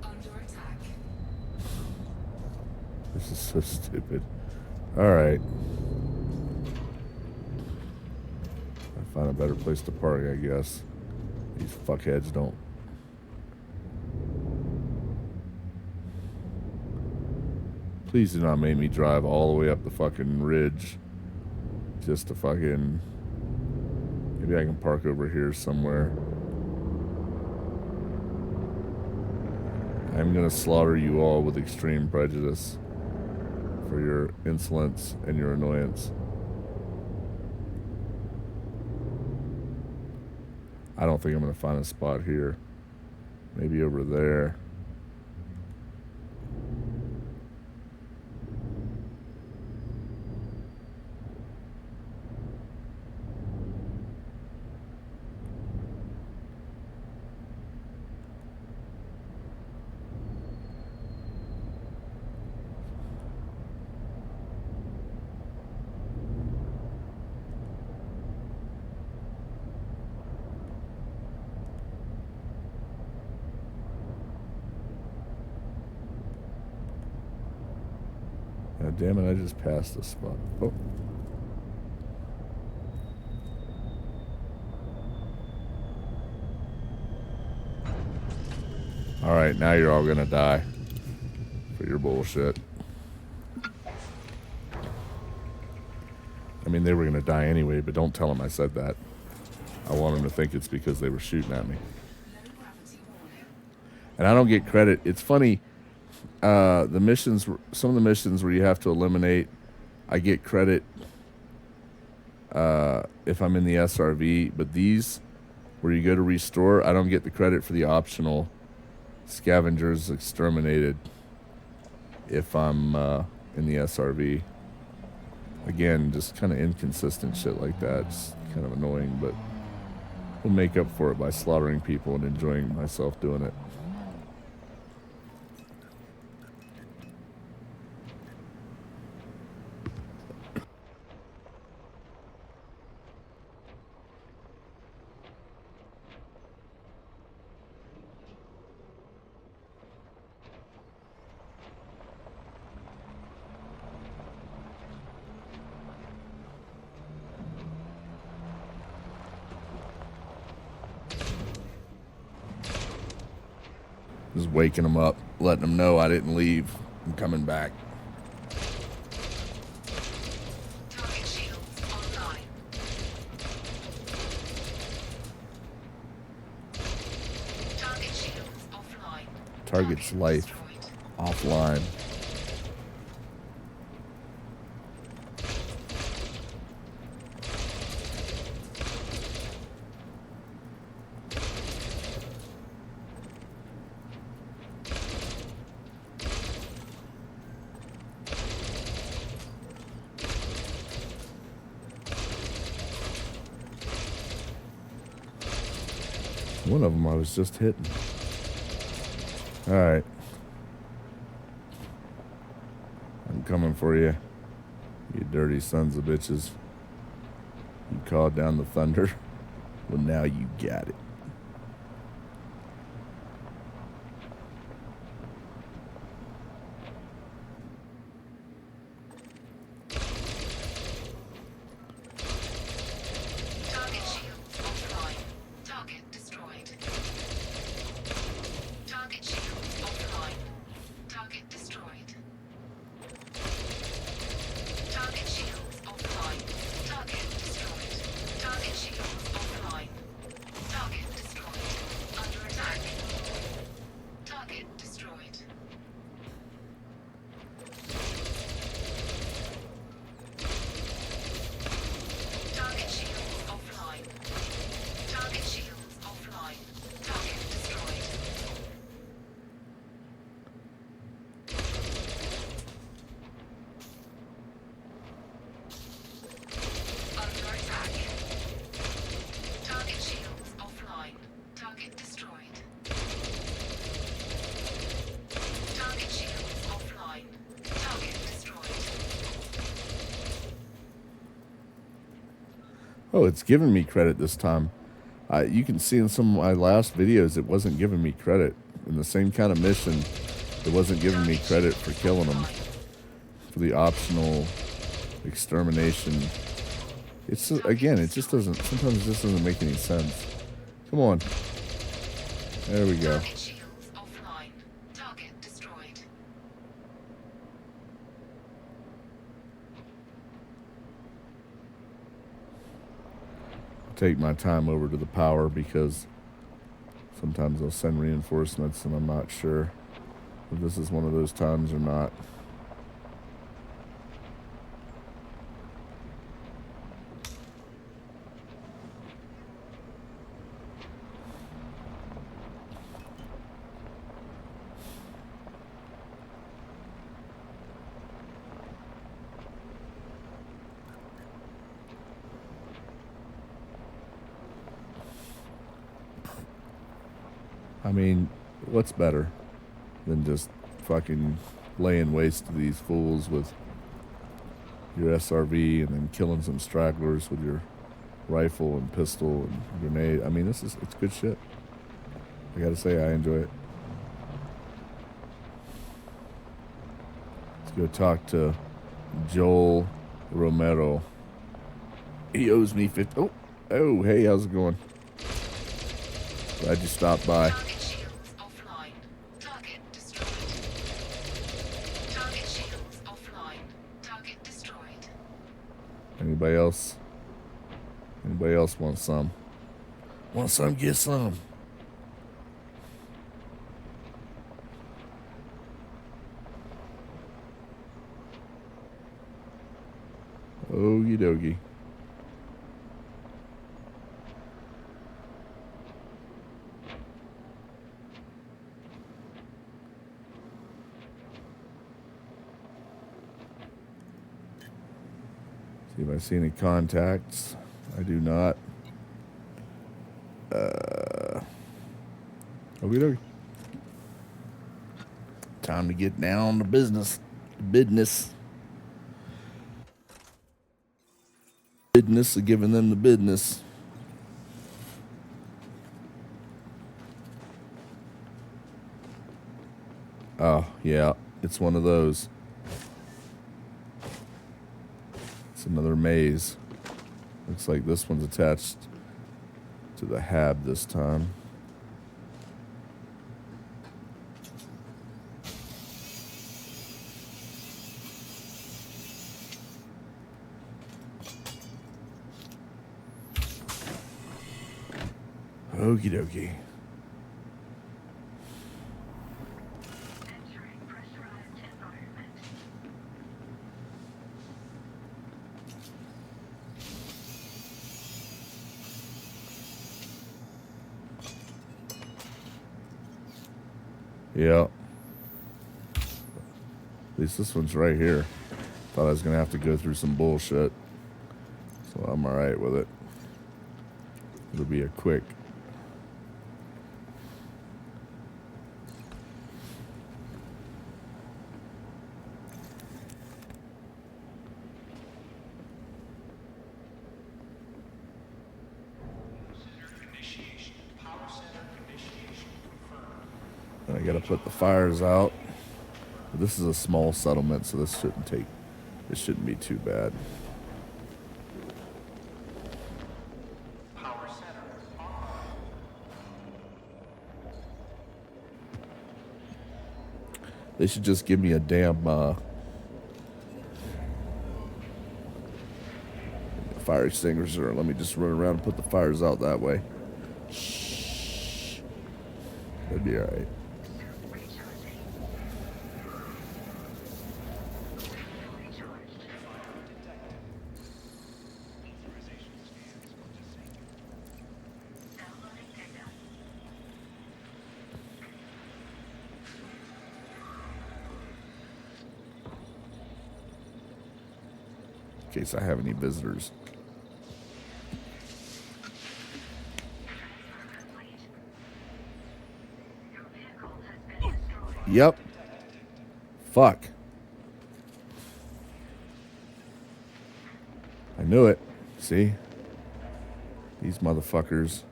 Under attack. This is so stupid. Alright. I find a better place to park, I guess. These fuckheads don't. Please do not make me drive all the way up the fucking ridge. Just to fucking... Maybe I can park over here somewhere. I'm gonna slaughter you all with extreme prejudice for your insolence and your annoyance. I don't think I'm gonna find a spot here. Maybe over there. God damn it, I just passed the spot. Oh. Alright, now you're all gonna die for your bullshit. I mean, they were gonna die anyway, but don't tell them I said that. I want them to think it's because they were shooting at me. And I don't get credit. It's funny. The missions, some of the missions where you have to eliminate, I get credit if I'm in the SRV, but these where you go to restore, I don't get the credit for the optional scavengers exterminated if I'm in the SRV. Again, just kind of inconsistent shit like that. It's kind of annoying, but we'll make up for it by slaughtering people and enjoying myself doing it. Just waking them up, letting them know I didn't leave. I'm coming back. Target shields online. Target shields offline. Target's Target life destroyed. offline. One of them I was just hitting. All right. I'm coming for you, you dirty sons of bitches. You called down the thunder. Well, now you got it. Target shields offline. Target destroyed. Target shields offline. Target destroyed. Target shields offline. Target destroyed. Target shields offline. Target destroyed. Under attack. Target destroyed. Target shields offline. Target shields offline. Target destroyed. Under attack. Target shields offline. Target destroyed. Target shields offline. Target destroyed. Oh, it's giving me credit this time. You can see in some of my last videos it wasn't giving me credit. In the same kind of mission, it wasn't giving me credit for killing them. For the optional extermination. It's again, it just doesn't, sometimes it just doesn't make any sense. Come on. There we go. Target shields offline. Target destroyed. Take my time over to the power because sometimes they'll send reinforcements and I'm not sure if this is one of those times or not. I mean, what's better than just fucking laying waste to these fools with your SRV and then killing some stragglers with your rifle and pistol and grenade? I mean, it's good shit. I gotta say, I enjoy it. Let's go talk to Joel Romero. He owes me 50. Oh, hey, how's it going? Glad you stopped by. Target shields offline. Target destroyed. Target shields offline. Target destroyed. Anybody else? Anybody else want some? Want some? Get some. Okie dokie. if I see any contacts. I do not. Okay. Time to get down to business. Business of giving them the business. Oh, yeah. It's one of those. It's another maze. Looks like this one's attached to the hab this time. Okie dokie. Entering pressurized environment. Yeah. At least this one's right here. Thought I was going to have to go through some bullshit. So I'm alright with it. It'll be a quick. And I gotta put the fires out. But this is a small settlement, so this shouldn't be too bad. They should just give me a damn fire extinguisher and let me just run around and put the fires out that way. Shh. That'd be alright. In case I have any visitors. Yep. Fuck. I knew it. See? These motherfuckers.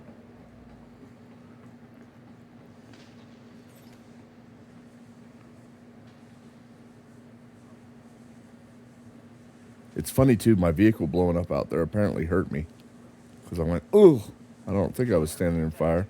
It's funny, too, my vehicle blowing up out there apparently hurt me. Because I went, ooh. I don't think I was standing in fire.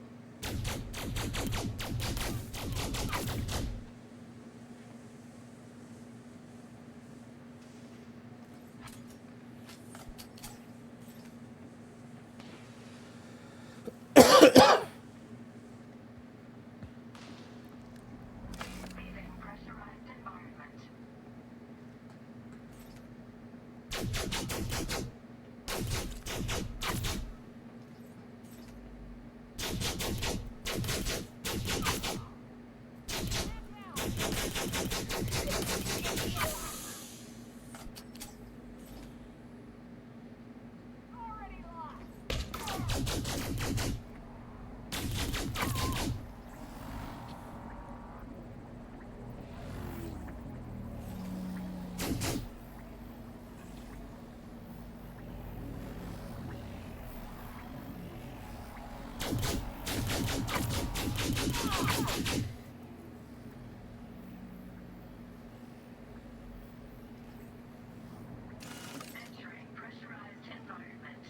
Entering pressurized environment.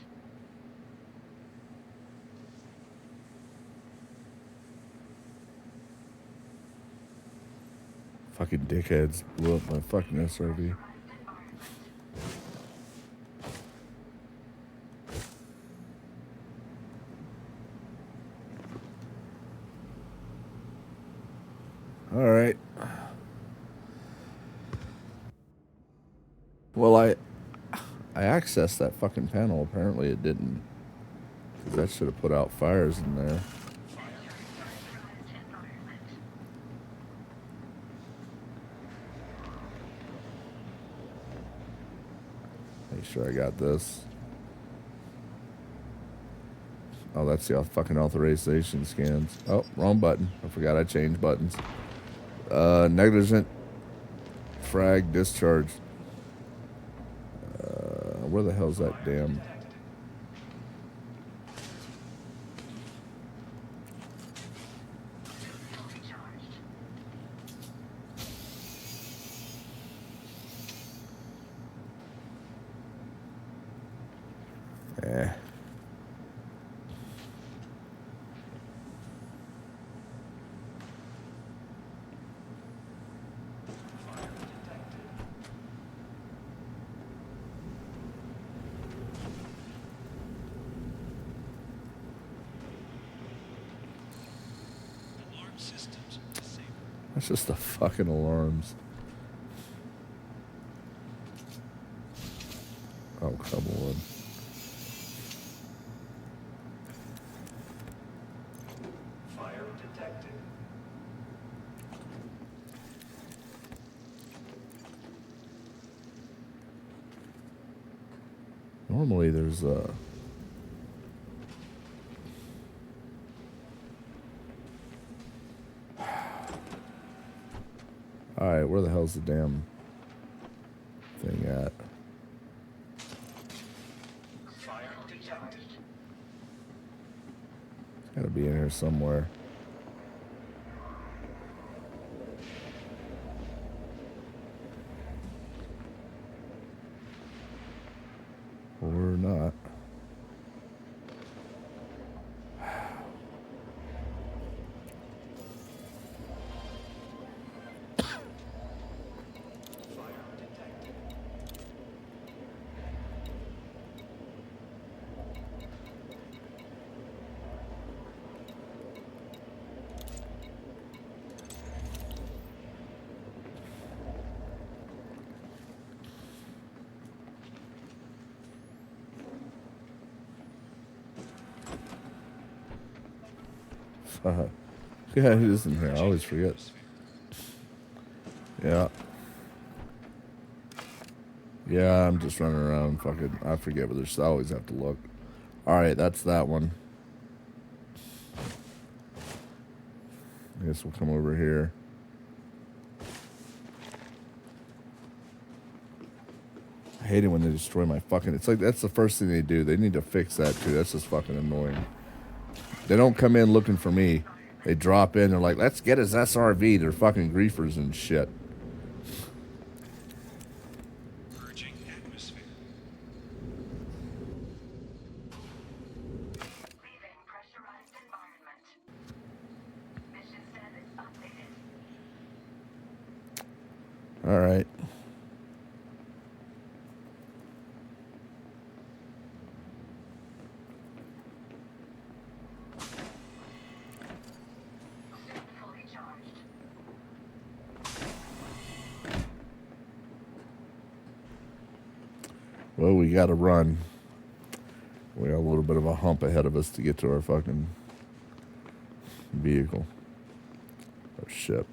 Fucking dickheads blew up my fucking SRV. All right. Well, I accessed that fucking panel. Apparently it didn't. 'Cause that should have put out fires in there. They Sure, I got this. Oh, that's the fucking authorization scans. Oh, wrong button. I forgot I changed buttons. Negligent frag discharge. Where the hell's that damn... That's just the fucking alarms. Oh, come on. Fire detected. Normally there's Alright, where the hell's the damn thing at? Fire detected. It's gotta be in here somewhere. Or not. Yeah, it is in here. I always forget. Yeah. Yeah, I'm just running around fucking... I forget, but there's... I always have to look. Alright, that's that one. I guess we'll come over here. I hate it when they destroy my fucking... It's like, that's the first thing they do. They need to fix that, too. That's just fucking annoying. They don't come in looking for me. They drop in. They're like, let's get his SRV. They're fucking griefers and shit. Purging atmosphere. Leaving pressurized environment. Mission status updated. All right. Fully charged. Well, we got to run. We got a little bit of a hump ahead of us to get to our fucking vehicle. Or ship.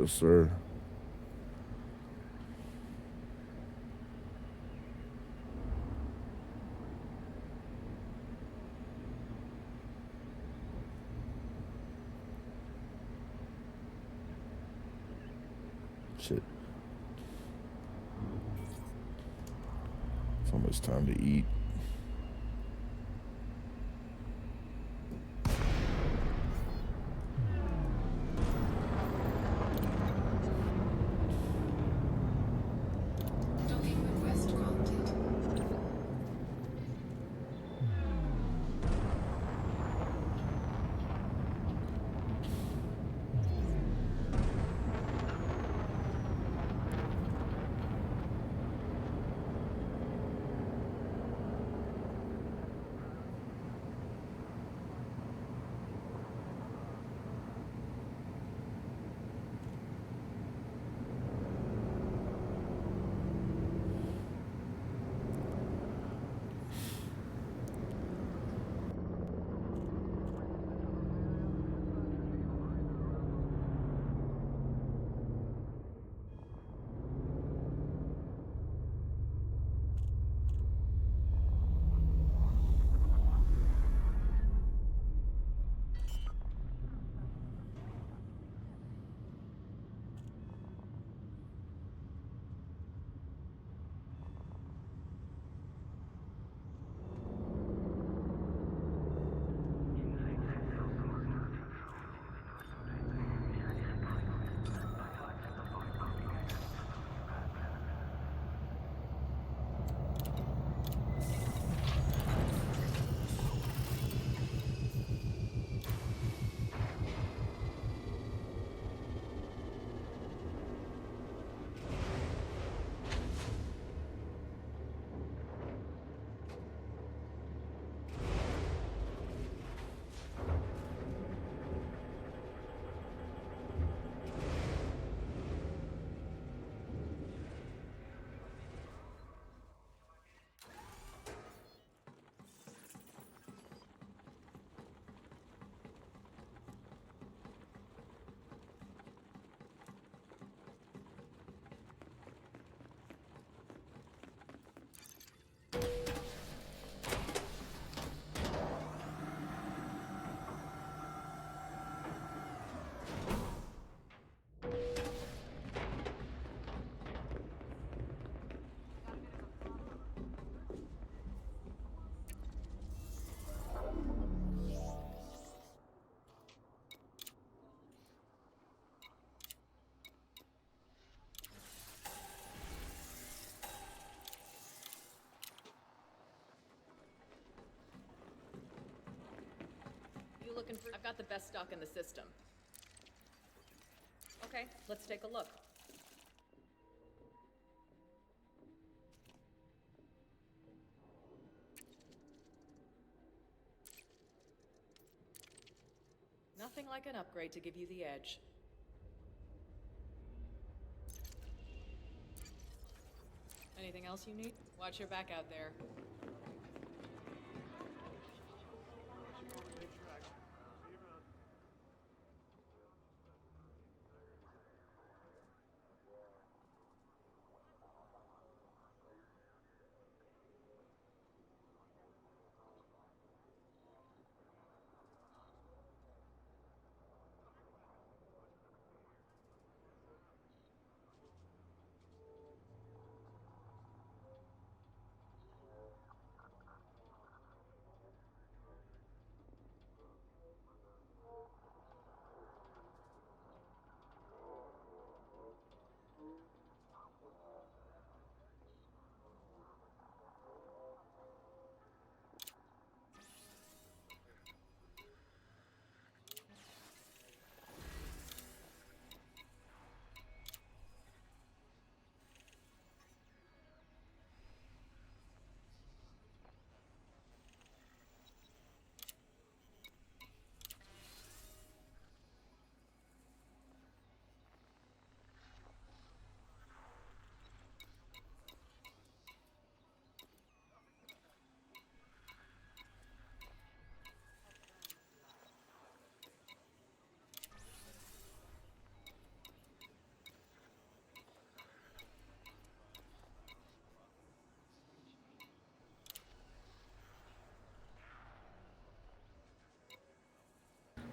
Yes, sir. Shit. It's almost time to eat. Docking request granted. You looking for? I've got the best stock in the system. Okay, let's take a look. Nothing like an upgrade to give you the edge. Anything else you need? Watch your back out there.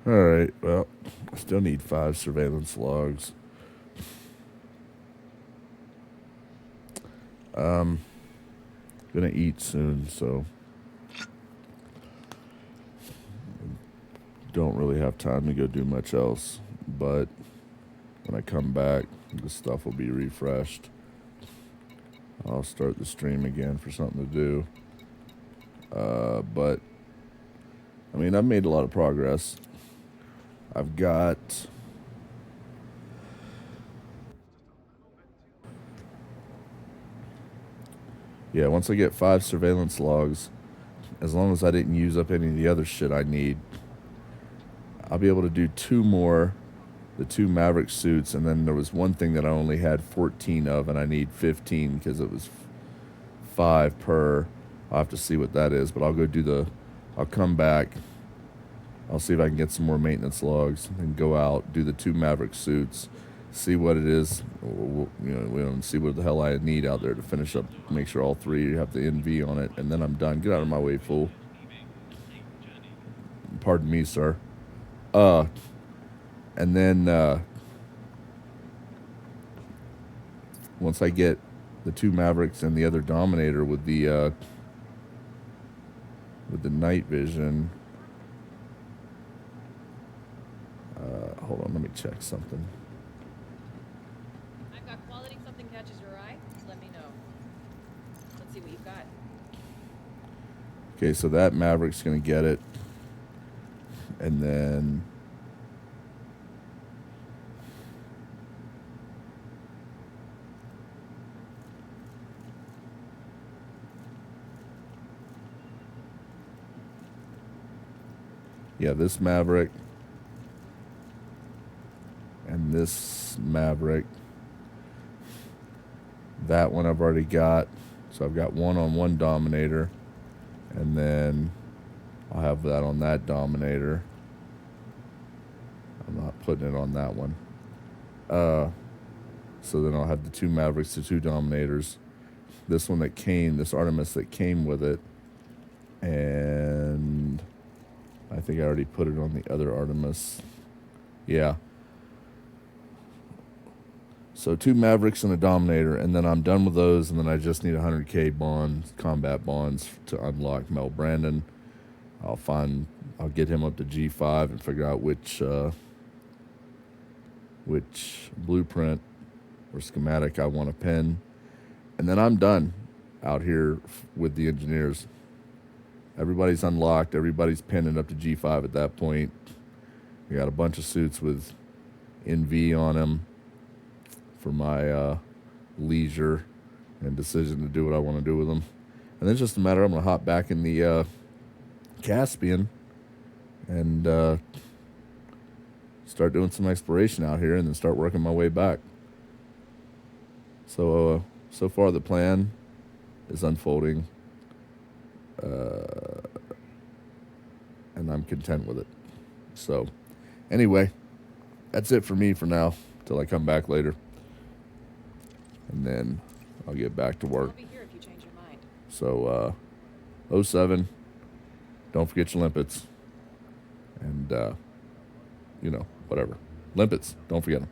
Alright, well, I still need 5 surveillance logs. Gonna eat soon, so don't really have time to go do much else. But when I come back, the stuff will be refreshed. I'll start the stream again for something to do. But I mean, I've made a lot of progress. I've got once I get 5 surveillance logs, as long as I didn't use up any of the other shit I need, I'll be able to do 2 more, the 2 Maverick suits, and then there was one thing that I only had 14 of, and I need 15 because it was 5 per. I'll have to see what that is, but I'll come back, I'll see if I can get some more maintenance logs, and go out, do the 2 Maverick suits, see what it is, see what the hell I need out there to finish up, make sure all 3 have the NV on it, and then I'm done. Get out of my way, fool. Pardon me, sir. And then once I get the 2 Mavericks and the other Dominator with the night vision, hold on, let me check something. I've got quality. Something catches your eye, let me know. Let's see what you've got. Okay, so that Maverick's gonna get it, and then this Maverick and this Maverick. That one I've already got. So I've got one on one Dominator, and then I'll have that on that Dominator. I'm not putting it on that one. So then I'll have the 2 Mavericks, the 2 Dominators. This one that came, this Artemis that came with it, and I think I already put it on the other Artemis. Yeah. So 2 Mavericks and a Dominator, and then I'm done with those, and then I just need 100k bonds, combat bonds, to unlock Mel Brandon. I'll get him up to G5 and figure out which blueprint or schematic I want to pin. And then I'm done out here with the engineers. Everybody's unlocked. Everybody's pinning up to G5 at that point. We got a bunch of suits with NV on them for my leisure and decision to do what I want to do with them. And then it's just a matter, I'm going to hop back in the Caspian and start doing some exploration out here, and then start working my way back. So far the plan is unfolding, and I'm content with it. So anyway, that's it for me for now, till I come back later. And then I'll get back to work. I'll be here if you change your mind. So 07, don't forget your limpets. And, whatever. Limpets, don't forget them.